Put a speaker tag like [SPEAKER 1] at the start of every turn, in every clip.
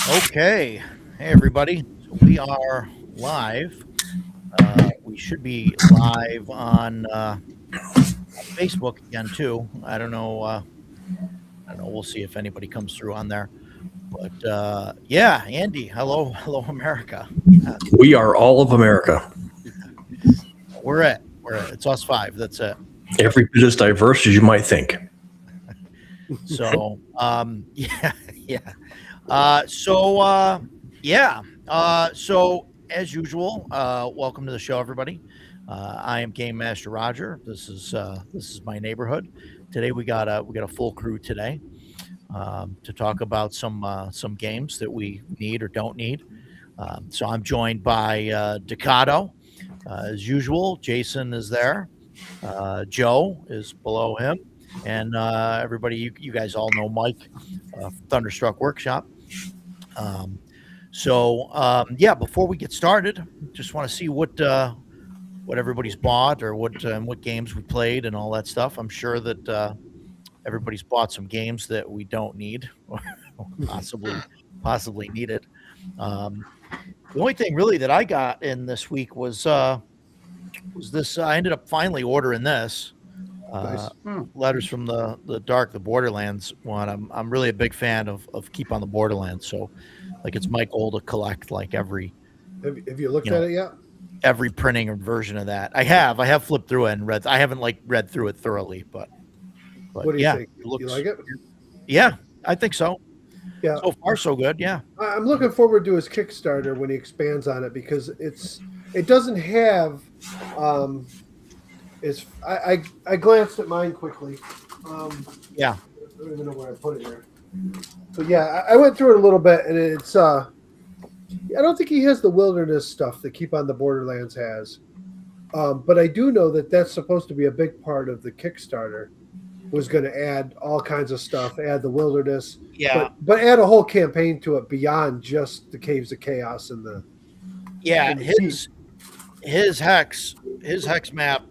[SPEAKER 1] Okay. Hey, everybody. So we are live. We should be live on Facebook again too. I don't know. I don't know. We'll see if anybody comes through on there. But yeah, Andy. Hello, hello, America. Yeah,
[SPEAKER 2] We are all of America.
[SPEAKER 1] we're it. It's us five. That's it.
[SPEAKER 2] Every bit as diverse as you might think.
[SPEAKER 1] So yeah, yeah. So as usual, welcome to the show, everybody. I am Game Master Roger. This is my neighborhood. Today we got a full crew today to talk about some games that we need or don't need. So I'm joined by Decado, as usual. Jason is there. Joe is below him, and everybody, you guys all know Mike, Thunderstruck Workshop. Yeah, before we get started, just want to see what everybody's bought or what games we played and all that stuff. I'm sure that everybody's bought some games that we don't need or possibly needed. The only thing really that I got in this week was this. I ended up finally ordering this.
[SPEAKER 3] Nice.
[SPEAKER 1] Letters from the Borderlands one. I'm really a big fan of Keep on the Borderlands. So, like, it's my goal to collect like every.
[SPEAKER 3] Have you looked at it yet?
[SPEAKER 1] Every printing or version of that. I have flipped through it and read. I haven't read through it thoroughly, but
[SPEAKER 3] what do you think? You like it?
[SPEAKER 1] Yeah, I think so.
[SPEAKER 3] Yeah.
[SPEAKER 1] So far, so good. Yeah.
[SPEAKER 3] I'm looking forward to his Kickstarter when he expands on it because it doesn't have. I glanced at mine quickly.
[SPEAKER 1] Yeah.
[SPEAKER 3] I don't even know where I put it here. But yeah, I went through it a little bit, and it's I don't think he has the wilderness stuff that Keep on the Borderlands has. But I do know that that's supposed to be a big part of the Kickstarter. Was going to add all kinds of stuff, add the wilderness, but add a whole campaign to it beyond just the Caves of Chaos and the
[SPEAKER 1] his hex map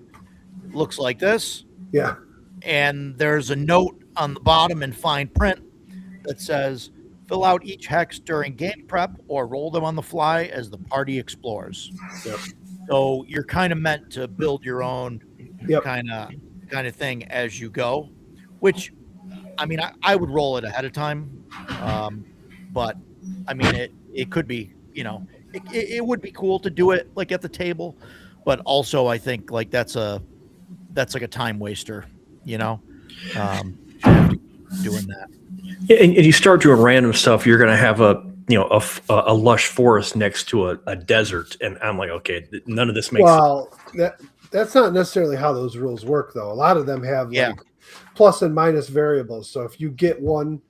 [SPEAKER 1] looks like this.
[SPEAKER 3] Yeah,
[SPEAKER 1] and there's a note on the bottom in fine print that says, "Fill out each hex during game prep or roll them on the fly as the party explores."
[SPEAKER 3] Yep.
[SPEAKER 1] So you're kind of meant to build your own kind of thing as you go, which, I mean, I would roll it ahead of time, but I mean, it could be, it would be cool to do it like at the table, but also I think like that's like a time waster, doing that.
[SPEAKER 2] Yeah, and you start doing random stuff, you're going to have a lush forest next to a desert, and I'm like, okay, none of this makes sense.
[SPEAKER 3] Well, that's not necessarily how those rules work, though. A lot of them have like plus and minus variables. So if you get one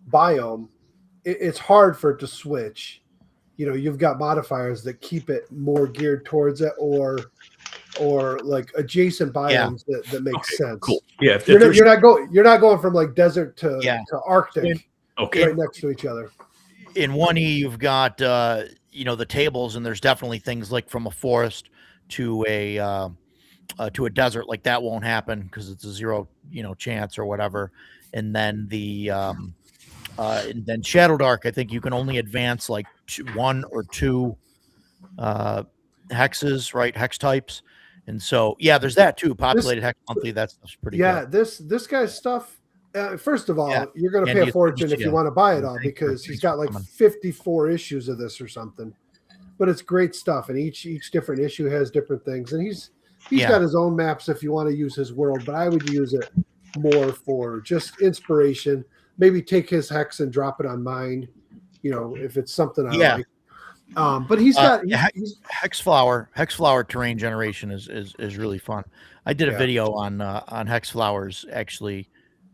[SPEAKER 3] biome, it's hard for it to switch. You've got modifiers that keep it more geared towards it, or like adjacent biomes that make sense.
[SPEAKER 2] Cool. Yeah, if
[SPEAKER 3] You're
[SPEAKER 2] there's-
[SPEAKER 3] not going from like desert to Arctic
[SPEAKER 2] okay.
[SPEAKER 3] right next to each other.
[SPEAKER 1] In 1E, you've got the tables, and there's definitely things like from a forest to a desert, like that won't happen because it's a 0 chance or whatever. And then and then Shadow Dark, I think you can only advance like 1 or 2 hexes, right? Hex types. And so, yeah, there's that too. Populated hex monthly. That's pretty good.
[SPEAKER 3] This guy's stuff. First of all, you're going to
[SPEAKER 1] And
[SPEAKER 3] pay a fortune if you want to buy it all, because he's got like 54 issues of this or something. But it's great stuff, and each different issue has different things. And he's got his own maps if you want to use his world, but I would use it more for just inspiration. Maybe take his hex and drop it on mine, if it's something I like. But he's got
[SPEAKER 1] hex flower terrain generation is really fun. I did a video on hex flowers actually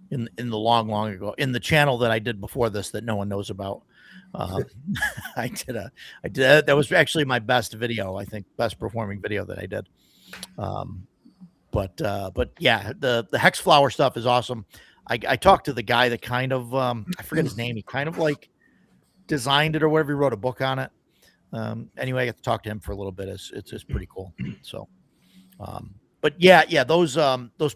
[SPEAKER 1] in the long ago, in the channel that I did before this that no one knows about. I did that was actually my best video, I think, best performing video that I did. But yeah, the hex flower stuff is awesome. I talked to the guy that kind of I forget his name. He kind of like designed it or whatever. He wrote a book on it. Anyway, I got to talk to him for a little bit. It's pretty cool. So, but yeah, those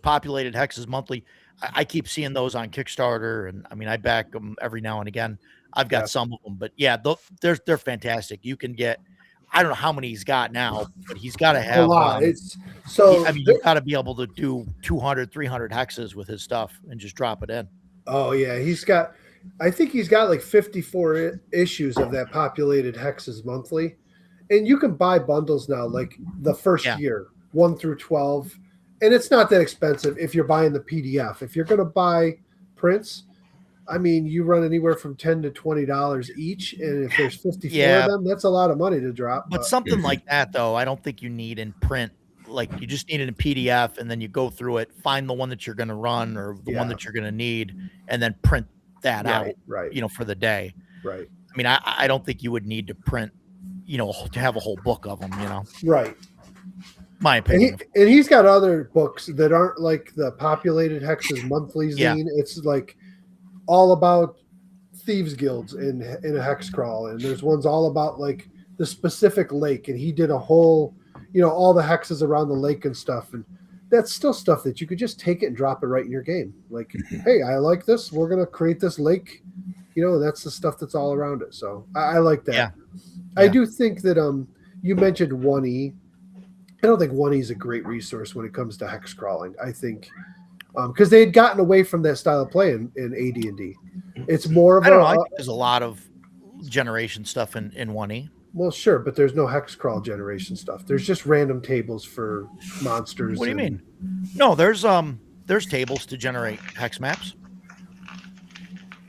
[SPEAKER 1] populated hexes monthly, I keep seeing those on Kickstarter, and I mean, I back them every now and again. I've got some of them, but yeah, they're fantastic. You can get, I don't know how many he's got now, but he's got to have
[SPEAKER 3] a lot.
[SPEAKER 1] You've got to be able to do 200, 300 hexes with his stuff and just drop it in.
[SPEAKER 3] Oh yeah, I think he's got like 54 issues of that populated hexes monthly, and you can buy bundles now, like the first year, 1 through 12, and it's not that expensive if you're buying the PDF. If you're going to buy prints, I mean, you run anywhere from $10 to $20 each, and if there's 54 of them, that's a lot of money to drop.
[SPEAKER 1] But something like that, though, I don't think you need in print. Like, you just need it in PDF, and then you go through it, find the one that you're going to run or the one that you're going to need, and then print that out,
[SPEAKER 3] right?
[SPEAKER 1] For the day,
[SPEAKER 3] right?
[SPEAKER 1] I mean, I don't think you would need to print, to have a whole book of them,
[SPEAKER 3] right?
[SPEAKER 1] My opinion.
[SPEAKER 3] And he's got other books that aren't like the populated hexes monthly zine. It's like all about thieves guilds in a hex crawl, and there's ones all about like the specific lake, and he did a whole, all the hexes around the lake and stuff, and that's still stuff that you could just take it and drop it right in your game. Like, hey, I like this. We're going to create this lake, and that's the stuff that's all around it. So I like that.
[SPEAKER 1] Yeah.
[SPEAKER 3] I do think that you mentioned 1E. I don't think 1E is a great resource when it comes to hex crawling. I think because they had gotten away from that style of play in AD&D. It's more of
[SPEAKER 1] I think there's a lot of generation stuff in 1E.
[SPEAKER 3] Well, sure, but there's no hex crawl generation stuff. There's just random tables for monsters.
[SPEAKER 1] What do you mean? No, there's tables to generate hex maps.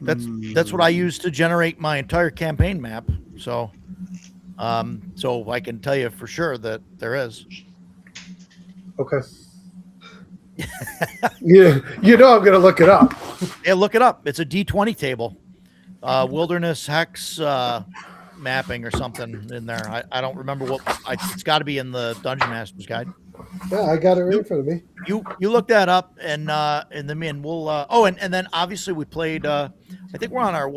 [SPEAKER 1] That's what I use to generate my entire campaign map. So I can tell you for sure that there is.
[SPEAKER 3] Okay. Yeah, I'm going to look it up.
[SPEAKER 1] Yeah, look it up. It's a D20 table, wilderness hex mapping or something in there. I don't remember what. It's got to be in the Dungeon Master's Guide.
[SPEAKER 3] Yeah, I got it right in front of me.
[SPEAKER 1] You look that up, and then we'll. And then obviously we played. I think we're on our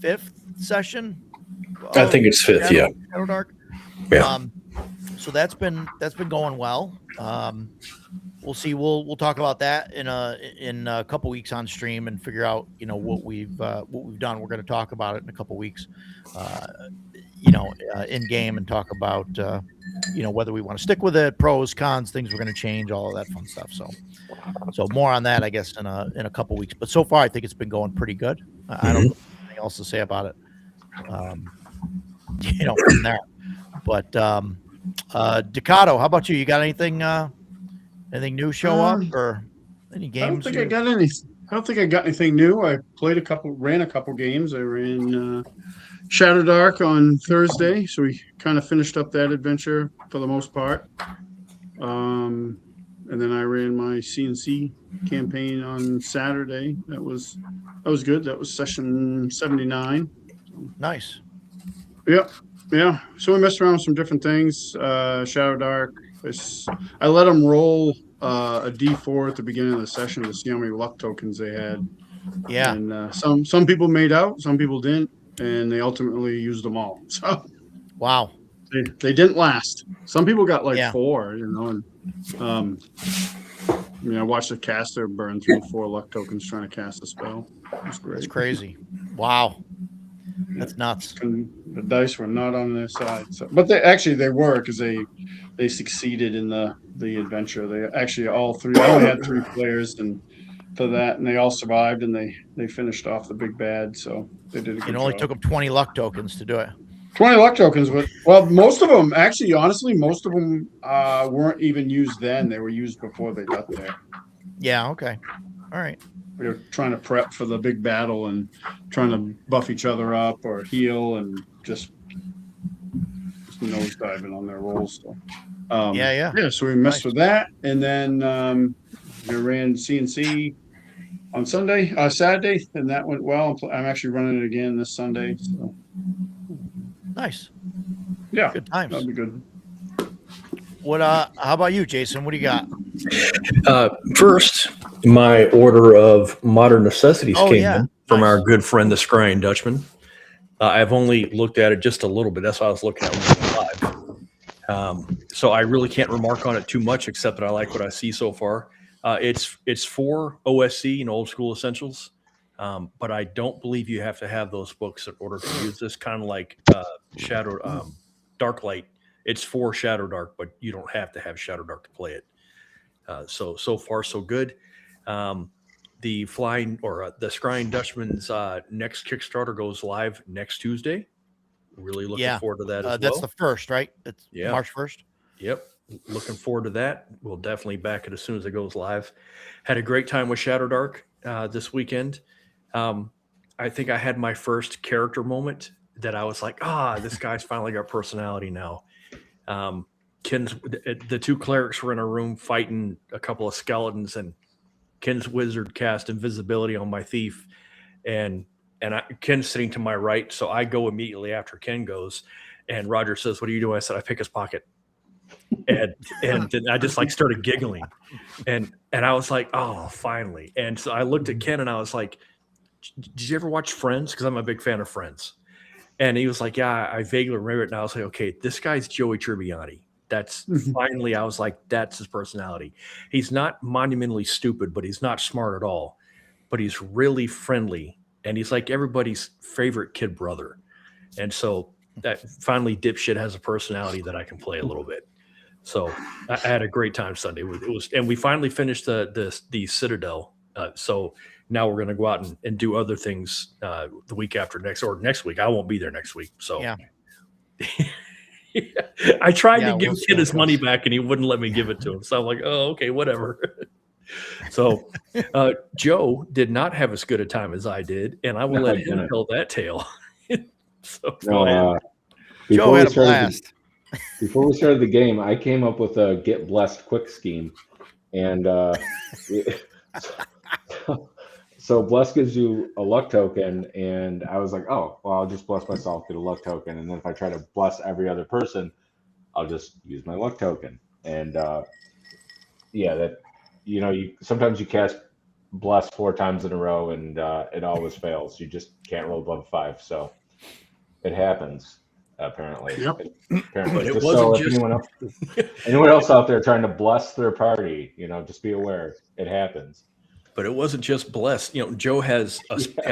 [SPEAKER 1] 5th session.
[SPEAKER 2] I think it's 5th.
[SPEAKER 1] Shadow Dark.
[SPEAKER 2] Yeah.
[SPEAKER 1] So that's been going well. We'll see. We'll talk about that in a couple weeks on stream and figure out what we've done. We're going to talk about it in a couple weeks, in game, and talk about whether we want to stick with it, pros, cons, things we're going to change, all of that fun stuff. So more on that, I guess, in a couple weeks. But so far, I think it's been going pretty good. I don't have anything else to say about it. From there. But Ducato, how about you? You got anything new show up, or any games?
[SPEAKER 4] I don't think I got anything new. I ran a couple games. I ran Shadow Dark on Thursday, so we kind of finished up that adventure for the most part. and then I ran my CNC campaign on Saturday. That was good. That was session 79.
[SPEAKER 1] Nice.
[SPEAKER 4] Yep. Yeah. So we messed around with some different things. Shadow Dark. I let them roll a D4 at the beginning of the session to see how many luck tokens they had.
[SPEAKER 1] Yeah.
[SPEAKER 4] And some people made out, some people didn't, and they ultimately used them all. So
[SPEAKER 1] Wow.
[SPEAKER 4] they didn't last. Some people got like
[SPEAKER 1] Yeah.
[SPEAKER 4] 4, and I watched the caster burn through 4 luck tokens trying to cast a spell. It was great.
[SPEAKER 1] That's crazy. Wow. That's nuts.
[SPEAKER 4] And the dice were not on their side. So, but they were, because they succeeded in the adventure. They actually all 3. I only had 3 players and for that, and they all survived, and they finished off the big bad. So they did a good
[SPEAKER 1] It only
[SPEAKER 4] job.
[SPEAKER 1] took them 20 luck tokens to do it.
[SPEAKER 4] 20 luck tokens. Well, most of them actually, honestly, weren't even used then. They were used before they got there.
[SPEAKER 1] Yeah. Okay. All right.
[SPEAKER 4] We were trying to prep for the big battle and trying to buff each other up or heal and just nosediving on their rolls. So,
[SPEAKER 1] Yeah.
[SPEAKER 4] So we messed with that, and then we ran CNC on Saturday, and that went well. I'm actually running it again this Sunday. So
[SPEAKER 1] Nice.
[SPEAKER 4] yeah,
[SPEAKER 1] Good times.
[SPEAKER 4] that'll be good.
[SPEAKER 1] What? How about you, Jason? What do you got?
[SPEAKER 2] First, my order of modern necessities
[SPEAKER 1] Oh,
[SPEAKER 2] came
[SPEAKER 1] yeah.
[SPEAKER 2] in from
[SPEAKER 1] Nice.
[SPEAKER 2] our good friend, the Scrying Dutchman. I've only looked at it just a little bit. That's why I was looking at it live. So I really can't remark on it too much, except that I like what I see so far. It's for OSC, old school essentials, but I don't believe you have to have those books in order to use this. Kind of like Dark Light. It's for Shadow Dark, but you don't have to have Shadow Dark to play it. So far so good. The Scrying Dutchman's next Kickstarter goes live next Tuesday. Really looking forward to that as well.
[SPEAKER 1] That's the first, right? It's March 1st.
[SPEAKER 2] Yep. Looking forward to that. We'll definitely back it as soon as it goes live. Had a great time with Shadow Dark this weekend. I think I had my first character moment that I was like, this guy's finally got personality now. The 2 clerics were in a room fighting a couple of skeletons, and Ken's wizard cast invisibility on my thief, and Ken's sitting to my right, so I go immediately after Ken goes, and Roger says, "What are you doing?" I said, "I pick his pocket," and then I just started giggling, and I was like, "Oh, finally!" And so I looked at Ken and I was like, "Did you ever watch Friends?" Because I'm a big fan of Friends. And he was like, "Yeah, I vaguely remember it." And I was like, "Okay, this guy's Joey Tribbiani." That's finally, I was like, that's his personality. He's not monumentally stupid, but he's not smart at all. But he's really friendly, and he's like everybody's favorite kid brother. And so that finally, dipshit has a personality that I can play a little bit. So I had a great time Sunday. It was, and we finally finished the Citadel. So now we're going to go out and do other things the week after next week. I won't be there next week. So
[SPEAKER 1] Yeah.
[SPEAKER 2] I tried to give
[SPEAKER 1] we'll see
[SPEAKER 2] Ken
[SPEAKER 1] how
[SPEAKER 2] his
[SPEAKER 1] it
[SPEAKER 2] money
[SPEAKER 1] goes.
[SPEAKER 2] back, and he wouldn't let me give it to him. So I'm like, oh, okay, whatever. So Joe did not have as good a time as I did, and I will let him tell that tale. So go ahead.
[SPEAKER 1] Joe had a blast.
[SPEAKER 5] Before we started the game, I came up with a get blessed quick scheme, and so bless gives you a luck token, and I was like, oh, well, I'll just bless myself, get a luck token, and then if I try to bless every other person, I'll just use my luck token. And sometimes you cast bless 4 times in a row, and it always fails. You just can't roll above 5, so it happens. Apparently,
[SPEAKER 4] Yep.
[SPEAKER 2] But it
[SPEAKER 5] just
[SPEAKER 2] wasn't
[SPEAKER 5] so if anyone else out there trying to bless their party, just be aware it happens.
[SPEAKER 2] But it wasn't just blessed. Joe has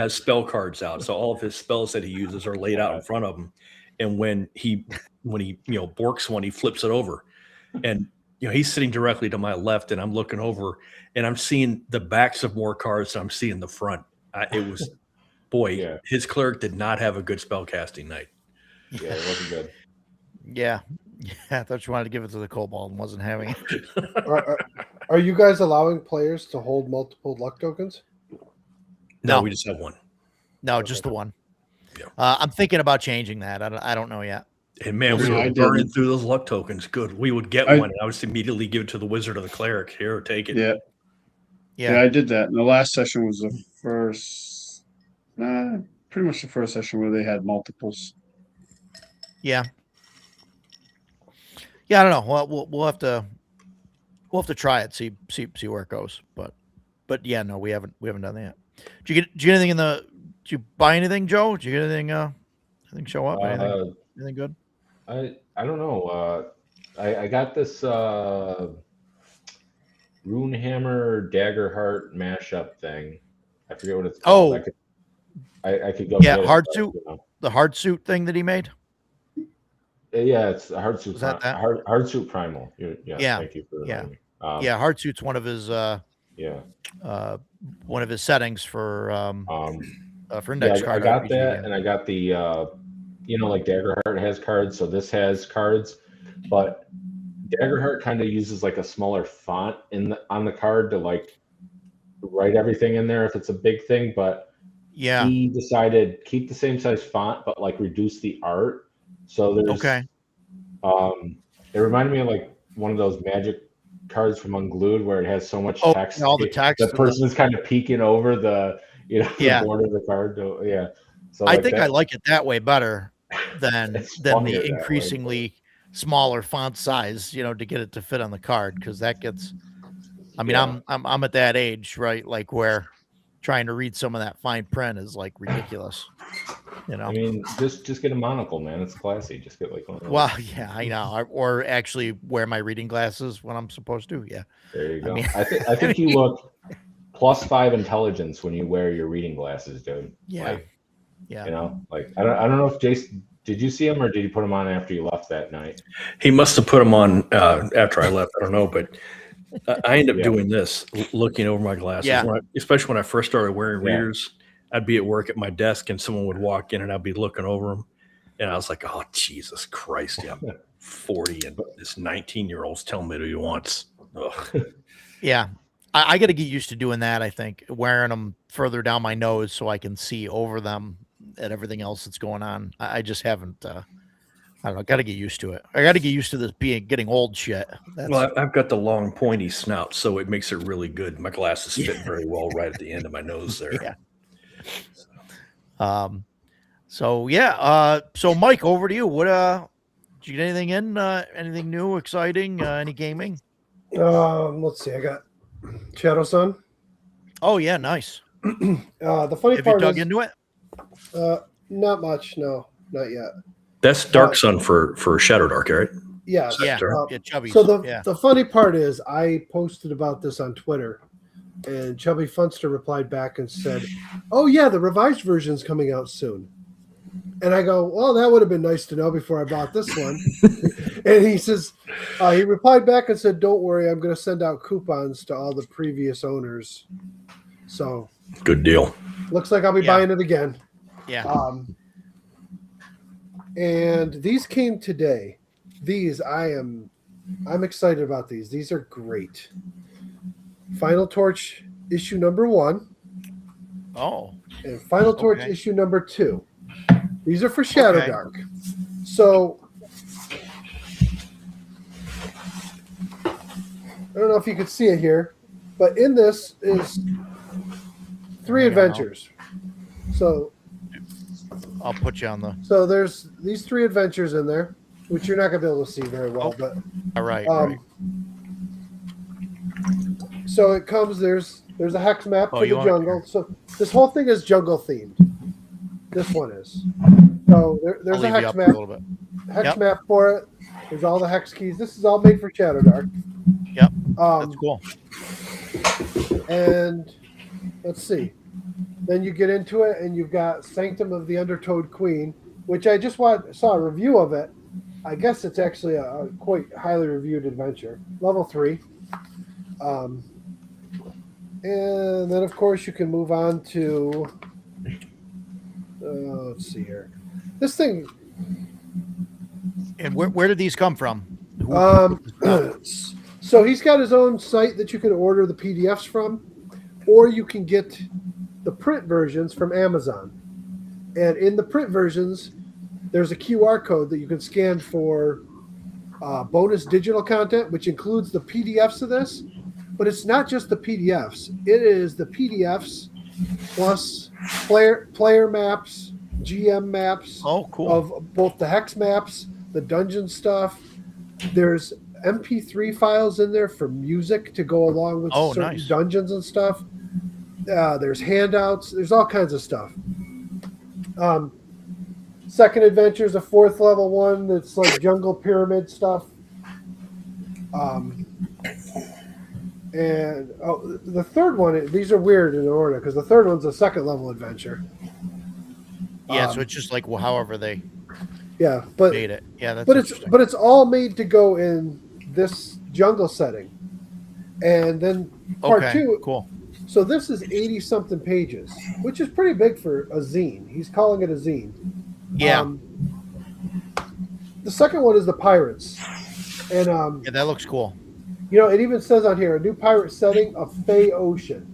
[SPEAKER 2] spell cards out, so all of his spells that he uses are laid out in front of him. And when he borks one, he flips it over, and he's sitting directly to my left, and I'm looking over, and I'm seeing the backs of more cards than I'm seeing the front. His cleric did not have a good spell casting night.
[SPEAKER 5] Yeah, it wasn't good.
[SPEAKER 1] Yeah. I thought you wanted to give it to the kobold and wasn't having it.
[SPEAKER 3] Are you guys allowing players to hold multiple luck tokens?
[SPEAKER 2] No,
[SPEAKER 1] No.
[SPEAKER 2] we just have one.
[SPEAKER 1] No, just the one.
[SPEAKER 2] Yeah.
[SPEAKER 1] I'm thinking about changing that. I don't know yet.
[SPEAKER 2] And man, we
[SPEAKER 4] Yeah, I
[SPEAKER 2] were burning
[SPEAKER 4] didn't.
[SPEAKER 2] through those luck tokens. Good. We would get
[SPEAKER 4] I-
[SPEAKER 2] one, and I would just immediately give it to the wizard or the cleric. Here, take it.
[SPEAKER 4] Yeah,
[SPEAKER 1] Yeah.
[SPEAKER 4] I did that. And the last session was the first, pretty much the first session where they had multiples.
[SPEAKER 1] Yeah. Yeah, I don't know. Well, we'll have to try it, see where it goes. But yeah, no, we haven't done that yet. Did you get anything did you buy anything, Joe? Did you get anything show up? Anything good?
[SPEAKER 5] I don't know. I got this Runehammer Daggerheart mashup thing. I forget what it's called. I could go.
[SPEAKER 1] Yeah,
[SPEAKER 5] get it,
[SPEAKER 1] hard
[SPEAKER 5] but,
[SPEAKER 1] suit.
[SPEAKER 5] you know.
[SPEAKER 1] The hard suit thing that he made?
[SPEAKER 5] Yeah, it's a hard suit.
[SPEAKER 1] Was that that?
[SPEAKER 5] Hard suit primal.
[SPEAKER 1] Yeah,
[SPEAKER 5] Thank you for
[SPEAKER 1] yeah.
[SPEAKER 5] reminding me.
[SPEAKER 1] Yeah, hard suit's one of his one of his settings for index
[SPEAKER 5] yeah,
[SPEAKER 1] card.
[SPEAKER 5] I got
[SPEAKER 1] RPG,
[SPEAKER 5] that,
[SPEAKER 1] yeah.
[SPEAKER 5] and I got the like Daggerheart has cards, so this has cards, but Daggerheart kind of uses like a smaller font on the card to like write everything in there if it's a big thing, but
[SPEAKER 1] Yeah.
[SPEAKER 5] he decided keep the same size font but like reduce the art. So there's
[SPEAKER 1] Okay.
[SPEAKER 5] It reminded me of like one of those magic cards from Unglued where it has so much
[SPEAKER 1] Oh,
[SPEAKER 5] text.
[SPEAKER 1] all the text
[SPEAKER 5] The
[SPEAKER 1] and the-
[SPEAKER 5] person's kind of peeking over the
[SPEAKER 1] Yeah.
[SPEAKER 5] the border of the card. Yeah. So
[SPEAKER 1] I
[SPEAKER 5] like
[SPEAKER 1] think
[SPEAKER 5] that-
[SPEAKER 1] I like it that way better than
[SPEAKER 5] It's funnier that
[SPEAKER 1] the
[SPEAKER 5] way,
[SPEAKER 1] increasingly smaller font size, to get it to fit on the card, because that gets. I mean,
[SPEAKER 5] Yeah.
[SPEAKER 1] I'm at that age, right? Like where trying to read some of that fine print is like ridiculous.
[SPEAKER 5] I mean, just get a monocle, man. It's classy. Just get like one of those.
[SPEAKER 1] Well, yeah, I know. Or actually wear my reading glasses when I'm supposed to. Yeah.
[SPEAKER 5] There you go.
[SPEAKER 1] mean-
[SPEAKER 5] I think you look +5 intelligence when you wear your reading glasses, dude.
[SPEAKER 1] Yeah.
[SPEAKER 5] Like,
[SPEAKER 1] Yeah.
[SPEAKER 5] like I don't know if Jason, did you see him or did you put him on after you left that night?
[SPEAKER 2] He must have put them on after I left. I don't know, but I end up
[SPEAKER 5] Yeah.
[SPEAKER 2] doing this, looking over my glasses.
[SPEAKER 1] Yeah.
[SPEAKER 2] Especially when I first started wearing
[SPEAKER 5] Yeah.
[SPEAKER 2] readers, I'd be at work at my desk and someone would walk in and I'd be looking over them. And I was like, oh, Jesus Christ. Yeah, I'm 40 and this 19-year-old's telling me what he wants. Ugh.
[SPEAKER 1] Yeah. I got to get used to doing that. I think wearing them further down my nose so I can see over them at everything else that's going on. I just haven't. I don't know. Got to get used to it. I got to get used to this getting old shit. That's,
[SPEAKER 2] Well, I've got the long pointy snout, so it makes it really good. My glasses fit very well right at the end of my nose there.
[SPEAKER 1] Yeah. So yeah. So Mike, over to you. What did you get anything in? Anything new, exciting? Any gaming?
[SPEAKER 3] Let's see. I got Shadow Sun.
[SPEAKER 1] Oh yeah, nice.
[SPEAKER 3] The funny
[SPEAKER 1] Have you
[SPEAKER 3] part
[SPEAKER 1] dug
[SPEAKER 3] is,
[SPEAKER 1] into it?
[SPEAKER 3] not much. No, not yet.
[SPEAKER 2] That's Dark Sun for Shadow Dark, right?
[SPEAKER 3] Yeah.
[SPEAKER 1] Yeah.
[SPEAKER 2] Sure.
[SPEAKER 1] Yeah, Chubby.
[SPEAKER 3] So the
[SPEAKER 1] yeah.
[SPEAKER 3] the funny part is, I posted about this on Twitter, and Chubby Funster replied back and said, "Oh yeah, the revised version's coming out soon." And I go, "Well, that would have been nice to know before I bought this one." And he says, he replied back and said, "Don't worry, I'm going to send out coupons to all the previous owners." So
[SPEAKER 2] Good deal.
[SPEAKER 3] looks like I'll be
[SPEAKER 1] Yeah.
[SPEAKER 3] buying it again.
[SPEAKER 1] Yeah.
[SPEAKER 3] And these came today. These I'm excited about these. These are great. Final Torch issue number 1
[SPEAKER 1] Oh.
[SPEAKER 3] and Final Torch
[SPEAKER 1] Okay.
[SPEAKER 3] issue number 2. These are for Shadow
[SPEAKER 1] Okay.
[SPEAKER 3] Dark. So I don't know if you could see it here, but in this is 3
[SPEAKER 1] Hang on,
[SPEAKER 3] adventures. So
[SPEAKER 1] I'll put you on the.
[SPEAKER 3] there's these 3 adventures in there, which you're not gonna be able to see very well,
[SPEAKER 1] Oh.
[SPEAKER 3] but
[SPEAKER 1] All right. Right.
[SPEAKER 3] so it comes. There's a hex map
[SPEAKER 1] Oh,
[SPEAKER 3] for
[SPEAKER 1] you
[SPEAKER 3] the
[SPEAKER 1] want it
[SPEAKER 3] jungle. So this whole thing is jungle themed. This one is. So there's
[SPEAKER 1] I'll
[SPEAKER 3] a
[SPEAKER 1] leave you
[SPEAKER 3] hex
[SPEAKER 1] up
[SPEAKER 3] map.
[SPEAKER 1] a little bit.
[SPEAKER 3] Hex
[SPEAKER 1] Yep.
[SPEAKER 3] map for it. There's all the hex keys. This is all made for Shadow Dark.
[SPEAKER 1] Yep. That's cool.
[SPEAKER 3] And let's see. Then you get into it, and you've got Sanctum of the Undertoad Queen, which I just saw a review of it. I guess it's actually a quite highly reviewed adventure. Level 3. And then, of course, you can move on to... let's see here. This thing...
[SPEAKER 1] And where did these come from?
[SPEAKER 3] So he's got his own site that you can order the PDFs from, or you can get the print versions from Amazon. And in the print versions, there's a QR code that you can scan for bonus digital content, which includes the PDFs of this. But it's not just the PDFs. It is the PDFs plus player maps, GM maps
[SPEAKER 1] Oh, cool.
[SPEAKER 3] of both the hex maps, the dungeon stuff. There's MP3 files in there for music to go along with certain
[SPEAKER 1] nice.
[SPEAKER 3] dungeons and stuff. There's handouts. There's all kinds of stuff. Second adventure is a 4th level one that's like jungle pyramid stuff. And the third one, these are weird in order because the third one's a 2nd level adventure.
[SPEAKER 1] Yeah, so it's just like however they
[SPEAKER 3] Yeah, but
[SPEAKER 1] made it. Yeah, that's
[SPEAKER 3] but
[SPEAKER 1] interesting.
[SPEAKER 3] it's all made to go in this jungle setting. And then part
[SPEAKER 1] okay,
[SPEAKER 3] 2,
[SPEAKER 1] cool.
[SPEAKER 3] so this is 80 something pages, which is pretty big for a zine. He's calling it a zine.
[SPEAKER 1] Yeah,
[SPEAKER 3] The second one is the pirates. And
[SPEAKER 1] yeah, that looks cool.
[SPEAKER 3] you know, it even says on here a new pirate setting of Fey Ocean.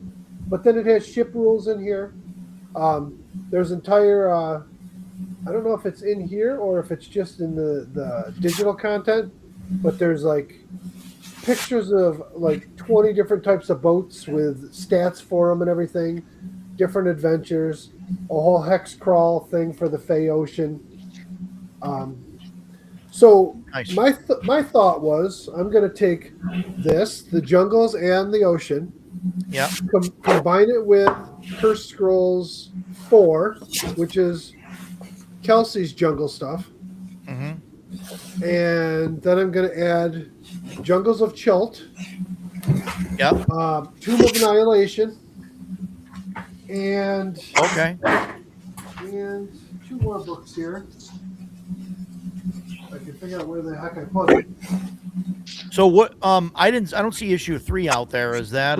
[SPEAKER 3] But then it has ship rules in here. There's entire I don't know if it's in here or if it's just in the digital content, but there's like pictures of like 20 different types of boats with stats for them and everything, different adventures, a whole hex crawl thing for the Fey Ocean. So
[SPEAKER 1] Nice.
[SPEAKER 3] my thought was I'm going to take the jungles and the ocean,
[SPEAKER 1] Yeah,
[SPEAKER 3] combine it with Cursed Scrolls 4, which is Kelsey's jungle stuff,
[SPEAKER 1] hmm
[SPEAKER 3] and then I'm going to add Jungles of Chult,
[SPEAKER 1] yeah,
[SPEAKER 3] Tomb of Annihilation, and
[SPEAKER 1] okay.
[SPEAKER 3] 2 more books here. I can figure out where the heck I put it.
[SPEAKER 1] So what? I don't see issue 3 out there. Is that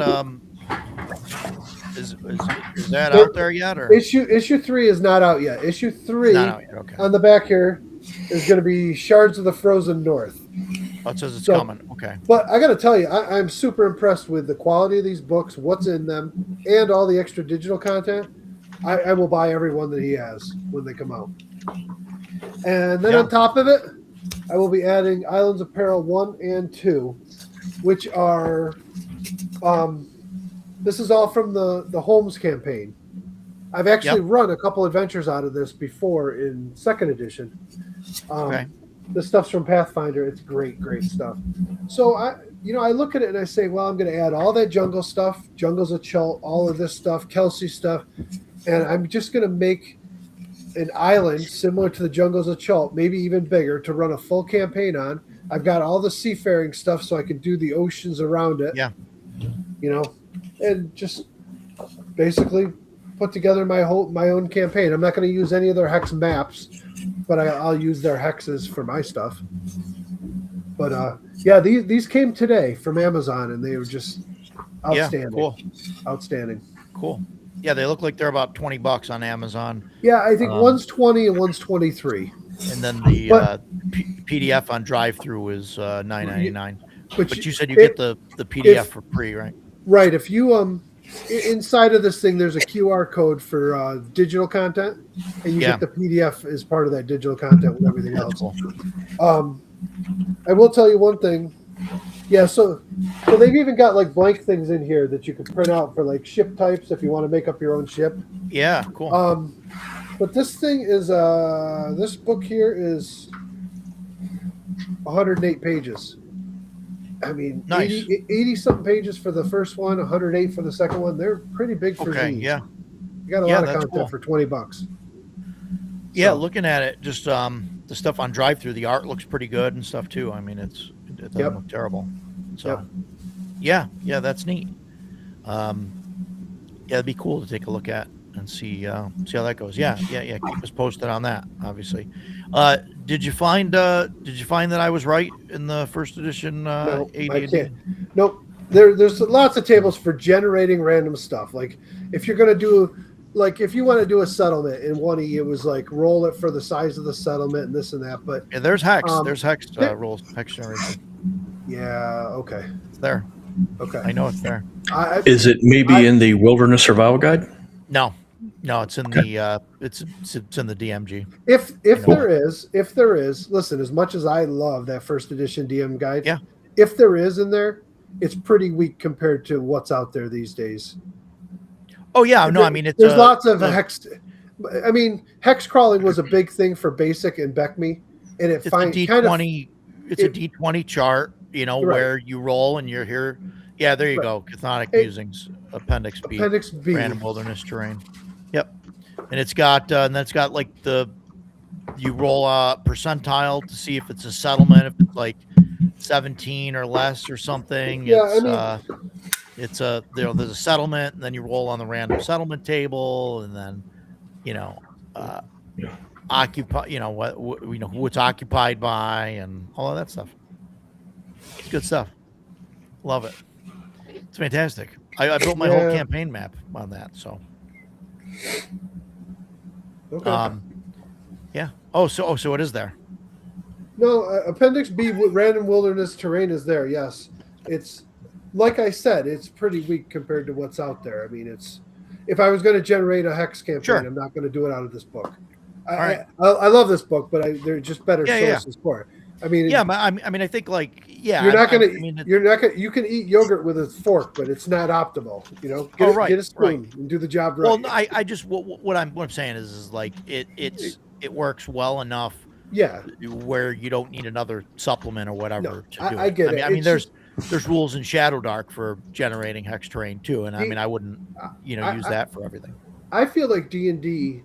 [SPEAKER 1] is that out there yet or
[SPEAKER 3] Issue 3 is not out yet. Issue 3
[SPEAKER 1] not out yet? Okay.
[SPEAKER 3] on the back here is going to be Shards of the Frozen North.
[SPEAKER 1] Oh, it says it's
[SPEAKER 3] so-
[SPEAKER 1] coming. Okay.
[SPEAKER 3] But I got to tell you, I'm super impressed with the quality of these books, what's in them, and all the extra digital content. I will buy every one that he has when they come out. And then
[SPEAKER 1] Yeah.
[SPEAKER 3] on top of it, I will be adding Islands of Peril 1 and 2, which are this is all from the Holmes campaign. I've actually run a couple adventures out of this before in 2nd edition.
[SPEAKER 1] Okay.
[SPEAKER 3] The stuff's from Pathfinder. It's great stuff. So I look at it and I say, well, I'm going to add all that jungle stuff, Jungles of Chult, all of this stuff, Kelsey stuff, and I'm just going to make an island similar to the Jungles of Chult, maybe even bigger, to run a full campaign on. I've got all the seafaring stuff so I can do the oceans around it.
[SPEAKER 1] Yeah.
[SPEAKER 3] You know, and just basically put together my own campaign. I'm not going to use any of their hex maps, but I'll use their hexes for my stuff. But yeah, these came today from Amazon, and they were just outstanding.
[SPEAKER 1] Yeah, cool.
[SPEAKER 3] Outstanding.
[SPEAKER 1] Cool. Yeah, they look like they're about $20 on Amazon,
[SPEAKER 3] Yeah, I think one's 20 and one's 23.
[SPEAKER 1] and then the
[SPEAKER 3] But-
[SPEAKER 1] PDF on drive-through is $9.99.
[SPEAKER 3] But
[SPEAKER 1] But you said you get the PDF for free, right?
[SPEAKER 3] right. If you inside of this thing, there's a QR code for digital content, and you
[SPEAKER 1] Yeah.
[SPEAKER 3] get the PDF as part of that digital content with everything
[SPEAKER 1] That's
[SPEAKER 3] else.
[SPEAKER 1] cool.
[SPEAKER 3] I will tell you one thing. Yeah, so they've even got like blank things in here that you can print out for like ship types if you want to make up your own ship.
[SPEAKER 1] Yeah, cool.
[SPEAKER 3] But this thing is this book here is 108 pages. I mean,
[SPEAKER 1] Nice.
[SPEAKER 3] 80 something pages for the first one, 108 for the second one. They're pretty big for
[SPEAKER 1] Okay,
[SPEAKER 3] these.
[SPEAKER 1] yeah.
[SPEAKER 3] You got a
[SPEAKER 1] Yeah,
[SPEAKER 3] lot of
[SPEAKER 1] that's
[SPEAKER 3] content
[SPEAKER 1] cool.
[SPEAKER 3] for $20.
[SPEAKER 1] Yeah,
[SPEAKER 3] So-
[SPEAKER 1] looking at it, just the stuff on drive-through, the art looks pretty good and stuff too. I mean, it doesn't
[SPEAKER 3] Yep.
[SPEAKER 1] look terrible. So,
[SPEAKER 3] Yep.
[SPEAKER 1] yeah, that's neat. Yeah, it'd be cool to take a look at and see how that goes. Yeah. Keep us posted on that. Obviously. Did you find that I was right in the first edition?
[SPEAKER 3] No, I
[SPEAKER 1] AD&D?
[SPEAKER 3] can't. Nope. There's lots of tables for generating random stuff. Like if you're gonna do, like if you want to do a settlement in 1E, it was like roll it for the size of the settlement and this and that. But
[SPEAKER 1] Yeah, there's hex.
[SPEAKER 3] Um,
[SPEAKER 1] There's hex
[SPEAKER 3] there-
[SPEAKER 1] rolls, hex generation.
[SPEAKER 3] yeah, okay,
[SPEAKER 1] It's there. I
[SPEAKER 3] okay.
[SPEAKER 1] know it's there.
[SPEAKER 3] I
[SPEAKER 2] Is it maybe
[SPEAKER 3] I-
[SPEAKER 2] in the Wilderness Survival Guide?
[SPEAKER 1] No, No, it's in the it's in the DMG.
[SPEAKER 3] If
[SPEAKER 1] Cool.
[SPEAKER 3] there is, listen, as much as I love that first edition DM guide,
[SPEAKER 1] Yeah.
[SPEAKER 3] if there is in there, it's pretty weak compared to what's out there these days.
[SPEAKER 1] Oh yeah, no, I mean it's
[SPEAKER 3] There's lots of
[SPEAKER 1] the-
[SPEAKER 3] hex. I mean, hex crawling was a big thing for basic and BECME, and it
[SPEAKER 1] it's a
[SPEAKER 3] kind
[SPEAKER 1] D20. It's a
[SPEAKER 3] it-
[SPEAKER 1] D20 chart, you know,
[SPEAKER 3] Right.
[SPEAKER 1] where you roll and you're here. Yeah, there you
[SPEAKER 3] Right.
[SPEAKER 1] go. Chthonic
[SPEAKER 3] It-
[SPEAKER 1] musings, Appendix B,
[SPEAKER 3] Appendix B.
[SPEAKER 1] random wilderness terrain. Yep, and it's got and then it's got like you roll a percentile to see if it's a settlement, if it's like 17 or less or something.
[SPEAKER 3] Yeah, I
[SPEAKER 1] it's,
[SPEAKER 3] mean-
[SPEAKER 1] it's a there's a settlement, and then you roll on the random settlement table, and then occupy. Who it's occupied by, and all of that stuff. It's good stuff. Love it. It's fantastic. I built my whole
[SPEAKER 3] Yeah.
[SPEAKER 1] campaign map on that. So,
[SPEAKER 3] Okay.
[SPEAKER 1] yeah. So it is there.
[SPEAKER 3] No, Appendix B, random wilderness terrain is there. Yes, it's like I said, it's pretty weak compared to what's out there. I mean, it's if I was going to generate a hex campaign,
[SPEAKER 1] Sure.
[SPEAKER 3] I'm not going to do it out of this book.
[SPEAKER 1] right.
[SPEAKER 3] I love this book, but there are just better
[SPEAKER 1] Yeah, yeah.
[SPEAKER 3] sources for it. I mean,
[SPEAKER 1] Yeah, but I mean, I think like
[SPEAKER 3] you're not going to.
[SPEAKER 1] I mean,
[SPEAKER 3] You're not going. You can eat yogurt with a fork, but it's not optimal. You know,
[SPEAKER 1] Right,
[SPEAKER 3] get a spoon and do the job right.
[SPEAKER 1] well, no, I just what I'm saying is like it works well enough
[SPEAKER 3] yeah,
[SPEAKER 1] where you don't need another supplement or whatever
[SPEAKER 3] No,
[SPEAKER 1] to do
[SPEAKER 3] I
[SPEAKER 1] it.
[SPEAKER 3] get it.
[SPEAKER 1] I mean,
[SPEAKER 3] It's
[SPEAKER 1] there's rules in Shadow Dark for generating hex terrain too, and I mean, I wouldn't use that for everything.
[SPEAKER 3] I feel like D&D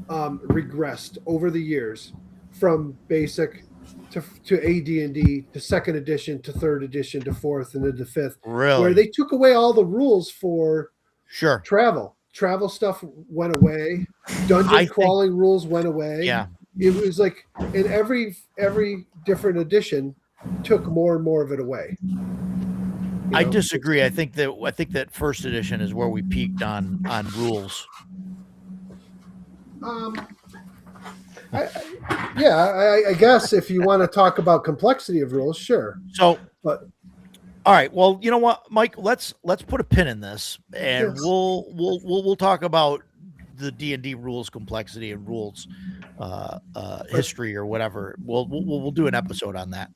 [SPEAKER 3] regressed over the years from basic to AD&D to second edition to third edition to fourth and then to fifth,
[SPEAKER 1] Really,
[SPEAKER 3] where they took away all the rules for
[SPEAKER 1] sure,
[SPEAKER 3] travel. Travel stuff went away. Dungeon
[SPEAKER 1] I think-
[SPEAKER 3] crawling rules went away.
[SPEAKER 1] yeah.
[SPEAKER 3] It was like in every different edition took more and more of it away. You
[SPEAKER 1] I
[SPEAKER 3] know?
[SPEAKER 1] disagree. I think that first edition is where we peaked on rules.
[SPEAKER 3] I guess if you want to talk about complexity of rules, sure.
[SPEAKER 1] So,
[SPEAKER 3] But
[SPEAKER 1] all right. Well, you know what, Mike? Let's put a pin in this, and
[SPEAKER 3] Yes.
[SPEAKER 1] we'll talk about the D&D rules complexity and rules history or whatever. We'll do an episode on that.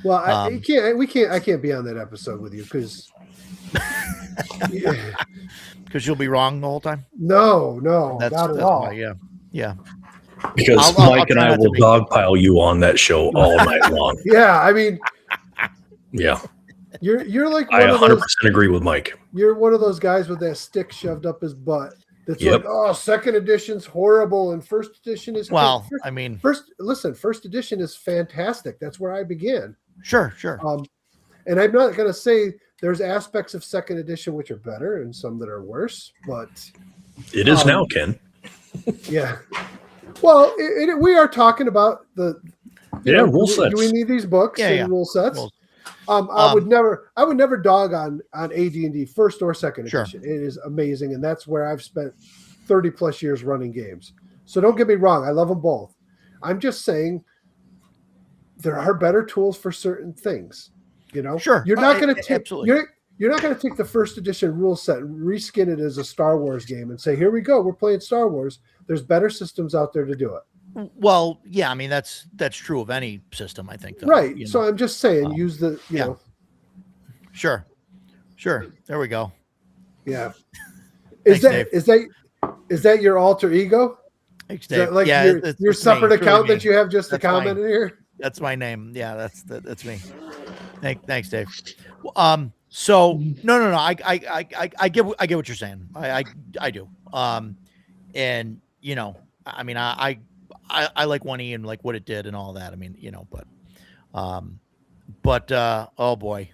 [SPEAKER 3] well,
[SPEAKER 1] Um,
[SPEAKER 3] I can't be on that episode with you because
[SPEAKER 1] Because you'll be wrong the whole time.
[SPEAKER 3] no, not at all.
[SPEAKER 1] why, yeah.
[SPEAKER 2] Because
[SPEAKER 1] I'll
[SPEAKER 2] Mike and
[SPEAKER 1] try
[SPEAKER 2] I
[SPEAKER 1] not to
[SPEAKER 2] will
[SPEAKER 1] be-
[SPEAKER 2] dogpile you on that show all night long.
[SPEAKER 3] Yeah, I mean,
[SPEAKER 2] Yeah,
[SPEAKER 3] you're like
[SPEAKER 2] I
[SPEAKER 3] one of
[SPEAKER 2] 100%
[SPEAKER 3] those.
[SPEAKER 2] agree with Mike.
[SPEAKER 3] You're one of those guys with that stick shoved up his butt. That's
[SPEAKER 2] Yep.
[SPEAKER 3] like, oh, second edition's horrible and first edition is
[SPEAKER 1] Well,
[SPEAKER 3] good.
[SPEAKER 1] I mean,
[SPEAKER 3] First edition is fantastic. That's where I began.
[SPEAKER 1] sure.
[SPEAKER 3] And I'm not going to say there's aspects of second edition which are better and some that are worse, but
[SPEAKER 2] It is now, Ken.
[SPEAKER 3] yeah. Well, we are talking about the
[SPEAKER 2] Rule
[SPEAKER 3] do
[SPEAKER 2] sets.
[SPEAKER 3] we need these books
[SPEAKER 1] Yeah,
[SPEAKER 3] and
[SPEAKER 1] yeah.
[SPEAKER 3] rule sets?
[SPEAKER 1] Rules.
[SPEAKER 3] I would never dog on AD&D first or second
[SPEAKER 1] Sure.
[SPEAKER 3] edition. It is amazing, and that's where I've spent 30 plus years running games. So don't get me wrong, I love them both. I'm just saying there are better tools for certain things. You know,
[SPEAKER 1] Sure.
[SPEAKER 3] You're not going to take
[SPEAKER 1] absolutely.
[SPEAKER 3] you're not going to take the first edition rule set and reskin it as a Star Wars game and say, "Here we go, we're playing Star Wars." There's better systems out there to do it.
[SPEAKER 1] Well, yeah. I mean, that's true of any system. I think. Though,
[SPEAKER 3] Right.
[SPEAKER 1] you
[SPEAKER 3] So
[SPEAKER 1] know.
[SPEAKER 3] I'm just saying,
[SPEAKER 1] Um,
[SPEAKER 3] use the you
[SPEAKER 1] yeah.
[SPEAKER 3] know.
[SPEAKER 1] Sure. There we go.
[SPEAKER 3] Yeah.
[SPEAKER 1] Thanks, Dave.
[SPEAKER 3] Is that your alter ego?
[SPEAKER 1] Thanks,
[SPEAKER 3] Is that
[SPEAKER 1] Dave.
[SPEAKER 3] like
[SPEAKER 1] Yeah,
[SPEAKER 3] your
[SPEAKER 1] it's
[SPEAKER 3] your
[SPEAKER 1] me.
[SPEAKER 3] separate
[SPEAKER 1] It's really
[SPEAKER 3] account
[SPEAKER 1] me.
[SPEAKER 3] that you have just a
[SPEAKER 1] That's
[SPEAKER 3] comment
[SPEAKER 1] mine.
[SPEAKER 3] in here?
[SPEAKER 1] That's my name. Yeah, that's me. Thanks, Dave. So no. I get what you're saying. I do. And you know, I mean, I like 1E and like what it did and all that. I mean, you know, but oh boy,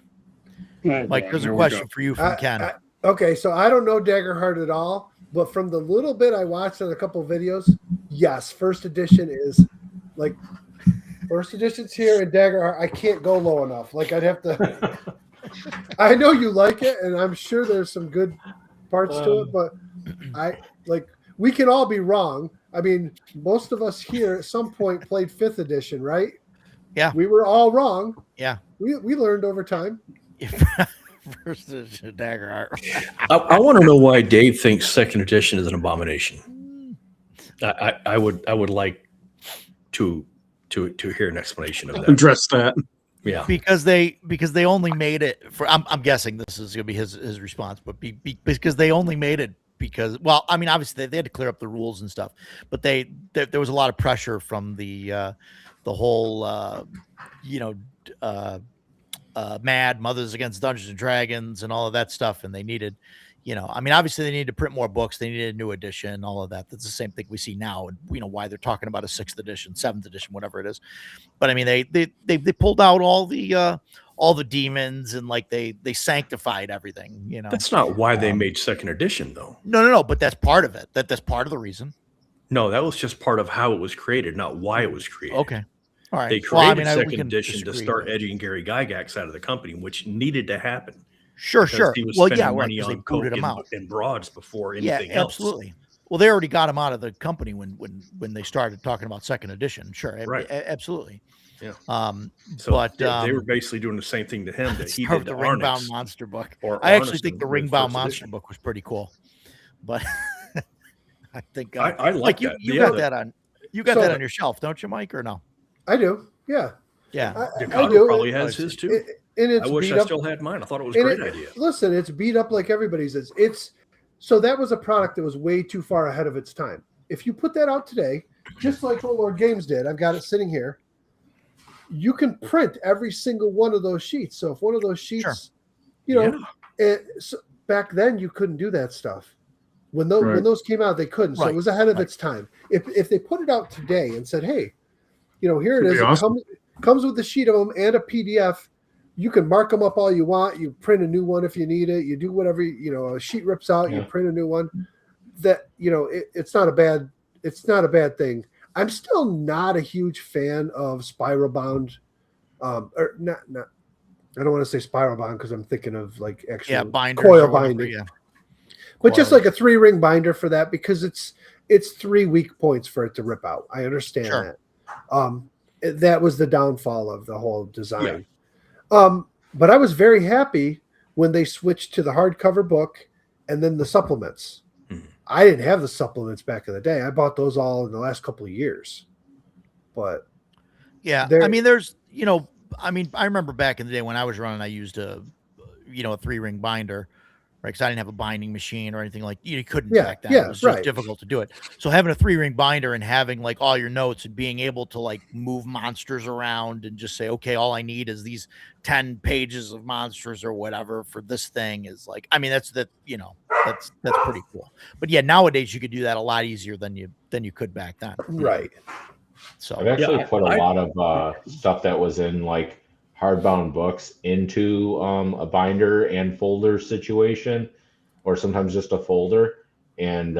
[SPEAKER 1] Mike, there's a question for you from Ken.
[SPEAKER 3] Okay, so I don't know Daggerheart at all, but from the little bit I watched on a couple of videos, yes, first edition is like first edition's here and Daggerheart. I can't go low enough. Like I'd have to. I know you like it, and I'm sure there's some good parts to it, but we can all be wrong. I mean, most of us here at some point played 5th edition, right?
[SPEAKER 1] Yeah.
[SPEAKER 3] We were all wrong.
[SPEAKER 1] Yeah.
[SPEAKER 3] We learned over time.
[SPEAKER 1] First edition Daggerheart.
[SPEAKER 2] I want to know why Dave thinks second edition is an abomination. I would like to hear an explanation of that.
[SPEAKER 4] Address that.
[SPEAKER 2] Yeah.
[SPEAKER 1] because they only made it for. I'm guessing this is gonna be his response, but because they only made it because, well, I mean, obviously they had to clear up the rules and stuff, but there was a lot of pressure from the whole Mad Mothers Against Dungeons and Dragons and all of that stuff, and they needed, I mean, obviously they needed to print more books, they needed a new edition, all of that. That's the same thing we see now, and why they're talking about a 6th edition, 7th edition, whatever it is. But I mean, they pulled out all the demons, and like they sanctified everything.
[SPEAKER 2] That's not why they made 2nd edition, though.
[SPEAKER 1] No, but that's part of it. That's part of the reason.
[SPEAKER 2] No, that was just part of how it was created, not why it was created.
[SPEAKER 1] Okay. All right.
[SPEAKER 2] They created
[SPEAKER 1] we
[SPEAKER 2] 2nd
[SPEAKER 1] can
[SPEAKER 2] edition to
[SPEAKER 1] disagree,
[SPEAKER 2] start
[SPEAKER 1] but-
[SPEAKER 2] edging Gary Gygax out of the company, which needed to happen.
[SPEAKER 1] Sure.
[SPEAKER 2] Because he was spending
[SPEAKER 1] Right,
[SPEAKER 2] money
[SPEAKER 1] 'cause they
[SPEAKER 2] on coke
[SPEAKER 1] booted him out.
[SPEAKER 2] and broads before
[SPEAKER 1] Yeah,
[SPEAKER 2] anything else.
[SPEAKER 1] absolutely. Well, they already got him out of the company when they started talking about 2nd edition. Sure.
[SPEAKER 2] Right.
[SPEAKER 1] Absolutely.
[SPEAKER 2] Yeah.
[SPEAKER 1] So, but
[SPEAKER 2] they were basically doing the same thing to him that he
[SPEAKER 1] start
[SPEAKER 2] did
[SPEAKER 1] with
[SPEAKER 2] to
[SPEAKER 1] the Ringbound
[SPEAKER 2] Arnix.
[SPEAKER 1] Monster book.
[SPEAKER 2] Or
[SPEAKER 1] I actually
[SPEAKER 2] Arneson
[SPEAKER 1] think the
[SPEAKER 2] with
[SPEAKER 1] Ringbound
[SPEAKER 2] 1st
[SPEAKER 1] Monster
[SPEAKER 2] edition.
[SPEAKER 1] book was pretty cool, but I think
[SPEAKER 2] I like
[SPEAKER 1] you
[SPEAKER 2] that.
[SPEAKER 1] you
[SPEAKER 2] Yeah,
[SPEAKER 1] got that on
[SPEAKER 3] So-
[SPEAKER 1] that on your shelf, don't you, Mike? Or no?
[SPEAKER 3] I do. Yeah.
[SPEAKER 1] Yeah.
[SPEAKER 3] I
[SPEAKER 2] Ducato
[SPEAKER 3] do.
[SPEAKER 2] probably has his too.
[SPEAKER 3] And it's
[SPEAKER 2] I wish
[SPEAKER 3] beat
[SPEAKER 2] I
[SPEAKER 3] up.
[SPEAKER 2] still had mine. I thought it was a
[SPEAKER 3] and
[SPEAKER 2] great
[SPEAKER 3] it-
[SPEAKER 2] idea.
[SPEAKER 3] Listen, it's beat up like everybody's. It's so that was a product that was way too far ahead of its time. If you put that out today, just like Troll Lord Games did, I've got it sitting here. You can print every single one of those sheets. So if one of those sheets, so back then you couldn't do that stuff. When those came out, they couldn't. So
[SPEAKER 1] Right.
[SPEAKER 3] it was ahead of its time. If they put it out today and said, "Hey, here it
[SPEAKER 4] Could
[SPEAKER 3] is.
[SPEAKER 4] be
[SPEAKER 3] It
[SPEAKER 4] awesome.
[SPEAKER 3] comes with the sheet of them and a PDF. You can mark them up all you want. You print a new one if you need it. You do whatever. A sheet rips out. You
[SPEAKER 5] Yeah.
[SPEAKER 3] print a new one. That it's not a bad thing. I'm still not a huge fan of spiral bound, or not. I don't want to say spiral bound because I'm thinking of like actual
[SPEAKER 1] Yeah, binders
[SPEAKER 3] coil
[SPEAKER 1] or whatever,
[SPEAKER 3] binding.
[SPEAKER 1] Yeah.
[SPEAKER 3] But just
[SPEAKER 1] Coil.
[SPEAKER 3] like a 3-ring binder for that, because it's 3 weak points for it to rip out. I understand
[SPEAKER 1] Sure.
[SPEAKER 3] that. That was the downfall of the whole design. But I was very happy when they switched to the hardcover book and then the supplements.
[SPEAKER 2] Mhm.
[SPEAKER 3] I didn't have the supplements back in the day. I bought those all in the last couple of years. But
[SPEAKER 1] Yeah.
[SPEAKER 3] There-
[SPEAKER 1] I mean, I remember back in the day when I was running, I used a 3-ring binder, right? Because I didn't have a binding machine or anything like you couldn't
[SPEAKER 3] Yeah,
[SPEAKER 1] back then.
[SPEAKER 3] yeah,
[SPEAKER 1] It was just
[SPEAKER 3] right.
[SPEAKER 1] difficult to do it. So having a 3-ring binder and having like all your notes and being able to like move monsters around and just say, okay, all I need is these 10 pages of monsters or whatever for this thing is like, I mean, that's pretty cool. But yeah, nowadays you could do that a lot easier than you could back then.
[SPEAKER 3] right.
[SPEAKER 1] So
[SPEAKER 5] I've actually
[SPEAKER 2] Yeah,
[SPEAKER 5] put a lot of stuff that was in like hardbound books into a binder and folder situation, or sometimes just a folder. And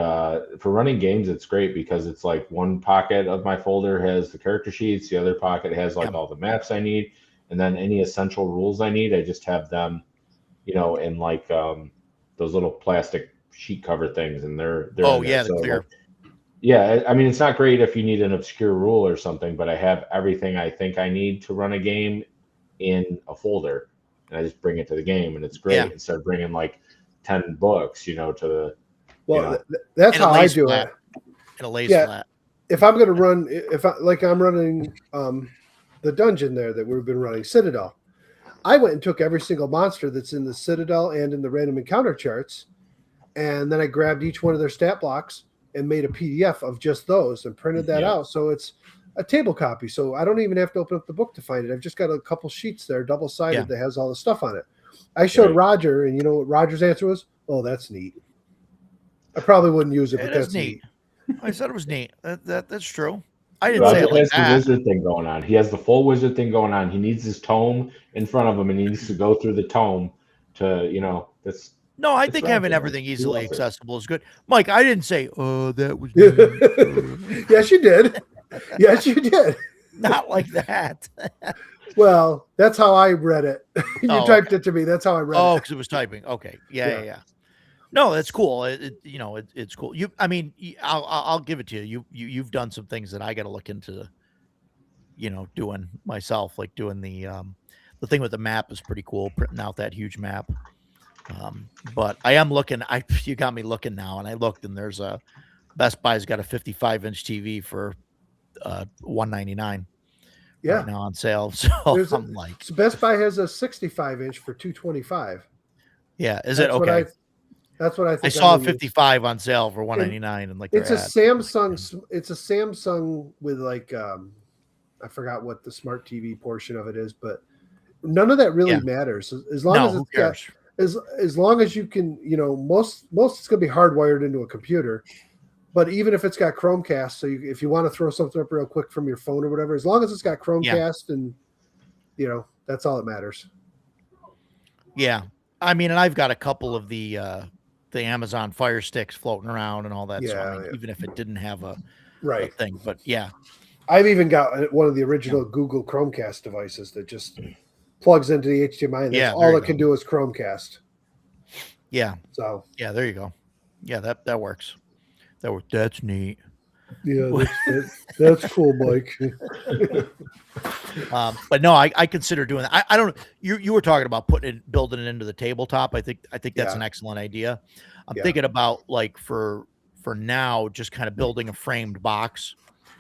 [SPEAKER 5] for running games, it's great because it's like one pocket of my folder has the character sheets, the other pocket has like
[SPEAKER 1] Yeah.
[SPEAKER 5] all the maps I need, and then any essential rules I need, I just have them, in like those little plastic sheet cover things, and they're
[SPEAKER 1] Oh,
[SPEAKER 5] in there.
[SPEAKER 1] yeah, the
[SPEAKER 5] So,
[SPEAKER 1] clear.
[SPEAKER 5] like, yeah, I mean, it's not great if you need an obscure rule or something, but I have everything I think I need to run a game in a folder, and I just bring it to the game, and it's great.
[SPEAKER 1] Yeah.
[SPEAKER 5] Instead of bringing like 10 books, to the
[SPEAKER 3] Well,
[SPEAKER 5] Yeah.
[SPEAKER 3] that's
[SPEAKER 1] And it
[SPEAKER 3] how I
[SPEAKER 1] lays
[SPEAKER 3] do
[SPEAKER 1] flat.
[SPEAKER 3] it.
[SPEAKER 1] And it lays
[SPEAKER 3] Yeah.
[SPEAKER 1] flat.
[SPEAKER 3] If I'm going to run, I'm running the dungeon there that we've been running, Citadel. I went and took every single monster that's in the Citadel and in the random encounter charts, and then I grabbed each one of their stat blocks and made a PDF of just those and printed that
[SPEAKER 5] Yeah.
[SPEAKER 3] out. So it's a table copy. So I don't even have to open up the book to find it. I've just got a couple sheets there, double sided,
[SPEAKER 1] Yeah.
[SPEAKER 3] that has all the stuff on it. I showed
[SPEAKER 5] Right.
[SPEAKER 3] Roger, and you know what Roger's answer was? Oh, that's neat. I probably wouldn't use it, but
[SPEAKER 1] It is
[SPEAKER 3] that's neat.
[SPEAKER 1] I said it was neat. That's true. I didn't say
[SPEAKER 5] Roger
[SPEAKER 1] it like
[SPEAKER 5] has the
[SPEAKER 1] that.
[SPEAKER 5] wizard thing going on. He has the full wizard thing going on. He needs his tome in front of him, and he needs to go through the tome to, that's
[SPEAKER 1] No, I
[SPEAKER 5] It's
[SPEAKER 1] think
[SPEAKER 5] Roger,
[SPEAKER 1] having
[SPEAKER 5] man.
[SPEAKER 1] everything
[SPEAKER 5] He
[SPEAKER 1] easily
[SPEAKER 5] loves it.
[SPEAKER 1] accessible is good. Mike, I didn't say, oh, that was neat."
[SPEAKER 3] Yes, you did. Yes, you did.
[SPEAKER 1] Not like that.
[SPEAKER 3] Well, that's how I read it. You
[SPEAKER 1] Oh,
[SPEAKER 3] typed it to me. That's how I read
[SPEAKER 1] Oh,
[SPEAKER 3] it.
[SPEAKER 1] because it was typing. Okay.
[SPEAKER 3] Yeah.
[SPEAKER 1] Yeah. No, that's cool. It's cool. I'll give it to you. You've done some things that I got to look into, doing myself, like doing the thing with the map is pretty cool, printing out that huge map. But I am looking, you got me looking now, and I looked, and there's Best Buy's got a 55-inch TV for $199
[SPEAKER 3] Yeah.
[SPEAKER 1] right now on sale. So
[SPEAKER 3] There's a-
[SPEAKER 1] I'm like,
[SPEAKER 3] So Best Buy has a 65-inch for $225.
[SPEAKER 1] yeah, is it
[SPEAKER 3] That's what
[SPEAKER 1] okay?
[SPEAKER 3] That's what I
[SPEAKER 1] I
[SPEAKER 3] think.
[SPEAKER 1] saw a
[SPEAKER 3] I'm gonna use.
[SPEAKER 1] 55 on sale for $199, and like
[SPEAKER 3] It's a
[SPEAKER 1] their ad.
[SPEAKER 3] Samsung. It's a Samsung with like I forgot what the smart TV portion of it is, but none of that really
[SPEAKER 1] Yeah.
[SPEAKER 3] matters as long
[SPEAKER 1] No,
[SPEAKER 3] as
[SPEAKER 1] who
[SPEAKER 3] it's got
[SPEAKER 1] cares?
[SPEAKER 3] as long as you can, most it's going to be hardwired into a computer. But even if it's got Chromecast, so if you want to throw something up real quick from your phone or whatever, as long as it's got Chromecast and that's all that matters.
[SPEAKER 1] Yeah, I mean, and I've got a couple of the Amazon Fire Sticks floating around and all that. So I
[SPEAKER 3] Yeah,
[SPEAKER 1] mean,
[SPEAKER 3] yeah.
[SPEAKER 1] even if it didn't have a
[SPEAKER 3] Right.
[SPEAKER 1] thing, but yeah,
[SPEAKER 3] I've even got one of the original Google Chromecast devices that just plugs into the HDMI, and
[SPEAKER 1] Yeah,
[SPEAKER 3] that's
[SPEAKER 1] there
[SPEAKER 3] all
[SPEAKER 1] you
[SPEAKER 3] it can
[SPEAKER 1] go.
[SPEAKER 3] do is Chromecast.
[SPEAKER 1] yeah,
[SPEAKER 3] So
[SPEAKER 1] there you go. Yeah, that works. That's neat.
[SPEAKER 3] yeah, that's cool, Mike.
[SPEAKER 1] But no, I consider doing that. I don't. You were talking about building it into the tabletop. I think that's
[SPEAKER 3] Yeah.
[SPEAKER 1] an excellent idea. I'm
[SPEAKER 3] Yeah.
[SPEAKER 1] thinking about like for now, just kind of building a framed box.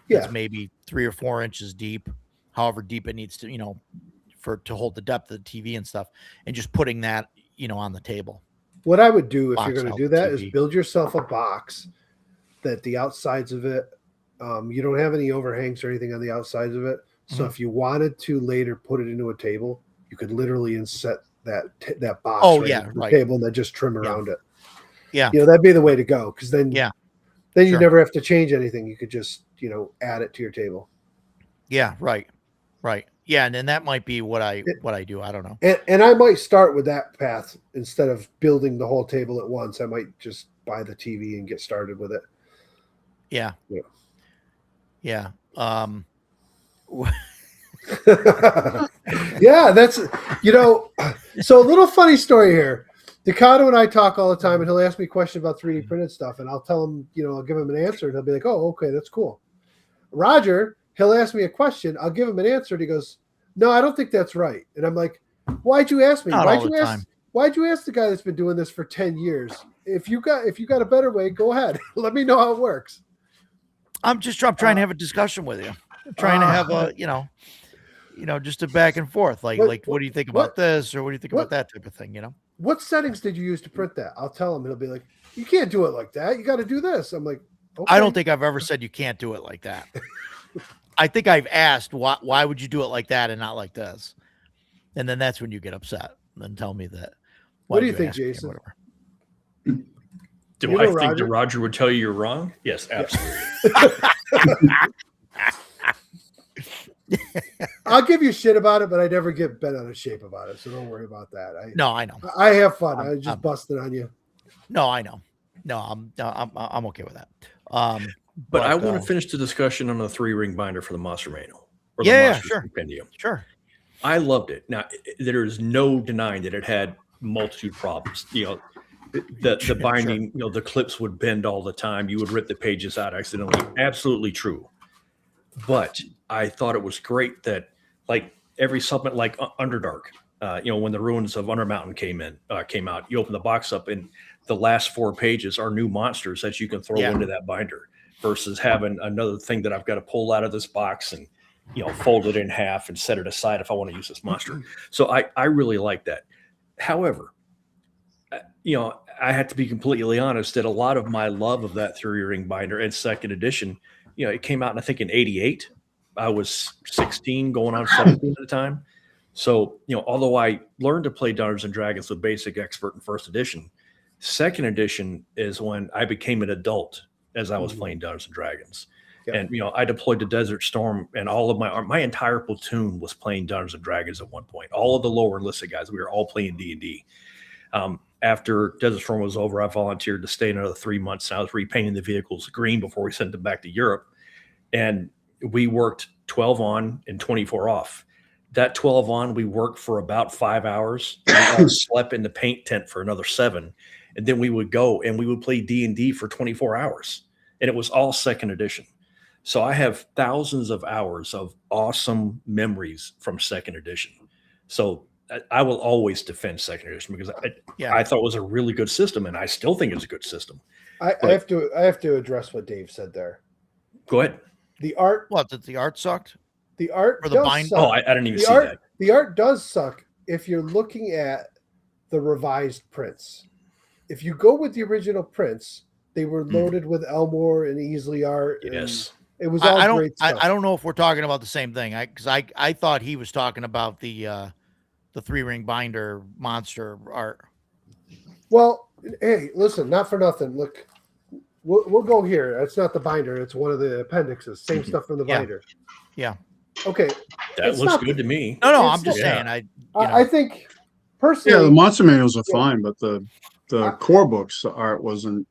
[SPEAKER 3] Yeah.
[SPEAKER 1] That's maybe 3 or 4 inches deep, however deep it needs to, to hold the depth of the TV and stuff, and just putting that, on the table.
[SPEAKER 3] What I would do if
[SPEAKER 1] Box
[SPEAKER 3] you're going
[SPEAKER 1] out
[SPEAKER 3] to do
[SPEAKER 1] the
[SPEAKER 3] that is
[SPEAKER 1] TV.
[SPEAKER 3] build yourself a box that the outsides of it, you don't have any overhangs or anything on the outsides of it. So
[SPEAKER 1] Mhm.
[SPEAKER 3] if you wanted to later put it into a table, you could literally inset that box
[SPEAKER 1] Oh,
[SPEAKER 3] right
[SPEAKER 1] yeah,
[SPEAKER 3] into the
[SPEAKER 1] right.
[SPEAKER 3] table and then just trim
[SPEAKER 1] Yeah.
[SPEAKER 3] around it.
[SPEAKER 1] Yeah.
[SPEAKER 3] That'd be the way to go, because then
[SPEAKER 1] Yeah.
[SPEAKER 3] then you
[SPEAKER 1] Sure.
[SPEAKER 3] never have to change anything. You could just add it to your table.
[SPEAKER 1] Yeah. Right. Yeah. And then that might be what I do. I don't know.
[SPEAKER 3] And I might start with that path instead of building the whole table at once. I might just buy the TV and get started with it.
[SPEAKER 1] Yeah.
[SPEAKER 3] Yeah.
[SPEAKER 1] Yeah.
[SPEAKER 3] Yeah, that's so a little funny story here. Decado and I talk all the time, and he'll ask me questions about 3D printed stuff, and I'll tell him, I'll give him an answer, and he'll be like, "Oh, okay, that's cool." Roger, he'll ask me a question, I'll give him an answer, and he goes, "No, I don't think that's right." And I'm like, "Why'd you ask me?
[SPEAKER 1] Not
[SPEAKER 3] Why'd
[SPEAKER 1] all
[SPEAKER 3] you
[SPEAKER 1] the
[SPEAKER 3] ask?
[SPEAKER 1] time.
[SPEAKER 3] Why'd you ask the guy that's been doing this for 10 years? If you got a better way, go ahead. Let me know how it works."
[SPEAKER 1] I'm trying to have a discussion with you. I'm trying to have a, just a back and forth. Like, what do you think about this? Or what do you think about that type of thing?
[SPEAKER 3] What settings did you use to print that? I'll tell him. He'll be like, "You can't do it like that. You got to do this." I'm like, "Okay."
[SPEAKER 1] I don't think I've ever said you can't do it like that. I think I've asked, why would you do it like that and not like this? And then that's when you get upset and tell me that.
[SPEAKER 3] What do
[SPEAKER 1] why'd
[SPEAKER 3] you think,
[SPEAKER 1] ask me or
[SPEAKER 3] Jason?
[SPEAKER 1] whatever.
[SPEAKER 2] Do
[SPEAKER 3] You
[SPEAKER 2] I
[SPEAKER 3] know
[SPEAKER 2] think
[SPEAKER 3] Roger?
[SPEAKER 2] that Roger would tell you you're wrong? Yes, absolutely.
[SPEAKER 3] I'll give you shit about it, but I never get bent out of shape about it, so don't worry about that.
[SPEAKER 1] No, I know.
[SPEAKER 3] I have fun. I
[SPEAKER 1] I'm-
[SPEAKER 3] just busted on you.
[SPEAKER 1] No, I know. No, I'm okay with that.
[SPEAKER 2] But I want to finish the discussion on the 3-ring binder for the Monster Manual. Or the
[SPEAKER 1] Yeah,
[SPEAKER 2] Monster
[SPEAKER 1] sure.
[SPEAKER 2] Compendium.
[SPEAKER 1] Sure.
[SPEAKER 2] I loved it. Now, there is no denying that it had multitude problems. The binding, the clips would bend all the time. You would rip the pages out accidentally. Absolutely true. But I thought it was great that, like, every supplement, like Underdark, when the Ruins of Undermountain came out, you open the box up and the last 4 pages are new monsters that you can throw into that binder, versus having another thing that I've got to pull out of this box and fold it in half and set it aside if I want to use this monster. So I really like that. However, I have to be completely honest that a lot of my love of that 3-ring binder and second edition, it came out, I think, in '88. I was 16 going on 17 at the time. So, although I learned to play Dungeons and Dragons with Basic Expert in first edition, second edition is when I became an adult as I was playing Dungeons and Dragons.
[SPEAKER 3] Yeah.
[SPEAKER 2] And, I deployed to Desert Storm, and all of my entire platoon was playing Dungeons and Dragons at one point. All of the lower enlisted guys, we were all playing D&D. After Desert Storm was over, I volunteered to stay another 3 months. And I was repainting the vehicles green before we sent them back to Europe. And we worked 12 on and 24 off. That 12 on, we worked for about 5 hours. We slept in the paint tent for another 7. And then we would go and we would play D&D for 24 hours. And it was all second edition. So I have thousands of hours of awesome memories from second edition. So I will always defend second edition because I thought it was a really good system, and I still think it's a good system.
[SPEAKER 3] I have to address what Dave said there.
[SPEAKER 2] Go ahead.
[SPEAKER 3] The art
[SPEAKER 1] What, that the art sucked?
[SPEAKER 3] the art
[SPEAKER 1] Or the
[SPEAKER 3] does
[SPEAKER 1] bind-
[SPEAKER 3] suck.
[SPEAKER 2] Oh, I didn't even
[SPEAKER 3] the
[SPEAKER 2] see
[SPEAKER 3] art
[SPEAKER 2] that.
[SPEAKER 3] the art does suck if you're looking at the revised prints. If you go with the original prints, they were loaded with Elmore and Easley art. and
[SPEAKER 2] Yes.
[SPEAKER 3] it was all
[SPEAKER 1] I don't
[SPEAKER 3] great stuff.
[SPEAKER 1] I don't know if we're talking about the same thing. I thought he was talking about the 3-ring binder monster art.
[SPEAKER 3] Well, hey, listen, not for nothing. Look, we'll go here. It's not the binder. It's one of the appendixes. Same stuff from the
[SPEAKER 1] Yeah.
[SPEAKER 3] binder.
[SPEAKER 1] Yeah.
[SPEAKER 3] Okay.
[SPEAKER 2] That
[SPEAKER 3] It's
[SPEAKER 2] looks
[SPEAKER 3] not-
[SPEAKER 2] good to me.
[SPEAKER 1] No,
[SPEAKER 3] It's
[SPEAKER 1] I'm just
[SPEAKER 2] not-
[SPEAKER 1] saying.
[SPEAKER 3] I think
[SPEAKER 4] Yeah,
[SPEAKER 3] personally,
[SPEAKER 4] the monster manuals are
[SPEAKER 3] Yeah.
[SPEAKER 4] fine, but the
[SPEAKER 3] I-
[SPEAKER 4] core books, the art wasn't.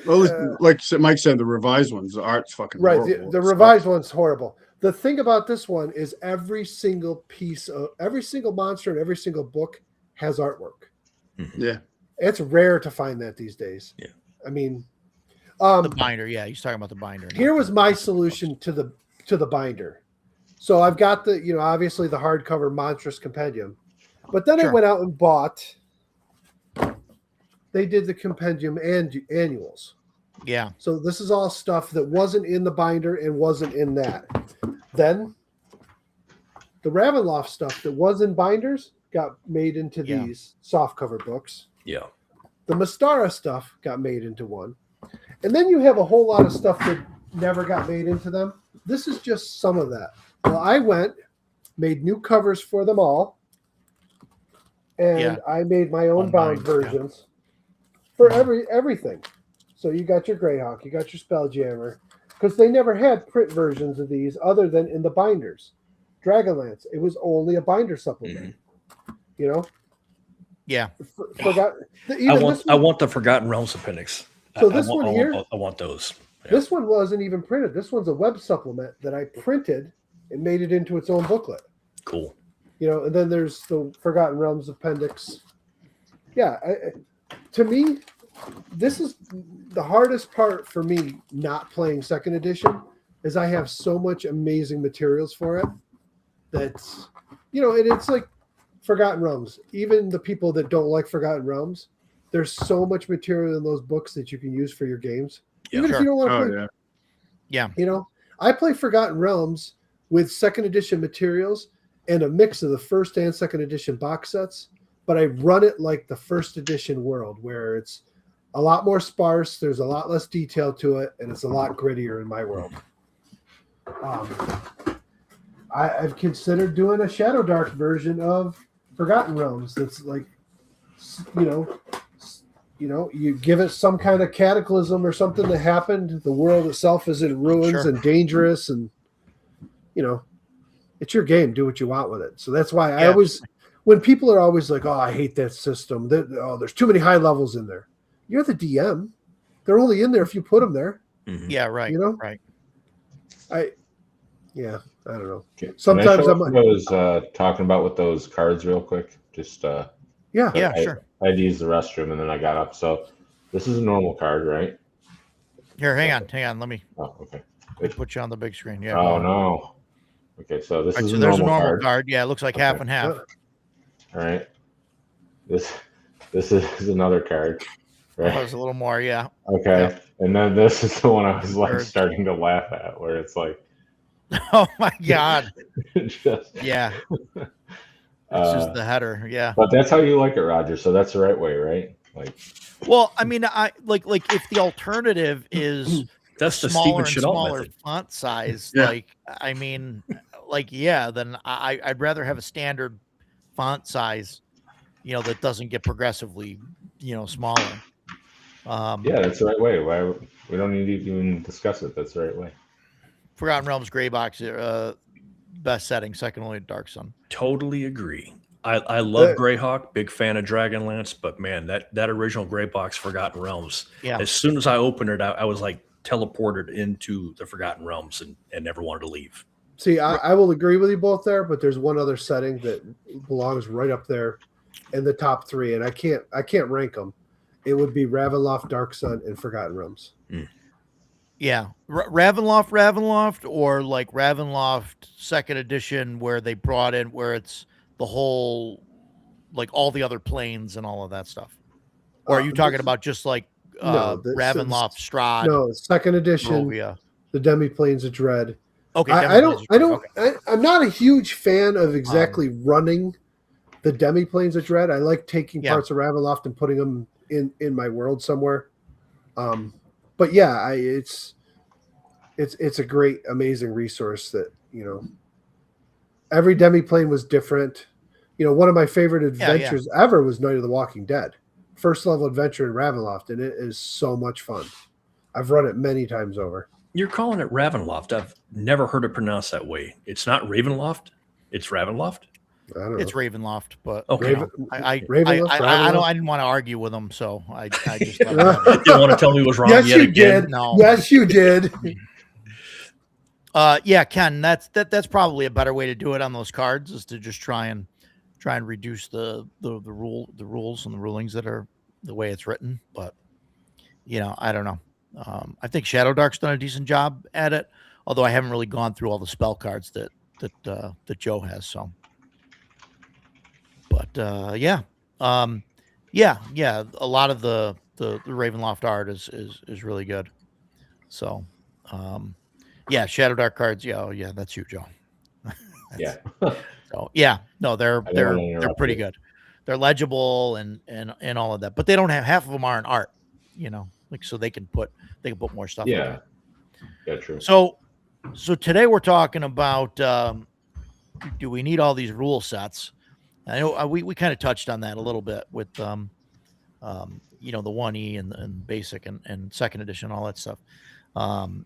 [SPEAKER 4] Well, like Mike said, the revised ones, the art's fucking
[SPEAKER 3] right,
[SPEAKER 4] horrible.
[SPEAKER 3] the revised one's horrible. The thing about this one is every single monster in every single book has artwork.
[SPEAKER 4] Yeah,
[SPEAKER 3] It's rare to find that these days.
[SPEAKER 2] Yeah.
[SPEAKER 3] I mean,
[SPEAKER 1] the binder. Yeah, he's talking about the binder.
[SPEAKER 3] here was my solution to the binder. So I've got the, obviously the hardcover Monstrous Compendium, but then I
[SPEAKER 1] Sure.
[SPEAKER 3] went out and bought. They did the compendium and annuals.
[SPEAKER 1] Yeah.
[SPEAKER 3] So this is all stuff that wasn't in the binder and wasn't in that. Then the Ravenloft stuff that was in binders got made into
[SPEAKER 1] Yeah.
[SPEAKER 3] these softcover books.
[SPEAKER 2] Yeah.
[SPEAKER 3] The Mystara stuff got made into one. And then you have a whole lot of stuff that never got made into them. This is just some of that. Well, I made new covers for them all. And
[SPEAKER 1] Yeah.
[SPEAKER 3] I made my own
[SPEAKER 1] On
[SPEAKER 3] bound
[SPEAKER 1] mine, yeah.
[SPEAKER 3] versions for everything. So you got your Greyhawk, you got your Spelljammer, because they never had print versions of these other than in the binders. Dragonlance, it was only a binder supplement. You know,
[SPEAKER 1] Yeah.
[SPEAKER 3] forgot.
[SPEAKER 2] I
[SPEAKER 3] Even
[SPEAKER 2] want
[SPEAKER 3] this
[SPEAKER 2] I
[SPEAKER 3] one,
[SPEAKER 2] want the Forgotten Realms appendix.
[SPEAKER 3] So
[SPEAKER 2] I
[SPEAKER 3] this
[SPEAKER 2] want,
[SPEAKER 3] one
[SPEAKER 2] I
[SPEAKER 3] here?
[SPEAKER 2] want, I want those. Yeah.
[SPEAKER 3] this one wasn't even printed. This one's a web supplement that I printed and made it into its own booklet.
[SPEAKER 2] Cool.
[SPEAKER 3] And then there's the Forgotten Realms appendix. Yeah, to me, this is the hardest part for me not playing second edition is I have so much amazing materials for it that's and it's like Forgotten Realms. Even the people that don't like Forgotten Realms, there's so much material in those books that you can use for your games.
[SPEAKER 2] Yeah,
[SPEAKER 3] Even if
[SPEAKER 1] sure.
[SPEAKER 3] you don't want to
[SPEAKER 4] oh
[SPEAKER 3] play
[SPEAKER 4] yeah.
[SPEAKER 1] Yeah.
[SPEAKER 3] I play Forgotten Realms with second edition materials and a mix of the first and second edition box sets, but I run it like the first edition world where it's a lot more sparse, there's a lot less detail to it, and it's a lot grittier in my world. I've considered doing a Shadow Dark version of Forgotten Realms that's like, you give it some kind of cataclysm or something that happened. The world itself is in ruins
[SPEAKER 1] Sure.
[SPEAKER 3] and dangerous, and it's your game. Do what you want with it. So that's why I
[SPEAKER 1] Yeah.
[SPEAKER 3] always, when people are always like, "Oh, I hate that system. There's too many high levels in there." You're the DM. They're only in there if you put them there.
[SPEAKER 2] Mhm.
[SPEAKER 1] Yeah. Right. Right.
[SPEAKER 3] I don't know.
[SPEAKER 5] Okay.
[SPEAKER 3] Sometimes
[SPEAKER 5] Can I show
[SPEAKER 3] I'm
[SPEAKER 5] what I was talking about with those cards real quick. Just
[SPEAKER 3] Yeah.
[SPEAKER 1] Yeah.
[SPEAKER 5] I-
[SPEAKER 1] Sure.
[SPEAKER 5] I had to use the restroom and then I got up. So this is a normal card, right?
[SPEAKER 1] Here, hang on. Let me
[SPEAKER 5] Oh, okay.
[SPEAKER 1] put you on the big screen. Yeah.
[SPEAKER 5] Oh no. Okay, so this
[SPEAKER 1] All right,
[SPEAKER 5] is
[SPEAKER 1] so
[SPEAKER 5] a
[SPEAKER 1] there's
[SPEAKER 5] normal
[SPEAKER 1] a normal
[SPEAKER 5] card.
[SPEAKER 1] card. Yeah, it looks like half
[SPEAKER 5] Okay.
[SPEAKER 1] and half.
[SPEAKER 5] All right. This is another card.
[SPEAKER 1] That
[SPEAKER 5] Right.
[SPEAKER 1] was a little more. Yeah.
[SPEAKER 5] Okay. And then this is the one I was like
[SPEAKER 1] Third.
[SPEAKER 5] starting to laugh at, where it's like
[SPEAKER 1] Oh my God.
[SPEAKER 5] just
[SPEAKER 1] Yeah. It's just the header. Yeah.
[SPEAKER 5] but that's how you like it, Roger. So that's the right way, right? Like
[SPEAKER 1] Well, I mean, I like if the alternative is
[SPEAKER 2] That's the
[SPEAKER 1] smaller
[SPEAKER 2] Steven
[SPEAKER 1] and
[SPEAKER 2] Chenault
[SPEAKER 1] smaller
[SPEAKER 2] method.
[SPEAKER 1] font size,
[SPEAKER 4] Yeah.
[SPEAKER 1] like I mean, then I'd rather have a standard font size, that doesn't get progressively, smaller.
[SPEAKER 5] yeah, that's the right way. Why we don't need to even discuss it. That's the right way.
[SPEAKER 1] Forgotten Realms Gray Box, best setting, second only to Dark Sun.
[SPEAKER 2] Totally agree. I love
[SPEAKER 3] Uh,
[SPEAKER 2] Greyhawk, big fan of Dragonlance, but man, that original Grey Box Forgotten Realms.
[SPEAKER 1] Yeah.
[SPEAKER 2] As soon as I opened it, I was like teleported into the Forgotten Realms and never wanted to leave.
[SPEAKER 3] See, I will agree with you both there, but there's one other setting that belongs right up there in the top three, and I can't rank them. It would be Ravenloft, Dark Sun, and Forgotten Realms.
[SPEAKER 1] Yeah, Ravenloft, or like Ravenloft second edition, where they brought in where it's the whole, like all the other planes and all of that stuff. Or are you talking
[SPEAKER 3] This-
[SPEAKER 1] about just like Ravenloft, Strahd,
[SPEAKER 3] No, second edition,
[SPEAKER 1] Barovia.
[SPEAKER 3] the Demi-Planes of Dread.
[SPEAKER 1] Okay,
[SPEAKER 3] I'm not a huge fan of exactly running the Demi-Planes of Dread. I like taking parts of Ravenloft and putting them in my world somewhere. But yeah, it's a great, amazing resource that, every Demi-Plane was different. One of my favorite adventures ever was Night of the Walking Dead. First level adventure in Ravenloft, and it is so much fun. I've run it many times over.
[SPEAKER 2] You're calling it Ravenloft. I've never heard it pronounced that way. It's not Ravenloft. It's Ravenloft.
[SPEAKER 3] I don't know.
[SPEAKER 1] It's Ravenloft, but
[SPEAKER 2] Okay.
[SPEAKER 1] I
[SPEAKER 3] Ravenloft?
[SPEAKER 1] didn't want to argue with him, so I just let him
[SPEAKER 2] You
[SPEAKER 1] have it.
[SPEAKER 2] didn't want to tell me it was wrong
[SPEAKER 3] Yes,
[SPEAKER 2] yet
[SPEAKER 3] you
[SPEAKER 2] again.
[SPEAKER 3] did.
[SPEAKER 1] No.
[SPEAKER 3] Yes, you did.
[SPEAKER 1] Yeah, Ken, that's probably a better way to do it on those cards, is to just try and reduce the rules and the rulings that are the way it's written. But I don't know. I think Shadow Dark's done a decent job at it, although I haven't really gone through all the spell cards that Joe has. So, but yeah, a lot of the Ravenloft art is really good. So, yeah, Shadow Dark cards. Yeah, that's you, Joe.
[SPEAKER 5] Yeah.
[SPEAKER 1] So yeah, no, they're
[SPEAKER 5] I don't wanna interrupt
[SPEAKER 1] pretty
[SPEAKER 5] you.
[SPEAKER 1] good. They're legible and all of that, but they don't have, half of them aren't art. Like, so they can put more stuff. in
[SPEAKER 5] Yeah.
[SPEAKER 1] there.
[SPEAKER 5] Yeah, true.
[SPEAKER 1] So today we're talking about do we need all these rule sets? I know we kind of touched on that a little bit with the 1E and basic and second edition, all that stuff. And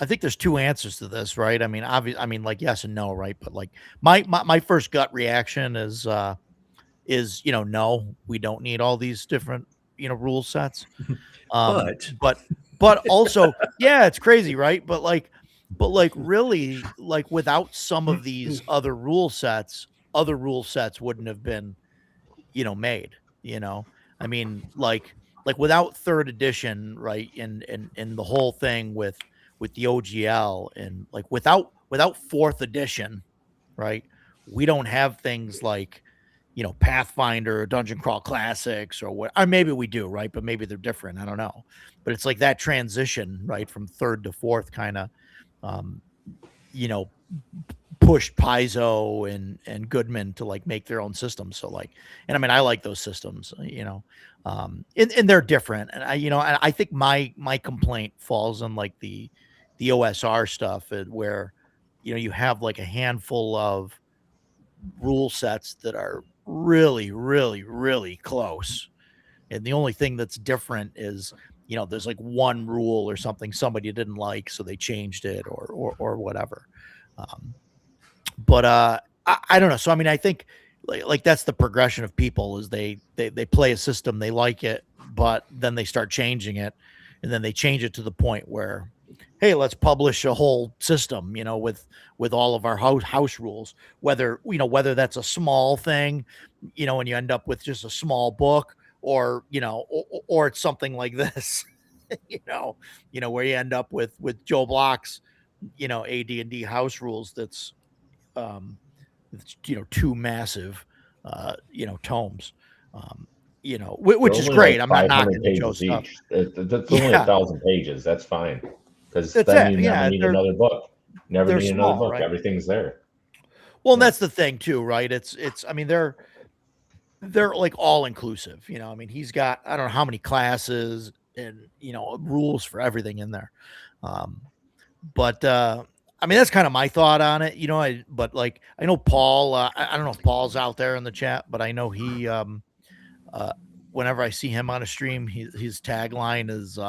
[SPEAKER 1] I think there's two answers to this, right? I mean, like yes and no, right? But like my first gut reaction is no, we don't need all these different rule sets. But also, yeah, it's crazy, right? But really, like without some of these other rule sets wouldn't have been made. I mean, like without third edition, right? And the whole thing with the OGL, and like without fourth edition, right? We don't have things like Pathfinder or Dungeon Crawl Classics or what, or maybe we do, right? But maybe they're different. I don't know. But it's like that transition, right, from third to fourth kind of pushed Paizo and Goodman to like make their own systems. So like, and I mean, I like those systems, and they're different. And I think my complaint falls on like the OSR stuff, where, you have like a handful of rule sets that are really, really, really close. And the only thing that's different is, there's like one rule or something somebody didn't like, so they changed it or whatever. But I don't know. So, I mean, I think like that's the progression of people, is they play a system, they like it, but then they start changing it, and then they change it to the point where, hey, let's publish a whole system, with all of our house rules, whether that's a small thing, and you end up with just a small book, or it's something like this, where you end up with Joe Block's, AD&D house rules. That's, two massive, tomes, which
[SPEAKER 5] They're
[SPEAKER 1] is
[SPEAKER 5] only
[SPEAKER 1] great.
[SPEAKER 5] like
[SPEAKER 1] I'm not
[SPEAKER 5] 500
[SPEAKER 1] knocking the Joe
[SPEAKER 5] pages
[SPEAKER 1] stuff.
[SPEAKER 5] each. That's only 1,000 pages. That's fine. Because
[SPEAKER 1] That's
[SPEAKER 5] then
[SPEAKER 1] it.
[SPEAKER 5] you
[SPEAKER 1] Yeah,
[SPEAKER 5] never need
[SPEAKER 1] they're-
[SPEAKER 5] another book. Never
[SPEAKER 1] they're
[SPEAKER 5] need another
[SPEAKER 1] small,
[SPEAKER 5] book.
[SPEAKER 1] right?
[SPEAKER 5] Everything's there.
[SPEAKER 1] Well, and that's the thing too, right? It's I mean, they're like all inclusive, I mean, he's got, I don't know how many classes and, rules for everything in there. But I mean, that's kind of my thought on it, but like, I know Paul, I don't know if Paul's out there in the chat, but I know he, whenever I see him on a stream, his tagline is,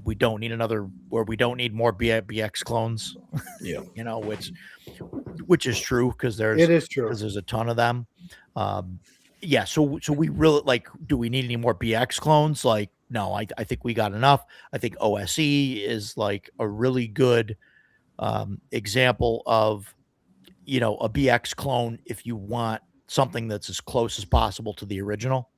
[SPEAKER 1] we don't need more BX clones.
[SPEAKER 2] Yeah.
[SPEAKER 1] Which is true, because
[SPEAKER 3] It is true.
[SPEAKER 1] there's a ton of them. Yeah, so we really, like, do we need any more BX clones? Like, no, I think we got enough. I think OSE is like a really good example of a BX clone if you want something that's as close as possible to the original.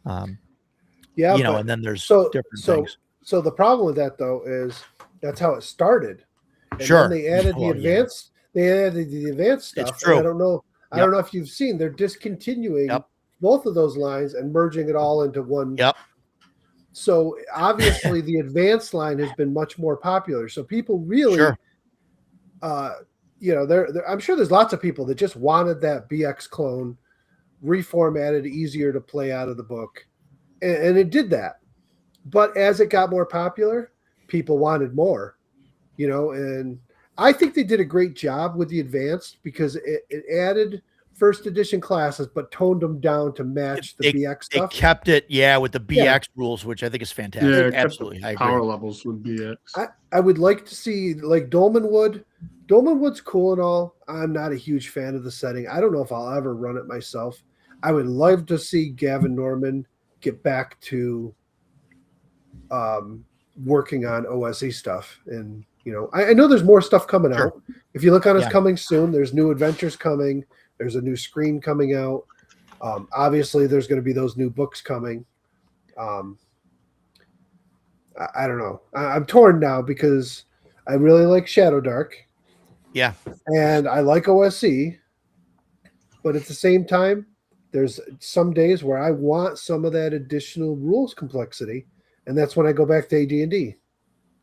[SPEAKER 3] Yeah,
[SPEAKER 1] and then there's different things.
[SPEAKER 3] So the problem with that, though, is that's how it started. And
[SPEAKER 1] Sure.
[SPEAKER 3] then they added the
[SPEAKER 1] Well, yeah.
[SPEAKER 3] advanced. They added the advanced stuff.
[SPEAKER 1] It's true.
[SPEAKER 3] And I don't know if you've seen. They're discontinuing
[SPEAKER 1] Yep.
[SPEAKER 3] both of those lines and merging it all into one.
[SPEAKER 1] Yep.
[SPEAKER 3] So obviously the advanced line has been much more popular. So people really,
[SPEAKER 1] Sure.
[SPEAKER 3] I'm sure there's lots of people that just wanted that BX clone reformatted, easier to play out of the book. And it did that. But as it got more popular, people wanted more, and I think they did a great job with the advanced because it added first edition classes, but toned them down to match the BX
[SPEAKER 1] They
[SPEAKER 3] stuff.
[SPEAKER 1] kept it, with the BX rules, which I think is fantastic.
[SPEAKER 4] Yeah, it kept the
[SPEAKER 1] Absolutely, I agree.
[SPEAKER 4] power levels would be it.
[SPEAKER 3] I would like to see like Dolmenwood. Dolmenwood's cool and all. I'm not a huge fan of the setting. I don't know if I'll ever run it myself. I would love to see Gavin Norman get back to working on OSE stuff. And, I know there's more stuff coming
[SPEAKER 1] Sure.
[SPEAKER 3] out. If you look on his
[SPEAKER 1] Yeah.
[SPEAKER 3] coming soon, there's new adventures coming. There's a new screen coming out. Obviously, there's going to be those new books coming. I don't know. I'm torn now because I really like Shadow Dark.
[SPEAKER 1] Yeah.
[SPEAKER 3] And I like OSE. But at the same time, there's some days where I want some of that additional rules complexity. And that's when I go back to AD&D.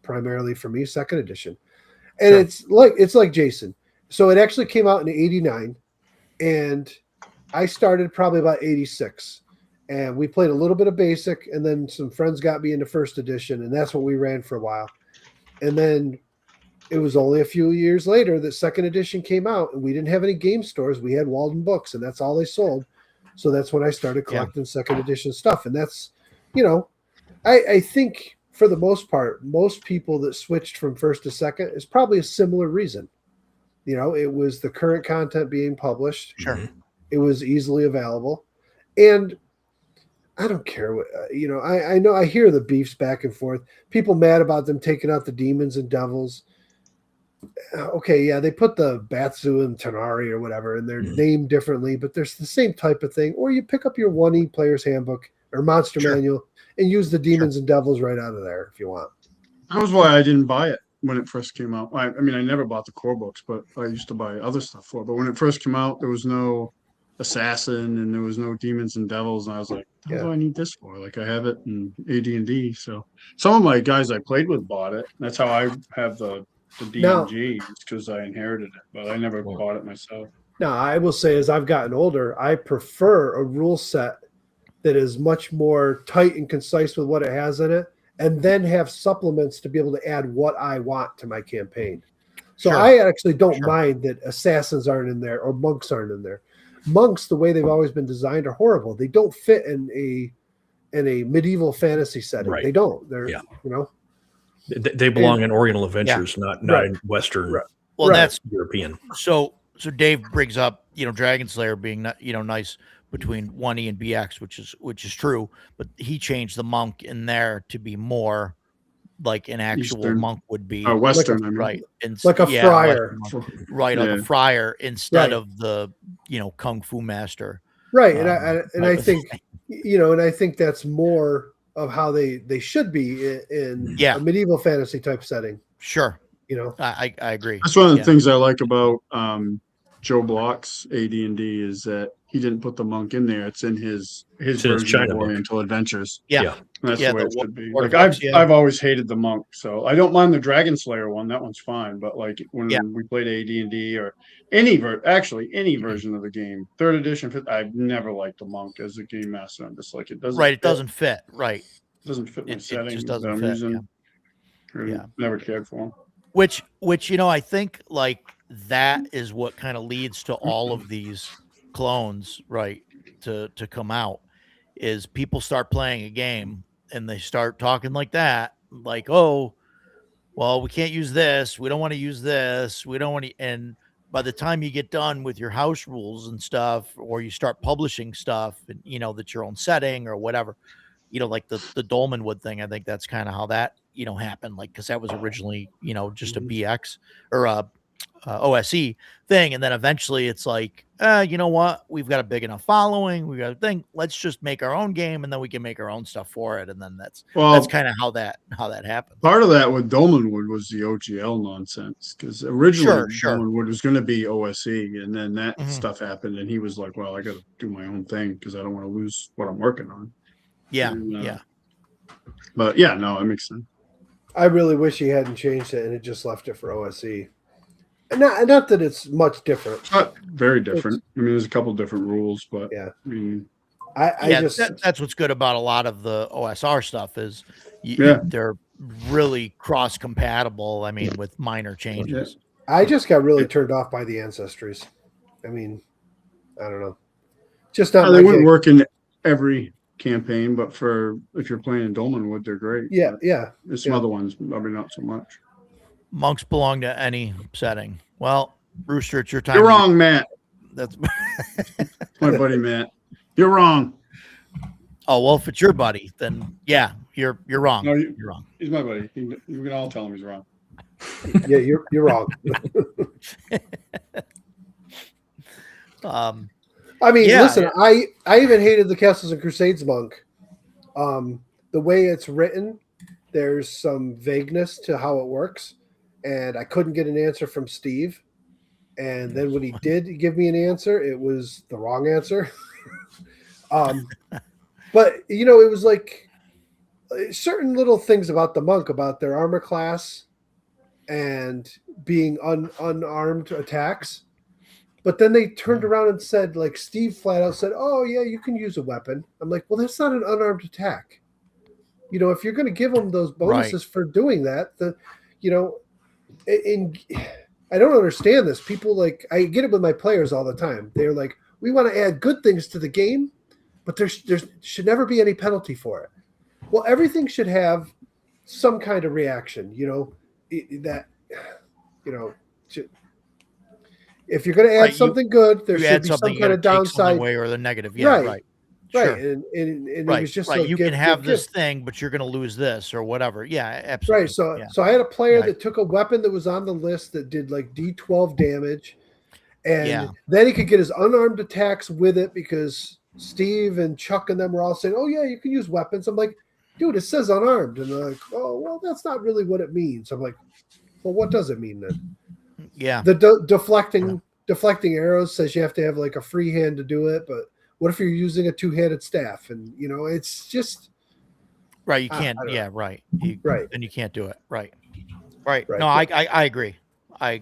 [SPEAKER 3] Primarily for me, second edition. And
[SPEAKER 1] Sure.
[SPEAKER 3] it's like Jason. So it actually came out in 89. And I started probably about 86. And we played a little bit of basic, and then some friends got me into first edition, and that's what we ran for a while. And then it was only a few years later that second edition came out, and we didn't have any game stores. We had Walden Books, and that's all they sold. So that's when I started collecting second edition stuff. And that's, I think for the most part, most people that switched from first to second is probably a similar reason. It was the current content being published.
[SPEAKER 1] Sure.
[SPEAKER 3] It was easily available. And I don't care what, I know I hear the beefs back and forth. People mad about them taking out the demons and devils. Okay, yeah, they put the Batsu and Tanari or whatever, and they're named differently, but there's the same type of thing. Or you pick up your 1E player's handbook or monster manual and use the demons and devils right out of there if you want.
[SPEAKER 4] That was why I didn't buy it when it first came out. I mean, I never bought the core books, but I used to buy other stuff for it. But when it first came out, there was no assassin and there was no demons and devils, and I was like, what do I need this for? Like, I have it in AD&D. So some of my guys I played with bought it. That's how I have the DMG. It's because I inherited it, but I never bought it myself.
[SPEAKER 3] Now, I will say, as I've gotten older, I prefer a rule set that is much more tight and concise with what it has in it, and then have supplements to be able to add what I want to my campaign. So I actually don't mind that assassins aren't in there or monks aren't in there. Monks, the way they've always been designed, are horrible. They don't fit in a medieval fantasy setting.
[SPEAKER 2] Right.
[SPEAKER 3] They don't. They're
[SPEAKER 2] They belong in Oriental Adventures, not in Western.
[SPEAKER 3] Right.
[SPEAKER 1] Well, that's
[SPEAKER 2] European.
[SPEAKER 1] so Dave brings up, Dragon Slayer being nice between 1E and BX, which is true, but he changed the monk in there to be more like an actual
[SPEAKER 4] Eastern.
[SPEAKER 1] monk would be.
[SPEAKER 4] Western,
[SPEAKER 1] Right.
[SPEAKER 3] like a friar.
[SPEAKER 1] Right, like a friar instead of the, Kung Fu master.
[SPEAKER 3] Right. And I think, and I think that's more of how they should be in a medieval fantasy type setting.
[SPEAKER 1] Sure. I agree.
[SPEAKER 4] That's one of the things I like about Joe Block's AD&D is that he didn't put the monk in there. It's in his version of Oriental Adventures.
[SPEAKER 1] Yeah.
[SPEAKER 4] That's the way it should be. Like
[SPEAKER 1] Books,
[SPEAKER 4] I've always hated the monk, so I don't mind the Dragon Slayer one. That one's fine. But like when we played AD&D or any version of the game, third edition, fifth, I've never liked the monk as a game master. I'm just like, it doesn't.
[SPEAKER 1] Right. It doesn't fit. Right.
[SPEAKER 4] It doesn't fit my setting.
[SPEAKER 1] It just
[SPEAKER 4] that
[SPEAKER 1] doesn't
[SPEAKER 4] I'm
[SPEAKER 1] fit.
[SPEAKER 4] using.
[SPEAKER 1] Yeah.
[SPEAKER 4] Never cared for them.
[SPEAKER 1] Which I think like that is what kind of leads to all of these clones, right, to come out, is people start playing a game and they start talking like that, like, oh, well, we can't use this, we don't want to use this, we don't want to, and by the time you get done with your house rules and stuff, or you start publishing stuff and that's your own setting or whatever, like the Dolmenwood thing, I think that's kind of how that happened, like, because that was originally just a BX or a OSE thing, and then eventually it's like you know what? We've got a big enough following. We got to think. Let's just make our own game, and then we can make our own stuff for it. And then that's
[SPEAKER 4] Well,
[SPEAKER 1] kind of how that happened.
[SPEAKER 4] part of that with Dolmenwood was the OGL nonsense because originally
[SPEAKER 1] Sure.
[SPEAKER 4] Dolmenwood was going to be OSE, and then that
[SPEAKER 1] Mhm.
[SPEAKER 4] stuff happened, and he was like, "Well, I got to do my own thing because I don't want to lose what I'm working on."
[SPEAKER 1] Yeah,
[SPEAKER 4] And,
[SPEAKER 1] yeah.
[SPEAKER 4] But yeah, no, it makes sense.
[SPEAKER 3] I really wish he hadn't changed it and it just left it for OSE. And not that it's much different.
[SPEAKER 4] It's not very different. I mean, there's a couple different rules, but
[SPEAKER 3] Yeah.
[SPEAKER 4] I mean,
[SPEAKER 3] I
[SPEAKER 1] Yeah,
[SPEAKER 3] just
[SPEAKER 1] that's what's good about a lot of the OSR stuff is
[SPEAKER 4] Yeah.
[SPEAKER 1] they're really cross compatible. I mean, with minor changes.
[SPEAKER 3] I just got really turned off by the ancestries. I mean, I don't know. Just not
[SPEAKER 4] they
[SPEAKER 3] my
[SPEAKER 4] wouldn't
[SPEAKER 3] gig.
[SPEAKER 4] work in every campaign, but for if you're playing Dolmenwood, they're great.
[SPEAKER 3] Yeah,
[SPEAKER 4] But
[SPEAKER 3] yeah.
[SPEAKER 4] there's some
[SPEAKER 3] yeah.
[SPEAKER 4] other ones, maybe not so much.
[SPEAKER 1] Monks belong to any setting. Well, Rooster, it's your time.
[SPEAKER 4] You're wrong, Matt.
[SPEAKER 1] That's
[SPEAKER 4] My buddy Matt. You're wrong.
[SPEAKER 1] oh well. If it's your buddy, then yeah, you're wrong.
[SPEAKER 4] No,
[SPEAKER 1] You're wrong.
[SPEAKER 4] he's my buddy. You can all tell him he's wrong.
[SPEAKER 3] Yeah, you're wrong. I mean,
[SPEAKER 1] Yeah,
[SPEAKER 3] listen, I even hated the Castles and Crusades monk. The way it's written, there's some vagueness to how it works, and I couldn't get an answer from Steve. And then when he did give me an answer, it was the wrong answer. But it was like certain little things about the monk, about their armor class and being unarmed attacks. But then they turned around and said, like Steve flat out said, "Oh yeah, you can use a weapon." I'm like, well, that's not an unarmed attack. If you're going to give them those bonuses for doing that, I don't understand this. People I get it with my players all the time. They're like, we want to add good things to the game, but there should never be any penalty for it. Well, everything should have some kind of reaction. If you're going to add
[SPEAKER 1] Right,
[SPEAKER 3] something good, there
[SPEAKER 1] You
[SPEAKER 3] should
[SPEAKER 1] add
[SPEAKER 3] be
[SPEAKER 1] something,
[SPEAKER 3] some
[SPEAKER 1] you
[SPEAKER 3] kind
[SPEAKER 1] gotta
[SPEAKER 3] of
[SPEAKER 1] take something
[SPEAKER 3] downside.
[SPEAKER 1] away or the negative. Yeah,
[SPEAKER 3] Right.
[SPEAKER 1] right.
[SPEAKER 3] Right.
[SPEAKER 1] Sure.
[SPEAKER 3] And it
[SPEAKER 1] Right.
[SPEAKER 3] was just
[SPEAKER 1] right.
[SPEAKER 3] like
[SPEAKER 1] You
[SPEAKER 3] give,
[SPEAKER 1] can have
[SPEAKER 3] give,
[SPEAKER 1] this
[SPEAKER 3] give.
[SPEAKER 1] thing, but you're going to lose this or whatever. Yeah, absolutely.
[SPEAKER 3] Right. So
[SPEAKER 1] yeah.
[SPEAKER 3] so I had a player
[SPEAKER 1] Right.
[SPEAKER 3] that took a weapon that was on the list that did like D12 damage. And
[SPEAKER 1] Yeah.
[SPEAKER 3] then he could get his unarmed attacks with it because Steve and Chuck and them were all saying, "Oh yeah, you can use weapons." I'm like, dude, it says unarmed. And they're like, "Oh, well, that's not really what it means." I'm like, well, what does it mean then?
[SPEAKER 1] Yeah.
[SPEAKER 3] The deflecting arrows says you have to have like a free hand to do it, but what if you're using a two-handed staff? And it's just
[SPEAKER 1] Right. You
[SPEAKER 3] I
[SPEAKER 1] can't.
[SPEAKER 3] don't know.
[SPEAKER 1] Yeah. Right.
[SPEAKER 3] Right.
[SPEAKER 1] And you can't do it. Right. Right.
[SPEAKER 3] Right.
[SPEAKER 1] No, I agree. I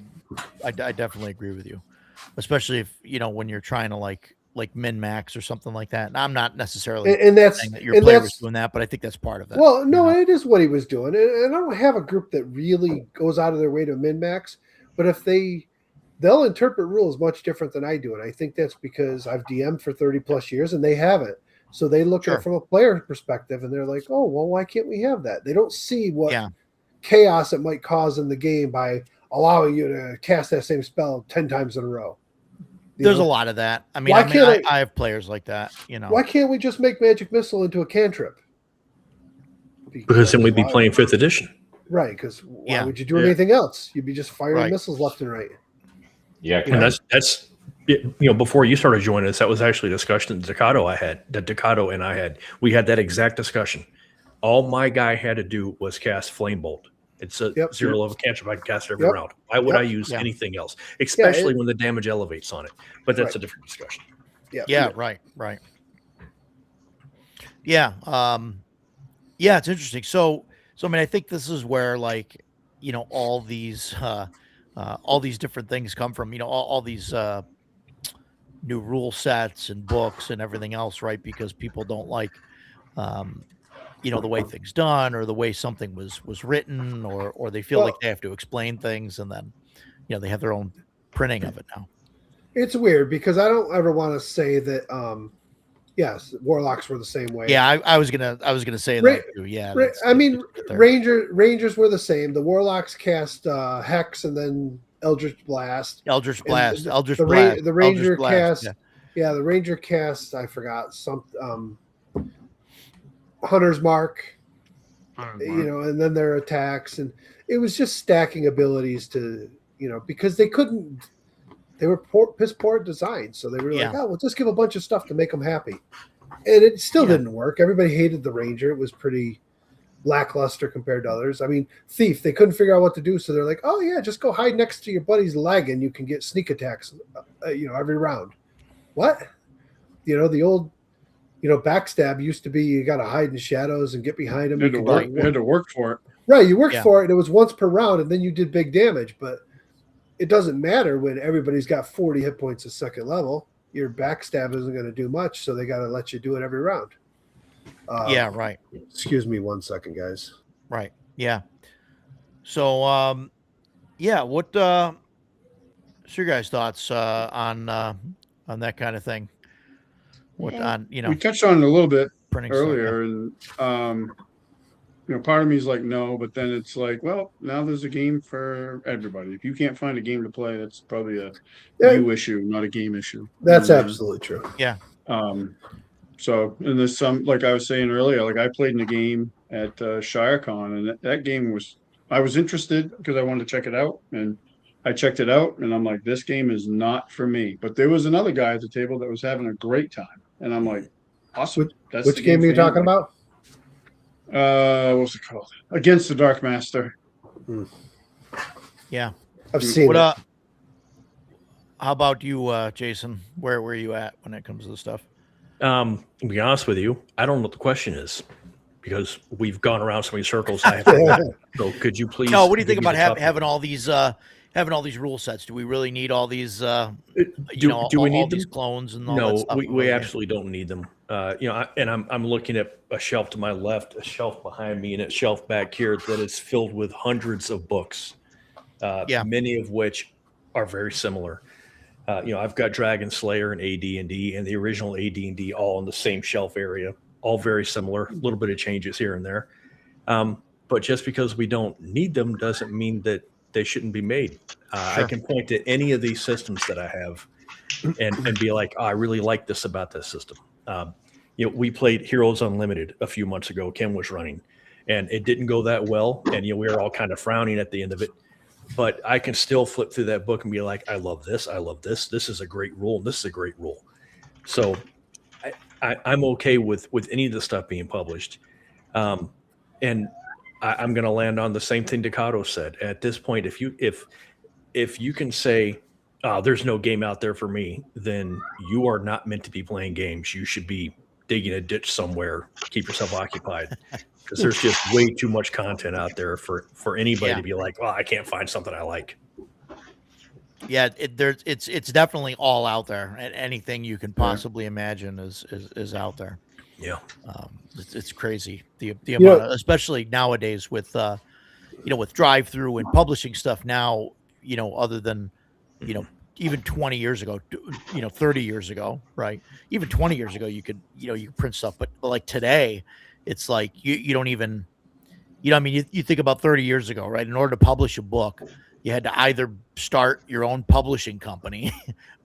[SPEAKER 1] definitely agree with you, especially if when you're trying to like min max or something like that. And I'm not necessarily
[SPEAKER 3] and that's
[SPEAKER 1] saying that your
[SPEAKER 3] and
[SPEAKER 1] player was
[SPEAKER 3] that's
[SPEAKER 1] doing that, but I think that's part of it.
[SPEAKER 3] well, no,
[SPEAKER 1] you know?
[SPEAKER 3] it is what he was doing. And I don't have a group that really goes out of their way to min max, but if they'll interpret rules much different than I do. And I think that's because I've DM'd for 30 plus years and they haven't. So they look at
[SPEAKER 1] Sure.
[SPEAKER 3] it from a player perspective and they're like, oh, well, why can't we have that? They don't see what
[SPEAKER 1] Yeah.
[SPEAKER 3] chaos it might cause in the game by allowing you to cast that same spell 10 times in a row.
[SPEAKER 1] There's a lot of that. I mean,
[SPEAKER 3] Why can't
[SPEAKER 1] I have players like that.
[SPEAKER 3] Why can't we just make Magic Missile into a cantrip?
[SPEAKER 2] Because then we'd be
[SPEAKER 3] why?
[SPEAKER 2] playing 5th edition.
[SPEAKER 3] Right, because why
[SPEAKER 1] Yeah.
[SPEAKER 3] would you do
[SPEAKER 4] Yeah.
[SPEAKER 3] anything else? You'd be just firing
[SPEAKER 1] Right.
[SPEAKER 3] missiles left and right.
[SPEAKER 5] Yeah,
[SPEAKER 2] And that's before you started joining us, that was actually a discussion that Ducato and I had. We had that exact discussion. All my guy had to do was cast Flame Bolt. It's a
[SPEAKER 3] Yep.
[SPEAKER 2] 0 level cantrip. I can cast every
[SPEAKER 3] Yep.
[SPEAKER 2] round. Why would
[SPEAKER 3] Yep.
[SPEAKER 2] I use
[SPEAKER 1] Yeah.
[SPEAKER 2] anything else? Especially
[SPEAKER 3] it-
[SPEAKER 2] when the damage elevates on it. But that's
[SPEAKER 3] Right.
[SPEAKER 2] a different discussion.
[SPEAKER 1] Yeah. Right. Yeah. Yeah. It's interesting. So I mean, I think this is where all these different things come from. All these new rule sets and books and everything else, right? Because people don't like the way things done or the way something was written, or they feel like
[SPEAKER 3] Well-
[SPEAKER 1] they have to explain things, and then they have their own printing of it now.
[SPEAKER 3] It's weird because I don't ever want to say that. Yes, warlocks were the same way.
[SPEAKER 1] Yeah, I was gonna say
[SPEAKER 3] Ra-
[SPEAKER 1] that too. Yeah,
[SPEAKER 3] I mean,
[SPEAKER 1] get there.
[SPEAKER 3] Rangers were the same. The warlocks cast Hex and then Eldritch Blast.
[SPEAKER 1] Eldritch
[SPEAKER 3] and
[SPEAKER 1] Blast,
[SPEAKER 3] the-
[SPEAKER 1] Eldritch
[SPEAKER 3] the
[SPEAKER 1] Blast,
[SPEAKER 3] the Ranger
[SPEAKER 1] Eldritch Blast,
[SPEAKER 3] cast. Yeah, the Ranger cast. I forgot some. Hunter's Mark. And then their attacks, and it was just stacking abilities to, because they couldn't. they were piss poor design. So they were like,
[SPEAKER 1] Yeah.
[SPEAKER 3] oh, we'll just give a bunch of stuff to make them happy. And it still
[SPEAKER 1] Yeah.
[SPEAKER 3] didn't work. Everybody hated the Ranger. It was pretty lackluster compared to others. I mean, Thief, they couldn't figure out what to do. So they're like, oh, yeah, just go hide next to your buddy's leg and you can get sneak attacks, every round. What? The old, backstab used to be you got to hide in shadows and get behind him.
[SPEAKER 4] You had to work for it.
[SPEAKER 3] Right, you worked
[SPEAKER 1] Yeah.
[SPEAKER 3] for it, and it was once per round, and then you did big damage. But it doesn't matter when everybody's got 40 hit points at second level. Your backstab isn't going to do much, so they got to let you do it every round.
[SPEAKER 1] Yeah, right.
[SPEAKER 3] Excuse me 1 second, guys.
[SPEAKER 1] Right. Yeah. So, what's your guys' thoughts on that kind of thing? What on
[SPEAKER 4] We touched on it a little bit
[SPEAKER 1] printing stuff, yeah.
[SPEAKER 4] earlier, and part of me is like, no, but then it's like, well, now there's a game for everybody. If you can't find a game to play, that's probably a you issue, not a game issue.
[SPEAKER 3] That's
[SPEAKER 4] And,
[SPEAKER 3] absolutely true.
[SPEAKER 4] So, and there's some, like I was saying earlier, like I played in a game at ShireCon, and that game I was interested because I wanted to check it out, and I checked it out, and I'm like, this game is not for me. But there was another guy at the table that was having a great time, and I'm like, awesome. That's
[SPEAKER 3] Which
[SPEAKER 4] the
[SPEAKER 3] game are you
[SPEAKER 4] for
[SPEAKER 3] talking
[SPEAKER 4] anybody.
[SPEAKER 3] about?
[SPEAKER 4] What's it called? Against the Dark Master.
[SPEAKER 1] Yeah.
[SPEAKER 3] I've seen
[SPEAKER 1] What
[SPEAKER 3] it.
[SPEAKER 1] how about you, Jason? Where were you at when it comes to this stuff?
[SPEAKER 2] To be honest with you, I don't know what the question is because we've gone around so many circles. I have forgotten. So could you please?
[SPEAKER 1] No, what do you think
[SPEAKER 2] give me
[SPEAKER 1] about
[SPEAKER 2] the topic?
[SPEAKER 1] having all these rule sets? Do we really need all these?
[SPEAKER 2] Do we
[SPEAKER 1] all
[SPEAKER 2] need
[SPEAKER 1] these
[SPEAKER 2] them?
[SPEAKER 1] clones and all that
[SPEAKER 2] No,
[SPEAKER 1] stuff?
[SPEAKER 2] we absolutely don't need them. I'm looking at a shelf to my left, a shelf behind me, and a shelf back here that is filled with hundreds of books. Many of which are very similar. I've got Dragon Slayer and AD&D and the original AD&D all in the same shelf area, all very similar. A little bit of changes here and there, but just because we don't need them doesn't mean that they shouldn't be made. I can point to any of these systems that I have and be like, oh, I really like this about this system. We played Heroes Unlimited a few months ago. Ken was running, and it didn't go that well, and we were all kind of frowning at the end of it. But I can still flip through that book and be like, I love this. I love this. This is a great rule. And this is a great rule. So I'm okay with any of the stuff being published. And I'm going to land on the same thing Ducato said. At this point, if you can say, oh, there's no game out there for me, then you are not meant to be playing games. You should be digging a ditch somewhere. Keep yourself occupied. Because there's just way too much content out there for anybody to be like, oh, I can't find something I like.
[SPEAKER 1] Yeah, it's definitely all out there, and anything you can possibly imagine is out there.
[SPEAKER 2] Yeah,
[SPEAKER 1] it's crazy the amount, especially nowadays with with drive through and publishing stuff now. Other than even 20 years ago, 30 years ago, right? Even 20 years ago, you could print stuff, but like today, it's like you don't even, I mean, you think about 30 years ago, right? In order to publish a book, you had to either start your own publishing company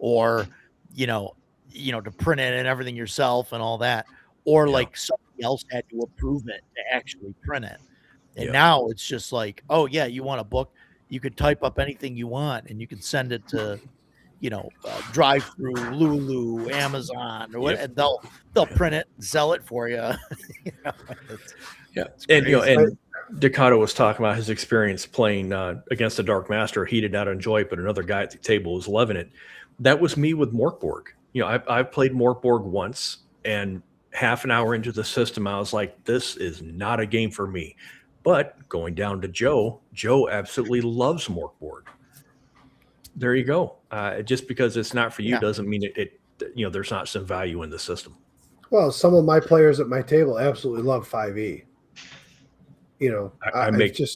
[SPEAKER 1] or, to print it and everything yourself and all that, or like somebody else had to approve it to actually print it. And now it's just like, oh yeah, you want a book, you could type up anything you want and you can send it to, drive through Lulu, Amazon, or what, and they'll print it and sell it for you.
[SPEAKER 2] and Ducato was talking about his experience playing against the Dark Master. He did not enjoy it, but another guy at the table was loving it. That was me with Morkborg. I played Morkborg once, and half an hour into the system, I was like, this is not a game for me. But going down to Joe absolutely loves Morkborg. There you go. Just because it's not for you doesn't mean it there's not some value in the system.
[SPEAKER 3] Well, some of my players at my table absolutely love 5e.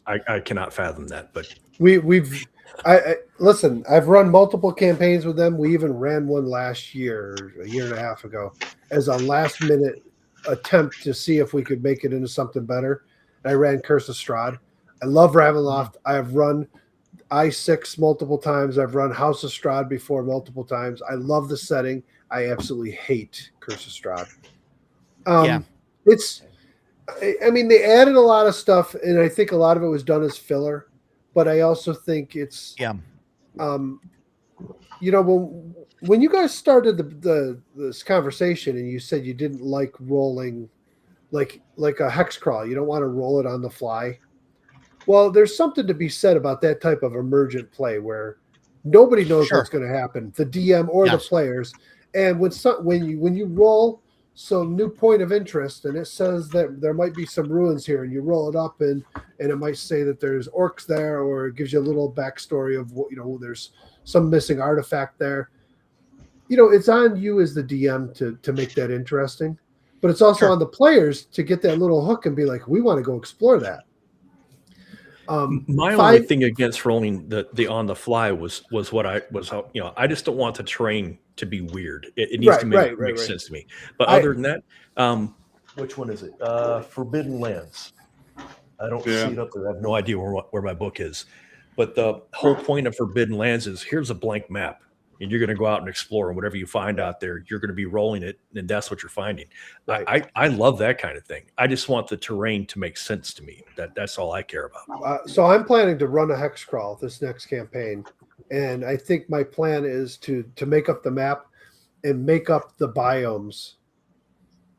[SPEAKER 2] I cannot fathom that, but
[SPEAKER 3] I listen. I've run multiple campaigns with them. We even ran one last year, a year and a half ago, as a last minute attempt to see if we could make it into something better. I ran Curse of Strahd. I love Ravenloft. I've run I6 multiple times. I've run House of Strahd before multiple times. I love the setting. I absolutely hate Curse of Strahd. It's, I mean, they added a lot of stuff, and I think a lot of it was done as filler. But I also think it's when you guys started this conversation and you said you didn't like rolling like a hex crawl, you don't want to roll it on the fly. Well, there's something to be said about that type of emergent play where nobody knows
[SPEAKER 1] Sure.
[SPEAKER 3] what's going to happen, the DM or the
[SPEAKER 1] Yes.
[SPEAKER 3] players. And when you roll some new point of interest and it says that there might be some ruins here, and you roll it up and it might say that there's orcs there, or it gives you a little backstory of what there's some missing artifact there. It's on you as the DM to make that interesting, but it's also
[SPEAKER 1] Sure.
[SPEAKER 3] on the players to get that little hook and be like, we want to go explore that.
[SPEAKER 2] My only thing against rolling the on the fly was what I was, I just don't want the terrain to be weird. It needs to make sense to me. But other than that, which one is it? Forbidden Lands. I don't see it up there. I have no idea where my book is. But the whole point of Forbidden Lands is here's a blank map, and you're going to go out and explore, and whatever you find out there, you're going to be rolling it, and that's what you're finding. Right. I love that kind of thing. I just want the terrain to make sense to me. That's all I care about.
[SPEAKER 3] So I'm planning to run a hex crawl this next campaign, and I think my plan is to make up the map and make up the biomes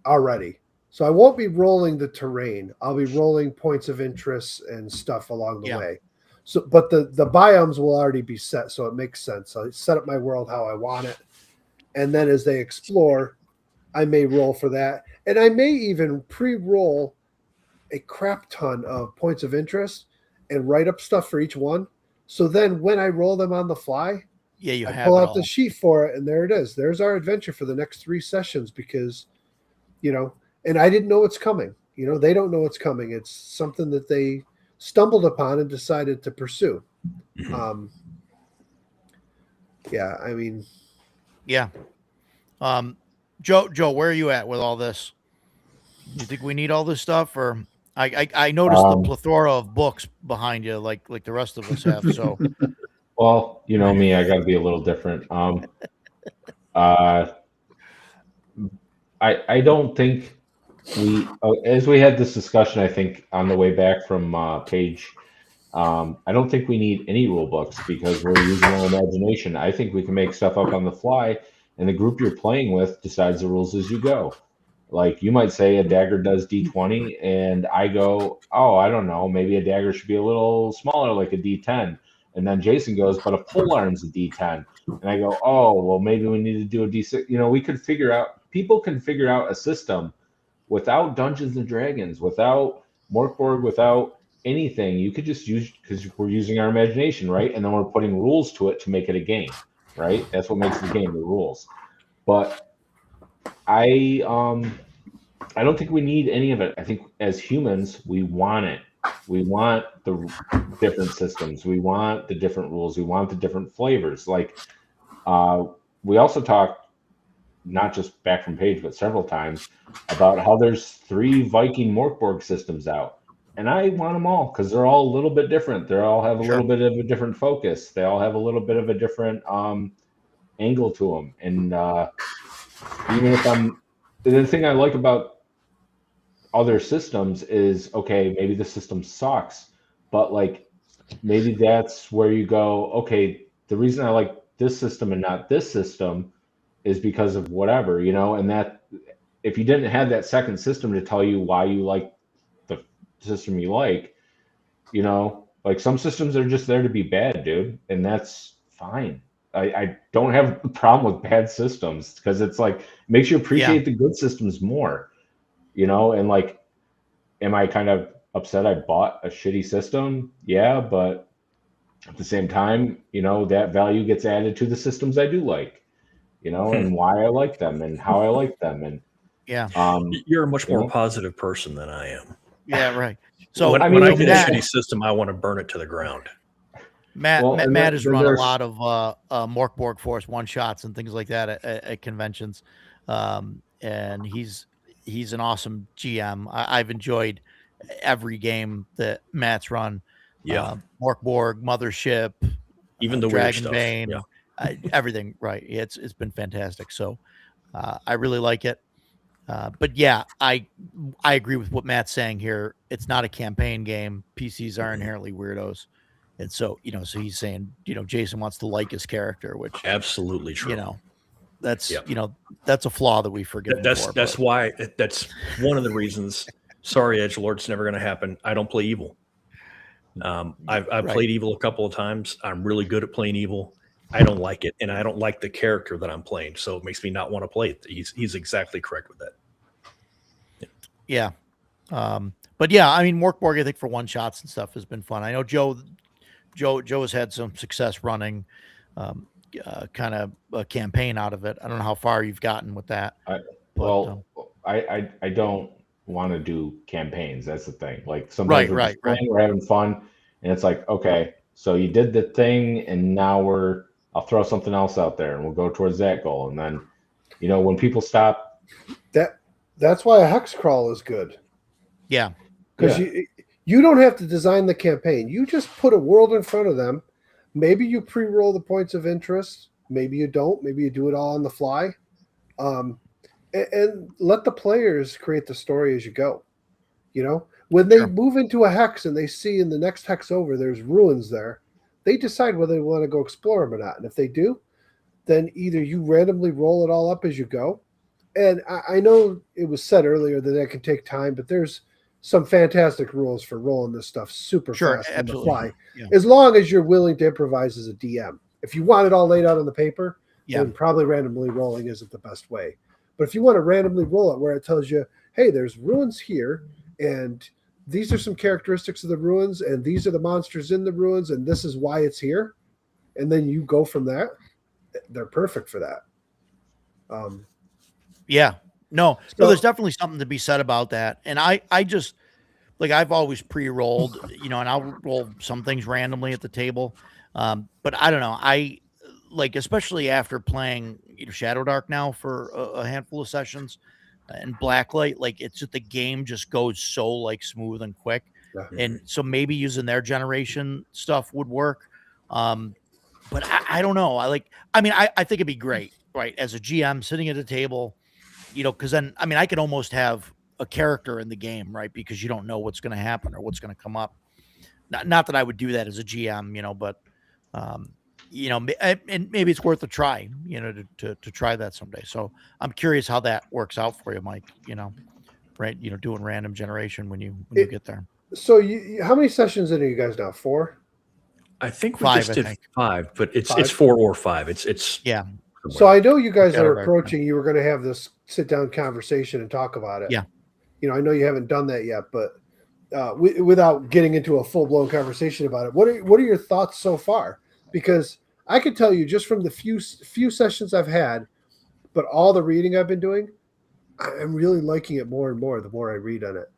[SPEAKER 3] already. So I won't be rolling the terrain. I'll be rolling points of interest and stuff along the way. So, but the biomes will already be set, so it makes sense. I set up my world how I want it, and then as they explore, I may roll for that, and I may even pre-roll a crap ton of points of interest and write up stuff for each one. So then, when I roll them on the fly, I pull out the sheet for it, and there it is. There's our adventure for the next 3 sessions because, and I didn't know what's coming. They don't know what's coming. It's something that they stumbled upon and decided to pursue.
[SPEAKER 1] Joe, where are you at with all this? You think we need all this stuff, or I noticed the plethora of books behind you, like the rest of us have. So,
[SPEAKER 5] well, you know me, I got to be a little different. I don't think as we had this discussion, I think on the way back from Page, I don't think we need any rule books because we're using our imagination. I think we can make stuff up on the fly, and the group you're playing with decides the rules as you go. Like you might say a dagger does D20, and I go, oh, I don't know, maybe a dagger should be a little smaller, like a D10. And then Jason goes, but a polearm's a D10. And I go, oh, well, maybe we need to do a D6. We could people can figure out a system without Dungeons and Dragons, without Morkborg, without anything. You could just use, because we're using our imagination, right? And then we're putting rules to it to make it a game, right? That's what makes the game, the rules. But I don't think we need any of it. I think as humans, we want it. We want the different systems. We want the different rules. We want the different flavors. Like we also talked, not just back from Page, but several times, about how there's 3 Viking Morkborg systems out. And I want them all because they're all a little bit different. They all have a little bit of a different focus. They all have a little bit of a different angle to them. And even if the thing I like about other systems is, okay, maybe the system sucks, but like maybe that's where you go, okay, the reason I like this system and not this system is because of whatever, and that if you didn't have that second system to tell you why you like the system you like, like some systems are just there to be bad, dude, and that's fine. I don't have a problem with bad systems because it's like it makes you appreciate the good systems more, and like, am I kind of upset I bought a shitty system? Yeah, but at the same time, that value gets added to the systems I do like. And why I like them and how I like them. And
[SPEAKER 2] you're a much more positive person than I am.
[SPEAKER 1] Yeah, right. So
[SPEAKER 2] when I get a shitty system, I want to burn it to the ground.
[SPEAKER 1] Matt has run a lot of Morkborg Force one-shots and things like that at conventions, and he's an awesome GM. I've enjoyed every game that Matt's run.
[SPEAKER 2] Yeah,
[SPEAKER 1] Morkborg, Mothership,
[SPEAKER 2] even the weird stuff.
[SPEAKER 1] Dragonbane. Yeah. Everything, right? It's been fantastic. So I really like it. But yeah, I agree with what Matt's saying here. It's not a campaign game. PCs are inherently weirdos, And so, so he's saying, Jason wants to like his character, which,
[SPEAKER 2] Absolutely true.
[SPEAKER 1] that's,
[SPEAKER 2] Yep.
[SPEAKER 1] that's a flaw that we forgive.
[SPEAKER 2] That's why that's one of the reasons. Sorry, Edgelord, it's never going to happen. I don't play evil. I've
[SPEAKER 1] Right.
[SPEAKER 2] played evil a couple of times. I'm really good at playing evil. I don't like it, and I don't like the character that I'm playing, so it makes me not want to play it. He's exactly correct with that.
[SPEAKER 1] Yeah. But yeah, I mean, Morkborg, I think for one shots and stuff has been fun. I know Joe has had some success running kind of a campaign out of it. I don't know how far you've gotten with that.
[SPEAKER 5] I don't want to do campaigns. That's the thing. Like sometimes
[SPEAKER 1] Right.
[SPEAKER 5] we're having fun, and it's like, okay, so you did the thing, and now I'll throw something else out there, and we'll go towards that goal. And then, when people stop,
[SPEAKER 3] that's why a hex crawl is good.
[SPEAKER 1] Yeah.
[SPEAKER 3] Because you don't have to design the campaign. You just put a world in front of them. Maybe you pre-roll the points of interest. Maybe you don't. Maybe you do it all on the fly. And let the players create the story as you go. When they move into a hex and they see in the next hex over there's ruins there, they decide whether they want to go explore them or not. And if they do, then either you randomly roll it all up as you go. And I know it was said earlier that it can take time, but there's some fantastic rules for rolling this stuff super fast on the fly.
[SPEAKER 1] Yeah.
[SPEAKER 3] As long as you're willing to improvise as a DM. If you want it all laid out on the paper, then probably randomly rolling isn't the best way. But if you want to randomly roll it where it tells you, hey, there's ruins here, and these are some characteristics of the ruins, and these are the monsters in the ruins, and this is why it's here, and then you go from that, they're perfect for that.
[SPEAKER 1] No, there's definitely something to be said about that. And I just, like, I've always pre-rolled, and I'll roll some things randomly at the table. But I don't know. I like, especially after playing Shadow Dark now for a handful of sessions and Blacklight, like it's just, the game just goes so like smooth and quick.
[SPEAKER 3] Yeah.
[SPEAKER 1] And so maybe using their generation stuff would work. But I don't know. I think it'd be great, right? As a GM sitting at a table, because then, I could almost have a character in the game, right? Because you don't know what's going to happen or what's going to come up. Not that I would do that as a GM, but, and maybe it's worth a try, to try that someday. So I'm curious how that works out for you, Mike, right. Doing random generation when you get there.
[SPEAKER 3] So how many sessions in are you guys now? 4?
[SPEAKER 2] I think we
[SPEAKER 1] 5,
[SPEAKER 2] just did 5, but it's
[SPEAKER 3] 5?
[SPEAKER 2] 4 or 5. It's
[SPEAKER 1] yeah.
[SPEAKER 3] So I know you guys
[SPEAKER 1] Shadow
[SPEAKER 3] are
[SPEAKER 1] Dark,
[SPEAKER 3] approaching. You were going to have this sit-down conversation and talk about it.
[SPEAKER 1] Yeah.
[SPEAKER 3] I know you haven't done that yet, but without getting into a full-blown conversation about it, what are your thoughts so far? Because I can tell you just from the few sessions I've had, but all the reading I've been doing, I'm really liking it more and more the more I read on it.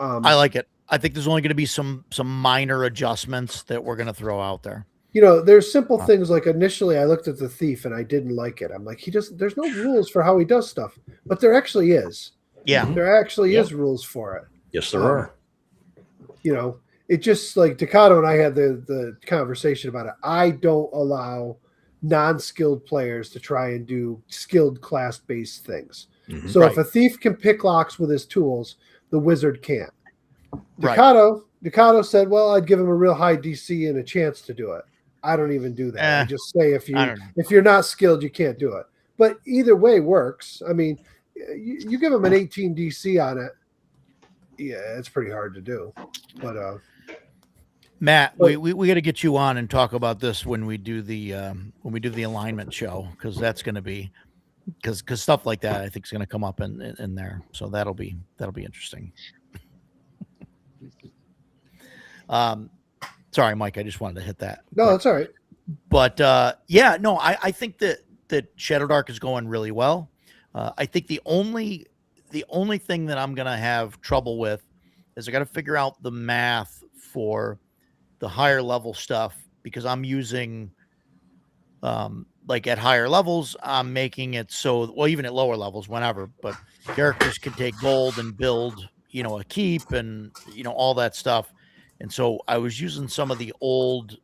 [SPEAKER 1] I like it. I think there's only going to be some minor adjustments that we're going to throw out there.
[SPEAKER 3] There's simple things like initially I looked at the thief and I didn't like it. I'm like, there's no rules for how he does stuff, but there actually is.
[SPEAKER 1] Yeah.
[SPEAKER 3] There actually is rules for it.
[SPEAKER 2] Yes, there are.
[SPEAKER 3] It just like Ducato and I had the conversation about it. I don't allow non-skilled players to try and do skilled class-based things.
[SPEAKER 2] Mhm.
[SPEAKER 3] So
[SPEAKER 1] Right.
[SPEAKER 3] if a thief can pick locks with his tools, the wizard can't.
[SPEAKER 1] Right.
[SPEAKER 3] Ducato said, well, I'd give him a real high DC and a chance to do it. I don't even do that. I just say if you're not skilled, you can't do it. But either way works. You give him an 18 DC on it. Yeah, it's pretty hard to do. But
[SPEAKER 1] Matt, we got to get you on and talk about this when we do the alignment show, because that's going to be because stuff like that I think is going to come up in there. So that'll be interesting. Sorry, Mike, I just wanted to hit that.
[SPEAKER 3] no, that's all right.
[SPEAKER 1] But I think that Shadow Dark is going really well. I think the only thing that I'm gonna have trouble with is I got to figure out the math for the higher level stuff, because I'm using like at higher levels, I'm making it so, well, even at lower levels, whenever, but characters can take gold and build, a keep and, all that stuff. And so I was using some of the old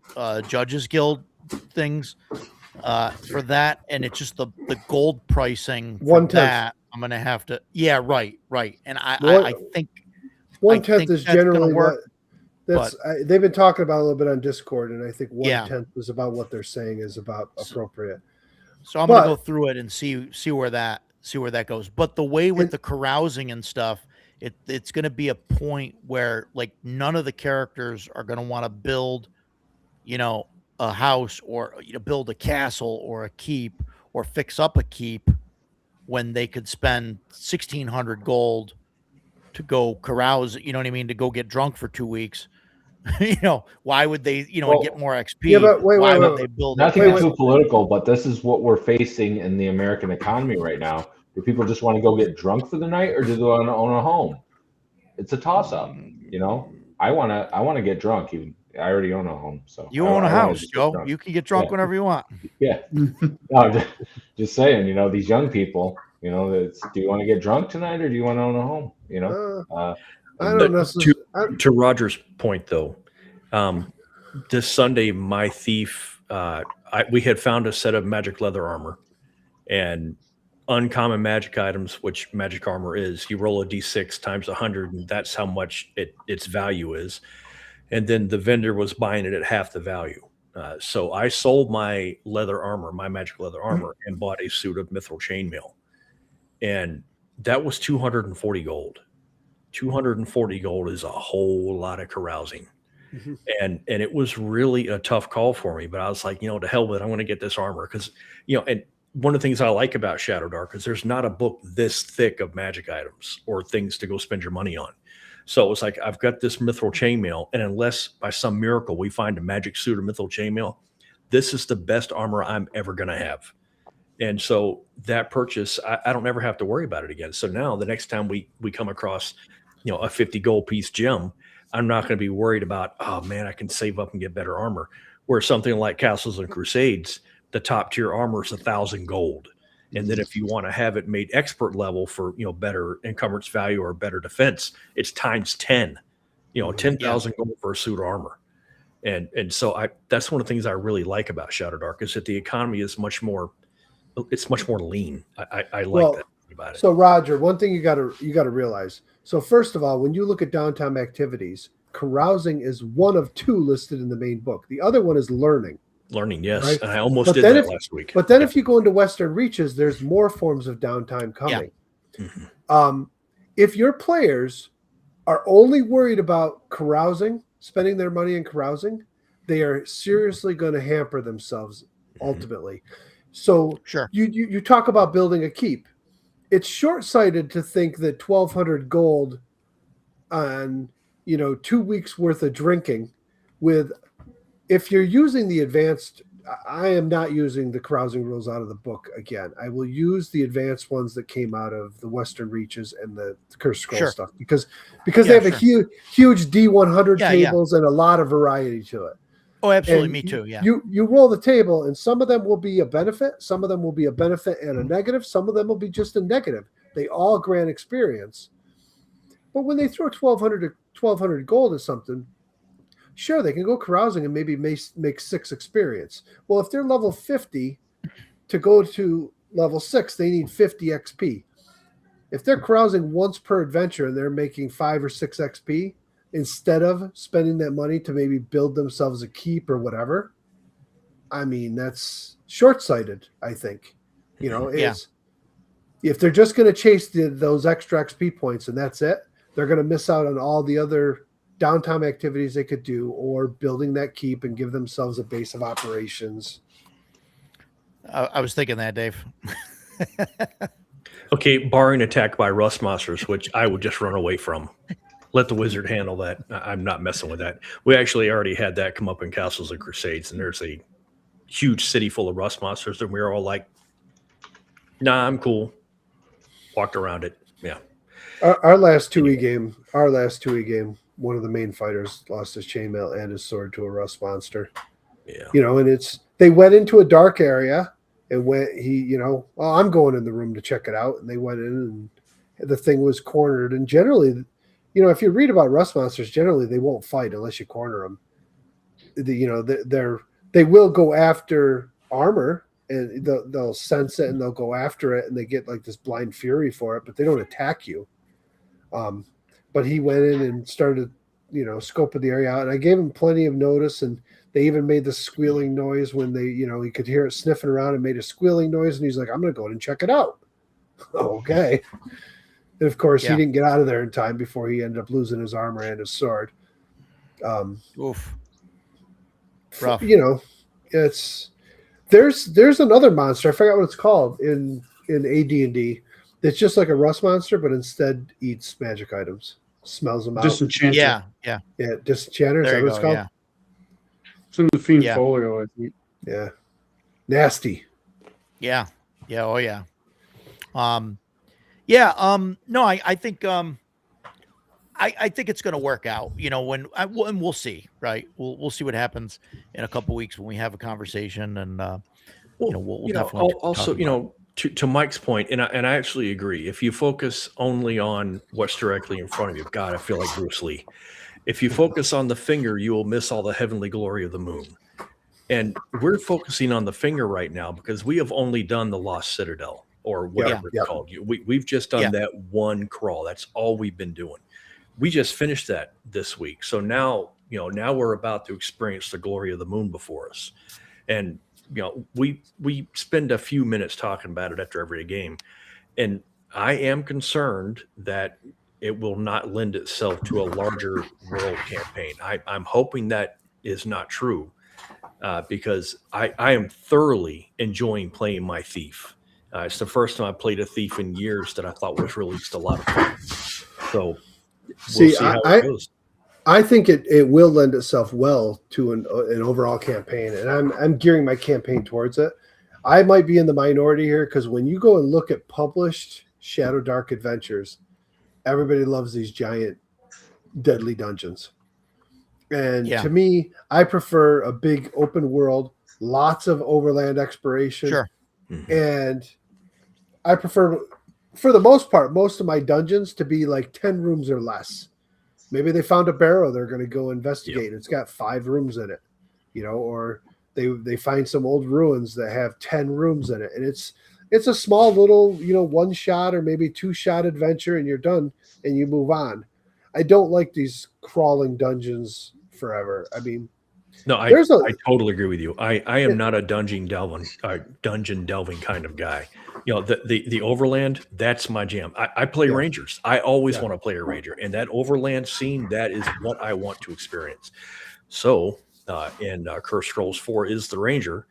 [SPEAKER 1] Judges Guild things for that. And it's just the gold pricing for
[SPEAKER 3] 1/10.
[SPEAKER 1] that. I'm going to have to, right. And I think
[SPEAKER 3] 1/10 is
[SPEAKER 1] that's gonna
[SPEAKER 3] generally
[SPEAKER 1] work.
[SPEAKER 3] They've been talking about it a little bit on Discord, and I think
[SPEAKER 1] Yeah.
[SPEAKER 3] 1/10 is about what they're saying is about appropriate.
[SPEAKER 1] So I'm gonna
[SPEAKER 3] But-
[SPEAKER 1] go through it and see where that goes. But the way with
[SPEAKER 3] And-
[SPEAKER 1] the carousing and stuff, it's gonna be a point where like none of the characters are gonna want to build, a house or build a castle or a keep or fix up a keep when they could spend 1,600 gold to go carouse. You know what I mean? To go get drunk for 2 weeks. Why would they?
[SPEAKER 5] Well,
[SPEAKER 1] Get more XP.
[SPEAKER 3] Yeah, but wait,
[SPEAKER 1] why
[SPEAKER 3] wait,
[SPEAKER 1] would
[SPEAKER 3] wait,
[SPEAKER 1] they build?
[SPEAKER 5] Not to
[SPEAKER 3] Wait,
[SPEAKER 5] get
[SPEAKER 3] wait.
[SPEAKER 5] too political, but this is what we're facing in the American economy right now. Do people just want to go get drunk for the night, or do they want to own a home? It's a toss-up. I want to get drunk. Even I already own a home, so
[SPEAKER 1] You
[SPEAKER 5] I
[SPEAKER 1] own a
[SPEAKER 5] wanna
[SPEAKER 1] house,
[SPEAKER 5] just get
[SPEAKER 1] Joe.
[SPEAKER 5] drunk.
[SPEAKER 1] You can get drunk
[SPEAKER 5] Yeah.
[SPEAKER 1] whenever you want.
[SPEAKER 5] Yeah. No, I'm just saying. These young people. Do you want to get drunk tonight, or do you want to own a home?
[SPEAKER 3] I
[SPEAKER 2] But
[SPEAKER 3] don't necessarily.
[SPEAKER 2] To Roger's point, though, this Sunday, my thief, we had found a set of magic leather armor and uncommon magic items, which magic armor is. You roll a d6 times 100, and that's how much its value is. And then the vendor was buying it at half the value. So I sold my leather armor, my magic leather armor, and bought a suit of mithril chainmail. And that was 240 gold. 240 gold is a whole lot of carousing.
[SPEAKER 3] Mhm.
[SPEAKER 2] And it was really a tough call for me, but I was like, to hell with it. I want to get this armor because, and one of the things I like about Shadow Dark is there's not a book this thick of magic items or things to go spend your money on. So it was like, I've got this mithril chainmail, and unless by some miracle we find a magic suit of mithril chainmail, this is the best armor I'm ever going to have. And so that purchase, I don't ever have to worry about it again. So now the next time we come across, a 50 gold piece gem, I'm not going to be worried about, oh man, I can save up and get better armor. Where something like Castles and Crusades, the top tier armor is 1,000 gold. And then if you want to have it made expert level for, better encumbrance value or better defense, it's times 10, 10,000 gold for a suit of armor. And so that's one of the things I really like about Shadow Dark is that the economy is much more lean. I like that about it.
[SPEAKER 3] So Roger, one thing you got to realize. So first of all, when you look at downtime activities, carousing is one of two listed in the main book. The other one is learning.
[SPEAKER 2] Learning, yes.
[SPEAKER 3] Right.
[SPEAKER 2] And I almost
[SPEAKER 3] But
[SPEAKER 2] did
[SPEAKER 3] then
[SPEAKER 2] that last week.
[SPEAKER 3] But then if you go into Western Reaches, there's more forms of downtime coming.
[SPEAKER 2] Mhm.
[SPEAKER 3] If your players are only worried about carousing, spending their money in carousing, they are seriously going to hamper themselves ultimately. So
[SPEAKER 1] Sure.
[SPEAKER 3] you talk about building a keep. It's short-sighted to think that 1,200 gold on 2 weeks worth of drinking if you're using the advanced, I am not using the carousing rules out of the book again. I will use the advanced ones that came out of the Western Reaches and the Cursed Scroll
[SPEAKER 1] Sure.
[SPEAKER 3] stuff because they have a huge D100
[SPEAKER 1] Yeah, yeah.
[SPEAKER 3] tables and a lot of variety to it.
[SPEAKER 1] Oh, absolutely.
[SPEAKER 3] And
[SPEAKER 1] Me too. Yeah.
[SPEAKER 3] You roll the table, and some of them will be a benefit, some of them will be a benefit and a negative, some of them will be just a negative. They all grant experience. But when they throw 1,200 gold at something, sure, they can go carousing and maybe make 6 experience. Well, if they're level 50, to go to level 6, they need 50 XP. If they're carousing once per adventure and they're making 5 or 6 XP, instead of spending that money to maybe build themselves a keep or whatever, I mean, that's short-sighted, I think. If they're just going to chase those extra XP points and that's it, they're going to miss out on all the other downtime activities they could do or building that keep and give themselves a base of operations.
[SPEAKER 1] I was thinking that, Dave.
[SPEAKER 2] Okay, barring attack by rust monsters, which I would just run away from. Let the wizard handle that. I'm not messing with that. We actually already had that come up in Castles and Crusades, and there's a huge city full of rust monsters, and we were all like, nah, I'm cool. Walked around it. Yeah.
[SPEAKER 3] Our last 2E game, one of the main fighters lost his chainmail and his sword to a rust monster.
[SPEAKER 2] Yeah.
[SPEAKER 3] And they went into a dark area and I'm going in the room to check it out. And they went in and the thing was cornered. And generally, if you read about rust monsters, generally they won't fight unless you corner them. They will go after armor and they'll sense it and they'll go after it and they get like this blind fury for it, but they don't attack you. But he went in and started, scoping the area out. And I gave him plenty of notice, and they even made the squealing noise when they, he could hear it sniffing around and made a squealing noise. And he's like, I'm going to go in and check it out. Okay. And of course, he didn't get out of there in time before he ended up losing his armor and his sword.
[SPEAKER 1] Oof. Rough.
[SPEAKER 3] It's there's another monster. I forgot what it's called in AD&D. It's just like a rust monster, but instead eats magic items, smells them out.
[SPEAKER 4] Disenchanter.
[SPEAKER 3] Yeah, Disenchanter. Is that what it's called?
[SPEAKER 1] Yeah.
[SPEAKER 4] It's in the Fiend Folio, I think.
[SPEAKER 3] Yeah. Nasty.
[SPEAKER 1] Yeah. Yeah. Oh yeah. No, I think I think it's going to work out, and we'll see, right? We'll see what happens in a couple weeks when we have a conversation, and we'll definitely
[SPEAKER 2] also, to Mike's point, and I actually agree. If you focus only on what's directly in front of you, God, I feel like Bruce Lee. If you focus on the finger, you will miss all the heavenly glory of the moon. And we're focusing on the finger right now because we have only done the Lost Citadel, or whatever it's called. We've just done that one crawl. That's all we've been doing. We just finished that this week. So now, now we're about to experience the glory of the moon before us. And, we spend a few minutes talking about it after every game. And I am concerned that it will not lend itself to a larger world campaign. I'm hoping that is not true because I am thoroughly enjoying playing my thief. It's the first time I played a thief in years that I thought was really just a lot of fun. So we'll see how it goes.
[SPEAKER 3] I think it will lend itself well to an overall campaign, and I'm gearing my campaign towards it. I might be in the minority here because when you go and look at published Shadow Dark adventures, everybody loves these giant, deadly dungeons. And to me, I prefer a big open world, lots of overland exploration.
[SPEAKER 1] Sure.
[SPEAKER 3] And I prefer, for the most part, most of my dungeons to be like 10 rooms or less. Maybe they found a barrow they're going to go investigate. It's got 5 rooms in it, or they find some old ruins that have 10 rooms in it. And it's a small little, 1-shot or maybe 2-shot adventure, and you're done and you move on. I don't like these crawling dungeons forever. I mean,
[SPEAKER 2] no, I totally agree with you. I am not a dungeon delving kind of guy. The overland, that's my jam. I play Rangers. I always want to play a Ranger, and that overland scene, that is what I want to experience. So, in Curse Scrolls 4 is the Ranger,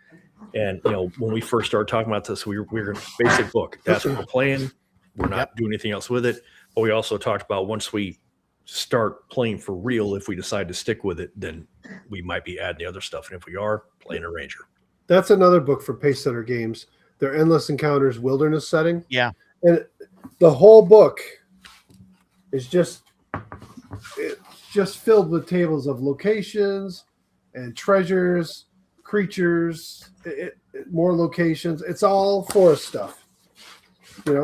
[SPEAKER 2] and when we first started talking about this, we're going to basic book. That's what we're playing. We're not doing anything else with it. But we also talked about once we start playing for real, if we decide to stick with it, then we might be adding the other stuff. And if we are, playing a Ranger.
[SPEAKER 3] That's another book for Pace Setter Games. Their Endless Encounters wilderness setting.
[SPEAKER 1] Yeah.
[SPEAKER 3] And the whole book is just filled with tables of locations and treasures, creatures, more locations. It's all forest stuff.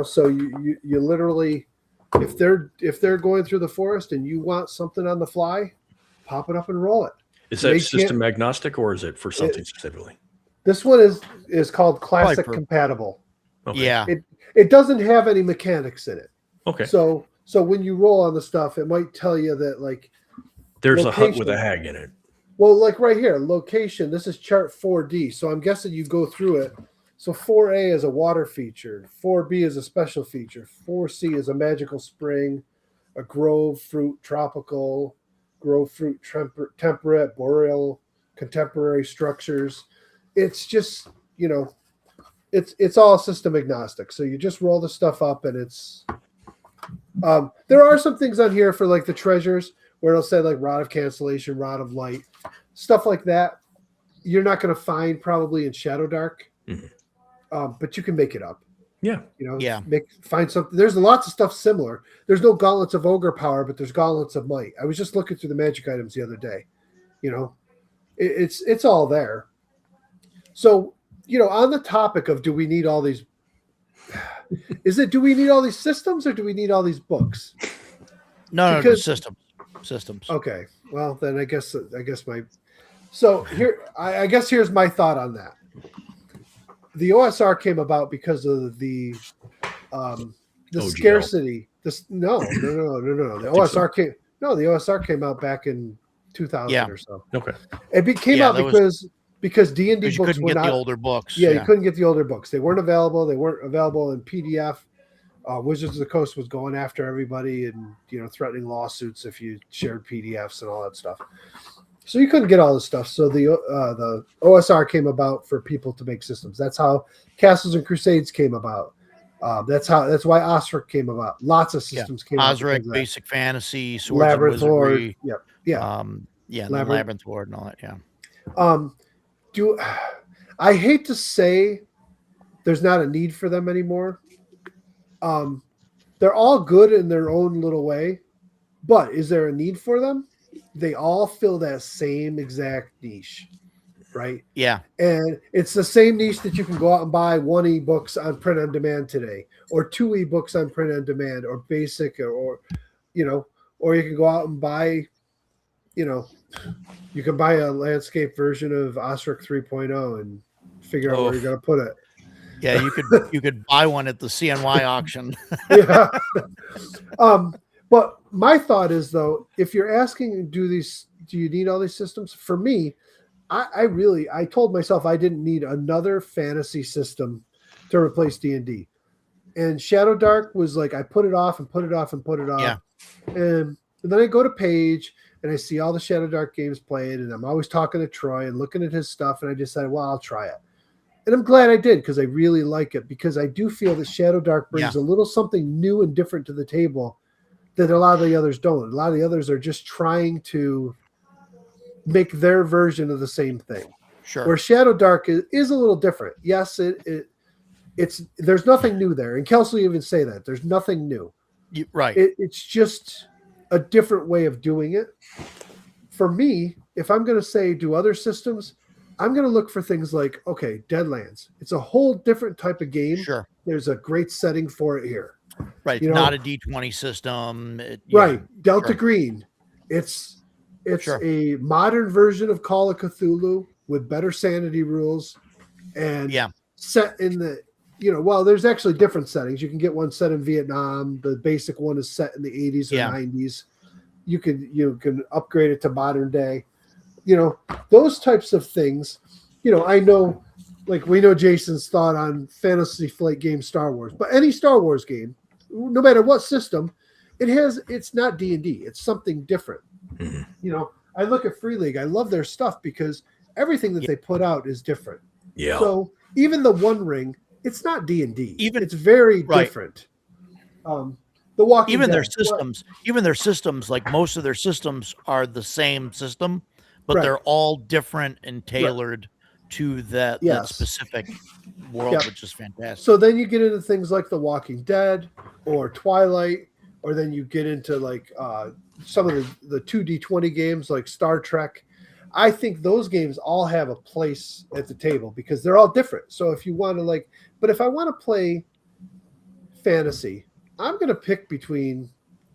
[SPEAKER 3] So you literally, if they're going through the forest and you want something on the fly, pop it up and roll it.
[SPEAKER 2] Is that system agnostic, or is it for something specifically?
[SPEAKER 3] This one is called Classic Compatible.
[SPEAKER 2] Okay.
[SPEAKER 1] Yeah.
[SPEAKER 3] It doesn't have any mechanics in it.
[SPEAKER 2] Okay.
[SPEAKER 3] So when you roll on the stuff, it might tell you that like
[SPEAKER 2] there's a hunt with a hag in it.
[SPEAKER 3] Well, like right here, location. This is chart 4D. So I'm guessing you go through it. So 4A is a water feature. 4B is a special feature. 4C is a magical spring, a grove fruit tropical, grove fruit temperate, boreal, contemporary structures. It's just, it's all system agnostic. So you just roll the stuff up, and it's there are some things on here for like the treasures where it'll say like Rod of Cancellation, Rod of Light, stuff like that. You're not going to find probably in Shadow Dark, but you can make it up.
[SPEAKER 2] Yeah.
[SPEAKER 3] Find something. There's lots of stuff similar. There's no gauntlets of ogre power, but there's gauntlets of might. I was just looking through the magic items the other day. It's all there. So, on the topic of do we need all these, do we need all these systems or do we need all these books?
[SPEAKER 1] No, systems.
[SPEAKER 3] Okay. Well, then I guess here's my thought on that. The OSR came about because of the scarcity. The OSR came. No, the OSR came out back in 2000
[SPEAKER 1] Yeah.
[SPEAKER 3] or so.
[SPEAKER 2] Okay.
[SPEAKER 3] Came
[SPEAKER 1] Yeah,
[SPEAKER 3] out
[SPEAKER 1] that was-
[SPEAKER 3] because D&D
[SPEAKER 1] Because you
[SPEAKER 3] books
[SPEAKER 1] couldn't
[SPEAKER 3] were
[SPEAKER 1] get
[SPEAKER 3] not.
[SPEAKER 1] the older books.
[SPEAKER 3] Yeah, you couldn't get the older books. They weren't available. They weren't available in PDF. Wizards of the Coast was going after everybody and threatening lawsuits if you shared PDFs and all that stuff. So you couldn't get all this stuff. So the OSR came about for people to make systems. That's how Castles and Crusades came about. That's why Osric came about. Lots of systems came out.
[SPEAKER 1] Osric,
[SPEAKER 3] because of that.
[SPEAKER 1] Basic Fantasy, Swords and
[SPEAKER 3] Labyrinth Lord.
[SPEAKER 1] Wizardry.
[SPEAKER 3] Yep. Yeah.
[SPEAKER 1] And then
[SPEAKER 3] Labyrinth.
[SPEAKER 1] Labyrinth Lord and all that. Yeah.
[SPEAKER 3] I hate to say there's not a need for them anymore. They're all good in their own little way, but is there a need for them? They all fill that same exact niche, right?
[SPEAKER 1] Yeah.
[SPEAKER 3] And it's the same niche that you can go out and buy 1 ebooks on print on demand today, or 2 ebooks on print on demand, or basic, or you can go out and buy, you can buy a landscape version of Osric 3.0 and figure out where you're going to put it.
[SPEAKER 1] Yeah, you could buy one at the CNY auction.
[SPEAKER 3] Yeah. But my thought is, though, if you're asking, do you need all these systems? For me, I told myself I didn't need another fantasy system to replace D&D. And Shadow Dark was like, I put it off and put it off and put it off.
[SPEAKER 1] Yeah.
[SPEAKER 3] And then I go to Page and I see all the Shadow Dark games played, and I'm always talking to Troy and looking at his stuff, and I decided, well, I'll try it. And I'm glad I did, because I really like it, because I do feel that Shadow Dark brings a little something new and different to the table that a lot of the others don't. A lot of the others are just trying to make their version of the same thing.
[SPEAKER 1] Sure.
[SPEAKER 3] Where Shadow Dark is a little different. Yes, it's there's nothing new there. And Kelsey will even say that. There's nothing new.
[SPEAKER 1] Right.
[SPEAKER 3] It's just a different way of doing it. For me, if I'm going to say do other systems, I'm going to look for things like, okay, Deadlands. It's a whole different type of game.
[SPEAKER 1] Sure.
[SPEAKER 3] There's a great setting for it here.
[SPEAKER 1] Right. Not a D20 system.
[SPEAKER 3] Right. Delta
[SPEAKER 1] sure.
[SPEAKER 3] Green. It's
[SPEAKER 1] Sure.
[SPEAKER 3] a modern version of Call of Cthulhu with better sanity rules and set in the, well, there's actually different settings. You can get one set in Vietnam. The basic one is set in the 80s or 90s. You can upgrade it to modern day. Those types of things. I know, like, we know Jason's thought on Fantasy Flight game Star Wars, but any Star Wars game, no matter what system, it's not D&D. It's something different.
[SPEAKER 2] Mm-hmm.
[SPEAKER 3] I look at Free League. I love their stuff because everything that they put out is different.
[SPEAKER 2] Yeah.
[SPEAKER 3] So even the One Ring, it's not D&D.
[SPEAKER 1] Even
[SPEAKER 3] it's very different. The Walking
[SPEAKER 1] even
[SPEAKER 3] Dead,
[SPEAKER 1] their systems, like most of their systems are the same system, but
[SPEAKER 3] Right.
[SPEAKER 1] they're all different and tailored to that specific world, which is fantastic.
[SPEAKER 3] So then you get into things like The Walking Dead or Twilight, or then you get into like some of the 2D20 games like Star Trek. I think those games all have a place at the table because they're all different. So if you want to but if I want to play fantasy, I'm going to pick between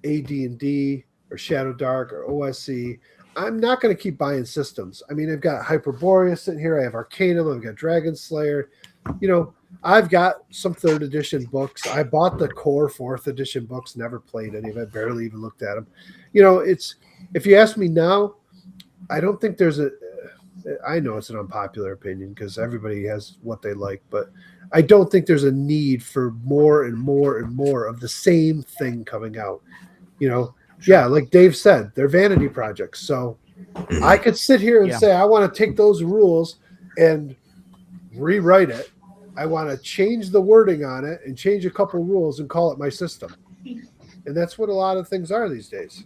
[SPEAKER 3] AD&D or Shadow Dark or OSC. I'm not going to keep buying systems. I mean, I've got Hyperborea sitting here. I have Arcanum. I've got Dragon Slayer. I've got some 3rd edition books. I bought the core 4th edition books, never played any of it, barely even looked at them. If you ask me now, I don't think I know it's an unpopular opinion because everybody has what they like, but I don't think there's a need for more and more and more of the same thing coming out. Yeah, like Dave said, they're vanity projects. So I could sit here and say, I want to take those rules and rewrite it. I want to change the wording on it and change a couple rules and call it my system. And that's what a lot of things are these days.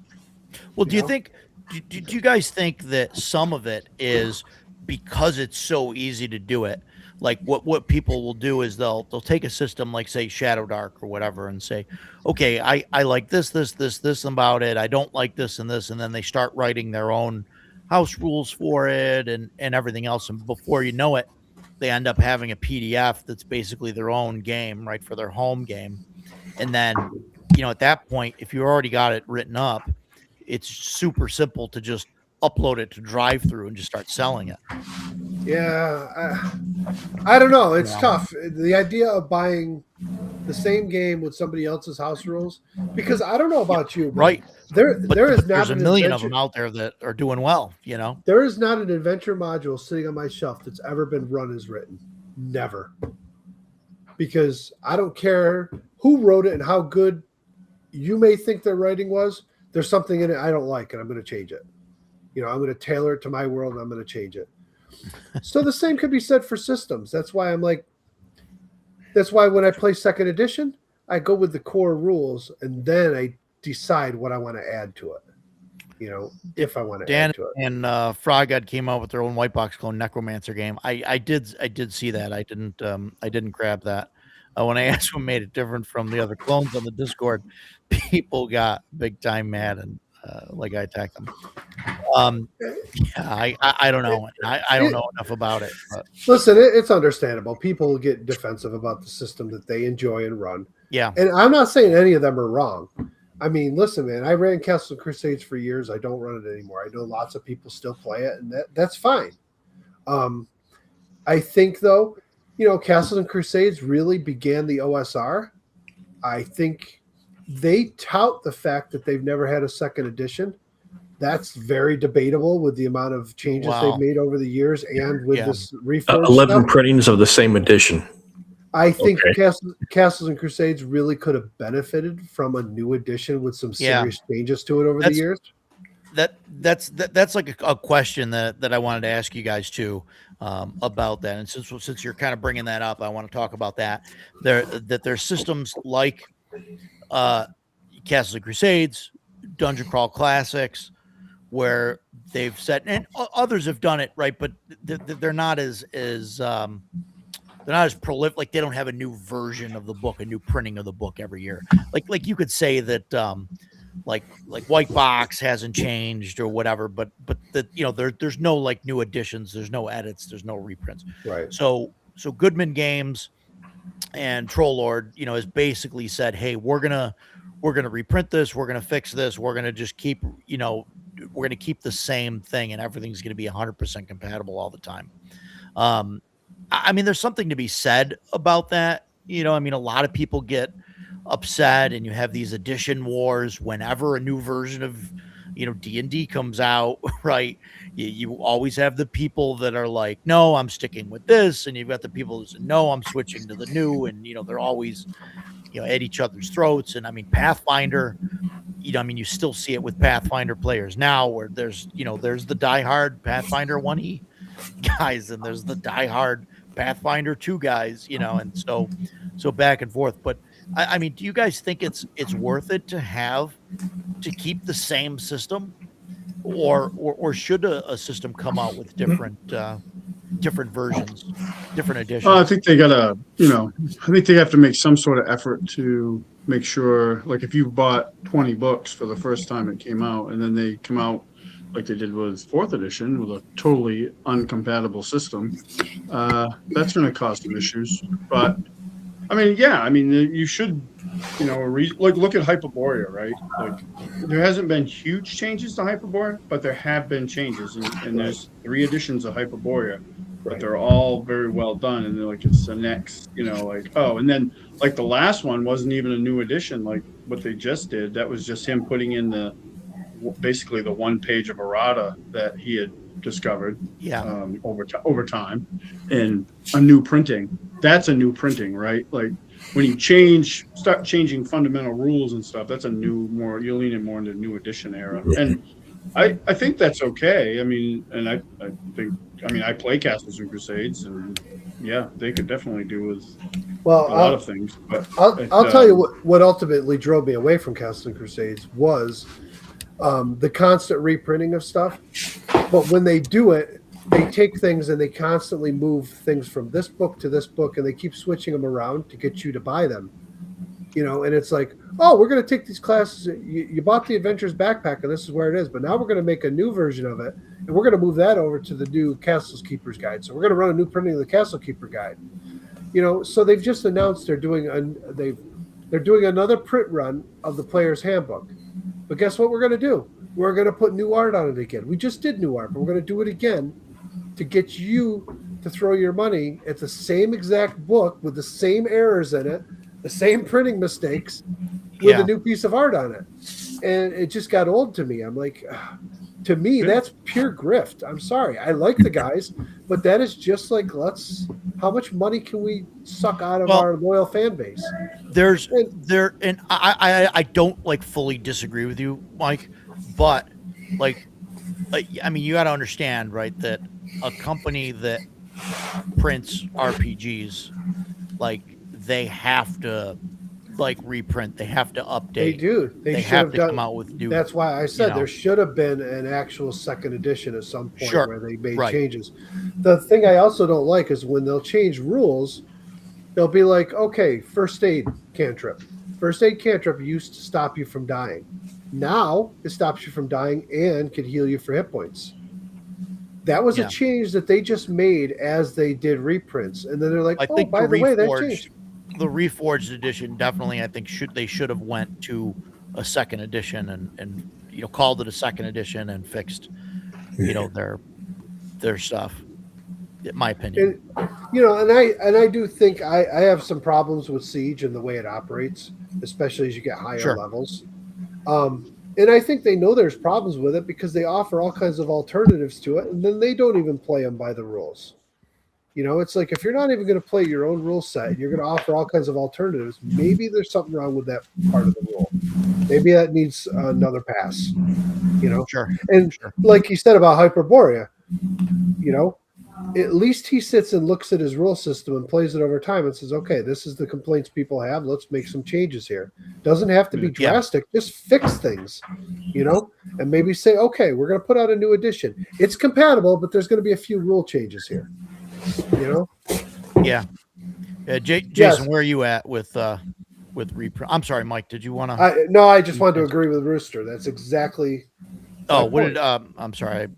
[SPEAKER 1] Well, do you guys think that some of it is because it's so easy to do it? Like what people will do is they'll take a system like, say, Shadow Dark or whatever and say, okay, I like this about it. I don't like this, and then they start writing their own house rules for it and everything else. And before you know it, they end up having a PDF that's basically their own game, right, for their home game. And then, at that point, if you already got it written up, it's super simple to just upload it to Drive-Thru and just start selling it.
[SPEAKER 3] Yeah, I don't know. It's tough. The idea of buying the same game with somebody else's house rules, because I don't know about you, but
[SPEAKER 1] Right.
[SPEAKER 3] there
[SPEAKER 1] But,
[SPEAKER 3] there is
[SPEAKER 1] but
[SPEAKER 3] not
[SPEAKER 1] there's a
[SPEAKER 3] an
[SPEAKER 1] million of
[SPEAKER 3] adventure.
[SPEAKER 1] them out there that are doing well, you know?
[SPEAKER 3] There is not an adventure module sitting on my shelf that's ever been run as written. Never. Because I don't care who wrote it and how good you may think their writing was. There's something in it I don't like, and I'm going to change it. You know, I'm going to tailor it to my world, and I'm going to change it. So the same could be said for systems. That's why when I play second edition, I go with the core rules, and then I decide what I want to add to it. You know, if I want to
[SPEAKER 1] Dan
[SPEAKER 3] add to it.
[SPEAKER 1] and Frog God came out with their own white box clone Necromancer game. I did see that. I didn't grab that. When I asked what made it different from the other clones on the Discord, people got big time mad and like I attacked them. Yeah, I don't know. I don't know enough about it. But
[SPEAKER 3] Listen, it's understandable. People get defensive about the system that they enjoy and run.
[SPEAKER 1] yeah,
[SPEAKER 3] And I'm not saying any of them are wrong. I mean, listen, man, I ran Castle and Crusades for years. I don't run it anymore. I know lots of people still play it, and that's fine. I think, though, you know, Castles and Crusades really began the OSR. I think they tout the fact that they've never had a second edition. That's very debatable with the amount of changes
[SPEAKER 1] Wow.
[SPEAKER 3] they've made over the years and with
[SPEAKER 1] Yeah.
[SPEAKER 3] this reforged
[SPEAKER 2] 11
[SPEAKER 3] stuff.
[SPEAKER 2] printings of the same edition.
[SPEAKER 3] I think
[SPEAKER 2] Okay.
[SPEAKER 3] Castles and Crusades really could have benefited from a new edition with some
[SPEAKER 1] Yeah.
[SPEAKER 3] serious changes to it over the
[SPEAKER 1] That's-
[SPEAKER 3] years.
[SPEAKER 1] that's like a question that I wanted to ask you guys too about that. And since you're kind of bringing that up, I want to talk about that. There's systems like Castles and Crusades, Dungeon Crawl Classics, where they've set, and others have done it right, but they're not as they're not as prolific. Like they don't have a new version of the book, a new printing of the book every year. Like you could say that like White Box hasn't changed or whatever, but that, you know, there's no like new additions, there's no edits, there's no reprints.
[SPEAKER 3] Right.
[SPEAKER 1] So Goodman Games and Troll Lord, you know, has basically said, hey, we're gonna reprint this, we're gonna fix this, we're gonna just keep, you know, we're gonna keep the same thing, and everything's gonna be 100% compatible all the time. I mean, there's something to be said about that. You know, I mean, a lot of people get upset, and you have these edition wars whenever a new version of, you know, D&D comes out, right? You always have the people that are like, no, I'm sticking with this, and you've got the people who say, no, I'm switching to the new, and you know, they're always, you know, at each other's throats. And I mean, Pathfinder, you know, I mean, you still see it with Pathfinder players now, where there's, you know, there's the diehard Pathfinder 1E guys, and there's the diehard Pathfinder 2 guys, you know, and so back and forth. But I mean, do you guys think it's worth it to keep the same system, or should a system come out with different versions, different editions?
[SPEAKER 4] I think they gotta, you know, I think they have to make some sort of effort to make sure, like if you bought 20 books for the first time it came out, and then they come out like they did with fourth edition with a totally uncompatible system, that's going to cause some issues. But I mean, yeah, I mean, you should, you know, like look at Hyperborea, right? Like there hasn't been huge changes to Hyperborea, but there have been changes, and there's 3 editions of Hyperborea, but they're all very well done, and they're like, it's the next, you know, like, oh, and then like the last one wasn't even a new edition, like what they just did. That was just him putting in basically the 1 page of errata that he had discovered over time, and a new printing. That's a new printing, right? Like when you start changing fundamental rules and stuff, that's you're leaning more into new edition era. And I think that's okay. I mean, and I think, I mean, I play Castles and Crusades, and yeah, they could definitely do with a lot of things. But
[SPEAKER 3] I'll tell you what ultimately drove me away from Castles and Crusades was the constant reprinting of stuff. But when they do it, they take things and they constantly move things from this book to this book, and they keep switching them around to get you to buy them. You know, and it's like, oh, we're going to take these classes. You bought the Adventures backpack, and this is where it is. But now we're going to make a new version of it, and we're going to move that over to the new Castles Keepers Guide. So we're going to run a new printing of the Castle Keeper Guide. You know, so they've just announced they're doing another print run of the Player's Handbook. But guess what we're going to do? We're going to put new art on it again. We just did new art, but we're going to do it again to get you to throw your money at the same exact book with the same errors in it the same printing mistakes with
[SPEAKER 1] Yeah.
[SPEAKER 3] a new piece of art on it. And it just got old to me. I'm like, to me, that's pure grift. I'm sorry. I like the guys, but that is just like, how much money can we suck out of
[SPEAKER 1] Well,
[SPEAKER 3] our loyal fan base?
[SPEAKER 1] And I don't like fully disagree with you, Mike, but like I mean, you got to understand, right, that a company that prints RPGs, like they have to like reprint, they have to update,
[SPEAKER 3] They do. They should
[SPEAKER 1] have
[SPEAKER 3] have
[SPEAKER 1] to
[SPEAKER 3] done.
[SPEAKER 1] come out with new.
[SPEAKER 3] That's why I said
[SPEAKER 1] know.
[SPEAKER 3] there should have been an actual second edition at some point
[SPEAKER 1] Sure.
[SPEAKER 3] where they made
[SPEAKER 1] Right.
[SPEAKER 3] changes. The thing I also don't like is when they'll change rules, they'll be like, okay, first aid cantrip. First aid cantrip used to stop you from dying. Now it stops you from dying and can heal you for hit points. That was
[SPEAKER 1] Yeah.
[SPEAKER 3] a change that they just made as they did reprints. And then they're like,
[SPEAKER 1] I
[SPEAKER 3] oh,
[SPEAKER 1] think
[SPEAKER 3] by the way, that changed.
[SPEAKER 1] the Reforged edition definitely, I think they should have went to a second edition and called it a second edition and fixed their stuff. In my opinion.
[SPEAKER 3] And I do think I have some problems with Siege and the way it operates, especially as you get higher
[SPEAKER 1] Sure.
[SPEAKER 3] levels. And I think they know there's problems with it because they offer all kinds of alternatives to it, and then they don't even play them by the rules. It's like if you're not even going to play your own rule set, and you're going to offer all kinds of alternatives. Maybe there's something wrong with that part of the rule. Maybe that needs another pass.
[SPEAKER 1] Sure.
[SPEAKER 3] And
[SPEAKER 1] Sure.
[SPEAKER 3] like you said about Hyperborea, at least he sits and looks at his rule system and plays it over time and says, okay, this is the complaints people have. Let's make some changes here. Doesn't have to be
[SPEAKER 1] Yeah.
[SPEAKER 3] drastic. Just fix things, and maybe say, okay, we're going to put out a new edition. It's compatible, but there's going to be a few rule changes here,
[SPEAKER 1] Yeah. Jason,
[SPEAKER 3] Yes.
[SPEAKER 1] where are you at with reprint? I'm sorry, Mike. Did you want to?
[SPEAKER 3] No, I just wanted to agree with Rooster. That's exactly.
[SPEAKER 1] Oh,
[SPEAKER 3] my
[SPEAKER 1] what
[SPEAKER 3] point.
[SPEAKER 1] did? I'm sorry.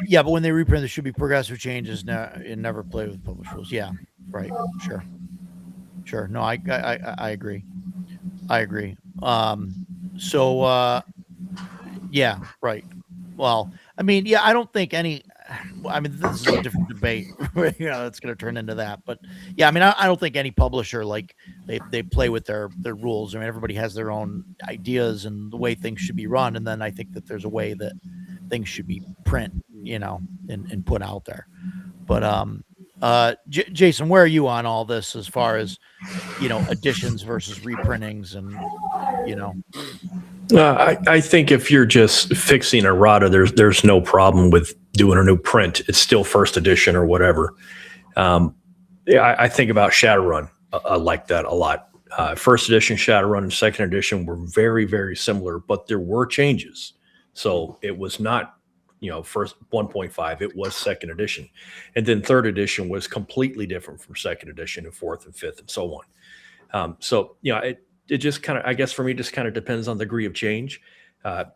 [SPEAKER 1] Yeah, but when they reprint, there should be progressive changes. And never play with published rules. Yeah, right. Sure. No, I agree. I agree. Yeah, right. Well, I mean, yeah, I don't think any. I mean, this is a different debate. It's going to turn into that. But yeah, I mean, I don't think any publisher like they play with their rules. I mean, everybody has their own ideas and the way things should be run, and then I think that there's a way that things should be print, and put out there. But Jason, where are you on all this as far as additions versus reprintings and
[SPEAKER 2] I think if you're just fixing errata, there's no problem with doing a new print. It's still first edition or whatever. I think about Shadowrun like that a lot. First edition Shadowrun and second edition were very, very similar, but there were changes. So it was not, first 1.5, it was second edition. And then third edition was completely different from second edition and fourth and fifth and so on. It just kind of, I guess for me, just kind of depends on the degree of change. I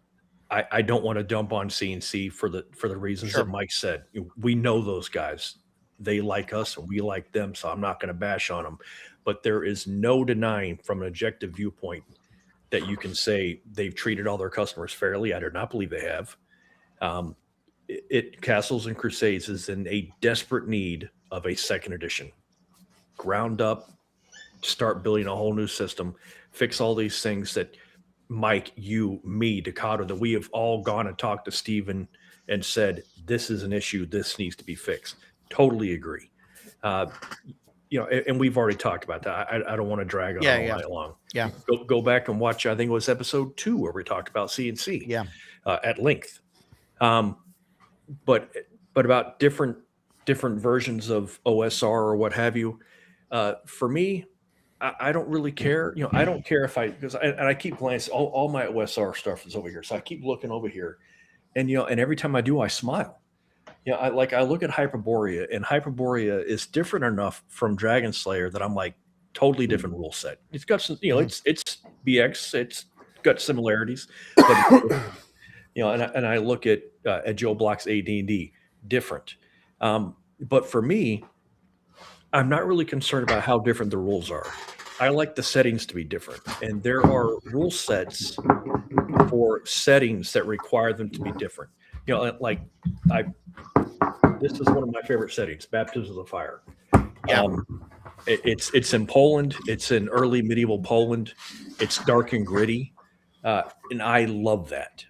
[SPEAKER 2] don't want to dump on CNC for the reasons
[SPEAKER 1] Sure.
[SPEAKER 2] that Mike said. We know those guys. They like us and we like them, so I'm not going to bash on them. But there is no denying from an objective viewpoint that you can say they've treated all their customers fairly. I do not believe they have. Castles and Crusades is in a desperate need of a second edition. Ground up, start building a whole new system, fix all these things that Mike, you, me, Dakota, that we have all gone and talked to Steven and said, this is an issue, this needs to be fixed. Totally agree. And we've already talked about that. I don't want to drag on all night long.
[SPEAKER 1] Yeah.
[SPEAKER 2] Go back and watch, I think it was episode 2 where we talked about CNC at length. But about different versions of OSR or what have you. For me, I don't really care. I don't care if because I keep glancing. All my OSR stuff is over here, so I keep looking over here, and and every time I do, I smile. I look at Hyperborea, and Hyperborea is different enough from Dragon Slayer that I'm like totally different rule set. It's got some, it's BX, it's got similarities, but and I look at Joe Block's AD&D, different. But for me, I'm not really concerned about how different the rules are. I like the settings to be different. And there are rule sets for settings that require them to be different. This is one of my favorite settings, Baptism of the Fire.
[SPEAKER 1] Yeah.
[SPEAKER 2] It's in Poland. It's in early medieval Poland. It's dark and gritty, and I love that.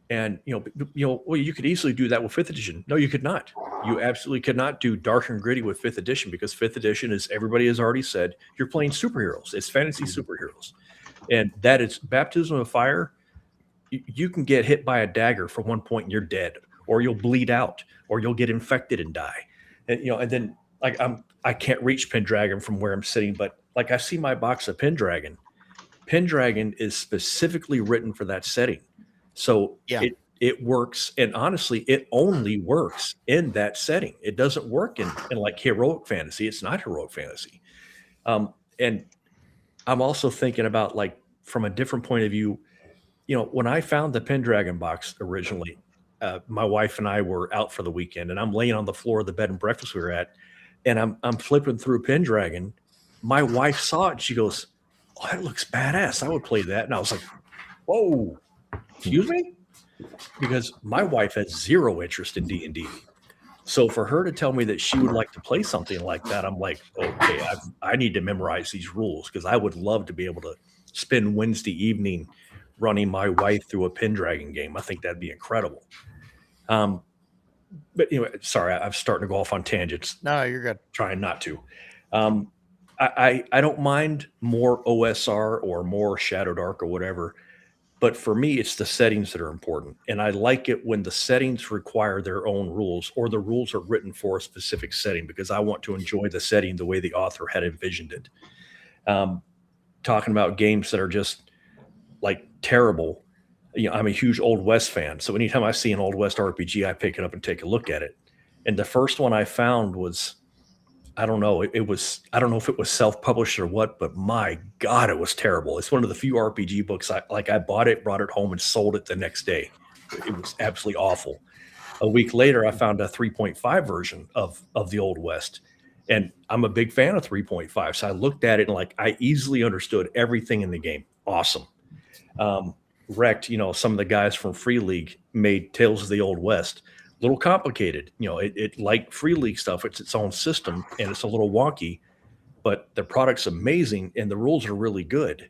[SPEAKER 2] And well, you could easily do that with fifth edition. No, you could not. You absolutely could not do dark and gritty with fifth edition, because fifth edition is, everybody has already said, you're playing superheroes. It's fantasy superheroes, and that is Baptism of Fire. You can get hit by a dagger from one point and you're dead, or you'll bleed out, or you'll get infected and die. And and then like I can't reach Pendragon from where I'm sitting, but like I see my box of Pendragon. Pendragon is specifically written for that setting. So
[SPEAKER 1] Yeah.
[SPEAKER 2] it works, and honestly, it only works in that setting. It doesn't work in like heroic fantasy. It's not heroic fantasy. And I'm also thinking about, like, from a different point of view. When I found the Pendragon box originally, my wife and I were out for the weekend, and I'm laying on the floor of the bed and breakfast we were at, and I'm flipping through Pendragon. My wife saw it. She goes, "Oh, that looks badass. I would play that." And I was like, "Whoa, excuse me?" Because my wife has zero interest in D&D. So for her to tell me that she would like to play something like that, I'm like, okay, I need to memorize these rules, because I would love to be able to spend Wednesday evening running my wife through a Pendragon game. I think that'd be incredible. But anyway, sorry, I'm starting to go off on tangents.
[SPEAKER 1] No, you're good.
[SPEAKER 2] Trying not to. I don't mind more OSR or more Shadow Dark or whatever, but for me, it's the settings that are important. And I like it when the settings require their own rules, or the rules are written for a specific setting, because I want to enjoy the setting the way the author had envisioned it. Talking about games that are just like terrible. I'm a huge Old West fan. So anytime I see an Old West RPG, I pick it up and take a look at it. And the first one I found was, I don't know, I don't know if it was self-published or what, but my God, it was terrible. It's one of the few RPG books I bought it, brought it home, and sold it the next day. It was absolutely awful. A week later, I found a 3.5 version of the Old West. And I'm a big fan of 3.5. So I looked at it and I easily understood everything in the game. Awesome. Wrecked, some of the guys from Free League made Tales of the Old West. A little complicated. It like Free League stuff, it's its own system, and it's a little wonky, but the product's amazing and the rules are really good.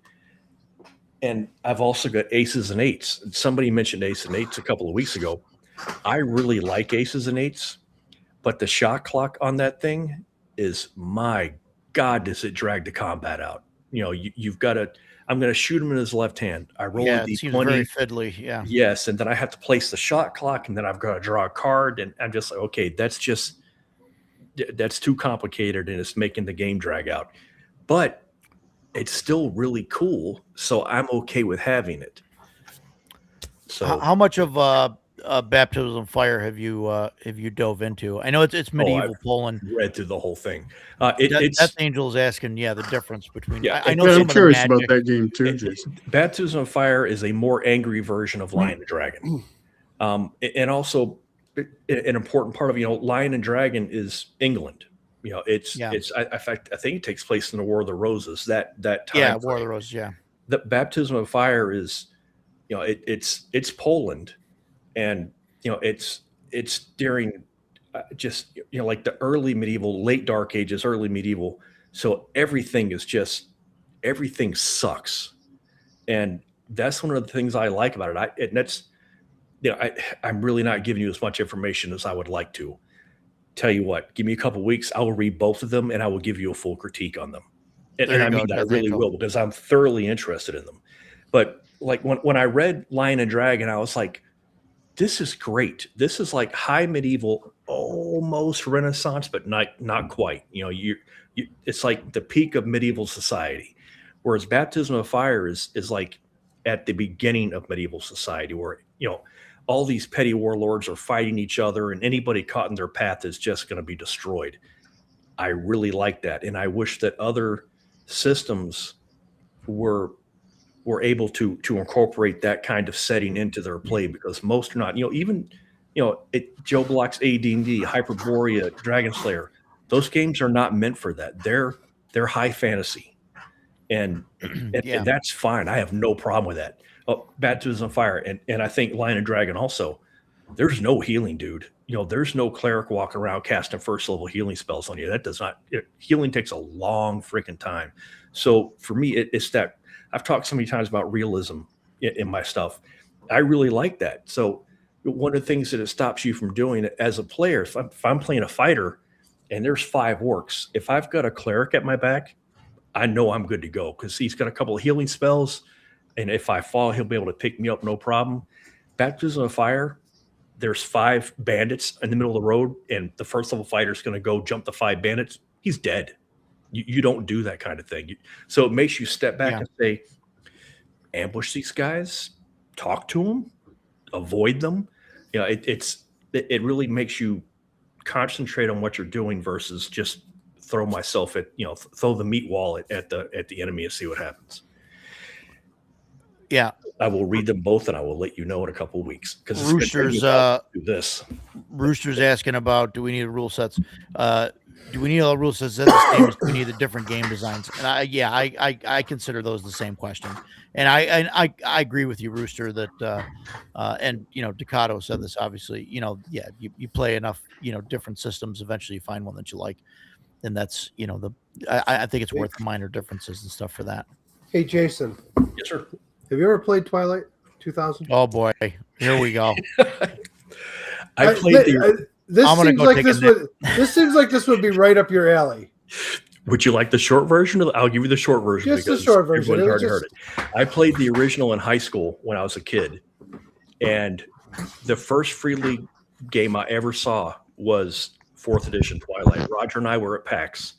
[SPEAKER 2] And I've also got Aces and Eights. Somebody mentioned Aces and Eights a couple of weeks ago. I really like Aces and Eights, but the shot clock on that thing is, my God, does it drag the combat out. You've got to, I'm going to shoot him in his left hand. I roll a
[SPEAKER 1] It seems very
[SPEAKER 2] D20.
[SPEAKER 1] fiddly. Yeah.
[SPEAKER 2] Yes, and then I have to place the shot clock, and then I've got to draw a card, and I'm just like, okay, that's too complicated, and it's making the game drag out. But it's still really cool, so I'm okay with having it. So
[SPEAKER 1] How much of Baptism of Fire have you dove into? I know it's medieval Poland.
[SPEAKER 2] read through the whole thing.
[SPEAKER 1] Death Angel's asking, the difference between.
[SPEAKER 2] Yeah,
[SPEAKER 1] I know
[SPEAKER 4] Yeah,
[SPEAKER 1] some
[SPEAKER 4] I'm
[SPEAKER 1] of the
[SPEAKER 4] curious about
[SPEAKER 1] magic.
[SPEAKER 4] that game too, Jason.
[SPEAKER 2] Baptism of Fire is a more angry version of Lion and Dragon. And also an important part of, Lion and Dragon is England. It's
[SPEAKER 1] Yeah.
[SPEAKER 2] in fact, I think it takes place in the War of the Roses, that time.
[SPEAKER 1] Yeah, War of the Roses. Yeah.
[SPEAKER 2] The Baptism of Fire is, it's Poland, and it's during just like the early medieval, late Dark Ages, early medieval. So everything sucks, and that's one of the things I like about it. I'm really not giving you as much information as I would like to. Tell you what, give me a couple weeks, I will read both of them, and I will give you a full critique on them. And
[SPEAKER 1] There you
[SPEAKER 2] I
[SPEAKER 1] go,
[SPEAKER 2] mean, I
[SPEAKER 1] Death
[SPEAKER 2] really
[SPEAKER 1] Angel.
[SPEAKER 2] will, because I'm thoroughly interested in them. But like when I read Lion and Dragon, I was like, this is great. This is like high medieval, almost Renaissance, but not quite. It's like the peak of medieval society. Whereas Baptism of Fire is like at the beginning of medieval society, where all these petty warlords are fighting each other, and anybody caught in their path is just going to be destroyed. I really like that, and I wish that other systems were able to incorporate that kind of setting into their play, because most are not. Joe Block's AD&D, Hyperborea, Dragon Slayer, those games are not meant for that. They're high fantasy, and that's fine. I have no problem with that. Baptism of Fire, and I think Lion and Dragon also. there's no healing, dude. There's no cleric walking around casting first level healing spells on you. That does not. Healing takes a long freaking time. So for me, it's that I've talked so many times about realism in my stuff. I really like that. So one of the things that it stops you from doing as a player, if I'm playing a fighter and there's 5 orcs, if I've got a cleric at my back, I know I'm good to go because he's got a couple of healing spells. And if I fall, he'll be able to pick me up, no problem. Baptism of Fire, there's 5 bandits in the middle of the road, and the first level fighter is going to go jump the 5 bandits. He's dead. You don't do that kind of thing. So it makes you step back and say, ambush these guys, talk to them, avoid them. It really makes you concentrate on what you're doing versus just throw myself at, throw the meat wall at the enemy and see what happens.
[SPEAKER 1] Yeah.
[SPEAKER 2] I will read them both and I will let you know in a couple of weeks. Because
[SPEAKER 1] Rooster's
[SPEAKER 2] do this.
[SPEAKER 1] Rooster's asking about, do we need rule sets? Do we need all rule sets at the same? Do we need the different game designs? And I consider those the same question. And I agree with you, Rooster, that and Ducato said this obviously. You play enough different systems, eventually you find one that you like, and that's I think it's worth minor differences and stuff for that.
[SPEAKER 3] Hey, Jason.
[SPEAKER 2] Yes, sir.
[SPEAKER 3] Have you ever played Twilight 2000?
[SPEAKER 1] Oh boy, here we go.
[SPEAKER 2] I played
[SPEAKER 3] This seems like this would be right up your alley.
[SPEAKER 2] Would you like the short version? I'll give you the short version.
[SPEAKER 3] Just the short version.
[SPEAKER 2] Everyone's already heard it. I played the original in high school when I was a kid, and the first Free League game I ever saw was 4th edition Twilight. Roger and I were at PAX.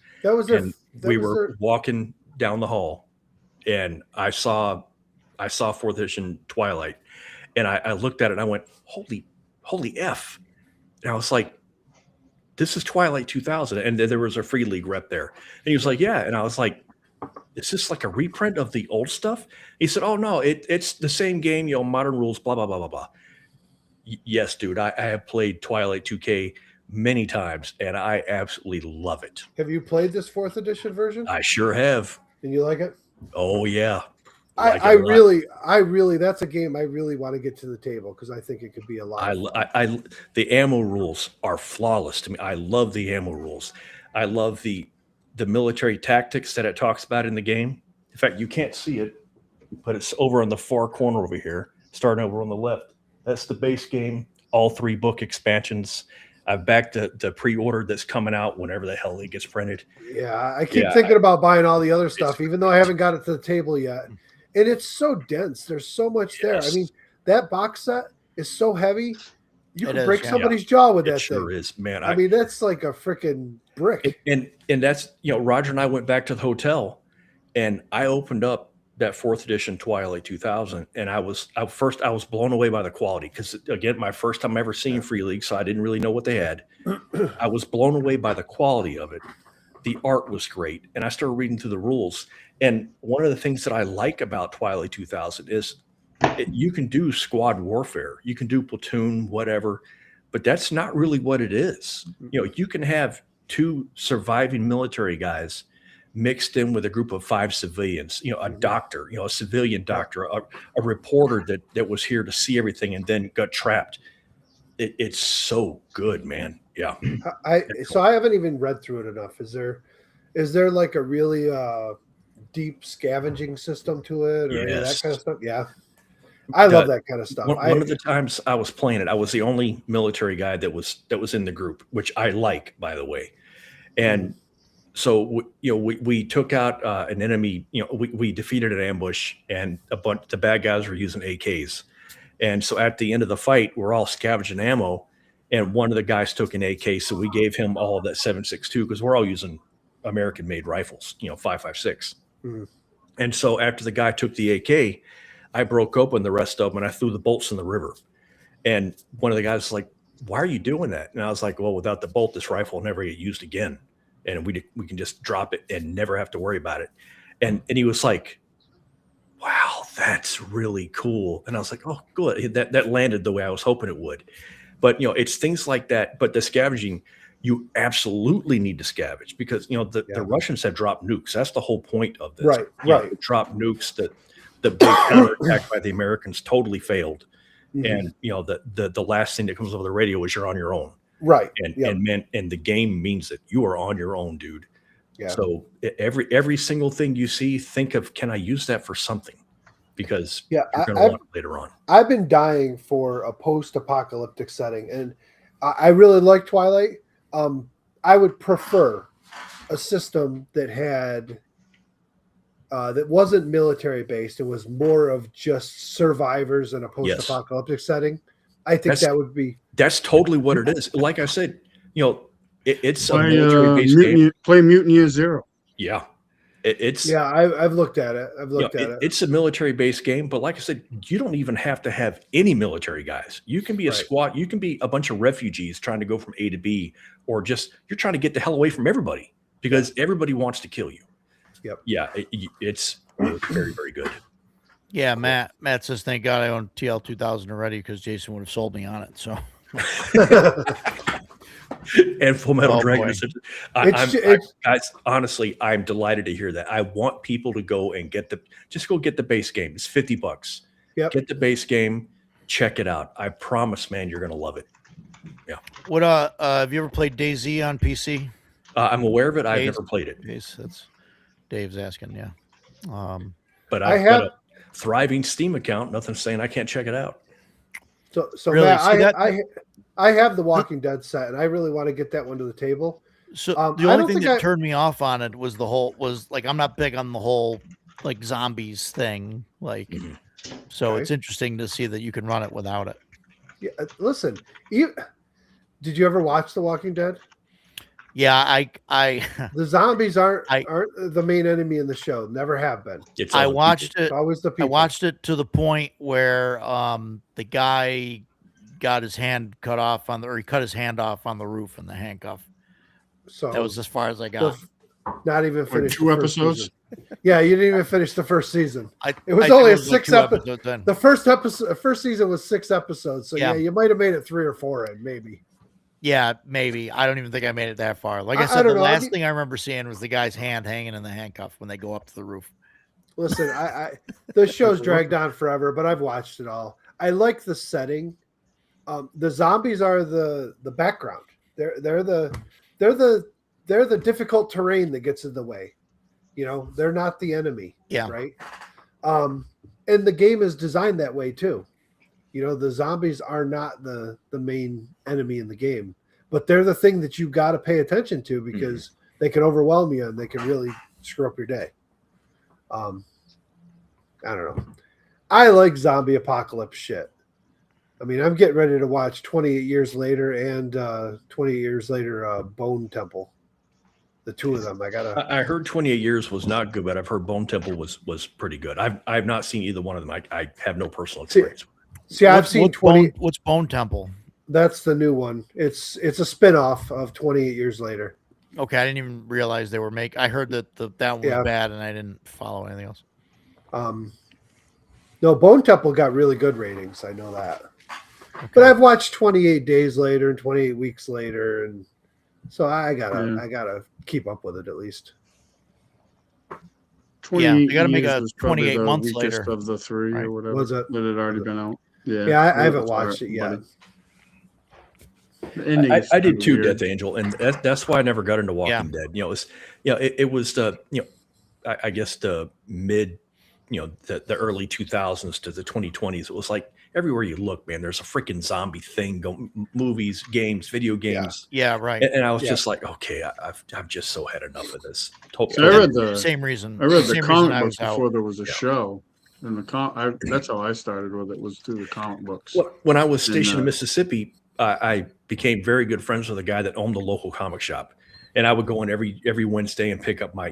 [SPEAKER 2] We were walking down the hall, and I saw 4th edition Twilight, and I looked at it and I went, holy F. And I was like, this is Twilight 2000. And there was a Free League rep there. And he was like, yeah. And I was like, is this like a reprint of the old stuff? He said, oh no, it's the same game, modern rules, blah, blah, blah, blah, blah. Yes, dude, I have played Twilight 2K many times and I absolutely love it.
[SPEAKER 3] Have you played this 4th edition version?
[SPEAKER 2] I sure have.
[SPEAKER 3] And you like it?
[SPEAKER 2] Oh yeah.
[SPEAKER 3] I really, that's a game I really want to get to the table because I think it could be a lot.
[SPEAKER 2] The ammo rules are flawless to me. I love the ammo rules. I love the military tactics that it talks about in the game. In fact, you can't see it, but it's over on the far corner over here, starting over on the left. That's the base game, all 3 book expansions. I've backed the pre-order that's coming out whenever the hell it gets printed.
[SPEAKER 3] Yeah, I keep thinking about buying all the other stuff, even though I haven't got it to the table yet. And it's so dense. There's so much there. I mean, that box set is so heavy. You can break somebody's jaw with that thing. It
[SPEAKER 2] sure is, man.
[SPEAKER 3] I mean, that's like a freaking brick.
[SPEAKER 2] And that's, Roger and I went back to the hotel and I opened up that 4th edition Twilight 2000. And I was blown away by the quality. Because again, my first time ever seeing Free League, so I didn't really know what they had. I was blown away by the quality of it. The art was great. And I started reading through the rules. And one of the things that I like about Twilight 2000 is you can do squad warfare. You can do platoon, whatever, but that's not really what it is. You can have 2 surviving military guys mixed in with a group of 5 civilians, a doctor, a civilian doctor, a reporter that was here to see everything and then got trapped. It's so good, man. Yeah.
[SPEAKER 3] So I haven't even read through it enough. Is there like a really deep scavenging system to it or any of that kind of stuff? Yeah. I love that kind of stuff.
[SPEAKER 2] One of the times I was playing it, I was the only military guy that was in the group, which I like, by the way. And so, we took out an enemy, we defeated an ambush and the bad guys were using AKs. And so at the end of the fight, we're all scavenging ammo and one of the guys took an AK. So we gave him all of that 7.62 because we're all using American made rifles, 5.56. And so after the guy took the AK, I broke open the rest of them and I threw the bolts in the river. And one of the guys was like, why are you doing that? And I was like, well, without the bolt, this rifle will never get used again. And we can just drop it and never have to worry about it. And he was like, wow, that's really cool. And I was like, oh, good. That landed the way I was hoping it would. But, it's things like that. But the scavenging, you absolutely need to scavenge because, the Russians have dropped nukes. That's the whole point of this.
[SPEAKER 3] Right.
[SPEAKER 2] Drop nukes that the big counterattack by the Americans totally failed. and the last thing that comes over the radio is you're on your own.
[SPEAKER 3] Right.
[SPEAKER 2] And the game means that you are on your own, dude.
[SPEAKER 3] Yeah.
[SPEAKER 2] So every single thing you see, think of, can I use that for something? Because you're going to want it later on.
[SPEAKER 3] I've been dying for a post-apocalyptic setting, and I really like Twilight. I would prefer a system that had that wasn't military based. It was more of just survivors in a post-apocalyptic setting. I think that would be.
[SPEAKER 2] That's totally what it is. Like I said, it's a military based game.
[SPEAKER 4] Play Mutiny Zero.
[SPEAKER 2] Yeah.
[SPEAKER 3] I've looked at it.
[SPEAKER 2] It's a military based game, but like I said, you don't even have to have any military guys. You can be a squad. You can be a bunch of refugees trying to go from A to B, or just you're trying to get the hell away from everybody because everybody wants to kill you.
[SPEAKER 3] Yep.
[SPEAKER 2] Yeah. It's very, very good.
[SPEAKER 1] Yeah. Matt says, thank God I own TL 2000 already because Jason would have sold me on it. So.
[SPEAKER 2] And Full Metal Dragon. Guys, honestly, I'm delighted to hear that. I want people to go and get the base game. It's $50.
[SPEAKER 3] Yep.
[SPEAKER 2] Get the base game. Check it out. I promise, man, you're going to love it. Yeah.
[SPEAKER 1] What have you ever played DayZ on PC?
[SPEAKER 2] I'm aware of it. I've never played it.
[SPEAKER 1] That's Dave's asking. Yeah.
[SPEAKER 2] But I've got a thriving Steam account. Nothing saying I can't check it out.
[SPEAKER 3] So
[SPEAKER 1] really?
[SPEAKER 3] Matt, I have the Walking Dead set, and I really want to get that one to the table.
[SPEAKER 1] So the only thing that turned me off on it was I'm not big on the whole like zombies thing. Like, so it's interesting to see that you can run it without it.
[SPEAKER 3] Yeah, listen, did you ever watch The Walking Dead?
[SPEAKER 1] Yeah,
[SPEAKER 3] the zombies aren't the main enemy in the show. Never have been.
[SPEAKER 1] I watched it.
[SPEAKER 3] It's always the people.
[SPEAKER 1] I watched it to the point where the guy got his hand cut off or he cut his hand off on the roof in the handcuff. So that was as far as I got.
[SPEAKER 3] Not even finished
[SPEAKER 4] 2 episodes.
[SPEAKER 3] Yeah, you didn't even finish the first season.
[SPEAKER 1] It was only a 6 episodes.
[SPEAKER 3] The first season was 6 episodes. So yeah, you might have made it 3 or 4 in, maybe.
[SPEAKER 1] Yeah, maybe. I don't even think I made it that far. Like I said, the last thing I remember seeing was the guy's hand hanging in the handcuff when they go up to the roof.
[SPEAKER 3] Listen, the show's dragged on forever, but I've watched it all. I like the setting. The zombies are the background. They're the difficult terrain that gets in the way. They're not the enemy.
[SPEAKER 1] Yeah.
[SPEAKER 3] Right. And the game is designed that way too. The zombies are not the main enemy in the game, but they're the thing that you got to pay attention to because they can overwhelm you and they can really screw up your day. I don't know. I like zombie apocalypse shit. I mean, I'm getting ready to watch 28 Years Later and 28 Years Later Bone Temple. The two of them.
[SPEAKER 2] I heard 28 Years was not good, but I've heard Bone Temple was pretty good. I've not seen either one of them. I have no personal experience.
[SPEAKER 3] See, I've seen 20.
[SPEAKER 1] What's Bone Temple?
[SPEAKER 3] That's the new one. It's a spinoff of 28 Years Later.
[SPEAKER 1] Okay, I didn't even realize they were I heard that that one was bad, and I didn't follow anything else.
[SPEAKER 3] No, Bone Temple got really good ratings. I know that. Okay. But I've watched 28 Days Later and 28 Weeks Later, and so I gotta keep up with it at least.
[SPEAKER 1] Yeah, you got to make a 28 months later
[SPEAKER 4] of the 3 or whatever
[SPEAKER 3] was it?
[SPEAKER 4] that had already been out.
[SPEAKER 3] Yeah, I haven't watched it yet.
[SPEAKER 2] I did too, Death Angel, and that's why I never got into Walking Dead. It was the I guess the mid, the early 2000s to the 2020s. It was like everywhere you look, man, there's a freaking zombie thing. Movies, games, video games.
[SPEAKER 1] Yeah, right.
[SPEAKER 2] And I was just like, okay, I've just so had enough of this.
[SPEAKER 4] So I read
[SPEAKER 1] same reason.
[SPEAKER 4] I read the comic books before there was a show. And that's how I started with it, was through the comic books.
[SPEAKER 2] When I was stationed in Mississippi, I became very good friends with a guy that owned a local comic shop, and I would go in every Wednesday and pick up my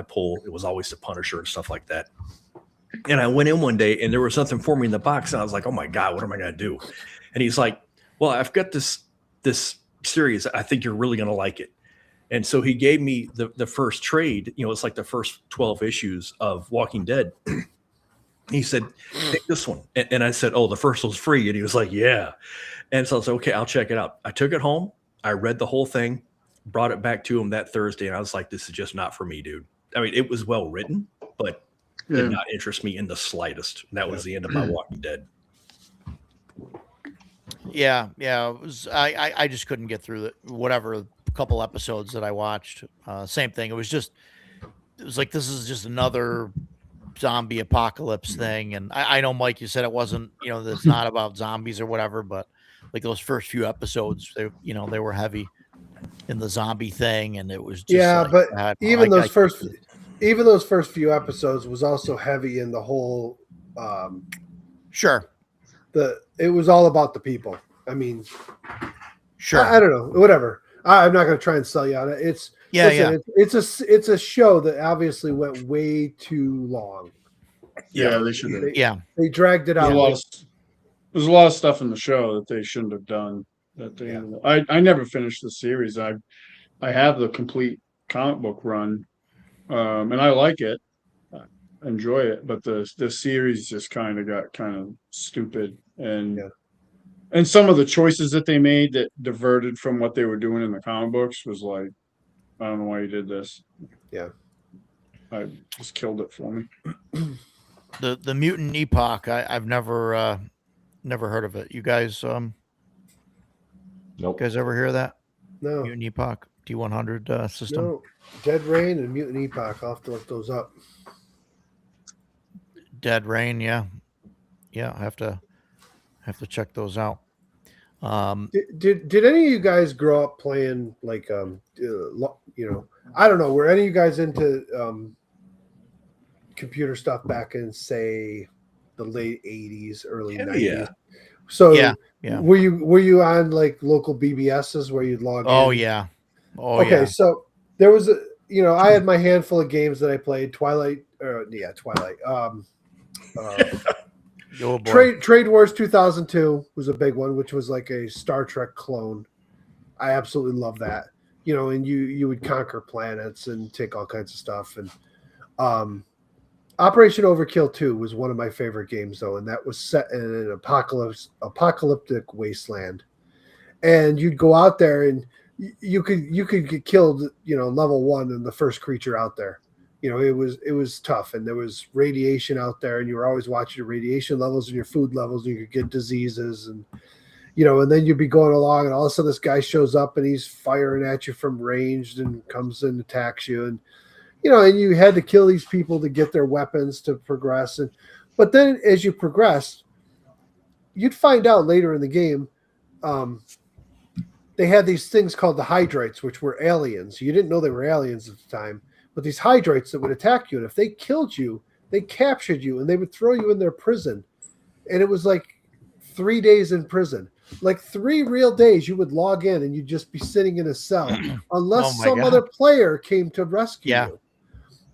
[SPEAKER 2] pull. It was always the Punisher and stuff like that. And I went in one day, and there was nothing for me in the box, and I was like, "Oh my God, what am I going to do?" And he's like, "Well, I've got this series. I think you're really going to like it." And so he gave me the first trade. It's like the first 12 issues of Walking Dead. He said, "Take this one." And I said, "Oh, the first one's free." And he was like, "Yeah." And so I was like, "Okay, I'll check it out." I took it home. I read the whole thing, brought it back to him that Thursday. And I was like, "This is just not for me, dude." I mean, it was well written, but did not interest me in the slightest. And that was the end of my Walking Dead.
[SPEAKER 1] Yeah, yeah. It was I just couldn't get through the whatever couple episodes that I watched. Same thing. It was like this is just another zombie apocalypse thing. And I know, Mike, you said it wasn't, that's not about zombies or whatever, but like those first few episodes, they were heavy in the zombie thing, and it was just
[SPEAKER 3] Yeah,
[SPEAKER 1] like,
[SPEAKER 3] but
[SPEAKER 1] God, no,
[SPEAKER 3] even those
[SPEAKER 1] I
[SPEAKER 3] first,
[SPEAKER 1] can't do this.
[SPEAKER 3] even those first few episodes was also heavy in the whole.
[SPEAKER 1] Sure,
[SPEAKER 3] It was all about the people. I mean,
[SPEAKER 1] sure,
[SPEAKER 3] I don't know, whatever. I'm not going to try and sell you on it.
[SPEAKER 1] yeah,
[SPEAKER 3] Listen, it's a show that obviously went way too long.
[SPEAKER 4] Yeah, they should have.
[SPEAKER 1] yeah.
[SPEAKER 3] They dragged it out.
[SPEAKER 4] There's a lot of stuff in the show that they shouldn't have done. That they,
[SPEAKER 3] Yeah.
[SPEAKER 4] I never finished the series. I have the complete comic book run, and I like it, I enjoy it. But the series just kind of got kind of stupid, and some of the choices that they made that diverted from what they were doing in the comic books was like, I don't know why you did this.
[SPEAKER 3] Yeah.
[SPEAKER 4] I just killed it for me.
[SPEAKER 1] The Mutant Epoch, I've never heard of it. You guys
[SPEAKER 5] Nope.
[SPEAKER 1] guys ever hear of that?
[SPEAKER 3] No,
[SPEAKER 1] Mutant Epoch T100 system.
[SPEAKER 3] no. Dead Rain and Mutant Epoch. I'll have to look those up.
[SPEAKER 1] Dead Rain, yeah. I have to check those out.
[SPEAKER 3] Did any of you guys grow up playing like I don't know, were any of you guys into computer stuff back in say the late 80s, early 90s?
[SPEAKER 2] Yeah.
[SPEAKER 3] So
[SPEAKER 1] Yeah.
[SPEAKER 3] were you on like local BBSs where you'd log
[SPEAKER 1] Oh
[SPEAKER 3] in?
[SPEAKER 1] yeah.
[SPEAKER 3] Okay,
[SPEAKER 1] Yeah.
[SPEAKER 3] so there was I had my handful of games that I played. Twilight.
[SPEAKER 1] Oh, boy.
[SPEAKER 3] Trade Wars 2002 was a big one, which was like a Star Trek clone. I absolutely love that. And you would conquer planets and take all kinds of stuff. And Operation Overkill 2 was one of my favorite games, though, and that was set in an apocalyptic wasteland. And you'd go out there and you could get killed, level 1 and the first creature out there. It was tough, and there was radiation out there, and you were always watching your radiation levels and your food levels, and you could get diseases, and and then you'd be going along, and all of a sudden this guy shows up and he's firing at you from ranged and comes and attacks you, and and you had to kill these people to get their weapons to progress, but then as you progressed, you'd find out later in the game, they had these things called the Hydrites, which were aliens. You didn't know they were aliens at the time. But these Hydrites that would attack you, and if they killed you, they captured you, and they would throw you in their prison. And it was like 3 days in prison. Like 3 real days you would log in, and you'd just be sitting in a cell unless
[SPEAKER 1] Oh my God.
[SPEAKER 3] other player came to rescue
[SPEAKER 1] Yeah.
[SPEAKER 3] you.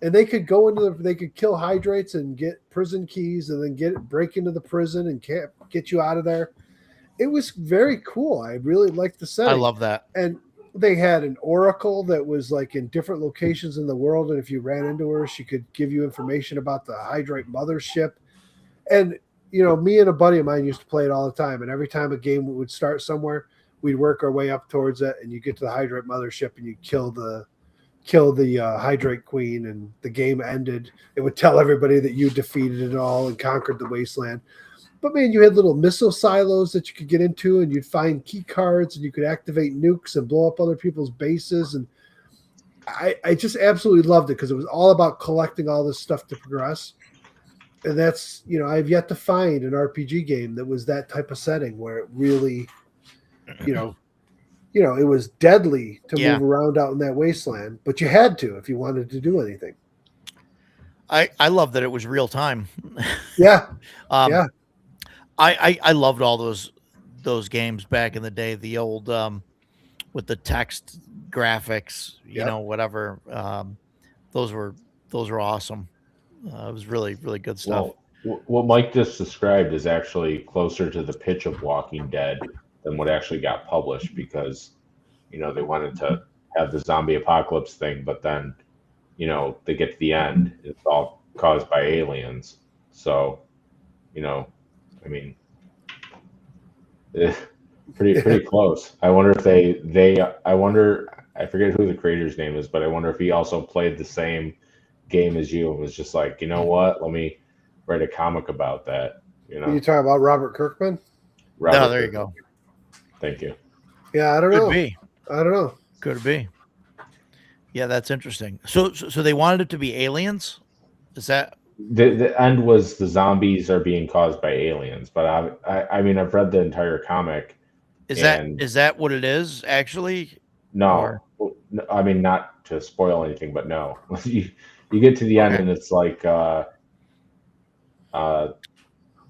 [SPEAKER 3] And they could go they could kill Hydrites and get prison keys, and then break into the prison and get you out of there. It was very cool. I really liked the setting.
[SPEAKER 1] I love that.
[SPEAKER 3] And they had an oracle that was like in different locations in the world, and if you ran into her, she could give you information about the Hydrite mothership. And me and a buddy of mine used to play it all the time, and every time a game would start somewhere, we'd work our way up towards it, and you get to the Hydrite mothership and you kill the Hydrite queen, and the game ended. It would tell everybody that you defeated it all and conquered the wasteland. But man, you had little missile silos that you could get into, and you'd find key cards, and you could activate nukes and blow up other people's bases. And I just absolutely loved it because it was all about collecting all this stuff to progress. And that's, I've yet to find an RPG game that was that type of setting where it really, it was deadly to move around out in that wasteland, but you had to if you wanted to do anything.
[SPEAKER 1] I love that it was real time.
[SPEAKER 3] Yeah.
[SPEAKER 1] Yeah. I loved all those games back in the day, the old with the text graphics, whatever. Those were awesome. It was really, really good stuff.
[SPEAKER 5] Well, what Mike just described is actually closer to the pitch of Walking Dead than what actually got published, because they wanted to have the zombie apocalypse thing, but then they get to the end, it's all caused by aliens. So I mean, pretty close. I wonder if I forget who the creator's name is, but I wonder if he also played the same game as you and was just like, you know what, let me write a comic about that.
[SPEAKER 3] Are you talking about Robert Kirkman?
[SPEAKER 1] No, there you go.
[SPEAKER 5] Thank you.
[SPEAKER 3] Yeah, I don't
[SPEAKER 1] Could
[SPEAKER 3] know.
[SPEAKER 1] be.
[SPEAKER 3] I don't know.
[SPEAKER 1] Could be. Yeah, that's interesting. So they wanted it to be aliens? Is that
[SPEAKER 5] The end was the zombies are being caused by aliens, but I mean I've read the entire comic.
[SPEAKER 1] is
[SPEAKER 5] And-
[SPEAKER 1] that what it is actually?
[SPEAKER 5] No, I mean not to spoil anything, but no. You get to the end
[SPEAKER 1] Okay.
[SPEAKER 5] and it's like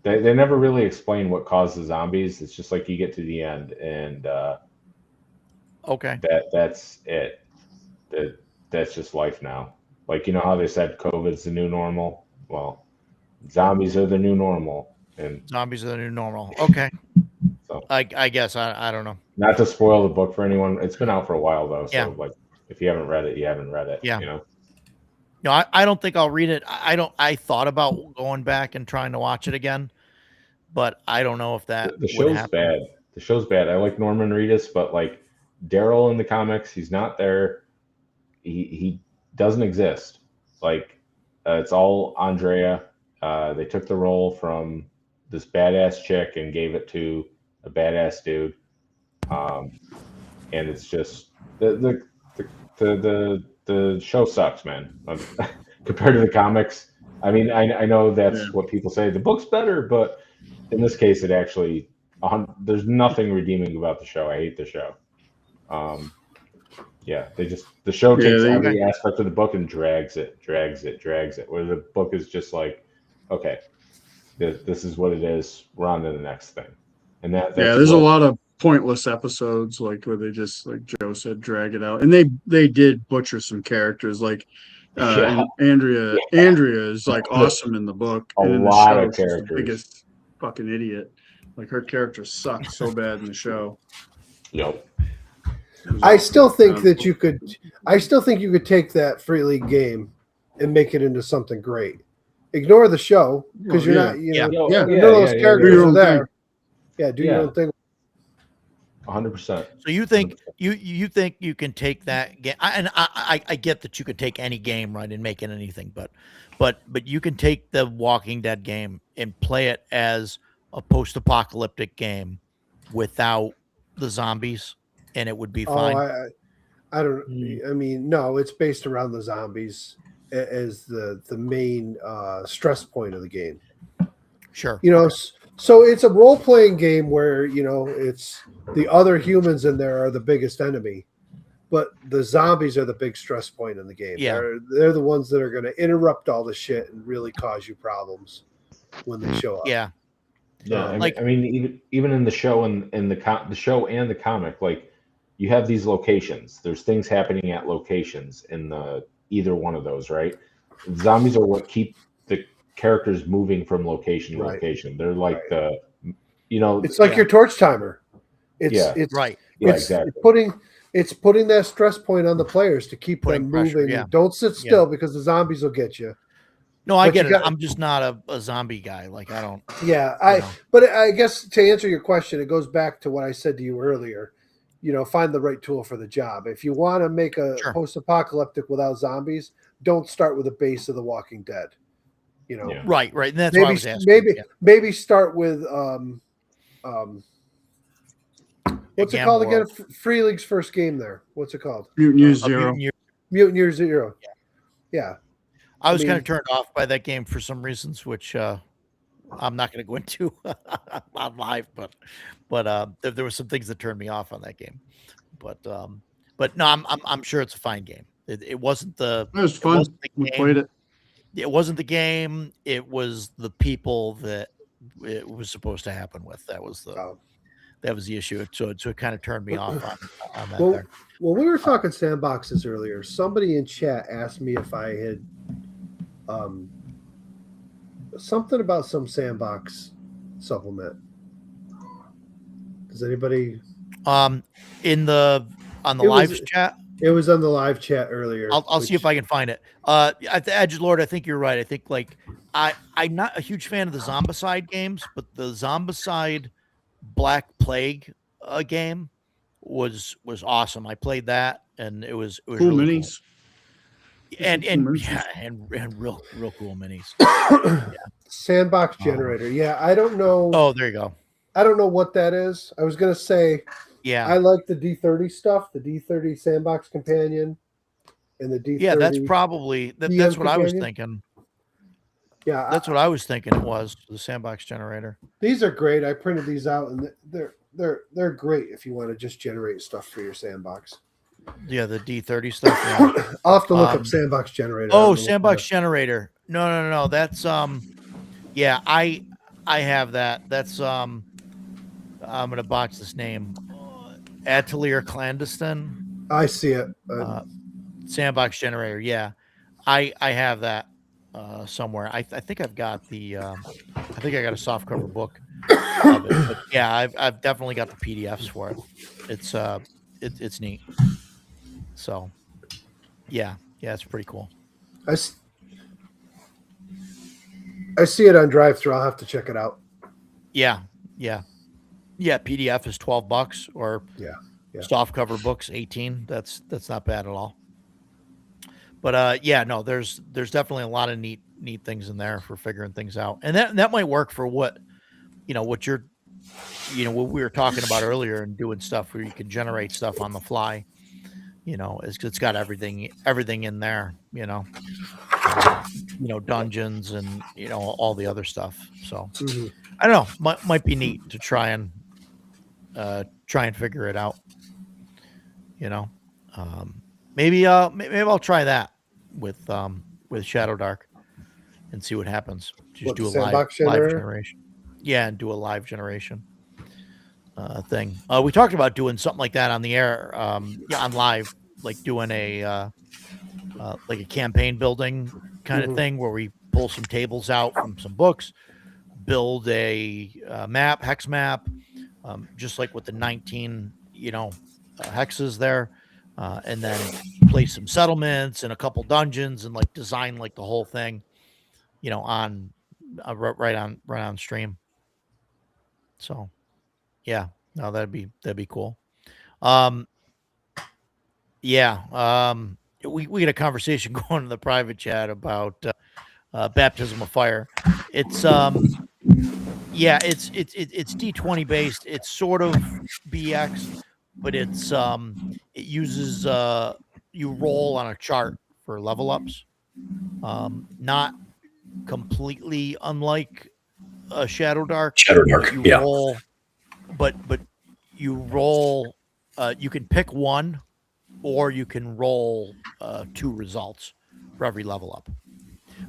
[SPEAKER 5] they never really explain what caused the zombies. It's just like you get to the end and
[SPEAKER 1] Okay.
[SPEAKER 5] that's it. That's just life now. Like you know how they said COVID's the new normal? Well, zombies are the new normal. And
[SPEAKER 1] Zombies are the new normal. Okay.
[SPEAKER 5] so
[SPEAKER 1] I guess I don't know.
[SPEAKER 5] not to spoil the book for anyone, it's been out for a while though. So
[SPEAKER 1] Yeah.
[SPEAKER 5] like if you haven't read it, you haven't read it.
[SPEAKER 1] Yeah.
[SPEAKER 5] You know?
[SPEAKER 1] No, I don't think I'll read it. I thought about going back and trying to watch it again, but I don't know if that
[SPEAKER 5] The
[SPEAKER 1] would
[SPEAKER 5] show's
[SPEAKER 1] happen.
[SPEAKER 5] bad. The show's bad. I like Norman Reedus, but like Daryl in the comics, he's not there. He doesn't exist. Like it's all Andrea. They took the role from this badass chick and gave it to a badass dude. And it's just the show sucks, man. Compared to the comics. I mean, I know that's what people say. The book's better, but in this case, it actually there's nothing redeeming about the show. I hate the show. Yeah, the show takes every aspect of the book and drags it. Where the book is just like, okay, this is what it is. We're on to the next thing. And that's
[SPEAKER 4] there's a lot of pointless episodes like where they just, like Joe said, drag it out, and they did butcher some characters. Like Andrea is like awesome in the book.
[SPEAKER 5] A
[SPEAKER 4] and in the
[SPEAKER 5] lot
[SPEAKER 4] show,
[SPEAKER 5] of
[SPEAKER 4] she's
[SPEAKER 5] characters.
[SPEAKER 4] the biggest fucking idiot. Like her character sucks so bad in the show.
[SPEAKER 5] Yep.
[SPEAKER 3] I still think that you could take that Free League game and make it into something great. Ignore the show because you're not, you know,
[SPEAKER 4] Yeah.
[SPEAKER 3] none of those characters
[SPEAKER 4] Do your
[SPEAKER 3] are
[SPEAKER 4] own
[SPEAKER 3] there. Yeah, do your own thing.
[SPEAKER 5] 100%.
[SPEAKER 1] So you think you think you can take that game? I get that you could take any game, right, and make it anything, but you can take the Walking Dead game and play it as a post-apocalyptic game without the zombies, and it would be fine.
[SPEAKER 3] I don't. I mean, no, it's based around the zombies as the main stress point of the game.
[SPEAKER 1] Sure.
[SPEAKER 3] You know, so it's a role playing game where you know it's the other humans in there are the biggest enemy, but the zombies are the big stress point in the game.
[SPEAKER 1] Yeah.
[SPEAKER 3] They're the ones that are going to interrupt all the shit and really cause you problems when they show up.
[SPEAKER 1] Yeah.
[SPEAKER 5] Yeah,
[SPEAKER 1] Like-
[SPEAKER 5] I mean, even in the show and the show and the comic, like you have these locations. There's things happening at locations in either one of those, right? Zombies are what keep the characters moving from location to
[SPEAKER 3] Right.
[SPEAKER 5] location. They're like
[SPEAKER 3] Right.
[SPEAKER 5] it's
[SPEAKER 3] It's like your torch timer. It's
[SPEAKER 1] Right.
[SPEAKER 5] yeah,
[SPEAKER 3] it's
[SPEAKER 5] exactly.
[SPEAKER 3] it's putting that stress point on the players to keep
[SPEAKER 1] Putting
[SPEAKER 3] them
[SPEAKER 1] pressure,
[SPEAKER 3] moving.
[SPEAKER 1] yeah.
[SPEAKER 3] Don't sit still because the zombies will get you.
[SPEAKER 1] No, I
[SPEAKER 3] But
[SPEAKER 1] get
[SPEAKER 3] you
[SPEAKER 1] it.
[SPEAKER 3] got-
[SPEAKER 1] I'm just not a zombie guy. Like I don't.
[SPEAKER 3] Yeah,
[SPEAKER 1] you know.
[SPEAKER 3] but I guess to answer your question, it goes back to what I said to you earlier. You know, find the right tool for the job. If you want to make a
[SPEAKER 1] Sure.
[SPEAKER 3] post-apocalyptic without zombies, don't start with a base of The Walking Dead. You know,
[SPEAKER 5] Yeah.
[SPEAKER 1] Right. And that's what I was asking.
[SPEAKER 3] maybe
[SPEAKER 1] Yeah.
[SPEAKER 3] maybe start with what's it
[SPEAKER 1] Again,
[SPEAKER 3] called again?
[SPEAKER 1] World.
[SPEAKER 3] Free League's first game there. What's it called?
[SPEAKER 4] Mutant Year
[SPEAKER 1] A
[SPEAKER 4] Zero.
[SPEAKER 1] Mutant Year-
[SPEAKER 3] Mutant Year Zero. Yeah.
[SPEAKER 1] I was
[SPEAKER 3] I
[SPEAKER 1] kind
[SPEAKER 3] mean-
[SPEAKER 1] of turned off by that game for some reasons, which I'm not going to go into on live, but there were some things that turned me off on that game. But no, I'm sure it's a fine game. It wasn't the
[SPEAKER 4] It was
[SPEAKER 1] it
[SPEAKER 4] fun.
[SPEAKER 1] wasn't the
[SPEAKER 4] We
[SPEAKER 1] game.
[SPEAKER 4] played it.
[SPEAKER 1] It wasn't the game. It was the people that it was supposed to happen with. That was
[SPEAKER 3] Oh.
[SPEAKER 1] the issue. So it kind of turned me off on that.
[SPEAKER 3] Well,
[SPEAKER 1] there.
[SPEAKER 3] When we were talking sandboxes earlier, somebody in chat asked me if I had something about some sandbox supplement. Does anybody?
[SPEAKER 1] On the
[SPEAKER 3] It
[SPEAKER 1] live
[SPEAKER 3] was-
[SPEAKER 1] chat.
[SPEAKER 3] It was on the live chat earlier.
[SPEAKER 1] I'll see if I can find it. At the Edgelord, I think you're right. I think like I'm not a huge fan of the Zombicide games, but the Zombicide Black Plague game was awesome. I played that and it was
[SPEAKER 4] Cool
[SPEAKER 1] really
[SPEAKER 4] minis.
[SPEAKER 1] cool. And
[SPEAKER 4] Cool
[SPEAKER 1] yeah, and real cool minis.
[SPEAKER 3] Sandbox generator. Yeah, I don't know.
[SPEAKER 1] Oh, there you go.
[SPEAKER 3] I don't know what that is. I was gonna say
[SPEAKER 1] Yeah.
[SPEAKER 3] I like the D30 stuff, the D30 Sandbox Companion, and the D30.
[SPEAKER 1] Yeah, that's probably
[SPEAKER 3] DM
[SPEAKER 1] that's what I was
[SPEAKER 3] companion?
[SPEAKER 1] thinking.
[SPEAKER 3] Yeah,
[SPEAKER 1] That's what I was thinking it was, the sandbox generator.
[SPEAKER 3] these are great. I printed these out, and they're great if you want to just generate stuff for your sandbox.
[SPEAKER 1] Yeah, the D30 stuff. Yeah.
[SPEAKER 3] I'll have to look
[SPEAKER 1] Um,
[SPEAKER 3] up Sandbox Generator. I
[SPEAKER 1] Oh,
[SPEAKER 3] don't know what
[SPEAKER 1] sandbox
[SPEAKER 3] that-
[SPEAKER 1] generator. No. That's yeah, I have that. That's I'm gonna botch this name. Atelier Clandestine.
[SPEAKER 3] I see it.
[SPEAKER 1] Sandbox generator. Yeah. I have that somewhere. I think I've got the I think I got a soft cover book of it. But yeah, I've definitely got the PDFs for it. It's neat. So yeah, it's pretty cool.
[SPEAKER 3] I see it on drive-through. I'll have to check it out.
[SPEAKER 1] Yeah. PDF is $12 or
[SPEAKER 3] Yeah.
[SPEAKER 1] soft cover books 18. That's not bad at all. But yeah, no, there's definitely a lot of neat things in there for figuring things out, and that might work for what what you're what we were talking about earlier and doing stuff where you can generate stuff on the fly. It's got everything in there. Dungeons and all the other stuff. So
[SPEAKER 3] Mhm.
[SPEAKER 1] I don't know, might be neat to try and figure it out. Maybe I'll try that with Shadow Dark and see what happens. Just
[SPEAKER 3] What,
[SPEAKER 1] do a
[SPEAKER 3] the
[SPEAKER 1] live
[SPEAKER 3] Sandbox Generator?
[SPEAKER 1] generation. Yeah, and do a live generation thing. We talked about doing something like that on the air, on live, like doing a like a campaign building kind of
[SPEAKER 3] Mhm.
[SPEAKER 1] thing where we pull some tables out from some books, build a hex map, just like with the 19 hexes there, and then place some settlements and a couple dungeons and like design like the whole thing on right on stream. So yeah, no, that'd be cool. Yeah, we had a conversation going in the private chat about baptism of fire. It's yeah, it's D20 based. It's sort of BX, but it's it uses you roll on a chart for level ups. Not completely unlike a Shadow Dark.
[SPEAKER 2] Shadow Dark.
[SPEAKER 1] You
[SPEAKER 2] Yeah.
[SPEAKER 1] roll, but you roll. You can pick one, or you can roll 2 results for every level up.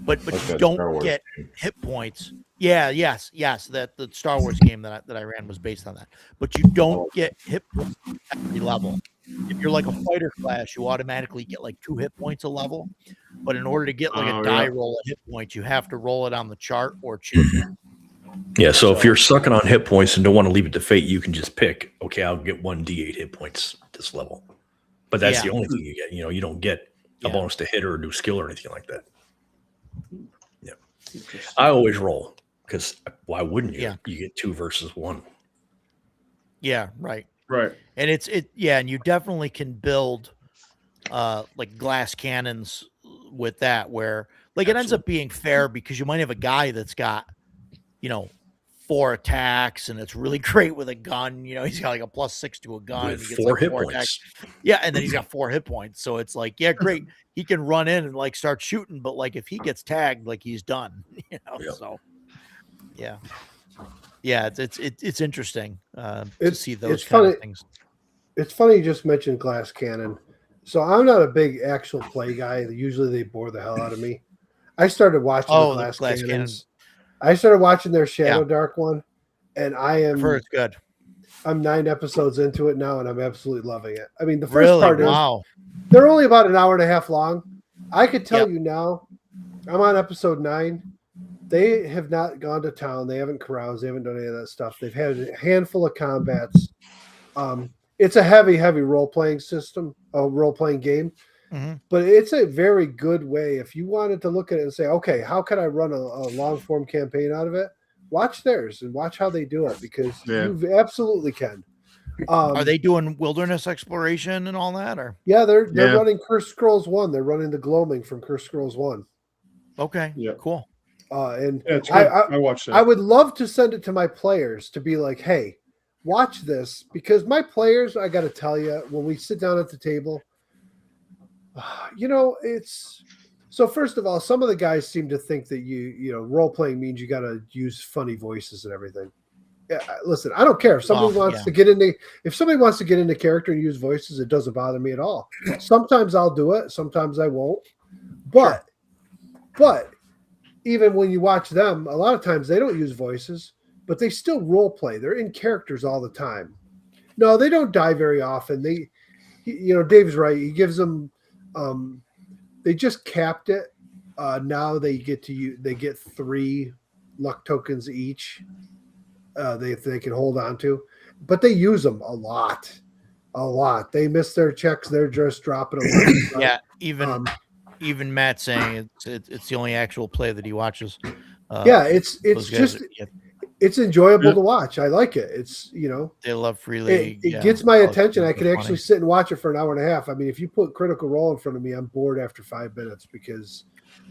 [SPEAKER 1] But
[SPEAKER 5] Like
[SPEAKER 1] you
[SPEAKER 5] that Star
[SPEAKER 1] don't
[SPEAKER 5] Wars
[SPEAKER 1] get
[SPEAKER 5] game.
[SPEAKER 1] hit points. Yeah, yes. That the Star Wars game that I ran was based on that. But you don't get hit points at every level. If you're like a fighter class, you automatically get like 2 hit points a level. But in order to get like a
[SPEAKER 4] Oh,
[SPEAKER 1] die
[SPEAKER 4] yeah.
[SPEAKER 1] roll of hit points, you have to roll it on the chart or choose it.
[SPEAKER 2] Yeah. So if
[SPEAKER 1] So-
[SPEAKER 2] you're sucking on hit points and don't want to leave it to fate, you can just pick, okay, I'll get 1d8 hit points this level. But that's
[SPEAKER 1] Yeah.
[SPEAKER 2] the only thing you get. You don't get a
[SPEAKER 1] Yeah.
[SPEAKER 2] bonus to hit or a new skill or anything like that. Yeah. I always roll because why wouldn't you?
[SPEAKER 1] Yeah.
[SPEAKER 2] You get 2 versus 1.
[SPEAKER 1] Yeah, right.
[SPEAKER 4] Right.
[SPEAKER 1] And and you definitely can build like glass cannons with that where like it ends up being fair because you might have a guy that's got 4 attacks and it's really great with a gun. He's got like a +6 to a gun.
[SPEAKER 2] With
[SPEAKER 1] and he gets
[SPEAKER 2] 4
[SPEAKER 1] like
[SPEAKER 2] hit
[SPEAKER 1] 4
[SPEAKER 2] points.
[SPEAKER 1] attacks. Yeah, and then he's got 4 hit points. So it's like, yeah, great. He can run in and like start shooting, but like if he gets tagged, like he's done.
[SPEAKER 2] Yep.
[SPEAKER 1] So yeah. Yeah, it's interesting to
[SPEAKER 3] It's-
[SPEAKER 1] see those
[SPEAKER 3] it's
[SPEAKER 1] kind
[SPEAKER 3] funny.
[SPEAKER 1] of things.
[SPEAKER 3] It's funny you just mentioned Glass Cannon. So I'm not a big actual play guy. Usually they bore the hell out of me. I started watching
[SPEAKER 1] Oh,
[SPEAKER 3] the
[SPEAKER 1] the
[SPEAKER 3] Glass,
[SPEAKER 1] Glass
[SPEAKER 3] Cannons. I started watching their Shadow
[SPEAKER 1] Yeah.
[SPEAKER 3] Dark one, and
[SPEAKER 1] I've heard it's good.
[SPEAKER 3] I'm 9 episodes into it now, and I'm absolutely loving it. I mean, the first
[SPEAKER 1] Really?
[SPEAKER 3] part is
[SPEAKER 1] Wow.
[SPEAKER 3] they're only about an hour and a half long. I could tell
[SPEAKER 1] Yep.
[SPEAKER 3] you now, I'm on episode 9. They have not gone to town. They haven't caroused. They haven't done any of that stuff. They've had a handful of combats. It's a heavy role playing system, a role playing game,
[SPEAKER 1] Mhm.
[SPEAKER 3] but it's a very good way. If you wanted to look at it and say, okay, how could I run a long form campaign out of it? Watch theirs and watch how they do it because
[SPEAKER 4] Yeah.
[SPEAKER 3] you absolutely can.
[SPEAKER 1] Are they doing wilderness exploration and all that, or
[SPEAKER 3] Yeah, they're
[SPEAKER 4] Yeah.
[SPEAKER 3] running Cursed Scrolls 1. They're running the Gloaming from Cursed Scrolls 1.
[SPEAKER 1] okay?
[SPEAKER 4] Yeah.
[SPEAKER 1] Cool.
[SPEAKER 3] And
[SPEAKER 4] Yeah, it's
[SPEAKER 3] I,
[SPEAKER 4] good.
[SPEAKER 3] I
[SPEAKER 4] I watched that.
[SPEAKER 3] I would love to send it to my players to be like, hey, watch this, because my players, I got to tell you, when we sit down at the table, it's so. First of all, some of the guys seem to think that role playing means you got to use funny voices and everything. Yeah, listen, I don't care if somebody
[SPEAKER 1] Well,
[SPEAKER 3] wants
[SPEAKER 1] yeah.
[SPEAKER 3] to get into if somebody wants to get into character and use voices, it doesn't bother me at all. Sometimes I'll do it, sometimes I won't. But even when you watch them, a lot of times they don't use voices, but they still role play. They're in characters all the time. No, they don't die very often. Dave's right. He gives them. They just capped it. Now they get 3 luck tokens each. They can hold on to, but they use them a lot. They miss their checks. They're just dropping them.
[SPEAKER 1] Yeah, even Matt saying it's the only actual play that he watches.
[SPEAKER 3] It's
[SPEAKER 1] those guys
[SPEAKER 3] just it's enjoyable to watch. I like it. It's
[SPEAKER 1] they love Free League.
[SPEAKER 3] it gets my attention. I can actually sit and watch it for an hour and a half. I mean, if you put Critical Role in front of me, I'm bored after 5 minutes because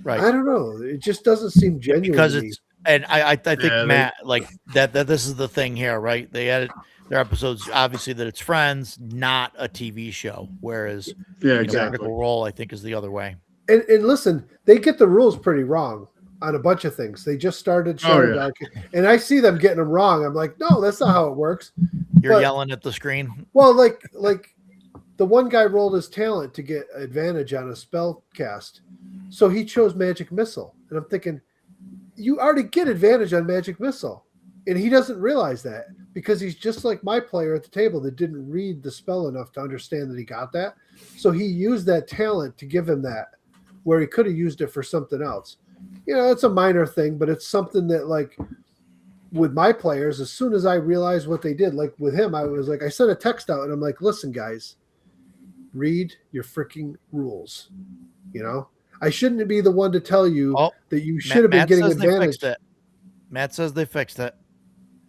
[SPEAKER 3] I don't know. It just doesn't seem genuine
[SPEAKER 1] because
[SPEAKER 3] to me.
[SPEAKER 1] it's. And I think Matt like that this is the thing here, right? They edit their episodes obviously that it's Friends, not a TV show. Whereas Critical Role, I think, is the other way.
[SPEAKER 3] And listen, they get the rules pretty wrong on a bunch of things. They just started Shadow Dark, and I see them getting them wrong. I'm like, no, that's not how it works.
[SPEAKER 1] You're yelling at the screen.
[SPEAKER 3] Well, like the one guy rolled his talent to get advantage on a spell cast, so he chose Magic Missile, and I'm thinking, you already get advantage on Magic Missile, and he doesn't realize that because he's just like my player at the table that didn't read the spell enough to understand that he got that. So he used that talent to give him that, where he could have used it for something else. It's a minor thing, but it's something that, like, with my players, as soon as I realized what they did, like with him, I was like, I sent a text out and I'm like, listen, guys, read your freaking rules. I shouldn't be the one to tell you that you should have been getting advantage.
[SPEAKER 1] Matt says they fixed it.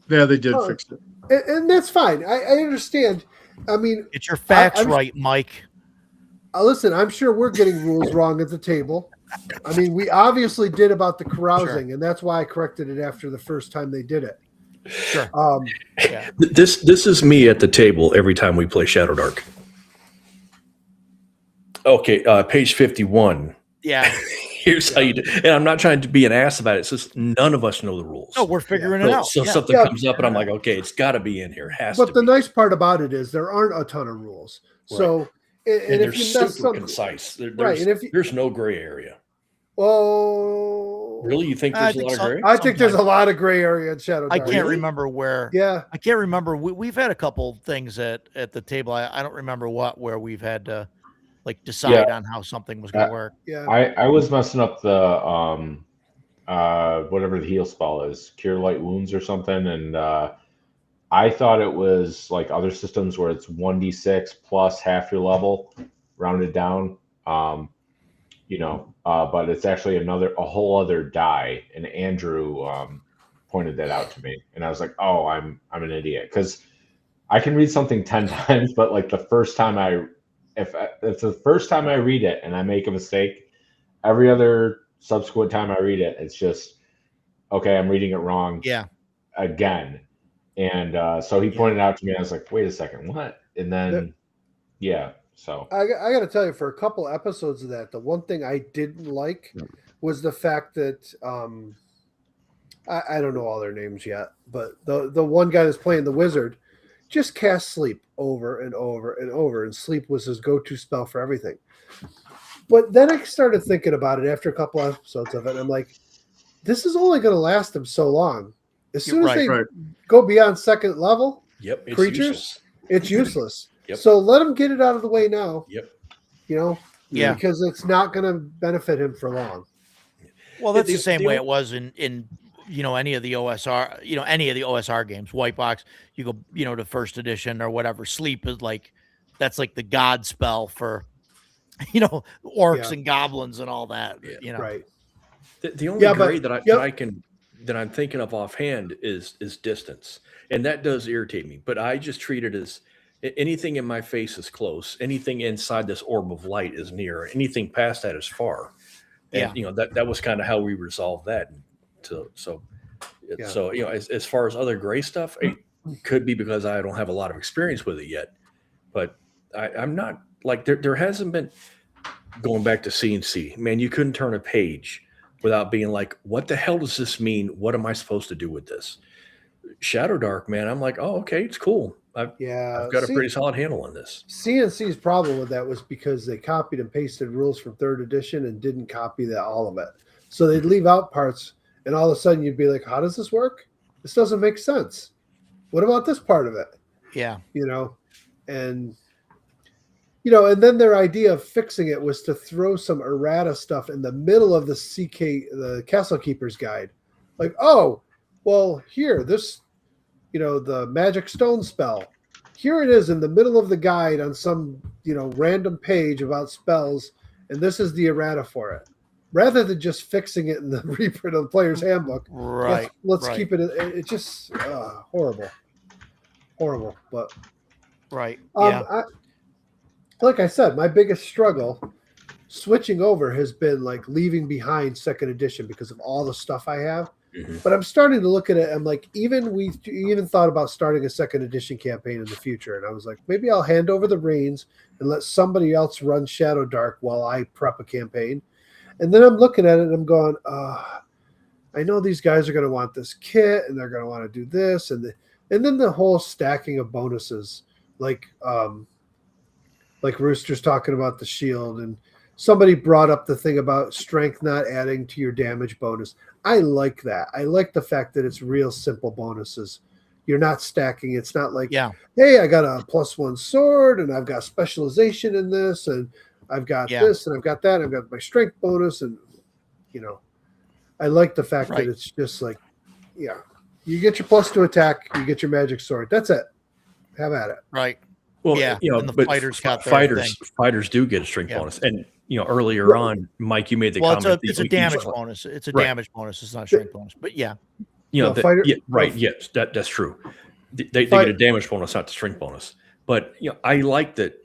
[SPEAKER 4] Yeah, they did fix it.
[SPEAKER 3] And that's fine. I understand. I mean,
[SPEAKER 1] get your facts right, Mike.
[SPEAKER 3] Listen, I'm sure we're getting rules wrong at the table. I mean, we obviously did about the carousing, and that's why I corrected it after the first time they did it.
[SPEAKER 1] Sure.
[SPEAKER 2] This is me at the table every time we play Shadow Dark. Okay, page 51.
[SPEAKER 1] Yeah.
[SPEAKER 2] Here's how you do. And I'm not trying to be an ass about it. It's just none of us know the rules.
[SPEAKER 1] No, we're figuring it out.
[SPEAKER 2] So something comes up, and I'm like, okay, it's got to be in here.
[SPEAKER 3] But the nice part about it is there aren't a ton of rules. Right. So, and
[SPEAKER 2] they're
[SPEAKER 3] if you mess
[SPEAKER 2] super concise. There's no gray area.
[SPEAKER 3] Well,
[SPEAKER 2] really, you think there's a lot of gray?
[SPEAKER 3] I think there's a lot of gray area in Shadow Dark.
[SPEAKER 1] I can't remember where.
[SPEAKER 3] Yeah,
[SPEAKER 1] I can't remember. We've had a couple things at the table. I don't remember where we've had to decide on how something was going to work.
[SPEAKER 3] Yeah,
[SPEAKER 5] I was messing up the whatever the heal spell is, Cure Light Wounds or something, and I thought it was like other systems where it's 1d6 plus half your level, rounded down. But it's actually a whole other die, and Andrew pointed that out to me, and I was like, oh, I'm an idiot, because I can read something 10 times, but like the first time if it's the first time I read it and I make a mistake, every other subsequent time I read it, it's just, okay, I'm reading it wrong.
[SPEAKER 1] Yeah.
[SPEAKER 5] Again. And so he pointed out to me, I was like, wait a second, what? And then, so
[SPEAKER 3] I got to tell you, for a couple episodes of that, the one thing I didn't like was the fact that I don't know all their names yet, but the one guy that's playing the wizard just cast sleep over and over and over, and sleep was his go-to spell for everything. But then I started thinking about it after a couple episodes of it, and I'm like, this is only going to last him so long. As soon as they go beyond second level creatures, it's useless.
[SPEAKER 2] Yep.
[SPEAKER 3] So let him get it out of the way now.
[SPEAKER 2] Yep.
[SPEAKER 3] Because it's not going to benefit him for long.
[SPEAKER 1] Well, that's the same way it was in any of the OSR, any of the OSR games, White Box, you go, to first edition or whatever. Sleep is that's like the god spell for, orcs and goblins and all that,
[SPEAKER 3] Right.
[SPEAKER 2] The only gray that I'm thinking of offhand is distance. And that does irritate me, but I just treat it as anything in my face is close. Anything inside this orb of light is near. Anything past that is far. And, that was kind of how we resolved that. So
[SPEAKER 3] Yeah.
[SPEAKER 2] so as far as other gray stuff, it could be because I don't have a lot of experience with it yet. But I'm not like there hasn't been, going back to CNC, man, you couldn't turn a page without being like, what the hell does this mean? What am I supposed to do with this? Shadow Dark, man, I'm like, oh, okay, it's cool. I've got a pretty solid handle on this.
[SPEAKER 3] CNC's problem with that was because they copied and pasted rules from 3rd edition and didn't copy all of it. So they'd leave out parts, and all of a sudden you'd be like, how does this work? This doesn't make sense. What about this part of it?
[SPEAKER 1] Yeah.
[SPEAKER 3] And then their idea of fixing it was to throw some errata stuff in the middle of the Castle Keeper's Guide. Like, oh, well, here, this, the magic stone spell. Here it is in the middle of the guide on some, random page about spells, and this is the errata for it. Rather than just fixing it in the reprint of the player's handbook.
[SPEAKER 1] Right.
[SPEAKER 3] Let's keep it. It's just horrible. Horrible. But
[SPEAKER 1] right. Yeah.
[SPEAKER 3] Like I said, my biggest struggle switching over has been like leaving behind 2nd edition because of all the stuff I have.
[SPEAKER 2] Mm-hmm.
[SPEAKER 3] But I'm starting to look at it. I'm like, we even thought about starting a 2nd edition campaign in the future. And I was like, maybe I'll hand over the reins and let somebody else run Shadow Dark while I prep a campaign. And then I'm looking at it and I'm going, I know these guys are going to want this kit and they're going to want to do this. And then the whole stacking of bonuses, like Rooster's talking about the shield, and somebody brought up the thing about strength not adding to your damage bonus. I like that. I like the fact that it's real simple bonuses. You're not stacking. It's not like, hey, I got a +1 sword and I've got specialization in this and I've got this and I've got that. And I've got my strength bonus. And, I like the fact that it's just like, you get your +2 attack, you get your magic sword. That's it. Have at it.
[SPEAKER 1] Right.
[SPEAKER 2] Well,
[SPEAKER 1] and the
[SPEAKER 2] but
[SPEAKER 1] fighters got their thing.
[SPEAKER 2] Fighters do get a strength bonus. And, earlier on, Mike, you made the comment.
[SPEAKER 1] It's a damage bonus. It's a damage bonus. It's not a strength bonus. But yeah.
[SPEAKER 2] Yes, that's true. They get a damage bonus, not the strength bonus. But, I like that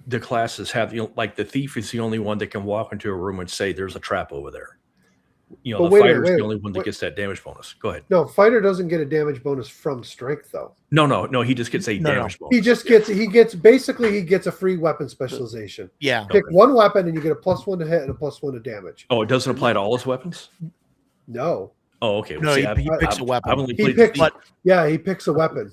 [SPEAKER 2] the classes have, like the thief is the only one that can walk into a room and say, there's a trap over there. The fighter's the only one that gets that damage bonus. Go ahead.
[SPEAKER 3] No, fighter doesn't get a damage bonus from strength though.
[SPEAKER 2] No. He just gets a damage bonus.
[SPEAKER 3] He just gets he gets a free weapon specialization.
[SPEAKER 1] Yeah.
[SPEAKER 3] Pick one weapon and you get a +1 to hit and a +1 to damage.
[SPEAKER 2] Oh, it doesn't apply to all his weapons?
[SPEAKER 3] No.
[SPEAKER 2] Oh, okay.
[SPEAKER 1] No, he picks a weapon.
[SPEAKER 3] He picks a weapon.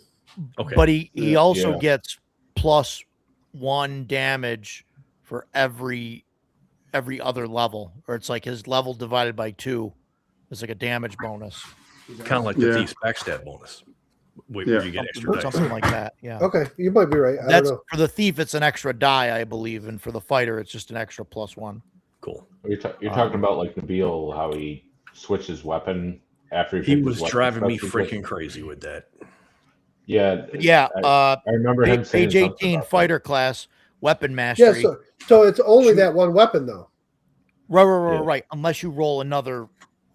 [SPEAKER 2] Okay.
[SPEAKER 1] But he also gets +1 damage for every other level, or it's like his level divided by 2 is like a damage bonus.
[SPEAKER 2] Kind of like the thief's backstab bonus. Where you get extra dice.
[SPEAKER 1] Something like that. Yeah.
[SPEAKER 3] Okay, you might be right.
[SPEAKER 1] That's for the thief. It's an extra die, I believe, and for the fighter, it's just an extra +1.
[SPEAKER 2] Cool.
[SPEAKER 5] You're talking about like Nabil, how he switches weapon after
[SPEAKER 2] he was driving me freaking crazy with that.
[SPEAKER 5] Yeah.
[SPEAKER 1] Yeah.
[SPEAKER 5] I remember him saying
[SPEAKER 1] page 18 fighter class weapon mastery.
[SPEAKER 3] Yeah. So it's only that one weapon though.
[SPEAKER 1] Right. Unless you roll another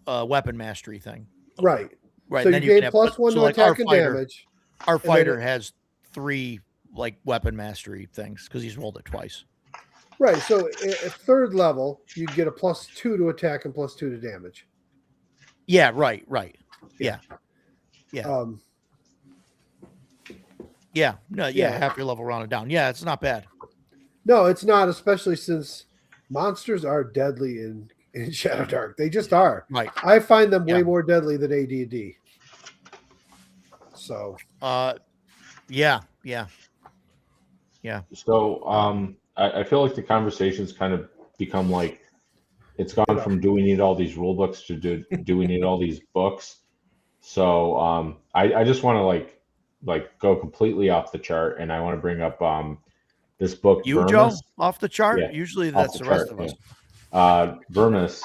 [SPEAKER 1] weapon mastery thing.
[SPEAKER 3] Right.
[SPEAKER 1] So
[SPEAKER 3] then you gain +1 to attack and damage.
[SPEAKER 1] Our fighter has 3 like weapon mastery things because he's rolled it twice.
[SPEAKER 3] Right. So at 3rd level, you get a +2 to attack and +2 to damage.
[SPEAKER 1] Yeah. Right. Yeah. Half your level rounded down. Yeah, it's not bad.
[SPEAKER 3] No, it's not, especially since monsters are deadly in Shadow Dark. They just are.
[SPEAKER 1] Right.
[SPEAKER 3] I find them way more deadly than AD&D. So.
[SPEAKER 1] Yeah.
[SPEAKER 5] So I feel like the conversation's kind of become like it's gone from do we need all these rule books to do we need all these books. So I just want to like go completely off the chart, and I want to bring up this book.
[SPEAKER 1] Vermis. Joe, off the chart. Yeah, usually that's the rest of us.
[SPEAKER 5] Vermis,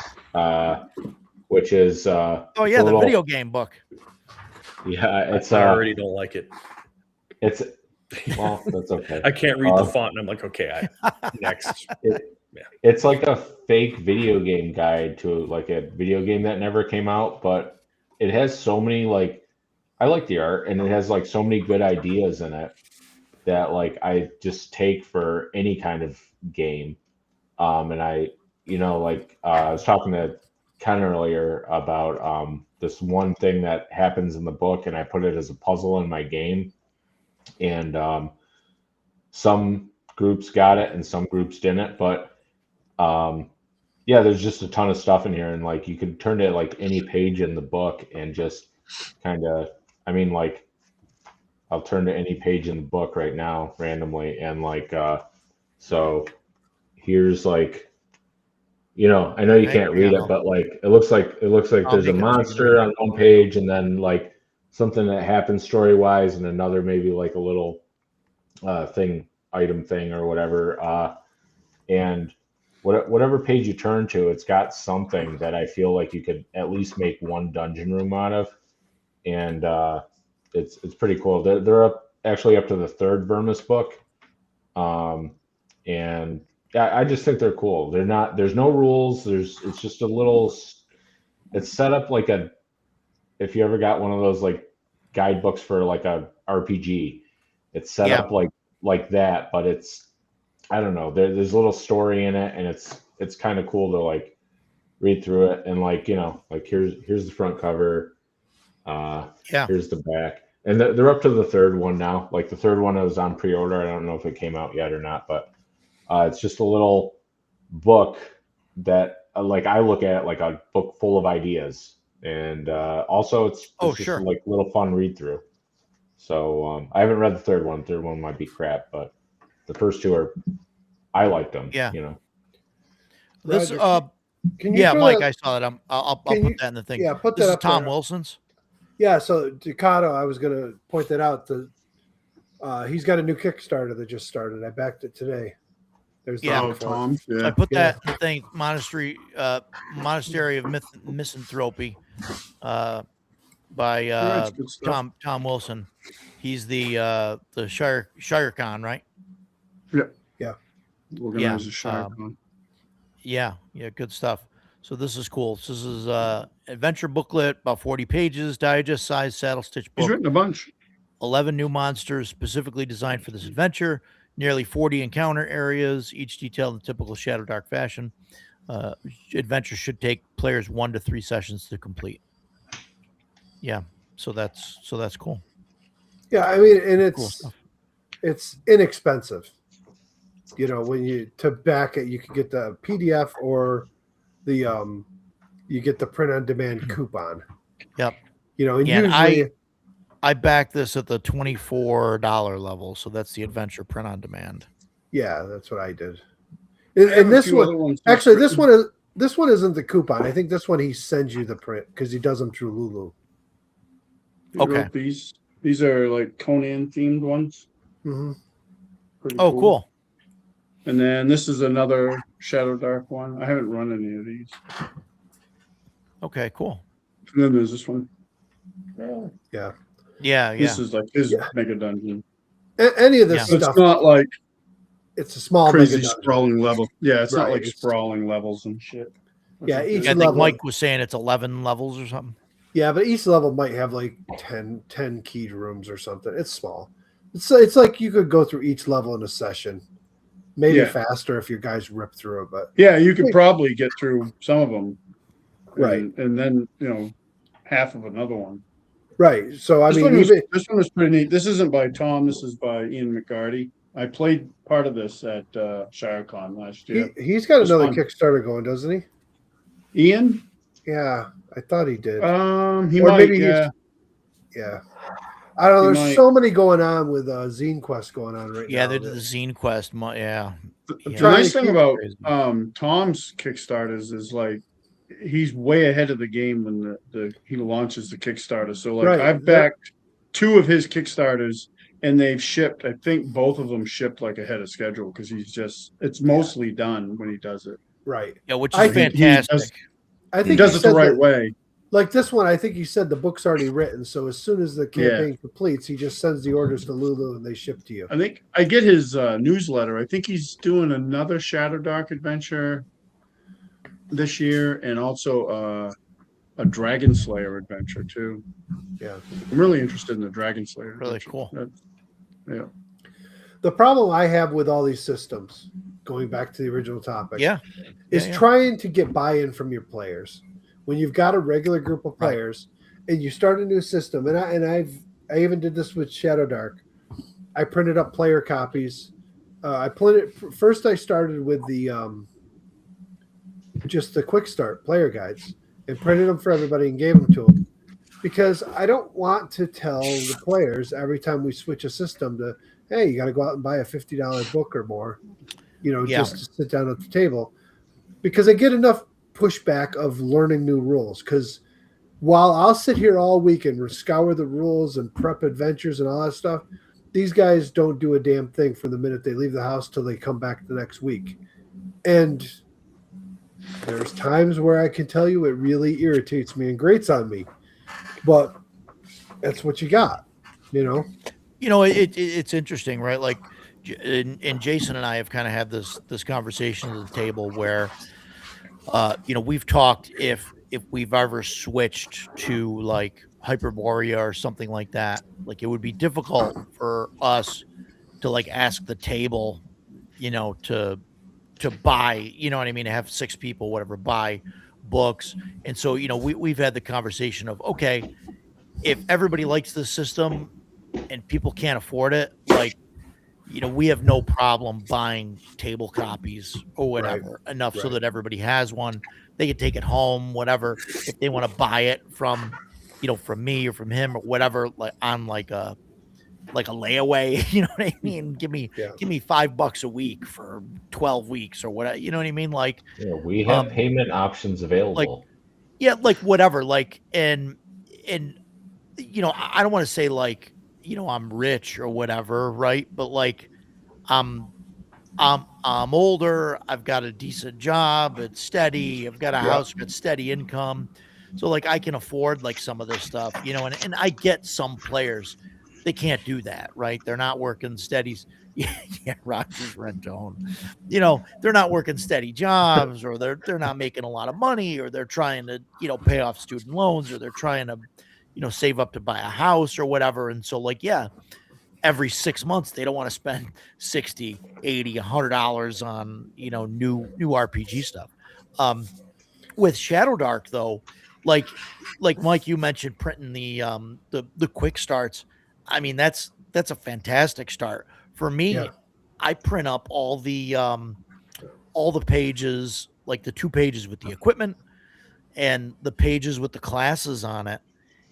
[SPEAKER 5] which is
[SPEAKER 1] the video game book.
[SPEAKER 5] Yeah, it's
[SPEAKER 2] I already don't like it.
[SPEAKER 5] It's that's okay.
[SPEAKER 2] I can't read the font, and I'm like, okay, next.
[SPEAKER 5] It's like a fake video game guide to like a video game that never came out, but it has so many I like the art, and it has like so many good ideas in it that like I just take for any kind of game. And I was talking to Ken earlier about this one thing that happens in the book, and I put it as a puzzle in my game. And some groups got it and some groups didn't, but yeah, there's just a ton of stuff in here, and like you could turn to like any page in the book and just kind of, I mean, like I'll turn to any page in the book right now randomly, and like so here's like, you know, I know you can't read it, but like it looks like there's a monster on one page, and then like something that happens story wise, and another maybe like a little item thing or whatever, and whatever page you turn to, it's got something that I feel like you could at least make one dungeon room out of, and it's pretty cool. They're actually up to the third Vermis book, and I just think they're cool. There's no rules. It's just a little. It's set up like if you ever got one of those like guidebooks for like a RPG, it's set up like that, but it's, I don't know. There's a little story in it, and it's kind of cool to like read through it, and like, you know, like here's the front cover, here's the back, and they're up to the third one now. Like the third one was on pre-order. I don't know if it came out yet or not, but it's just a little book that like I look at it like a book full of ideas, and also it's just like a little fun read through. So I haven't read the third one. The third one might be crap, but the first two I liked them.
[SPEAKER 1] Yeah.
[SPEAKER 5] You know.
[SPEAKER 1] This
[SPEAKER 3] can you
[SPEAKER 1] Mike, I saw that. I'll put that in the thing.
[SPEAKER 3] Yeah, put
[SPEAKER 1] this
[SPEAKER 3] that
[SPEAKER 1] is
[SPEAKER 3] up
[SPEAKER 1] Tom
[SPEAKER 3] there.
[SPEAKER 1] Wilson's.
[SPEAKER 3] Yeah, so Ducato, I was going to point that out. He's got a new Kickstarter that just started. I backed it today. There's the link for it.
[SPEAKER 4] Tom.
[SPEAKER 1] So I put that in the thing. Monastery of Misanthropy, by
[SPEAKER 4] That's good stuff.
[SPEAKER 1] Tom Wilson. He's the Shire Con, right?
[SPEAKER 4] Organized a Shire Con.
[SPEAKER 1] Yeah, good stuff. So this is cool. So this is adventure booklet, about 40 pages, digest size saddle stitch
[SPEAKER 4] He's
[SPEAKER 1] book.
[SPEAKER 4] written a bunch.
[SPEAKER 1] 11 new monsters specifically designed for this adventure. Nearly 40 encounter areas, each detailed in typical Shadow Dark fashion. Adventure should take players 1 to 3 sessions to complete. Yeah, so that's cool.
[SPEAKER 3] Yeah, I mean, and
[SPEAKER 1] Cool stuff.
[SPEAKER 3] it's inexpensive. You know, when you to back it, you can get the PDF or the you get the print on demand coupon.
[SPEAKER 1] Yep.
[SPEAKER 3] You know, and
[SPEAKER 1] Yeah, and
[SPEAKER 3] usually
[SPEAKER 1] I backed this at the $24 level, so that's the adventure print on demand.
[SPEAKER 3] yeah, that's what I did.
[SPEAKER 4] I have
[SPEAKER 3] And
[SPEAKER 4] a
[SPEAKER 3] this
[SPEAKER 4] few other
[SPEAKER 3] one,
[SPEAKER 4] ones
[SPEAKER 3] actually,
[SPEAKER 4] that's
[SPEAKER 3] this one isn't the coupon. I think this one he sends you the print because he does them through Lulu.
[SPEAKER 4] He
[SPEAKER 1] Okay.
[SPEAKER 4] wrote these. These are like Conan themed ones.
[SPEAKER 3] Mm-hmm.
[SPEAKER 4] Pretty
[SPEAKER 1] Oh, cool.
[SPEAKER 4] And then this is another Shadow Dark one. I haven't run any of these.
[SPEAKER 1] Okay, cool.
[SPEAKER 4] And then there's this one.
[SPEAKER 3] Yeah.
[SPEAKER 1] Yeah.
[SPEAKER 4] This is like his mega dungeon.
[SPEAKER 3] Any of this
[SPEAKER 1] Yeah.
[SPEAKER 4] So
[SPEAKER 3] stuff,
[SPEAKER 4] it's not like
[SPEAKER 3] it's a small
[SPEAKER 4] crazy
[SPEAKER 3] mega dungeon.
[SPEAKER 4] sprawling level. Yeah, it's not
[SPEAKER 3] Right,
[SPEAKER 4] like
[SPEAKER 3] it's-
[SPEAKER 4] sprawling levels and shit.
[SPEAKER 3] Yeah, each
[SPEAKER 1] I think
[SPEAKER 3] level.
[SPEAKER 1] Mike was saying it's 11 levels or something.
[SPEAKER 3] Yeah, but each level might have like 10 keyed rooms or something. It's small. It's like you could go through each level in a session. Maybe
[SPEAKER 4] Yeah.
[SPEAKER 3] faster if your guys rip through it, but
[SPEAKER 4] Yeah, you could probably get through some of them.
[SPEAKER 3] Right.
[SPEAKER 4] And then, you know, half of another one.
[SPEAKER 3] right. So I
[SPEAKER 4] This
[SPEAKER 3] mean,
[SPEAKER 4] one was,
[SPEAKER 3] even
[SPEAKER 4] this one was pretty neat. This isn't by Tom. This is by Ian McGarty. I played part of this at ShireCon last year.
[SPEAKER 3] he's got
[SPEAKER 4] It's
[SPEAKER 3] another
[SPEAKER 4] fun.
[SPEAKER 3] Kickstarter going, doesn't he?
[SPEAKER 4] Ian?
[SPEAKER 3] Yeah, I thought he did.
[SPEAKER 4] He
[SPEAKER 3] Or
[SPEAKER 4] might.
[SPEAKER 3] maybe he's-
[SPEAKER 4] Yeah.
[SPEAKER 3] Yeah. I don't know.
[SPEAKER 4] He
[SPEAKER 3] There's
[SPEAKER 4] might.
[SPEAKER 3] so many going on with Zine Quest going on right
[SPEAKER 1] Yeah,
[SPEAKER 3] now.
[SPEAKER 1] they did the Zine Quest. Yeah.
[SPEAKER 4] The
[SPEAKER 1] Yeah.
[SPEAKER 4] nice thing about
[SPEAKER 1] Crazy.
[SPEAKER 4] Tom's Kickstarters is like he's way ahead of the game when he launches the Kickstarter. So like
[SPEAKER 3] Right.
[SPEAKER 4] I've backed 2 of his Kickstarters and they've shipped. I think both of them shipped like ahead of schedule because it's mostly done when he does it.
[SPEAKER 3] Right.
[SPEAKER 1] Yeah, which
[SPEAKER 3] I
[SPEAKER 1] is
[SPEAKER 3] think
[SPEAKER 4] he does-
[SPEAKER 1] fantastic.
[SPEAKER 3] I think
[SPEAKER 4] He does it the
[SPEAKER 3] said
[SPEAKER 4] right
[SPEAKER 3] that-
[SPEAKER 4] way.
[SPEAKER 3] Like this one, I think he said the book's already written. So as soon as the campaign completes, he just sends the orders to Lulu and they ship to you.
[SPEAKER 4] I think I get his newsletter. I think he's doing another Shadow Dark adventure this year and also a Dragon Slayer adventure too.
[SPEAKER 3] Yeah.
[SPEAKER 4] I'm really interested in the Dragon Slayer.
[SPEAKER 1] Really
[SPEAKER 4] adventure.
[SPEAKER 1] cool.
[SPEAKER 4] Yeah.
[SPEAKER 3] The problem I have with all these systems, going back to the original topic,
[SPEAKER 1] Yeah.
[SPEAKER 3] is
[SPEAKER 1] Yeah.
[SPEAKER 3] trying to get buy-in from your players. When you've got a regular group of players and you start a new system, and I even did this with Shadow Dark. I printed up player copies. I first. I started with the just the quick start player guides and printed them for everybody and gave them to them, because I don't want to tell the players every time we switch a system to, hey, you got to go out and buy a $50 book or more, just to sit down at the table, because I get enough pushback of learning new rules. Because while I'll sit here all week and scour the rules and prep adventures and all that stuff, these guys don't do a damn thing from the minute they leave the house till they come back the next week. And there's times where I can tell you it really irritates me and grates on me, but that's what you got,
[SPEAKER 1] It's interesting, right? Like, and Jason and I have kind of had this conversation at the table where, we've talked if we've ever switched to like Hyperborea or something like that, like it would be difficult for us to like ask the table, to buy, you know what I mean, to have 6 people, whatever, buy books. And so, we've had the conversation of, okay, if everybody likes the system and people can't afford it, like, we have no problem buying table copies or whatever, enough so that everybody has one. They can take it home, whatever. If they want to buy it from me or from him or whatever, like on like a layaway, you know what I mean? Give me $5 a week for 12 weeks or whatever, you know what I mean? Like,
[SPEAKER 5] we have payment options available.
[SPEAKER 1] Like whatever, like, and I don't want to say like, I'm rich or whatever, right? But like, I'm older. I've got a decent job. It's steady. I've got a house with steady income. So like I can afford like some of this stuff, and I get some players, they can't do that, right? They're not working steadies. Yeah, Rogers Rentone. They're not working steady jobs, or they're not making a lot of money, or they're trying to, pay off student loans, or they're trying to, save up to buy a house or whatever. And so like, every 6 months they don't want to spend $60, $80, $100 on, new RPG stuff. With Shadow Dark though, like Mike, you mentioned printing the quick starts. I mean, that's a fantastic start. For me, I print up all the pages, like the 2 pages with the equipment and the pages with the classes on it.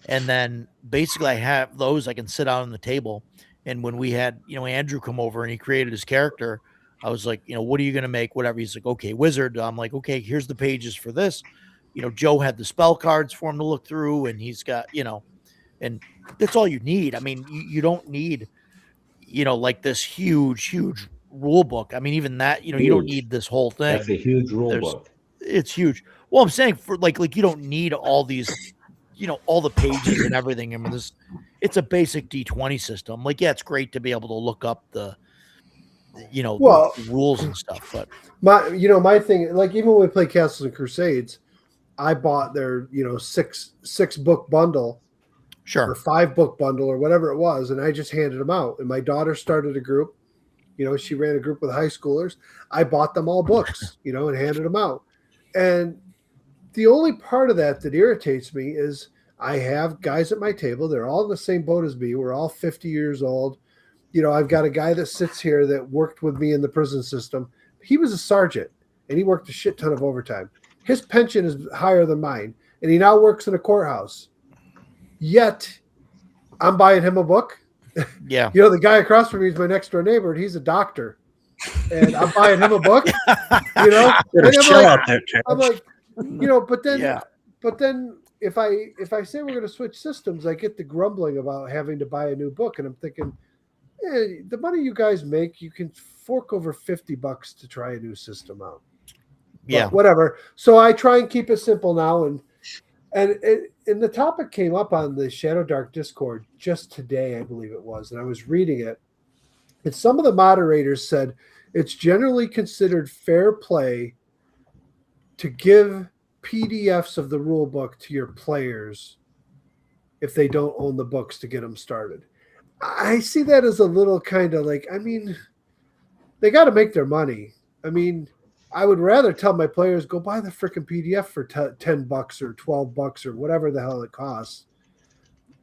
[SPEAKER 1] And then basically I have those I can sit out on the table. And when we had, Andrew come over and he created his character, I was like, what are you going to make? Whatever. He's like, okay, wizard. I'm like, okay, here's the pages for this. Joe had the spell cards for him to look through, and he's got, and that's all you need. I mean, you don't need, like this huge rule book. I mean, even that, you don't need this whole thing.
[SPEAKER 5] That's a huge rule book.
[SPEAKER 1] It's huge. Well, I'm saying for like you don't need all these, all the pages and everything. I mean, it's a basic D20 system. Like, it's great to be able to look up the, the rules and stuff. But
[SPEAKER 3] my thing, like even when we play Castles and Crusades, I bought their, six book bundle, or 5 book bundle or whatever it was, and I just handed them out. And my daughter started a group. She ran a group with high schoolers. I bought them all books, and handed them out. And the only part of that irritates me is I have guys at my table. They're all in the same boat as me. We're all 50 years old. I've got a guy that sits here that worked with me in the prison system. He was a sergeant, and he worked a shit ton of overtime. His pension is higher than mine, and he now works in a courthouse. Yet, I'm buying him a book.
[SPEAKER 1] Yeah.
[SPEAKER 3] The guy across from me is my next door neighbor, and he's a doctor. And I'm buying him a book. And I'm like, but then if I say we're going to switch systems, I get the grumbling about having to buy a new book, and I'm thinking, the money you guys make, you can fork over $50 to try a new system out. But whatever. So I try and keep it simple now, and the topic came up on the Shadow Dark Discord just today, I believe it was, and I was reading it. And some of the moderators said it's generally considered fair play to give PDFs of the rule book to your players if they don't own the books to get them started. I see that as a little kind of like, I mean, they got to make their money. I mean, I would rather tell my players, go buy the freaking PDF for $10 or $12 or whatever the hell it costs,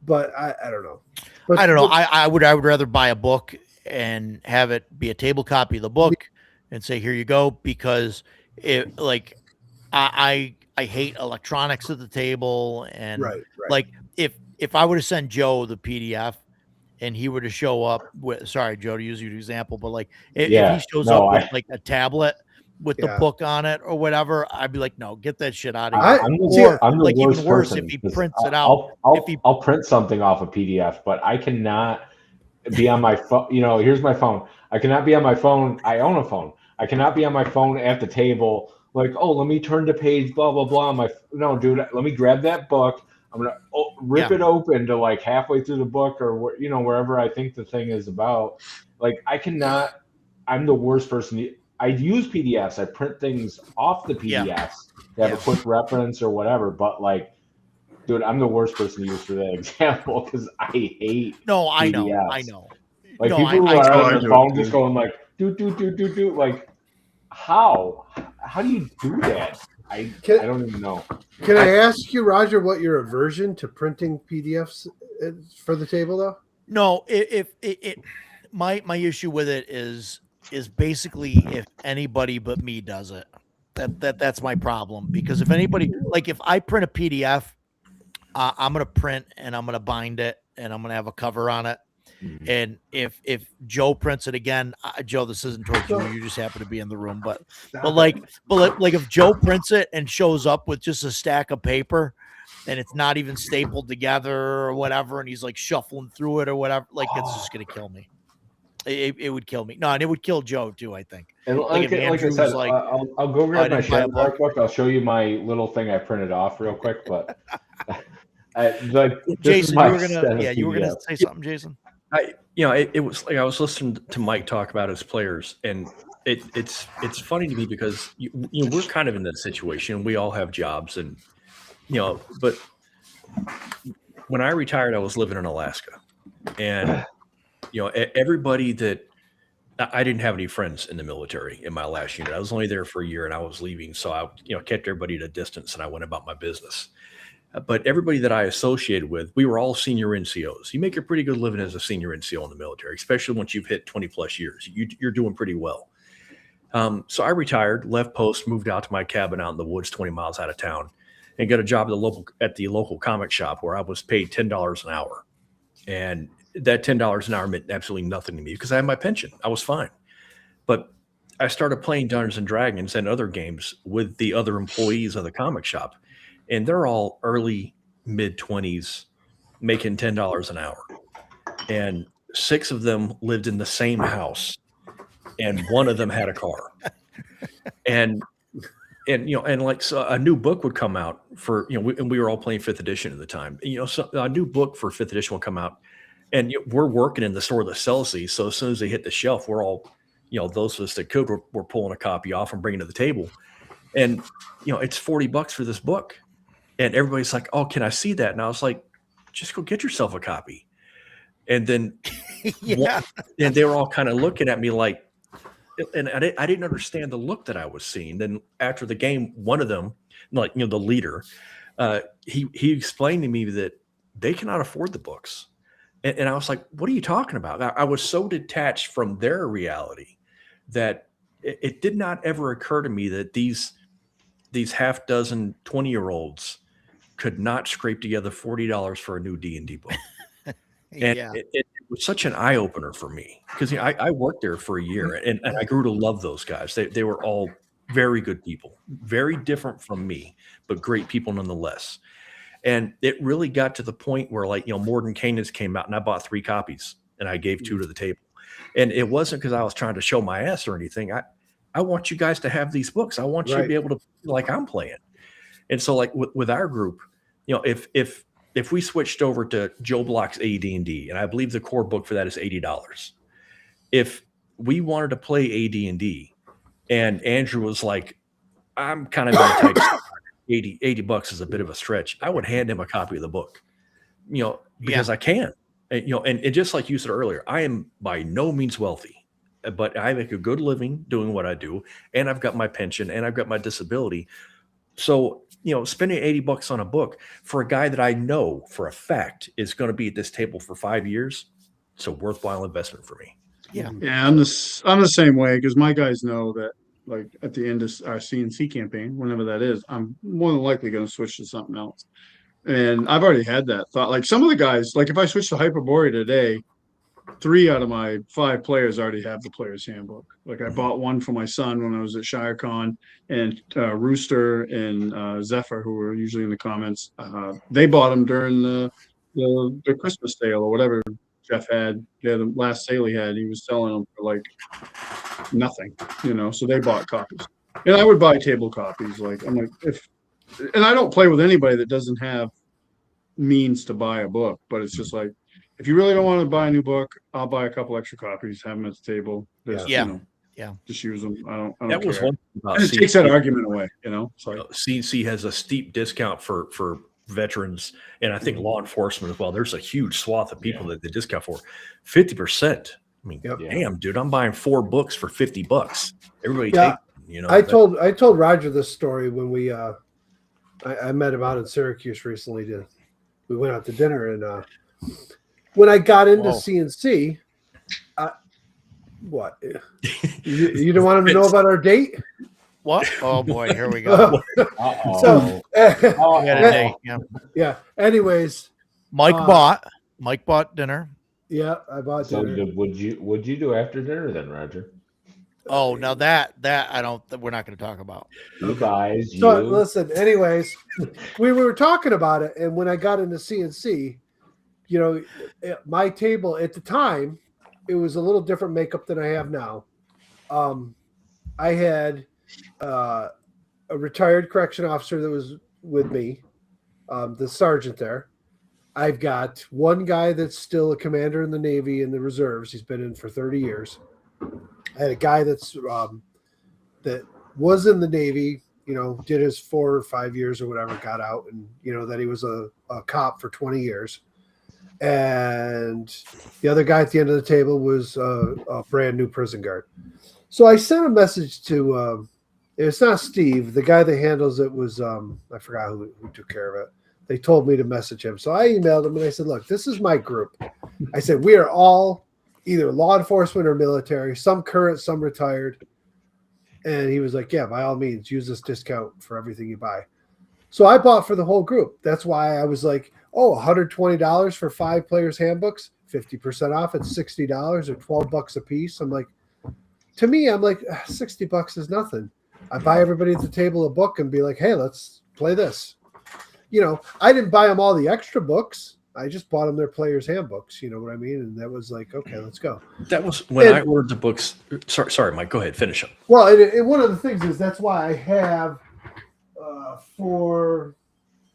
[SPEAKER 3] but I don't know. But
[SPEAKER 1] I don't know. I would rather buy a book and have it be a table copy of the book and say, here you go, because it like I hate electronics at the table. And
[SPEAKER 3] right.
[SPEAKER 1] like if I were to send Joe the PDF and he were to show up with, sorry, Joe, to use your example, but like if
[SPEAKER 5] Yeah,
[SPEAKER 1] he shows
[SPEAKER 5] no,
[SPEAKER 1] up with like a tablet with the
[SPEAKER 3] Yeah.
[SPEAKER 1] book on it or whatever, I'd be like, no, get that shit out of
[SPEAKER 3] I-
[SPEAKER 1] here.
[SPEAKER 5] I'm
[SPEAKER 1] Or
[SPEAKER 5] the
[SPEAKER 1] like even
[SPEAKER 5] worst
[SPEAKER 1] worse,
[SPEAKER 5] person
[SPEAKER 1] if he
[SPEAKER 5] because
[SPEAKER 1] prints it out.
[SPEAKER 5] I'll print something off a PDF, but I cannot be on my phone. You know, here's my phone. I cannot be on my phone. I own a phone. I cannot be on my phone at the table. Like, oh, let me turn to page blah blah blah. No, dude, let me grab that book. I'm gonna rip it open to like halfway through the book or wherever I think the thing is about. Like, I cannot. I'm the worst person. I use PDFs. I print things off the PDFs to have a quick reference or whatever. But like, dude, I'm the worst person to use for that example because I hate.
[SPEAKER 1] No, I know.
[SPEAKER 5] PDFs. Like
[SPEAKER 1] No,
[SPEAKER 5] people who
[SPEAKER 1] I
[SPEAKER 5] are
[SPEAKER 4] totally
[SPEAKER 5] on
[SPEAKER 4] do
[SPEAKER 5] their
[SPEAKER 4] it,
[SPEAKER 5] phone
[SPEAKER 4] too.
[SPEAKER 5] just going like do. Like, how do you do that? I don't even know.
[SPEAKER 3] Can I ask you, Roger, what your aversion to printing PDFs is for the table, though?
[SPEAKER 1] No, my issue with it is basically if anybody but me does it, that's my problem. Because if anybody, like if I print a PDF, I'm gonna print and I'm gonna bind it and I'm gonna have a cover on it.
[SPEAKER 5] Mhm.
[SPEAKER 1] And if Joe prints it again, Joe, this isn't towards you. You just happen to be in the room, but like if Joe prints it and shows up with just a stack of paper and it's not even stapled together or whatever, and he's like shuffling through it or whatever, like it's just gonna kill me. It would kill me. No, and it would kill Joe too, I think.
[SPEAKER 5] And
[SPEAKER 1] Like, if
[SPEAKER 5] like I
[SPEAKER 1] Andrew's
[SPEAKER 5] said,
[SPEAKER 1] like,
[SPEAKER 5] I'll go grab my
[SPEAKER 1] didn't buy a
[SPEAKER 5] Shanghai book. I'll show you my little thing I printed off real quick. But
[SPEAKER 1] Jason, you were gonna say something, Jason.
[SPEAKER 2] It was like I was listening to Mike talk about his players, and it's funny to me because we're kind of in that situation. We all have jobs, and but when I retired, I was living in Alaska, and everybody that I didn't have any friends in the military in my last unit. I was only there for a year, and I was leaving, so I kept everybody at a distance, and I went about my business. But everybody that I associated with, we were all senior NCOs. You make a pretty good living as a senior NCO in the military, especially once you've hit 20 plus years. You're doing pretty well. So I retired, left post, moved out to my cabin out in the woods, 20 miles out of town, and got a job at the local comic shop where I was paid $10 an hour. And that $10 an hour meant absolutely nothing to me because I had my pension. I was fine. But I started playing Dungeons and Dragons and other games with the other employees of the comic shop. And they're all early, mid-20s, making $10 an hour. And 6 of them lived in the same house. And 1 of them had a car. And so a new book would come out for, and we were all playing 5th edition at the time. So a new book for 5th edition will come out. And we're working in the store that sells these. So as soon as they hit the shelf, we're all, those of us that could, we're pulling a copy off and bringing it to the table. And, it's $40 for this book. And everybody's like, oh, can I see that? And I was like, just go get yourself a copy. And then and they were all kind of looking at me like, and I didn't understand the look that I was seeing. Then after the game, one of them, like, the leader, he explained to me that they cannot afford the books. And I was like, what are you talking about? I was so detached from their reality that it did not ever occur to me that these half dozen 20-year-olds could not scrape together $40 for a new D&D book. And it was such an eye opener for me because I worked there for a year and I grew to love those guys. They were all very good people, very different from me, but great people nonetheless. And it really got to the point where, like, Mordenkainen's came out and I bought 3 copies and I gave 2 to the table. And it wasn't because I was trying to show my ass or anything. I want you guys to have these books. I want you to be able to feel like I'm playing. And so, like, with our group, if we switched over to Joe Block's AD&D, and I believe the core book for that is $80. If we wanted to play AD&D and Andrew was like, I'm kind of in the type $80 is a bit of a stretch, I would hand him a copy of the book, because I can. And just like you said earlier, I am by no means wealthy, but I make a good living doing what I do. And I've got my pension and I've got my disability. So spending $80 on a book for a guy that I know for a fact is going to be at this table for 5 years. It's a worthwhile investment for me.
[SPEAKER 1] Yeah.
[SPEAKER 4] Yeah, I'm the same way because my guys know that like at the end of our CNC campaign, whenever that is, I'm more than likely going to switch to something else. And I've already had that thought. Like some of the guys, like if I switch to Hyperborea today, 3 out of my 5 players already have the player's handbook. Like I bought one for my son when I was at ShireCon, and Rooster and Zephyr, who were usually in the comments, they bought them during the Christmas sale or whatever Jeff had. Yeah, the last sale he had, he was selling them for like nothing, so they bought copies. And I would buy table copies. Like I'm like, and I don't play with anybody that doesn't have means to buy a book, but it's just like, if you really don't want to buy a new book, I'll buy a couple extra copies, have them at the table. Just,
[SPEAKER 1] Yeah.
[SPEAKER 4] Just use them. I don't
[SPEAKER 2] That was
[SPEAKER 4] care.
[SPEAKER 2] one thing about
[SPEAKER 4] And it takes that argument away, It's like,
[SPEAKER 2] CNC has a steep discount for veterans, and I think law enforcement as well. There's a huge swath of people that they discount for 50%. I mean,
[SPEAKER 3] Yep.
[SPEAKER 2] damn, dude, I'm buying 4 books for $50. Everybody
[SPEAKER 3] Yeah.
[SPEAKER 2] take,
[SPEAKER 3] I told Roger this story when we I met him out in Syracuse recently. We went out to dinner, and when I got into
[SPEAKER 1] Whoa.
[SPEAKER 3] CNC, what you don't want him to know about our date?
[SPEAKER 1] What? Oh boy, here we go.
[SPEAKER 5] Uh-oh.
[SPEAKER 3] So
[SPEAKER 1] We had a date. Yeah.
[SPEAKER 3] yeah. Anyways,
[SPEAKER 1] Mike bought dinner.
[SPEAKER 3] yeah, I bought
[SPEAKER 5] So
[SPEAKER 3] dinner.
[SPEAKER 5] would you do after dinner then, Roger?
[SPEAKER 1] Oh, now that I don't. We're not going to talk about.
[SPEAKER 5] You guys, you.
[SPEAKER 3] So listen, anyways, we were talking about it, and when I got into CNC, my table at the time, it was a little different makeup than I have now. I had a retired correction officer that was with me, the sergeant there. I've got one guy that's still a commander in the Navy in the reserves. He's been in for 30 years. I had a guy that's that was in the Navy, did his 4 or 5 years or whatever, got out, and that he was a cop for 20 years. And the other guy at the end of the table was a brand new prison guard. So I sent a message to it's not Steve, the guy that handles it was I forgot who took care of it. They told me to message him. So I emailed him and I said, look, this is my group. I said, we are all either law enforcement or military, some current, some retired. And he was like, yeah, by all means, use this discount for everything you buy. So I bought for the whole group. That's why I was like, $120 for 5 players handbooks, 50% off. It's $60 or $12 a piece. I'm like, to me, I'm like, $60 is nothing. I buy everybody at the table a book and be like, hey, let's play this. I didn't buy them all the extra books. I just bought them their players handbooks. You know what I mean? And that was like, okay, let's go.
[SPEAKER 2] That was when I ordered the books. Sorry, Mike. Go ahead, finish up.
[SPEAKER 3] Well, and one of the things is that's why I have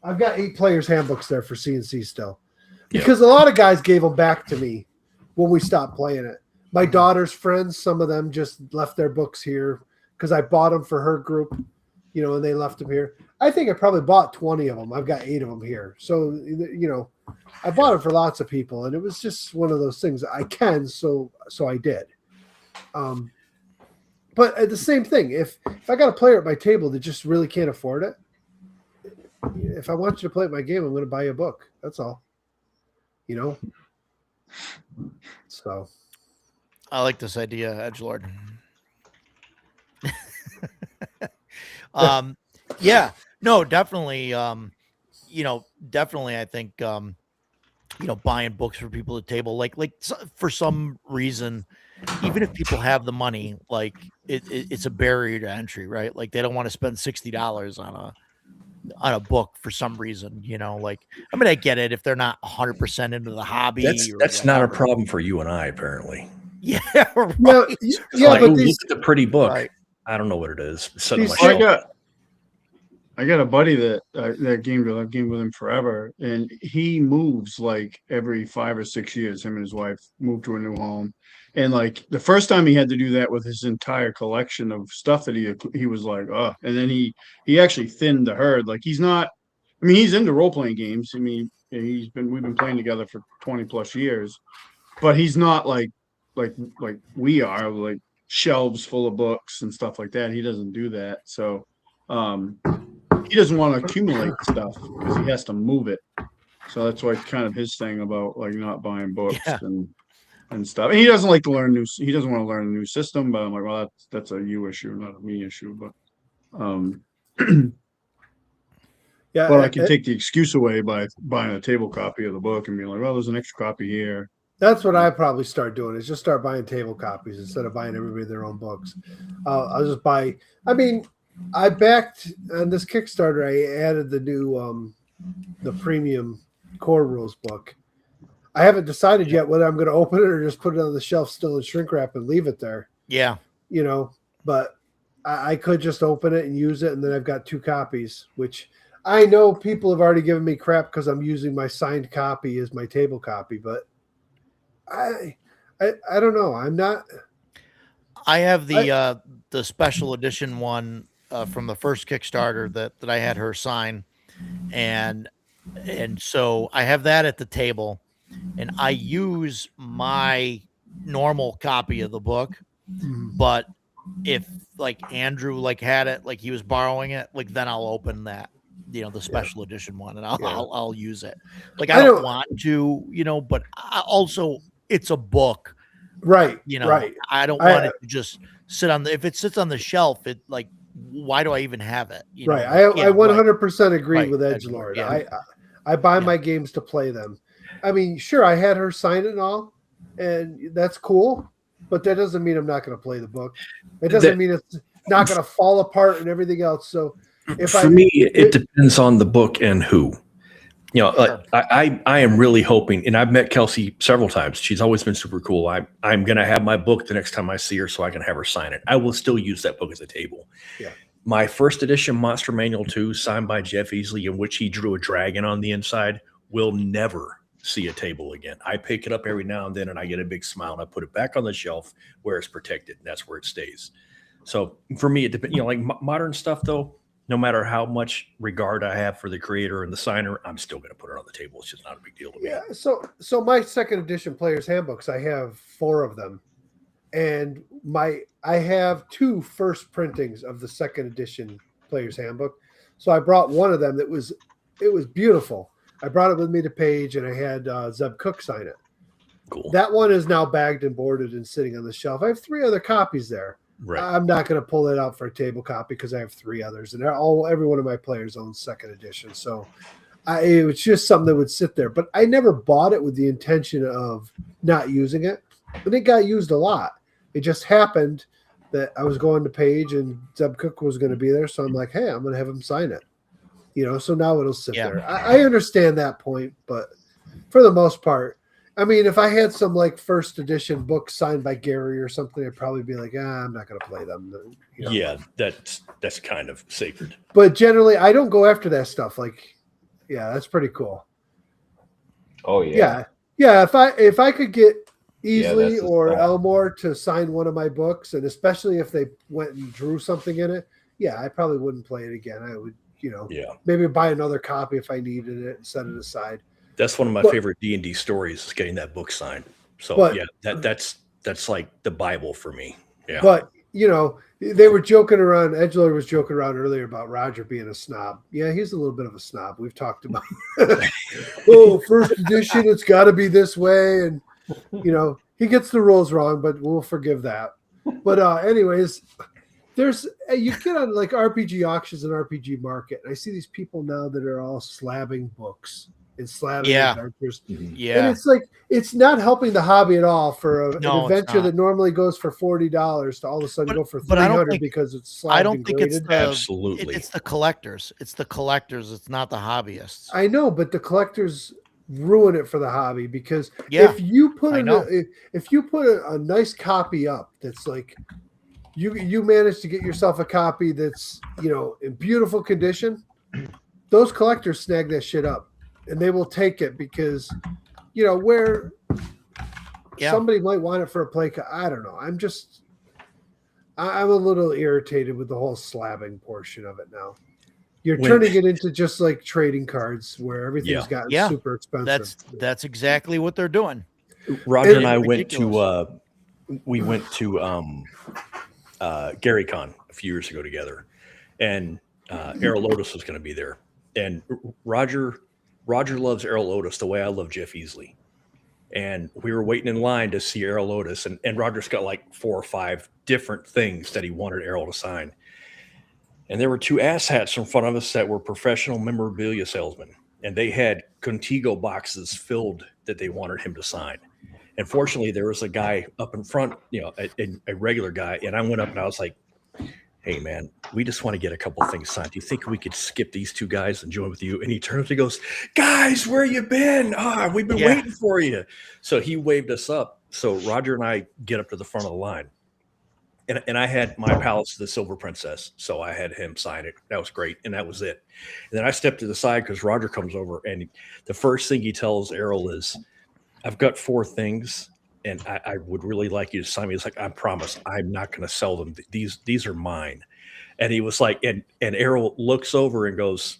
[SPEAKER 3] I've got 8 players handbooks there for CNC still, because a lot of guys gave them back to me when we stopped playing it. My daughter's friends, some of them just left their books here because I bought them for her group, and they left them here. I think I probably bought 20 of them. I've got 8 of them here. So, I bought them for lots of people, and it was just one of those things I can. So I did. But at the same thing, if I got a player at my table that just really can't afford it, if I want you to play at my game, I'm going to buy you a book. That's all. So
[SPEAKER 1] I like this idea, edgelord. Yeah, no, definitely. Definitely. I think buying books for people at the table, like for some reason, even if people have the money, like it's a barrier to entry, right? Like they don't want to spend $60 on a book for some reason, I get it if they're not 100% into the hobby.
[SPEAKER 2] That's not a problem for you and I, apparently.
[SPEAKER 1] Yeah, right.
[SPEAKER 3] yeah, but
[SPEAKER 2] look
[SPEAKER 3] these,
[SPEAKER 2] at the pretty book.
[SPEAKER 1] Right.
[SPEAKER 2] I don't know what it is. It's sitting on my
[SPEAKER 3] These-
[SPEAKER 2] shelf.
[SPEAKER 4] I got a buddy that gamed with. I've gamed with him forever, and he moves like every 5 or 6 years. Him and his wife moved to a new home, and like the first time he had to do that with his entire collection of stuff that he was like, oh, and then he actually thinned the herd. Like he's not. I mean, he's into role playing games. I mean, we've been playing together for 20 plus years, but he's not like we are, like shelves full of books and stuff like that. He doesn't do that. So he doesn't want to accumulate stuff because he has to move it. So that's why it's kind of his thing about like not buying books
[SPEAKER 1] Yeah.
[SPEAKER 4] and stuff. And he doesn't like to learn new. He doesn't want to learn a new system. But I'm like, well, that's a you issue, not a me issue. But
[SPEAKER 3] Yeah,
[SPEAKER 4] but I can take the excuse away by buying a table copy of the book and being like, well, there's an extra copy here.
[SPEAKER 3] that's what I probably start doing is just start buying table copies instead of buying everybody their own books. I'll just buy. I mean, I backed on this Kickstarter. I added the new the premium core rules book. I haven't decided yet whether I'm going to open it or just put it on the shelf still in shrink wrap and leave it there.
[SPEAKER 1] Yeah.
[SPEAKER 3] You know, but I could just open it and use it, and then I've got 2 copies, which I know people have already given me crap because I'm using my signed copy as my table copy, but I don't know. I'm not.
[SPEAKER 1] I have the special edition one from the first Kickstarter that I had her sign, and so I have that at the table, and I use my normal copy of the book, but if like Andrew like had it, like he was borrowing it, like then I'll open that, the special edition one, and I'll use it. Like I don't want to, but also it's a book,
[SPEAKER 3] Right.
[SPEAKER 1] Right. I don't want it to just sit on if it sits on the shelf, it like why do I even have it?
[SPEAKER 3] Right. I 100% agree with Edgelord.
[SPEAKER 1] Yeah.
[SPEAKER 3] I buy my games to play them. I mean, sure, I had her sign it and all, and that's cool, but that doesn't mean I'm not going to play the book. It doesn't mean it's not going to fall apart and everything else. So
[SPEAKER 2] for me, it depends on the book and who. I am really hoping, and I've met Kelsey several times. She's always been super cool. I'm going to have my book the next time I see her so I can have her sign it. I will still use that book as a table.
[SPEAKER 3] Yeah.
[SPEAKER 2] My first edition Monster Manual 2, signed by Jeff Easley, in which he drew a dragon on the inside, will never see a table again. I pick it up every now and then, and I get a big smile, and I put it back on the shelf where it's protected, and that's where it stays. So for me, it depends. Like modern stuff, though, no matter how much regard I have for the creator and the signer, I'm still going to put it on the table. It's just not a big deal to me.
[SPEAKER 3] Yeah. So my second edition players handbooks, I have 4 of them, and I have 2 first printings of the second edition players handbook. So I brought one of them it was beautiful. I brought it with me to Page, and I had Zeb Cook sign it.
[SPEAKER 2] Cool.
[SPEAKER 3] That one is now bagged and boarded and sitting on the shelf. I have 3 other copies there.
[SPEAKER 2] Right.
[SPEAKER 3] I'm not going to pull it out for a table copy because I have 3 others, and every one of my players owns second edition. So it was just something that would sit there. But I never bought it with the intention of not using it, and it got used a lot. It just happened that I was going to Page, and Zeb Cook was going to be there, so I'm like, hey, I'm going to have him sign it. So now it'll sit there. I understand that point, but for the most part, I mean, if I had some like first edition books signed by Gary or something, I'd probably be like, I'm not going to play them.
[SPEAKER 2] Yeah, that's kind of sacred.
[SPEAKER 3] But generally, I don't go after that stuff. Like, yeah, that's pretty cool.
[SPEAKER 5] Oh yeah.
[SPEAKER 3] Yeah. If I could get Easley
[SPEAKER 5] that's
[SPEAKER 3] or
[SPEAKER 5] just
[SPEAKER 3] Elmore to sign one of my books, and especially if they went and drew something in it, yeah, I probably wouldn't play it again. I would, maybe buy another copy if I needed it and set it aside.
[SPEAKER 2] That's one of my favorite D&D stories is getting that book signed. So that's like the Bible for me. Yeah.
[SPEAKER 3] But they were joking around. Edgelord was joking around earlier about Roger being a snob. Yeah, he's a little bit of a snob. We've talked about. First edition, it's got to be this way, and he gets the rules wrong, but we'll forgive that. But anyways, you get on like RPG auctions and RPG market, and I see these people now that are all slabbing books and slabbing adventures.
[SPEAKER 1] Yeah.
[SPEAKER 3] And it's like, it's not helping the hobby at all for an adventure that normally goes for $40 to all of a sudden go for $300 because it's slabbed.
[SPEAKER 1] I don't think it's
[SPEAKER 2] absolutely.
[SPEAKER 1] It's the collectors. It's the collectors. It's not the hobbyists.
[SPEAKER 3] I know, but the collectors ruin it for the hobby because if you put a nice copy up that's like you manage to get yourself a copy that's in beautiful condition, those collectors snag that shit up. And they will take it because, where somebody might want it for a play. I don't know. I'm a little irritated with the whole slabbing portion of it now. You're turning it into just like trading cards where everything's gotten super expensive.
[SPEAKER 1] That's exactly what they're doing.
[SPEAKER 2] Roger and I went to GaryCon a few years ago together, and Errol Otis was going to be there, and Roger loves Errol Otis the way I love Jeff Easley. And we were waiting in line to see Errol Otis, and Roger's got like 4 or 5 different things that he wanted Errol to sign. And there were 2 asshats in front of us that were professional memorabilia salesmen, and they had Contigo boxes filled that they wanted him to sign. And fortunately, there was a guy up in front, a regular guy, and I went up and I was like, "Hey, man, we just want to get a couple things signed. Do you think we could skip these 2 guys and join with you?" And he turns and goes, "Guys, where you been? We've been waiting for you." So he waved us up. So Roger and I get up to the front of the line. And I had my Palace of the Silver Princess. So I had him sign it. That was great. And that was it. And then I stepped to the side because Roger comes over. And the first thing he tells Errol is, "I've got 4 things. And I would really like you to sign me." He's like, "I promise I'm not going to sell them. These are mine." And he was like, and Errol looks over and goes,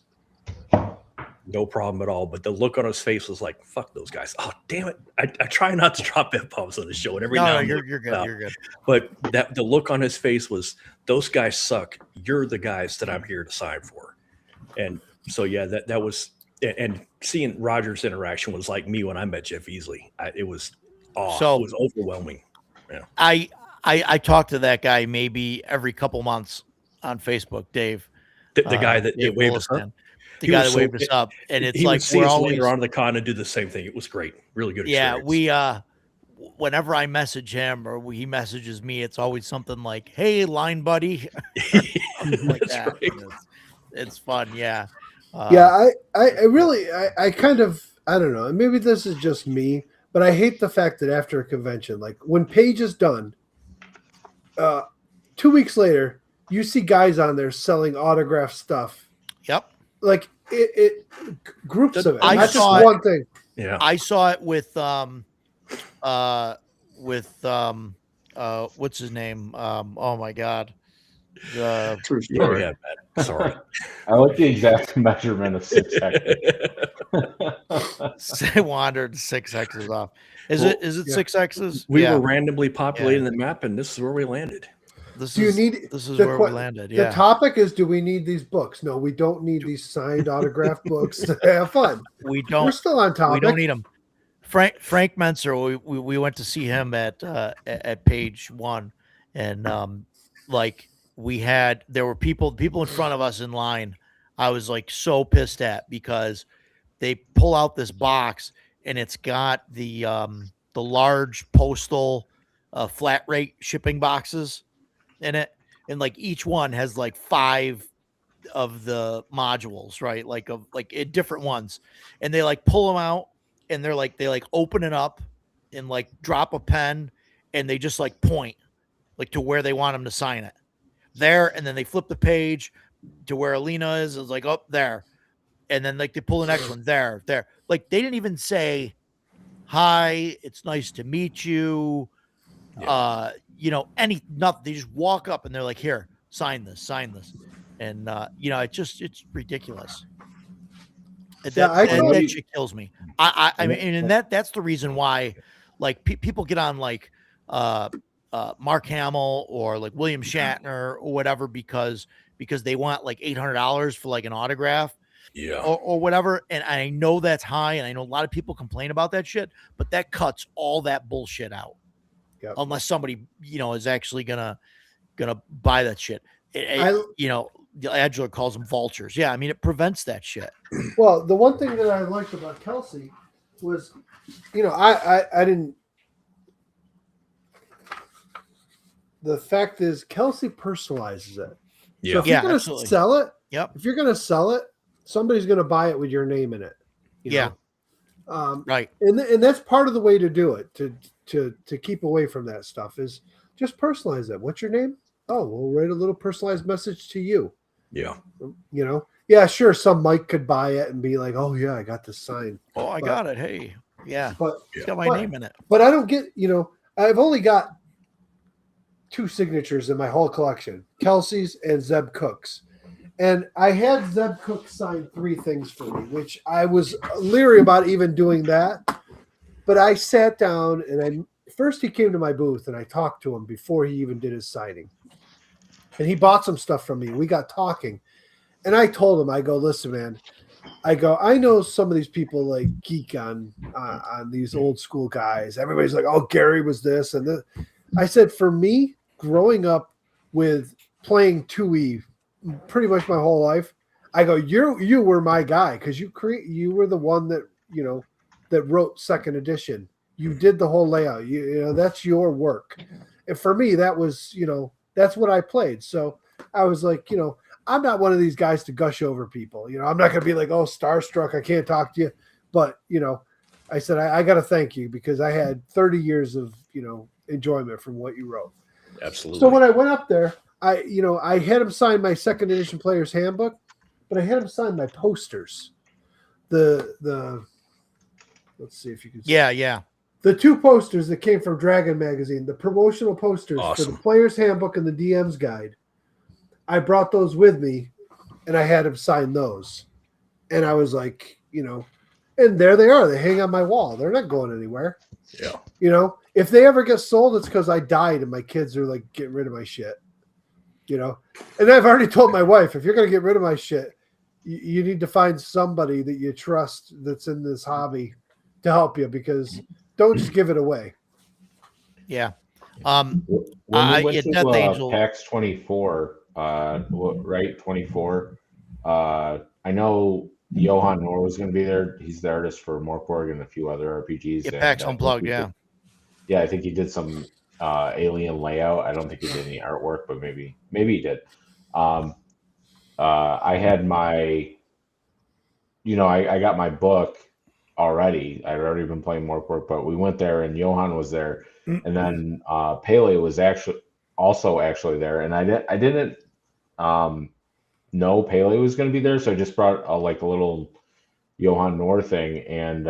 [SPEAKER 2] "No problem at all." But the look on his face was like, "Fuck those guys." Oh, damn it. I try not to drop F-bombs on the show. And every now and
[SPEAKER 1] you're
[SPEAKER 2] then,
[SPEAKER 1] good. You're good.
[SPEAKER 2] but the look on his face was, "Those guys suck. You're the guys that I'm here to sign for." And so, yeah, that was, and seeing Roger's interaction was like me when I met Jeff Easley. It was overwhelming. Yeah.
[SPEAKER 1] I talk to that guy maybe every couple months on Facebook, Dave.
[SPEAKER 2] The guy that
[SPEAKER 1] Dave
[SPEAKER 2] waved us
[SPEAKER 1] Williston.
[SPEAKER 2] up.
[SPEAKER 1] The guy that waved us up. And it's
[SPEAKER 2] he
[SPEAKER 1] like
[SPEAKER 2] would see
[SPEAKER 1] we're
[SPEAKER 2] us
[SPEAKER 1] always
[SPEAKER 2] later on the con and do the same thing. It was great. Really good
[SPEAKER 1] Yeah,
[SPEAKER 2] experience.
[SPEAKER 1] we whenever I message him or he messages me, it's always something like, "Hey, line buddy." Something like
[SPEAKER 2] That's
[SPEAKER 1] that.
[SPEAKER 2] right.
[SPEAKER 1] It's fun, yeah.
[SPEAKER 3] I really I kind of, I don't know, maybe this is just me, but I hate the fact that after a convention, like when Page is done, 2 weeks later, you see guys on there selling autographed stuff.
[SPEAKER 1] Yep.
[SPEAKER 3] Like it groups of it.
[SPEAKER 1] I
[SPEAKER 3] Not
[SPEAKER 1] saw
[SPEAKER 3] just
[SPEAKER 1] it.
[SPEAKER 3] one thing.
[SPEAKER 2] Yeah.
[SPEAKER 1] I saw it with what's his name? Oh my god.
[SPEAKER 4] True
[SPEAKER 2] Yeah,
[SPEAKER 4] story.
[SPEAKER 2] yeah, man. Sorry.
[SPEAKER 5] I like the exact measurement of 6 hectares.
[SPEAKER 1] Say wandered 6 X's off. Is
[SPEAKER 2] Well,
[SPEAKER 1] it
[SPEAKER 3] yeah.
[SPEAKER 1] 6 X's?
[SPEAKER 2] We
[SPEAKER 1] Yeah.
[SPEAKER 2] were randomly populating the map, and this is where we landed.
[SPEAKER 1] This
[SPEAKER 3] Do you
[SPEAKER 1] is
[SPEAKER 3] need
[SPEAKER 1] this is
[SPEAKER 3] the
[SPEAKER 1] where
[SPEAKER 3] que-
[SPEAKER 1] we landed.
[SPEAKER 3] The
[SPEAKER 1] Yeah.
[SPEAKER 3] topic is, do we need these books? No, we don't need these signed autographed books to have fun.
[SPEAKER 1] We
[SPEAKER 3] We're
[SPEAKER 1] don't
[SPEAKER 3] still on
[SPEAKER 1] we
[SPEAKER 3] topic.
[SPEAKER 1] don't need them. Frank Menser, we went to see him at Page One, and like there were people in front of us in line. I was like so pissed at because they pull out this box and it's got the large postal flat rate shipping boxes in it, and like each one has like 5 of the modules, right? Like different ones, and they like pull them out and they like open it up and like drop a pen and they just like point like to where they want them to sign it there, and then they flip the page to where Alina is. It's like up there, and then like they pull the next one there. Like they didn't even say, "Hi, it's nice to meet you." Nothing. They just walk up and they're like, "Here, sign this," and it's ridiculous.
[SPEAKER 3] Yeah, I
[SPEAKER 1] That shit kills me. I mean, and that's the reason why, like, people get on like Mark Hamill or like William Shatner or whatever because they want like $800 for like an autograph
[SPEAKER 2] Yeah.
[SPEAKER 1] or whatever. And I know that's high, and I know a lot of people complain about that shit, but that cuts all that bullshit out.
[SPEAKER 3] Yep.
[SPEAKER 1] Unless somebody is actually gonna buy that shit. Adler calls them vultures. Yeah, I mean, it prevents that shit.
[SPEAKER 3] Well, the one thing that I liked about Kelsey was, I didn't. The fact is, Kelsey personalizes it.
[SPEAKER 2] Yeah.
[SPEAKER 3] So if you're going
[SPEAKER 1] absolutely.
[SPEAKER 3] to sell it,
[SPEAKER 1] Yep.
[SPEAKER 3] if you're going to sell it, somebody's going to buy it with your name in it.
[SPEAKER 1] Yeah. Right.
[SPEAKER 3] And that's part of the way to do it, to keep away from that stuff, is just personalize it. What's your name? Oh, we'll write a little personalized message to you.
[SPEAKER 2] Yeah.
[SPEAKER 3] Yeah, sure. Some Mike could buy it and be like, "Oh yeah, I got this signed."
[SPEAKER 1] Oh, I got it. Hey, yeah,
[SPEAKER 3] But
[SPEAKER 1] it's got my name in it.
[SPEAKER 3] But I don't get, I've only got 2 signatures in my whole collection, Kelsey's and Zeb Cook's. And I had Zeb Cook sign 3 things for me, which I was leery about even doing that. But I sat down and first he came to my booth and I talked to him before he even did his signing. And he bought some stuff from me. We got talking. And I told him, I go, listen, man, I know some of these people like geek on these old school guys. Everybody's like, oh, Gary was this and this. I said, for me, growing up with playing 2E pretty much my whole life, I go, you were my guy because you were the one that that wrote second edition. You did the whole layout. You know that's your work. And for me, that was that's what I played. So I was like, I'm not one of these guys to gush over people. I'm not going to be like, oh, starstruck, I can't talk to you. But, I said, I got to thank you because I had 30 years of, enjoyment from what you wrote.
[SPEAKER 2] Absolutely.
[SPEAKER 3] So when I went up there, I had him sign my second edition player's handbook, but I had him sign my posters. The let's see if you can see.
[SPEAKER 1] Yeah.
[SPEAKER 3] The 2 posters that came from Dragon Magazine, the promotional posters for
[SPEAKER 2] Awesome.
[SPEAKER 3] the player's handbook and the DM's guide. I brought those with me and I had him sign those. And I was like, and there they are. They hang on my wall. They're not going anywhere.
[SPEAKER 2] Yeah.
[SPEAKER 3] If they ever get sold, it's because I died and my kids are like, get rid of my shit. And I've already told my wife, if you're going to get rid of my shit, you need to find somebody that you trust that's in this hobby to help you because don't just give it away.
[SPEAKER 1] Yeah.
[SPEAKER 5] When
[SPEAKER 1] I-
[SPEAKER 5] we went
[SPEAKER 1] yeah,
[SPEAKER 5] to
[SPEAKER 1] Death Angel-
[SPEAKER 5] PAX 24, right? 24. I know Johan Nor was going to be there. He's the artist for Morkborg and a few other RPGs.
[SPEAKER 1] Yeah,
[SPEAKER 5] and
[SPEAKER 1] PAX
[SPEAKER 5] I think
[SPEAKER 1] Unplugged,
[SPEAKER 5] he
[SPEAKER 1] yeah.
[SPEAKER 5] did- Yeah, I think he did some alien layout. I don't think he did any artwork, but maybe he did. I had my, I got my book already. I'd already been playing Morkborg, but we went there and Johan was there, and then Pele was also actually there, and I didn't know Pele was going to be there, so I just brought a little Johan Nor thing, and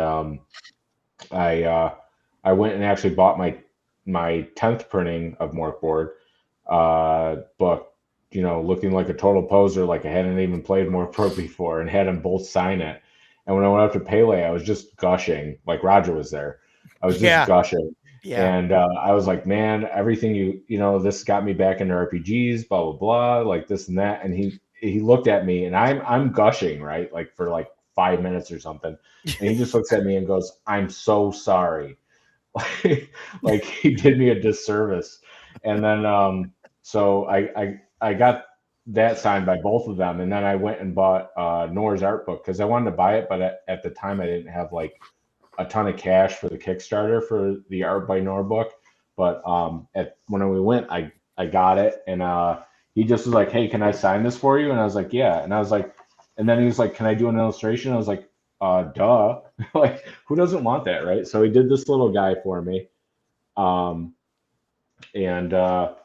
[SPEAKER 5] I went and actually bought my 10th printing of Morkborg book, looking like a total poser, like I hadn't even played Morkborg before, and had them both sign it. And when I went up to Pele, I was just gushing, like Roger was there. I was just gushing.
[SPEAKER 1] Yeah.
[SPEAKER 5] And I was like, man, everything this got me back into RPGs, blah, blah, blah, like this and that. And he looked at me and I'm gushing, right? Like for like 5 minutes or something. And he just looks at me and goes, I'm so sorry. Like he did me a disservice. And then, so I got that signed by both of them. And then I went and bought Nor's art book because I wanted to buy it. But at the time I didn't have like a ton of cash for the Kickstarter for the Art by Nor book. But when we went, I got it. And he just was like, hey, can I sign this for you? And I was like, yeah. And I was like, and then he was like, can I do an illustration? I was like, duh. Like, who doesn't want that, right? So he did this little guy for me. In the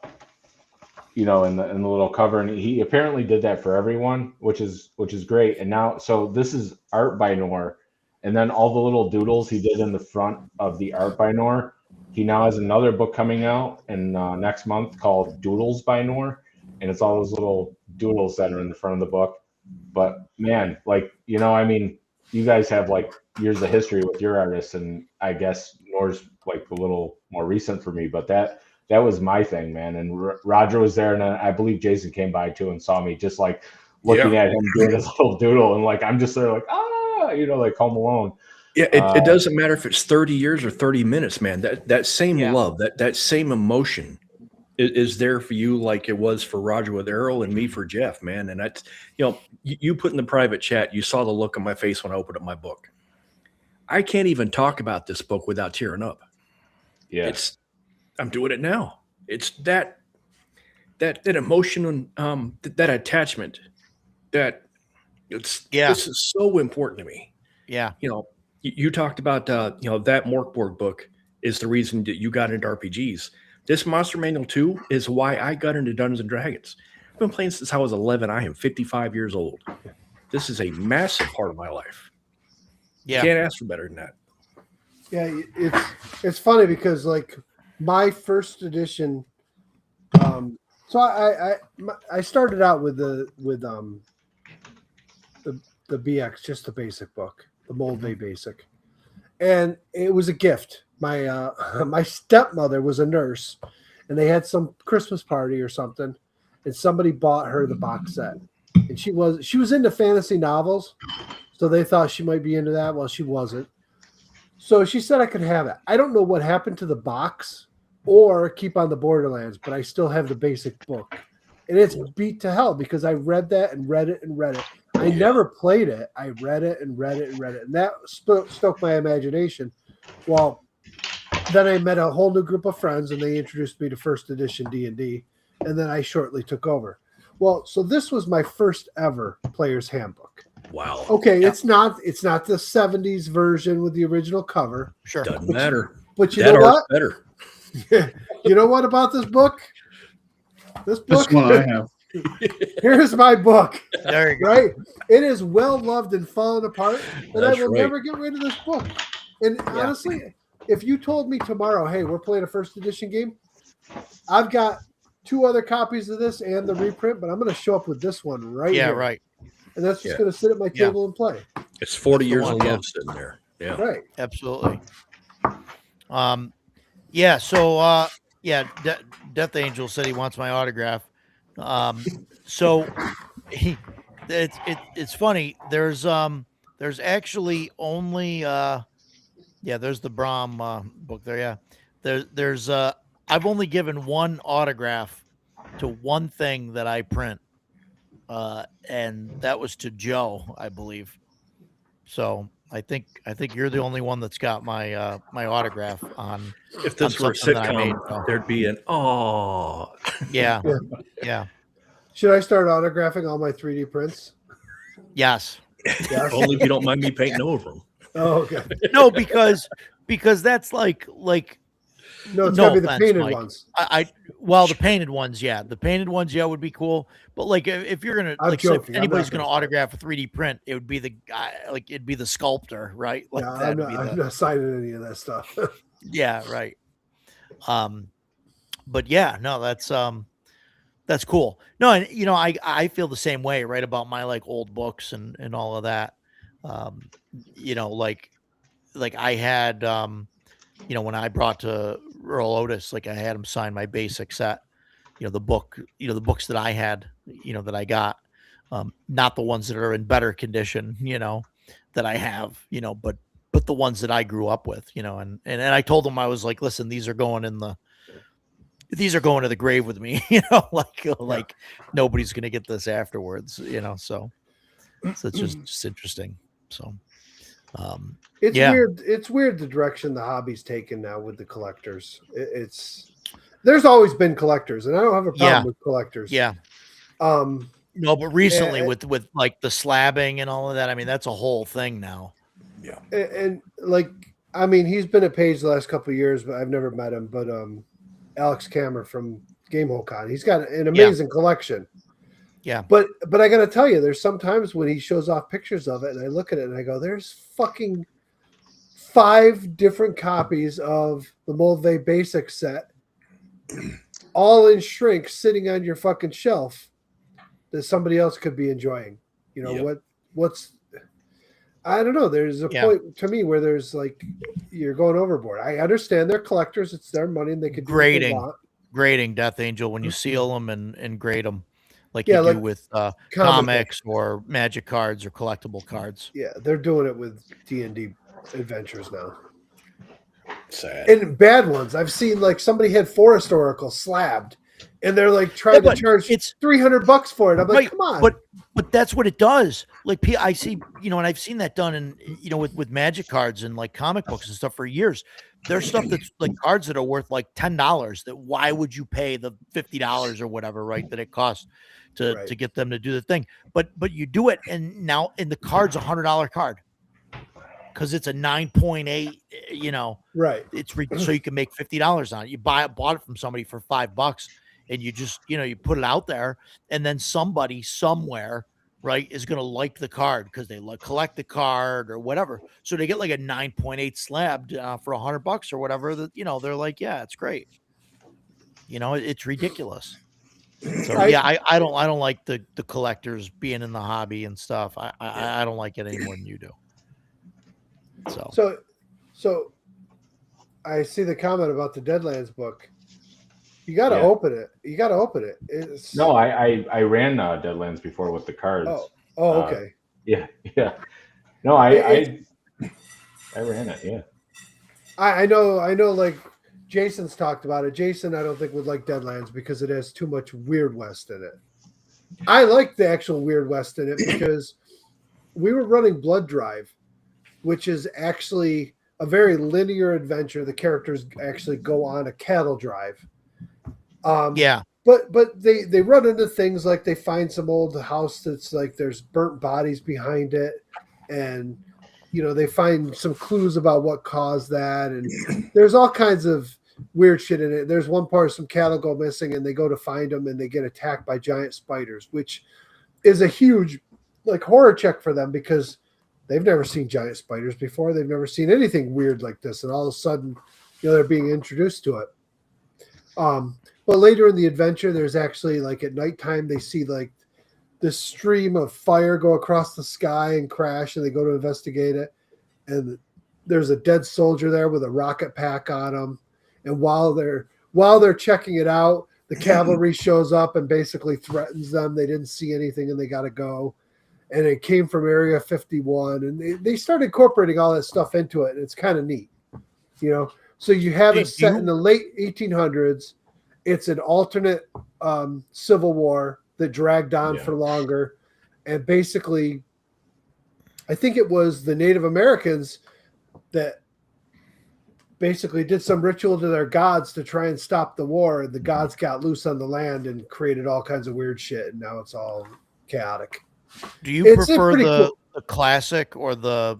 [SPEAKER 5] little cover, and he apparently did that for everyone, which is great. And now, so this is Art by Nor, and then all the little doodles he did in the front of the Art by Nor. He now has another book coming out in next month called Doodles by Nor, and it's all those little doodles that are in the front of the book. But man, like I mean, you guys have like years of history with your artists, and I guess Nor's like a little more recent for me, but that was my thing, man. And Roger was there, and then I believe Jason came by too and saw me just like looking at him doing his little doodle, and like I'm just there like like Home Alone.
[SPEAKER 2] Yeah, it doesn't matter if it's 30 years or 30 minutes, man. That same love, that same emotion is there for you like it was for Roger with Errol and me for Jeff, man. And that's, you put in the private chat, you saw the look on my face when I opened up my book. I can't even talk about this book without tearing up.
[SPEAKER 5] Yeah.
[SPEAKER 2] I'm doing it now. It's that emotion and that attachment this is so important to me.
[SPEAKER 1] Yeah.
[SPEAKER 2] You talked about that Morkborg book is the reason that you got into RPGs. This Monster Manual 2 is why I got into Dungeons and Dragons. I've been playing since I was 11. I am 55 years old. This is a massive part of my life.
[SPEAKER 1] Yeah.
[SPEAKER 2] Can't ask for better than that.
[SPEAKER 3] Yeah, it's funny because like my first edition, so I started out with the BX, just the basic book, the Mold Bay Basic, and it was a gift. My stepmother was a nurse, and they had some Christmas party or something, and somebody bought her the box set, and she was into fantasy novels, so they thought she might be into that. Well, she wasn't. So she said I could have it. I don't know what happened to the box or Keep on the Borderlands, but I still have the basic book. And it's beat to hell because I read that and read it and read it. I never played it. I read it and read it and read it. And that stoked my imagination. Well, then I met a whole new group of friends and they introduced me to first edition D&D. And then I shortly took over. Well, so this was my first ever player's handbook.
[SPEAKER 2] Wow.
[SPEAKER 3] Okay, it's not the 70s version with the original cover.
[SPEAKER 1] Sure.
[SPEAKER 2] Doesn't matter.
[SPEAKER 3] But you
[SPEAKER 2] That
[SPEAKER 3] know
[SPEAKER 2] art's
[SPEAKER 3] what?
[SPEAKER 2] better.
[SPEAKER 3] You know what about this book? This book.
[SPEAKER 4] This one I have.
[SPEAKER 3] Here's my book.
[SPEAKER 1] There you go.
[SPEAKER 3] Right? It is well loved and fallen apart, and
[SPEAKER 2] That's
[SPEAKER 3] I will
[SPEAKER 2] right.
[SPEAKER 3] never get rid of this book. And honestly, if you told me tomorrow, hey, we're playing a first edition game, I've got 2 other copies of this and the reprint, but I'm going to show up with this one right
[SPEAKER 1] Yeah,
[SPEAKER 3] here.
[SPEAKER 1] right.
[SPEAKER 3] And that's just
[SPEAKER 2] Yeah.
[SPEAKER 3] going to sit at my
[SPEAKER 1] Yeah.
[SPEAKER 3] table and play.
[SPEAKER 2] It's 40
[SPEAKER 1] That's the
[SPEAKER 2] years
[SPEAKER 1] one,
[SPEAKER 2] of
[SPEAKER 1] yeah.
[SPEAKER 2] love sitting there. Yeah.
[SPEAKER 3] Right.
[SPEAKER 1] Absolutely. Yeah. So, Death Angel said he wants my autograph. So it's funny. There's actually only, there's the Brahm book there. Yeah. There's I've only given one autograph to one thing that I print. And that was to Joe, I believe. So I think you're the only one that's got my my autograph on.
[SPEAKER 2] If this
[SPEAKER 1] On
[SPEAKER 2] were a
[SPEAKER 1] something that I
[SPEAKER 2] sitcom,
[SPEAKER 1] made, so.
[SPEAKER 2] there'd be an
[SPEAKER 1] Yeah,
[SPEAKER 3] Yeah.
[SPEAKER 1] yeah,
[SPEAKER 3] Should I start autographing all my 3D prints?
[SPEAKER 1] yes.
[SPEAKER 3] Yes.
[SPEAKER 2] only if you don't mind me painting over them.
[SPEAKER 3] Oh, okay.
[SPEAKER 1] No, because that's like
[SPEAKER 3] No, it's
[SPEAKER 1] No
[SPEAKER 3] got to be the
[SPEAKER 1] offense,
[SPEAKER 3] painted
[SPEAKER 1] Mike.
[SPEAKER 3] ones.
[SPEAKER 1] well, the painted ones, would be cool. But like if you're gonna
[SPEAKER 3] I'm
[SPEAKER 1] like say if
[SPEAKER 3] joking. I'm
[SPEAKER 1] anybody's
[SPEAKER 3] not
[SPEAKER 1] gonna
[SPEAKER 3] gonna
[SPEAKER 1] autograph a 3D print, it would be the guy, like it'd be the sculptor, right? Like
[SPEAKER 3] Yeah,
[SPEAKER 1] that'd
[SPEAKER 3] I'm
[SPEAKER 1] be
[SPEAKER 3] not signing any of that stuff.
[SPEAKER 1] yeah, right. But yeah, no, that's cool. No, and I feel the same way, right, about my like old books and all of that. Like I had when I brought to Earl Otis, like I had him sign my basic set, the books that I had, that I got, not the ones that are in better condition, that I have, but the ones that I grew up with, and I told him, I was like, listen, these are going to the grave with me, like nobody's going to get this afterwards, so it's just interesting. So,
[SPEAKER 3] It's
[SPEAKER 1] Yeah.
[SPEAKER 3] weird. It's weird the direction the hobby's taken now with the collectors. There's always been collectors, and I don't have a problem
[SPEAKER 1] Yeah.
[SPEAKER 3] with collectors.
[SPEAKER 1] yeah.
[SPEAKER 3] Um,
[SPEAKER 1] No, but recently
[SPEAKER 3] Yeah.
[SPEAKER 1] with like the slabbing and all of that, I mean, that's a whole thing now.
[SPEAKER 3] and like, I mean, he's been at Page the last couple of years, but I've never met him. But Alex Kammer from GameholeCon, he's got an amazing collection.
[SPEAKER 1] Yeah.
[SPEAKER 3] But I got to tell you, there's sometimes when he shows off pictures of it, and I look at it and I go, "There's fucking 5 different copies of the Moldvay Basic set, all in shrink, sitting on your fucking shelf that somebody else could be enjoying."
[SPEAKER 2] Yep.
[SPEAKER 3] What's I don't know. There's a
[SPEAKER 1] Yeah.
[SPEAKER 3] point to me where there's like you're going overboard. I understand they're collectors; it's their money, and they could do what they
[SPEAKER 1] Grading.
[SPEAKER 3] want.
[SPEAKER 1] Grading Death Angel when you seal them and grade them like
[SPEAKER 3] Yeah,
[SPEAKER 1] you
[SPEAKER 3] like
[SPEAKER 1] do with
[SPEAKER 3] Comic
[SPEAKER 1] comics or magic cards or collectible cards.
[SPEAKER 3] Yeah, they're doing it with D&D adventures now.
[SPEAKER 2] Sad.
[SPEAKER 3] And bad ones. I've seen like somebody had Forest Oracle slabbed, and they're like trying to
[SPEAKER 1] but
[SPEAKER 3] charge
[SPEAKER 1] it's
[SPEAKER 3] $300 for it. I'm like,
[SPEAKER 1] right,
[SPEAKER 3] come on.
[SPEAKER 1] but that's what it does. Like I see, and I've seen that done in with magic cards and like comic books and stuff for years. There's stuff that's like cards that are worth like $10. That why would you pay the $50 or whatever, right? That it costs to
[SPEAKER 3] Right.
[SPEAKER 1] get them to do the thing. But you do it, and now in the card's $100 card because it's a 9.8.
[SPEAKER 3] Right.
[SPEAKER 1] It's so you can make $50 on it. You bought it from somebody for $5, and you just you put it out there, and then somebody somewhere, right, is going to like the card because they collect the card or whatever. So they get like a 9.8 slabbed for $100 or whatever. That they're like, yeah, it's great. It's ridiculous. So I don't like the collectors being in the hobby and stuff. I don't like it any more than you do. So
[SPEAKER 3] So I see the comment about the Deadlands book. You got to
[SPEAKER 5] Yeah.
[SPEAKER 3] open it. You got to open it. It's,
[SPEAKER 5] No, I ran Deadlands before with the cards.
[SPEAKER 3] Oh, okay.
[SPEAKER 5] Yeah, yeah. No,
[SPEAKER 3] It-
[SPEAKER 5] I ran it. Yeah.
[SPEAKER 3] I know. Like Jason's talked about it. Jason, I don't think would like Deadlands because it has too much Weird West in it. I like the actual Weird West in it because we were running Blood Drive, which is actually a very linear adventure. The characters actually go on a cattle drive.
[SPEAKER 1] Yeah.
[SPEAKER 3] But they run into things like they find some old house that's like there's burnt bodies behind it, and they find some clues about what caused that, and there's all kinds of weird shit in it. There's one part some cattle go missing, and they go to find them, and they get attacked by giant spiders, which is a huge like horror check for them because they've never seen giant spiders before. They've never seen anything weird like this, and all of a sudden, they're being introduced to it. But later in the adventure, there's actually like at nighttime they see like this stream of fire go across the sky and crash, and they go to investigate it. And there's a dead soldier there with a rocket pack on him. And while they're checking it out, the cavalry shows up and basically threatens them. They didn't see anything and they got to go. And it came from Area 51, and they started incorporating all that stuff into it. And it's kind of neat, So you have it set in the late 1800s. It's an alternate civil war that dragged on for longer. And basically, I think it was the Native Americans that basically did some ritual to their gods to try and stop the war. And the gods got loose on the land and created all kinds of weird shit. And now it's all chaotic.
[SPEAKER 1] Do you prefer the classic or the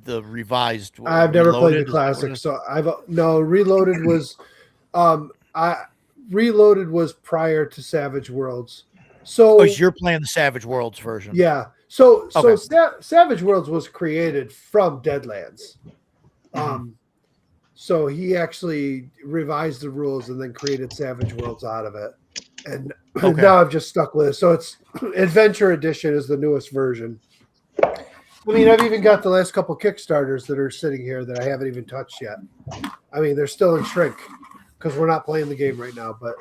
[SPEAKER 1] revised?
[SPEAKER 3] I've never played the classic. So Reloaded was Reloaded was prior to Savage Worlds. So
[SPEAKER 1] you're playing the Savage Worlds version.
[SPEAKER 3] Yeah. So Savage Worlds was created from Deadlands. So he actually revised the rules and then created Savage Worlds out of it. And now I've just stuck with it. So it's Adventure Edition is the newest version. I mean, I've even got the last couple Kickstarters that are sitting here that I haven't even touched yet. I mean, they're still in shrink because we're not playing the game right now. But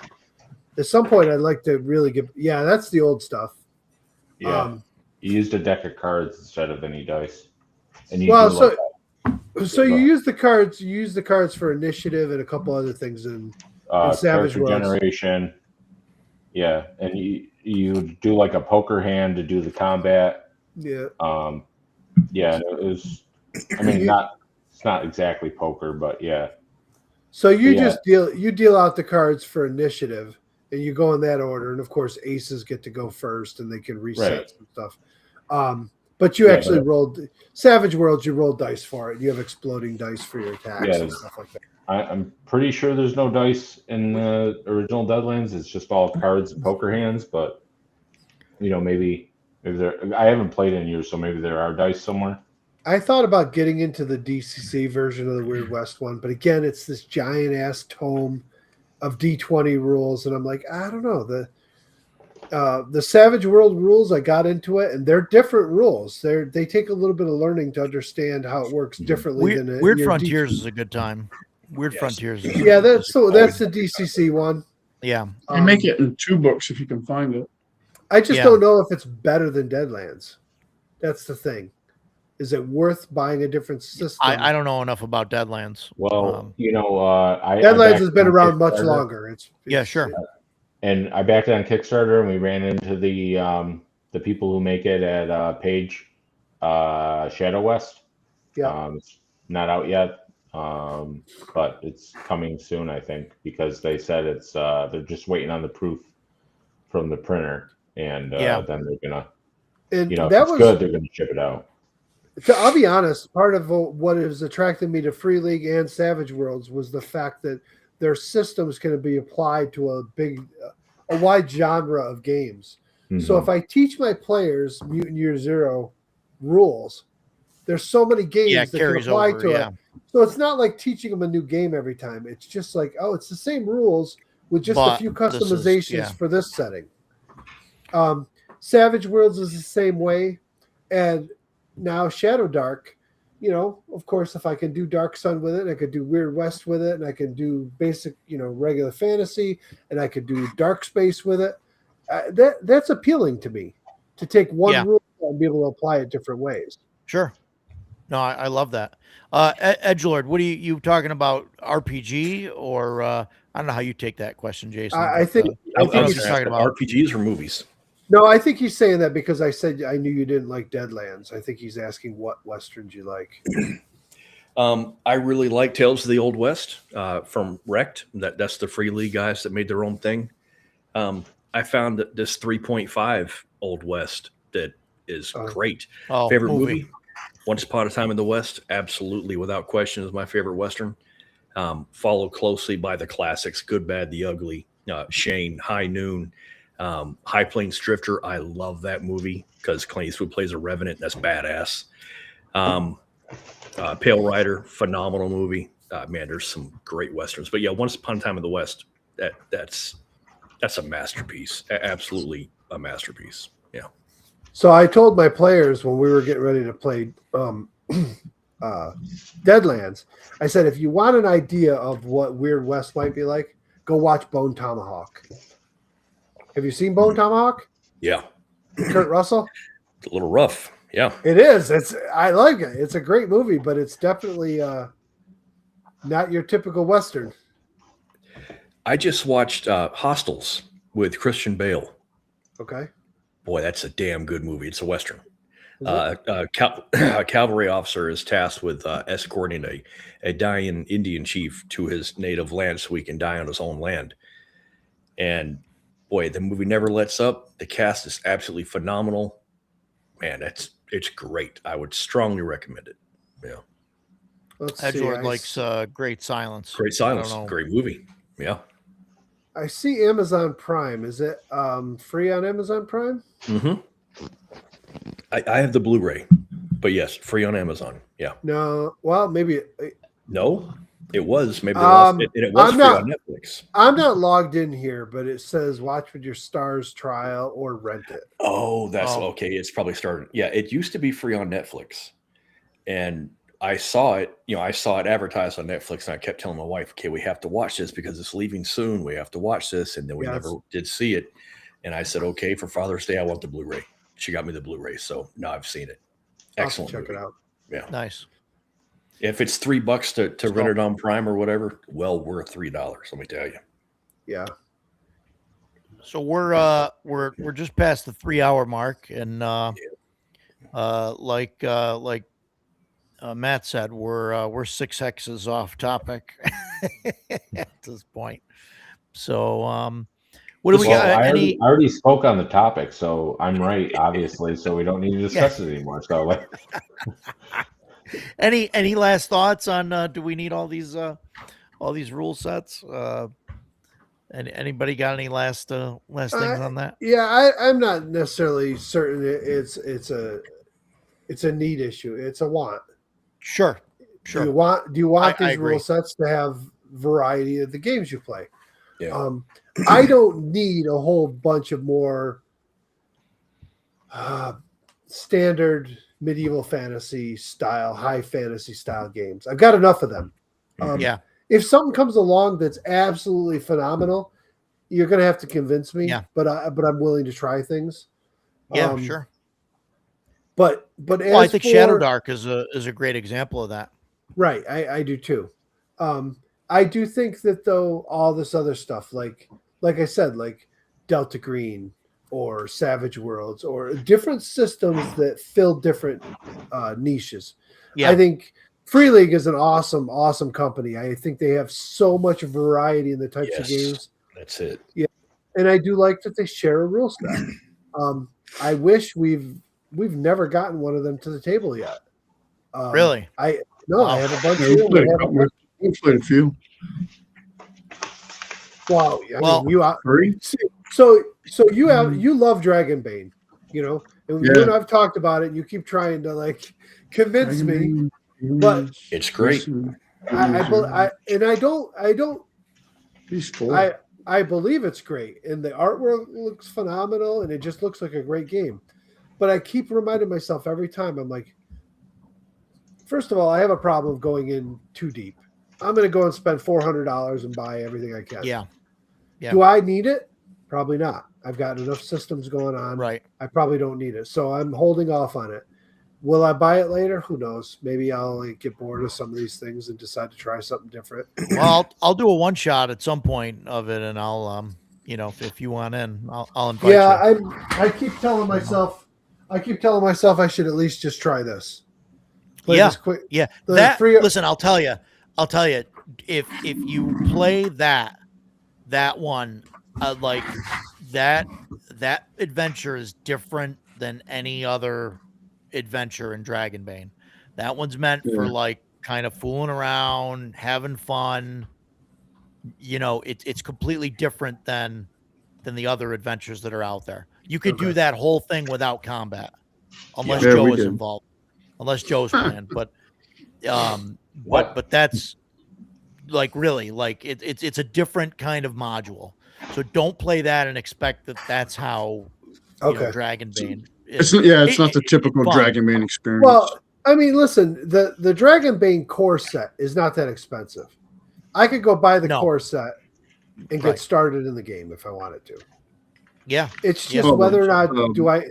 [SPEAKER 3] at some point, I'd like to really get. Yeah, that's the old stuff.
[SPEAKER 5] Yeah, you used a deck of cards instead of any dice. And
[SPEAKER 3] so you use the cards. You use the cards for initiative and a couple other things in Savage Worlds.
[SPEAKER 5] Generation. Yeah, and you do like a poker hand to do the combat.
[SPEAKER 3] Yeah.
[SPEAKER 5] Yeah, it was. I mean, it's not exactly poker, but yeah.
[SPEAKER 3] So you deal out the cards for initiative, and you go in that order. And of course, aces get to go first, and they can reset some stuff. But you actually rolled Savage Worlds. You rolled dice for it. You have exploding dice for your attacks and stuff like that.
[SPEAKER 5] I'm pretty sure there's no dice in the original Deadlands. It's just all cards and poker hands. But maybe there. I haven't played in years, so maybe there are dice somewhere.
[SPEAKER 3] I thought about getting into the DCC version of the Weird West one, but again, it's this giant ass tome of D20 rules, and I'm like, I don't know. The Savage World rules, I got into it, and they're different rules. They take a little bit of learning to understand how it works differently than
[SPEAKER 1] Weird Frontiers is a good time. Weird Frontiers.
[SPEAKER 3] That's the DCC one.
[SPEAKER 1] Yeah,
[SPEAKER 4] and make it in 2 books if you can find it.
[SPEAKER 3] I just don't know if it's better than Deadlands. That's the thing. Is it worth buying a different system?
[SPEAKER 1] I don't know enough about Deadlands.
[SPEAKER 5] Well,
[SPEAKER 3] Deadlands has been around much longer.
[SPEAKER 1] Sure.
[SPEAKER 5] And I backed it on Kickstarter, and we ran into the people who make it at Page Shadow West.
[SPEAKER 3] Yeah,
[SPEAKER 5] it's not out yet, but it's coming soon, I think, because they said it's they're just waiting on the proof from the printer, and then they're gonna, if it's good, they're gonna ship it out.
[SPEAKER 3] I'll be honest. Part of what has attracted me to Free League and Savage Worlds was the fact that their systems can be applied to a wide genre of games. Mm-hmm. So if I teach my players Mutant Year Zero rules, there's so many games that can apply to it. So it's not like teaching them a new game every time. It's just like, it's the same rules with just a few customizations for this setting. Savage Worlds is the same way, and now Shadow Dark of course, if I can do Dark Sun with it, I could do Weird West with it, and I can do basic, regular fantasy, and I could do Dark Space with it. That's appealing to me, to take one
[SPEAKER 1] Yeah.
[SPEAKER 3] rule and be able to apply it different ways.
[SPEAKER 1] Sure. No, I love that. Edgelord, what are you talking about? RPG or I don't know how you take that question, Jason.
[SPEAKER 3] I think
[SPEAKER 2] I
[SPEAKER 3] think
[SPEAKER 2] was
[SPEAKER 3] he's
[SPEAKER 2] talking about RPGs or movies.
[SPEAKER 3] No, I think he's saying that because I said I knew you didn't like Deadlands. I think he's asking what westerns you like.
[SPEAKER 2] I really like Tales of the Old West from Wrecked. That's the Free League guys that made their own thing. I found that this 3.5 Old West that is great. Favorite movie? Once Upon a Time in the West, absolutely, without question, is my favorite Western. Followed closely by the classics, Good, Bad, the Ugly, Shane, High Noon, High Plains Drifter. I love that movie because Clint Eastwood plays a revenant. That's badass. Pale Rider, phenomenal movie. Man, there's some great Westerns. But yeah, Once Upon a Time in the West, that's a masterpiece. Absolutely a masterpiece. Yeah.
[SPEAKER 3] So I told my players when we were getting ready to play Deadlands, I said, if you want an idea of what Weird West might be like, go watch Bone Tomahawk. Have you seen Bone Tomahawk?
[SPEAKER 2] Yeah.
[SPEAKER 3] Kurt Russell?
[SPEAKER 2] It's a little rough. Yeah.
[SPEAKER 3] It is. I like it. It's a great movie, but it's definitely not your typical Western.
[SPEAKER 2] I just watched Hostels with Christian Bale.
[SPEAKER 3] Okay.
[SPEAKER 2] Boy, that's a damn good movie. It's a Western.
[SPEAKER 3] Is
[SPEAKER 2] A cavalry officer is tasked with escorting a dying Indian chief to his native land so he can die on his own land. And boy, the movie never lets up. The cast is absolutely phenomenal. Man, it's great. I would strongly recommend it. Yeah.
[SPEAKER 3] Let's see.
[SPEAKER 1] Edgelord likes Great Silence.
[SPEAKER 2] Great Silence. Great movie. Yeah.
[SPEAKER 3] I see Amazon Prime. Is it free on Amazon Prime?
[SPEAKER 2] Mm-hmm. I have the Blu-ray, but yes, free on Amazon. Yeah.
[SPEAKER 3] No. Well, maybe.
[SPEAKER 2] No, it was. Maybe they lost it, and it was free on Netflix.
[SPEAKER 3] I'm not logged in here, but it says watch with your stars trial or rent it.
[SPEAKER 2] Oh, that's okay. It's probably started. Yeah, it used to be free on Netflix, and I saw it. I saw it advertised on Netflix, and I kept telling my wife, "Okay, we have to watch this because it's leaving soon. We have to watch this." And then we never did see it. And I said, "Okay, for Father's Day, I want the Blu-ray." She got me the Blu-ray, so now I've seen it. Excellent.
[SPEAKER 3] Check it out.
[SPEAKER 2] Yeah,
[SPEAKER 1] nice.
[SPEAKER 2] If it's $3 to rent it on Prime or whatever, well worth $3. Let me tell you.
[SPEAKER 3] Yeah.
[SPEAKER 1] So we're just past the 3-hour mark, and like Matt said, we're 6 hexes off topic at this point. So what do we got?
[SPEAKER 5] I already spoke on the topic, so I'm right, obviously. So we don't need to discuss it anymore. So
[SPEAKER 1] any last thoughts on do we need all these rule sets? And anybody got any last things on that?
[SPEAKER 3] Yeah, I'm not necessarily certain it's a need issue. It's a want.
[SPEAKER 1] Sure.
[SPEAKER 3] Do you want these rule sets to have variety of the games you play?
[SPEAKER 2] Yeah.
[SPEAKER 3] I don't need a whole bunch of more standard medieval fantasy style, high fantasy style games. I've got enough of them.
[SPEAKER 1] Yeah.
[SPEAKER 3] If something comes along that's absolutely phenomenal, you're going to have to convince me.
[SPEAKER 1] Yeah.
[SPEAKER 3] But I'm willing to try things.
[SPEAKER 1] Yeah, sure.
[SPEAKER 3] But
[SPEAKER 1] I think Shadow Dark is a great example of that.
[SPEAKER 3] Right, I do too. I do think that though all this other stuff, like I said, like Delta Green or Savage Worlds or different systems that fill different niches.
[SPEAKER 1] Yeah.
[SPEAKER 3] I think Free League is an awesome company. I think they have so much variety in the types of games.
[SPEAKER 2] That's it.
[SPEAKER 3] Yeah, and I do like that they share a rule set. I wish we've never gotten one of them to the table yet.
[SPEAKER 1] Really?
[SPEAKER 3] I have a bunch
[SPEAKER 4] We've played a few.
[SPEAKER 3] Wow.
[SPEAKER 1] Well,
[SPEAKER 3] you are
[SPEAKER 4] Three?
[SPEAKER 3] so you love Dragonbane, and you and I've talked about it, and you keep trying to like convince me, but
[SPEAKER 2] it's great.
[SPEAKER 3] I believe it's great, and the artwork looks phenomenal, and it just looks like a great game. But I keep reminding myself every time, I'm like, first of all, I have a problem going in too deep. I'm going to go and spend $400 and buy everything I can.
[SPEAKER 1] Yeah. Yeah.
[SPEAKER 3] Do I need it? Probably not. I've got enough systems going on.
[SPEAKER 1] Right.
[SPEAKER 3] I probably don't need it. So I'm holding off on it. Will I buy it later? Who knows? Maybe I'll get bored of some of these things and decide to try something different.
[SPEAKER 1] Well, I'll do a one shot at some point of it, and I'll if you want in, I'll invite
[SPEAKER 3] Yeah,
[SPEAKER 1] you.
[SPEAKER 3] I keep telling myself I should at least just try this. Play
[SPEAKER 1] Yeah.
[SPEAKER 3] this quick.
[SPEAKER 1] Yeah.
[SPEAKER 3] The
[SPEAKER 1] That
[SPEAKER 3] free-
[SPEAKER 1] listen, I'll tell you, if you play that one, like that adventure is different than any other adventure in Dragonbane. That one's meant for like kind of fooling around, having fun. It's completely different than the other adventures that are out there. You could do that whole thing without combat, unless
[SPEAKER 4] Yeah,
[SPEAKER 1] Joe
[SPEAKER 4] we
[SPEAKER 1] is
[SPEAKER 4] did.
[SPEAKER 1] involved. Unless Joe's playing, but
[SPEAKER 5] What?
[SPEAKER 1] but that's like really like it's a different kind of module. So don't play that and expect that that's how Dragonbane is.
[SPEAKER 4] It's not the typical
[SPEAKER 1] fun.
[SPEAKER 4] Dragonbane experience.
[SPEAKER 3] Well, I mean, listen, the Dragonbane core set is not that expensive. I could go buy the
[SPEAKER 1] No.
[SPEAKER 3] core set and get
[SPEAKER 1] Right.
[SPEAKER 3] started in the game if I wanted to.
[SPEAKER 1] Yeah.
[SPEAKER 3] It's
[SPEAKER 1] Yeah.
[SPEAKER 3] just whether or not do I.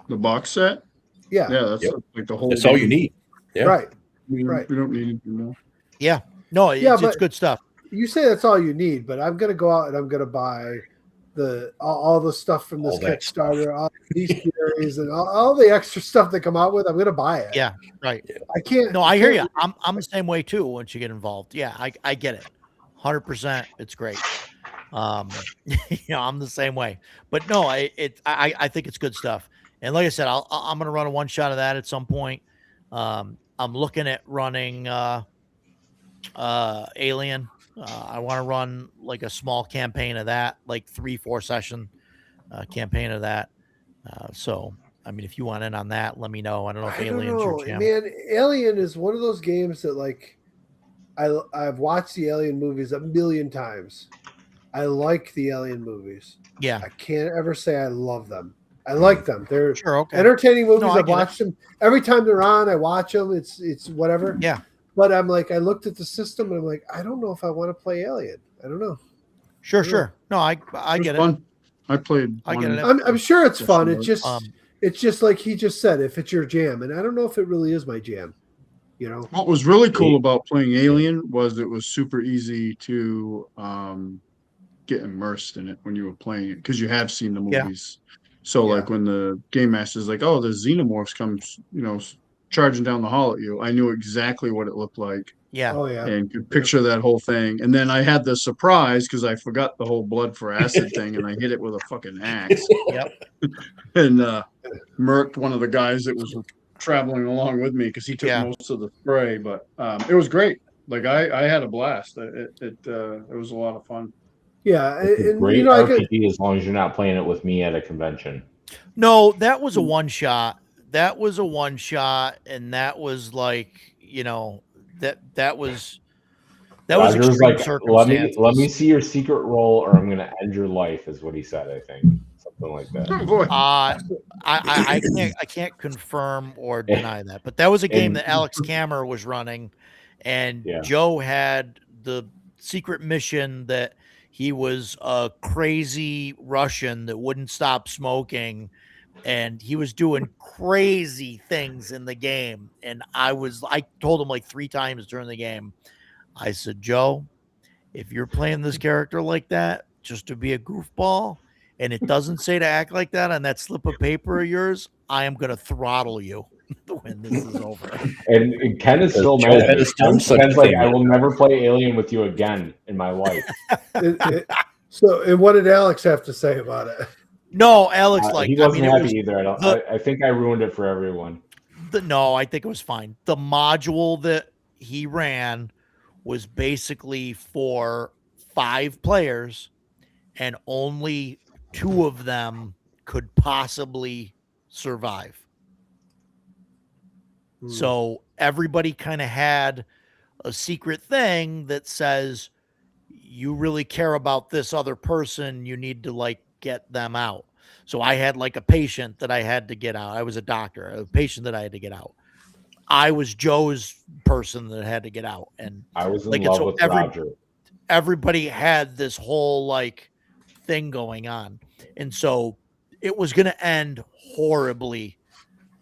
[SPEAKER 4] the box set,
[SPEAKER 3] Yeah,
[SPEAKER 4] that's
[SPEAKER 6] Yep.
[SPEAKER 4] like the whole.
[SPEAKER 6] That's all you
[SPEAKER 4] game.
[SPEAKER 6] need. Yeah.
[SPEAKER 3] right.
[SPEAKER 4] We don't,
[SPEAKER 3] Right.
[SPEAKER 4] we don't need it. No.
[SPEAKER 1] No,
[SPEAKER 3] Yeah,
[SPEAKER 1] it's
[SPEAKER 3] but-
[SPEAKER 1] good stuff.
[SPEAKER 3] You say that's all you need, but I'm going to go out and I'm going to buy all the stuff from this
[SPEAKER 6] All that
[SPEAKER 3] Kickstarter, all these series, and all the extra stuff they come out with. I'm going to buy it.
[SPEAKER 1] Yeah, right.
[SPEAKER 3] I can't.
[SPEAKER 1] No, I hear you. I'm the same way too. Once you get involved, yeah, I get it, 100%. It's great. I'm the same way. But no, I think it's good stuff. And like I said, I'm gonna run a one shot of that at some point. I'm looking at running Alien. I want to run like a small campaign of that, like 3-4 session campaign of that. So I mean, if you want in on that, let me know. I don't know if
[SPEAKER 3] I don't
[SPEAKER 1] Alien's
[SPEAKER 3] know,
[SPEAKER 1] your jam.
[SPEAKER 3] man. Alien is one of those games that like I've watched the Alien movies a million times. I like the Alien movies.
[SPEAKER 1] Yeah,
[SPEAKER 3] I can't ever say I love them. I like them. They're
[SPEAKER 1] sure. Okay.
[SPEAKER 3] entertaining movies.
[SPEAKER 1] No, I
[SPEAKER 3] I've
[SPEAKER 1] get it.
[SPEAKER 3] watched them every time they're on. I watch them. It's whatever.
[SPEAKER 1] Yeah.
[SPEAKER 3] But I'm like, I looked at the system and I'm like, I don't know if I want to play Alien. I don't know.
[SPEAKER 1] Sure,
[SPEAKER 3] Yeah.
[SPEAKER 1] sure. No, I
[SPEAKER 4] It was
[SPEAKER 1] get it.
[SPEAKER 4] fun. I played.
[SPEAKER 1] I get
[SPEAKER 4] one-
[SPEAKER 1] it.
[SPEAKER 3] I'm sure it's
[SPEAKER 4] Yes,
[SPEAKER 3] fun.
[SPEAKER 4] it
[SPEAKER 3] It's
[SPEAKER 4] was.
[SPEAKER 3] just it's just like he just said, if it's your jam, and I don't know if it really is my jam.
[SPEAKER 4] What was really cool about playing Alien was it was super easy to get immersed in it when you were playing it because you have seen the
[SPEAKER 1] Yeah.
[SPEAKER 4] movies. So like when the game master's like, "Oh, the xenomorphs comes, charging down the hall at you," I knew exactly what it looked like
[SPEAKER 1] Yeah.
[SPEAKER 3] Oh yeah.
[SPEAKER 4] and could picture that whole thing. And then I had the surprise because I forgot the whole blood for acid thing, and I hit it with a fucking axe
[SPEAKER 1] Yep.
[SPEAKER 4] and murked one of the guys that was traveling along with me because he took
[SPEAKER 1] Yeah.
[SPEAKER 4] most of the spray. But it was great. Like I had a blast. It was a lot of fun.
[SPEAKER 3] Yeah.
[SPEAKER 5] It's a
[SPEAKER 3] And
[SPEAKER 5] great
[SPEAKER 3] I could,
[SPEAKER 5] RPG as long as you're not playing it with me at a convention.
[SPEAKER 1] No, that was a one shot. That was a one shot, and that was like, that was
[SPEAKER 5] Roger's
[SPEAKER 1] extreme
[SPEAKER 5] like,
[SPEAKER 1] circumstances.
[SPEAKER 5] let me see your secret role, or I'm gonna end your life, is what he said. I think something like that.
[SPEAKER 4] Oh boy.
[SPEAKER 1] I can't confirm or deny that, but that was a game
[SPEAKER 5] And-
[SPEAKER 1] that Alex Kammer was running, and
[SPEAKER 5] Yeah.
[SPEAKER 1] Joe had the secret mission that he was a crazy Russian that wouldn't stop smoking, and he was doing crazy things in the game. And I told him like 3 times during the game, I said, Joe, if you're playing this character like that, just to be a goofball, and it doesn't say to act like that on that slip of paper of yours, I am going to throttle you when this is over.
[SPEAKER 5] And Ken is still
[SPEAKER 6] Joe
[SPEAKER 5] mad.
[SPEAKER 6] has done such a
[SPEAKER 5] Ken's like,
[SPEAKER 6] thing.
[SPEAKER 5] I will never play Alien with you again in my life.
[SPEAKER 3] so, and what did Alex have to say about it?
[SPEAKER 1] No, Alex,
[SPEAKER 5] He wasn't
[SPEAKER 1] it
[SPEAKER 5] happy
[SPEAKER 1] was
[SPEAKER 5] either. I think I ruined it for everyone.
[SPEAKER 1] no, I think it was fine. The module that he ran was basically for 5 players, and only 2 of them could possibly survive. So everybody kind of had a secret thing that says, you really care about this other person, you need to like get them out. So I had like a patient that I had to get out. I was a doctor, a patient that I had to get out. I was Joe's person that had to get out, and
[SPEAKER 5] I was in
[SPEAKER 1] Like, it's
[SPEAKER 5] love
[SPEAKER 1] so
[SPEAKER 5] with Roger.
[SPEAKER 1] everybody had this whole like thing going on, and so it was going to end horribly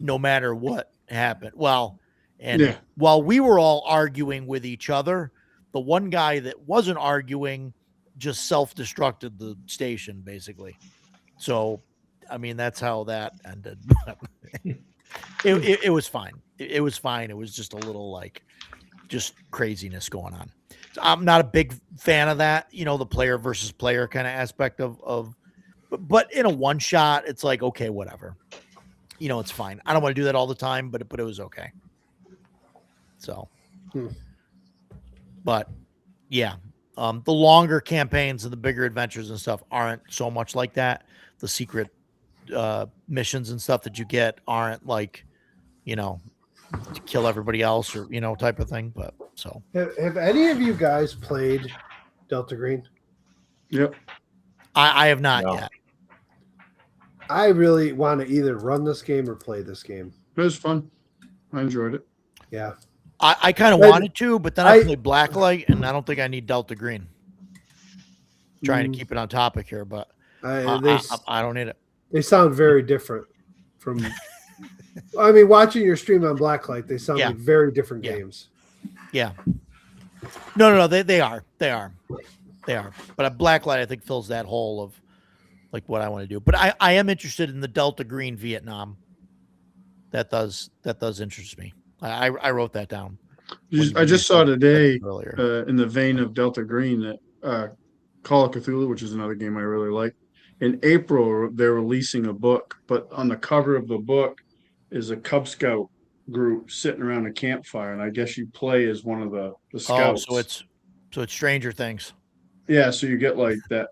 [SPEAKER 1] no matter what happened. Well, and
[SPEAKER 4] Yeah.
[SPEAKER 1] while we were all arguing with each other, the one guy that wasn't arguing just self-destructed the station basically. So I mean, that's how that ended. It was fine. It was fine. It was just a little like just craziness going on. So I'm not a big fan of that, the player versus player kind of aspect of but in a one shot, it's like, okay, whatever. It's fine. I don't want to do that all the time, but it was okay. So, but yeah, the longer campaigns and the bigger adventures and stuff aren't so much like that. The secret missions and stuff that you get aren't like, to kill everybody else or, type of thing. But so
[SPEAKER 3] Have any of you guys played Delta Green?
[SPEAKER 4] Yep.
[SPEAKER 1] I have not
[SPEAKER 5] No.
[SPEAKER 1] yet.
[SPEAKER 3] I really want to either run this game or play this game.
[SPEAKER 4] It was fun. I enjoyed it.
[SPEAKER 3] Yeah.
[SPEAKER 1] I kind of
[SPEAKER 3] But
[SPEAKER 1] wanted to, but then I played Blacklight, and I don't think I need Delta Green. Trying to keep it on topic here, but I don't need it.
[SPEAKER 3] They sound very different from. I mean, watching your stream on Blacklight, they sound
[SPEAKER 1] Yeah.
[SPEAKER 3] like very different
[SPEAKER 1] Yeah.
[SPEAKER 3] games.
[SPEAKER 1] Yeah. No. They are. But Blacklight, I think, fills that hole of like what I want to do. But I am interested in the Delta Green Vietnam. That does interest me. I wrote that down.
[SPEAKER 4] I just saw today,
[SPEAKER 1] Earlier.
[SPEAKER 4] in the vein of Delta Green, that Call of Cthulhu, which is another game I really like. In April, they're releasing a book, but on the cover of the book is a Cub Scout group sitting around a campfire, and I guess you play as one of the scouts.
[SPEAKER 1] So it's Stranger Things.
[SPEAKER 4] Yeah, so you get like that,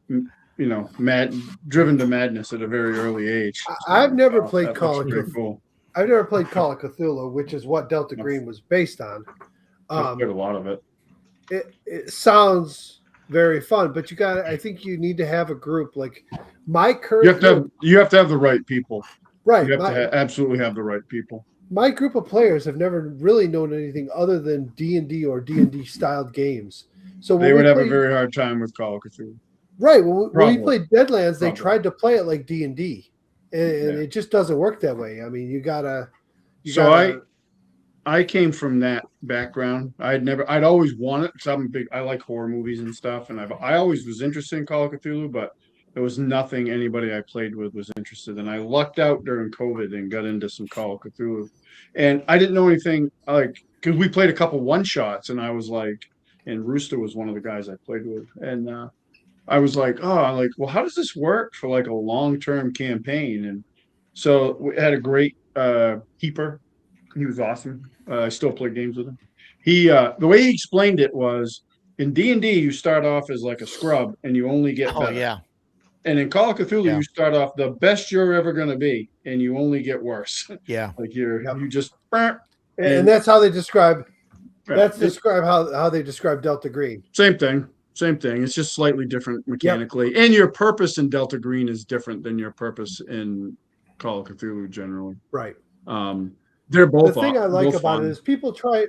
[SPEAKER 4] driven to madness at a very early age.
[SPEAKER 3] I've never played
[SPEAKER 4] That
[SPEAKER 3] Call
[SPEAKER 4] looks
[SPEAKER 3] of
[SPEAKER 4] pretty
[SPEAKER 3] Cthulhu.
[SPEAKER 4] cool.
[SPEAKER 3] I've never played Call of Cthulhu, which is what Delta Green was based on.
[SPEAKER 4] I've played a lot of it.
[SPEAKER 3] It sounds very fun, but I think you need to have a group. Like my current
[SPEAKER 4] You have to have the right people.
[SPEAKER 3] right.
[SPEAKER 4] You have to absolutely have the right people.
[SPEAKER 3] My group of players have never really known anything other than D&D or D&D styled games. So
[SPEAKER 4] They would have a very hard time with Call of Cthulhu.
[SPEAKER 3] right when we
[SPEAKER 4] Probably.
[SPEAKER 3] played Deadlands, they
[SPEAKER 4] Probably.
[SPEAKER 3] tried to play it like D&D, and
[SPEAKER 4] Yeah.
[SPEAKER 3] it just doesn't work that way. I mean, you gotta.
[SPEAKER 4] I came from that background. I'd always wanted, because I like horror movies and stuff, and I always was interested in Call of Cthulhu, but there was nothing anybody I played with was interested in. I lucked out during COVID and got into some Call of Cthulhu, and I didn't know anything because we played a couple one shots, and I was like, and Rooster was one of the guys I played with, and I was like, well, how does this work for like a long-term campaign? And so we had a great keeper. He was awesome. I still play games with him. He the way he explained it was in D&D you start off as like a scrub and you only get better.
[SPEAKER 1] Yeah.
[SPEAKER 4] And in Call of Cthulhu
[SPEAKER 1] Yeah.
[SPEAKER 4] you start off the best you're ever going to be and you only get worse.
[SPEAKER 1] Yeah.
[SPEAKER 4] Like you just
[SPEAKER 3] and that's how they describe.
[SPEAKER 4] Yeah,
[SPEAKER 3] That's
[SPEAKER 4] it's-
[SPEAKER 3] describe how they describe Delta Green.
[SPEAKER 4] Same thing. It's just slightly different mechanically. And your purpose in Delta Green is different than your purpose in Call of Cthulhu generally.
[SPEAKER 3] Right.
[SPEAKER 4] They're both
[SPEAKER 3] The thing I like
[SPEAKER 4] both
[SPEAKER 3] about
[SPEAKER 4] fun.
[SPEAKER 3] it is people try.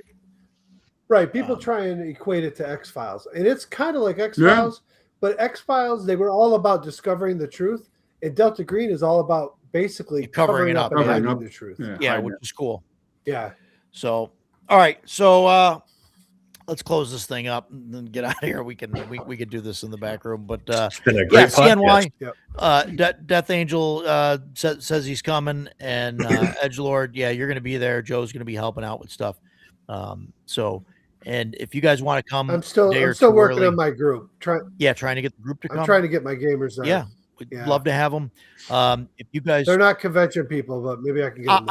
[SPEAKER 3] Right, people try and equate it to X-Files, and it's kind of like X-Files, but X-Files they were all about discovering the truth, and Delta Green is all about basically
[SPEAKER 1] Covering it up,
[SPEAKER 3] and
[SPEAKER 1] yeah.
[SPEAKER 3] hiding
[SPEAKER 4] Covering
[SPEAKER 3] the
[SPEAKER 4] up.
[SPEAKER 3] truth.
[SPEAKER 1] Yeah,
[SPEAKER 4] hiding
[SPEAKER 1] which
[SPEAKER 4] it.
[SPEAKER 1] is cool.
[SPEAKER 3] Yeah.
[SPEAKER 1] So, all right. So, let's close this thing up and then get out of here. We can do this in the back room, but
[SPEAKER 2] It's been a
[SPEAKER 1] yeah,
[SPEAKER 2] great podcast.
[SPEAKER 1] CNY. Death Angel says he's coming, and Edgelord, yeah, you're going to be there. Joe's going to be helping out with stuff. So, and if you guys want to come,
[SPEAKER 3] I'm still working on my group. Trying
[SPEAKER 1] to get the group to come.
[SPEAKER 3] I'm trying to get my gamers there.
[SPEAKER 1] Yeah, we'd love to have them. If you guys,
[SPEAKER 3] They're not convention people, but maybe I can get them.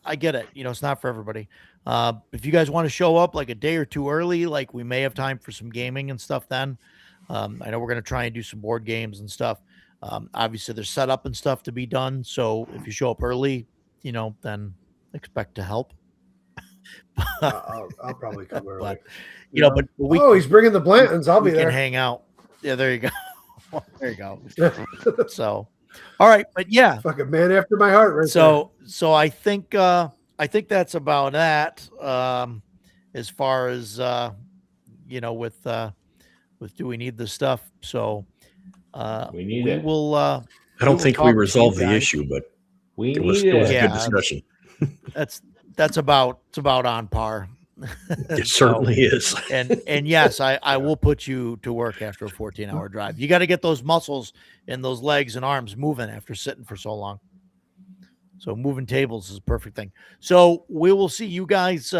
[SPEAKER 1] I get it. It's not for everybody. If you guys want to show up like a day or two early, like we may have time for some gaming and stuff then. I know we're going to try and do some board games and stuff. Obviously there's setup and stuff to be done. So if you show up early, then expect to help.
[SPEAKER 3] I'll probably come early.
[SPEAKER 1] But we
[SPEAKER 3] he's bringing the Blantons. I'll be
[SPEAKER 1] can
[SPEAKER 3] there.
[SPEAKER 1] hang out. Yeah, there you go. There you go. So, all right, but yeah.
[SPEAKER 3] Fucking man after my heart, right
[SPEAKER 1] So I think I think that's about that. As far as with do we need the stuff? So
[SPEAKER 5] We need
[SPEAKER 1] we
[SPEAKER 5] it.
[SPEAKER 1] will.
[SPEAKER 2] I
[SPEAKER 1] We
[SPEAKER 2] don't
[SPEAKER 1] will
[SPEAKER 2] think
[SPEAKER 1] talk
[SPEAKER 2] we
[SPEAKER 1] to you
[SPEAKER 2] resolved the
[SPEAKER 1] guys.
[SPEAKER 2] issue, but
[SPEAKER 5] We
[SPEAKER 2] it was
[SPEAKER 5] need
[SPEAKER 2] it was
[SPEAKER 5] it.
[SPEAKER 2] a
[SPEAKER 1] Yeah.
[SPEAKER 2] good discussion.
[SPEAKER 1] That's about on par.
[SPEAKER 2] It
[SPEAKER 1] So,
[SPEAKER 2] certainly is.
[SPEAKER 1] and yes, I will put you to work after a 14-hour drive. You got to get those muscles in those legs and arms moving after sitting for so long. So moving tables is a perfect thing. So we will see you guys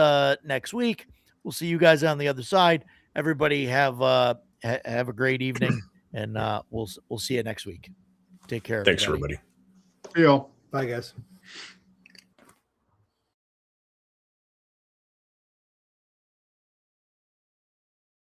[SPEAKER 1] next week. We'll see you guys on the other side. Everybody have a great evening, and we'll see you next week. Take care.
[SPEAKER 2] Thanks,
[SPEAKER 1] everybody.
[SPEAKER 2] everybody.
[SPEAKER 4] You know.
[SPEAKER 3] Bye, guys.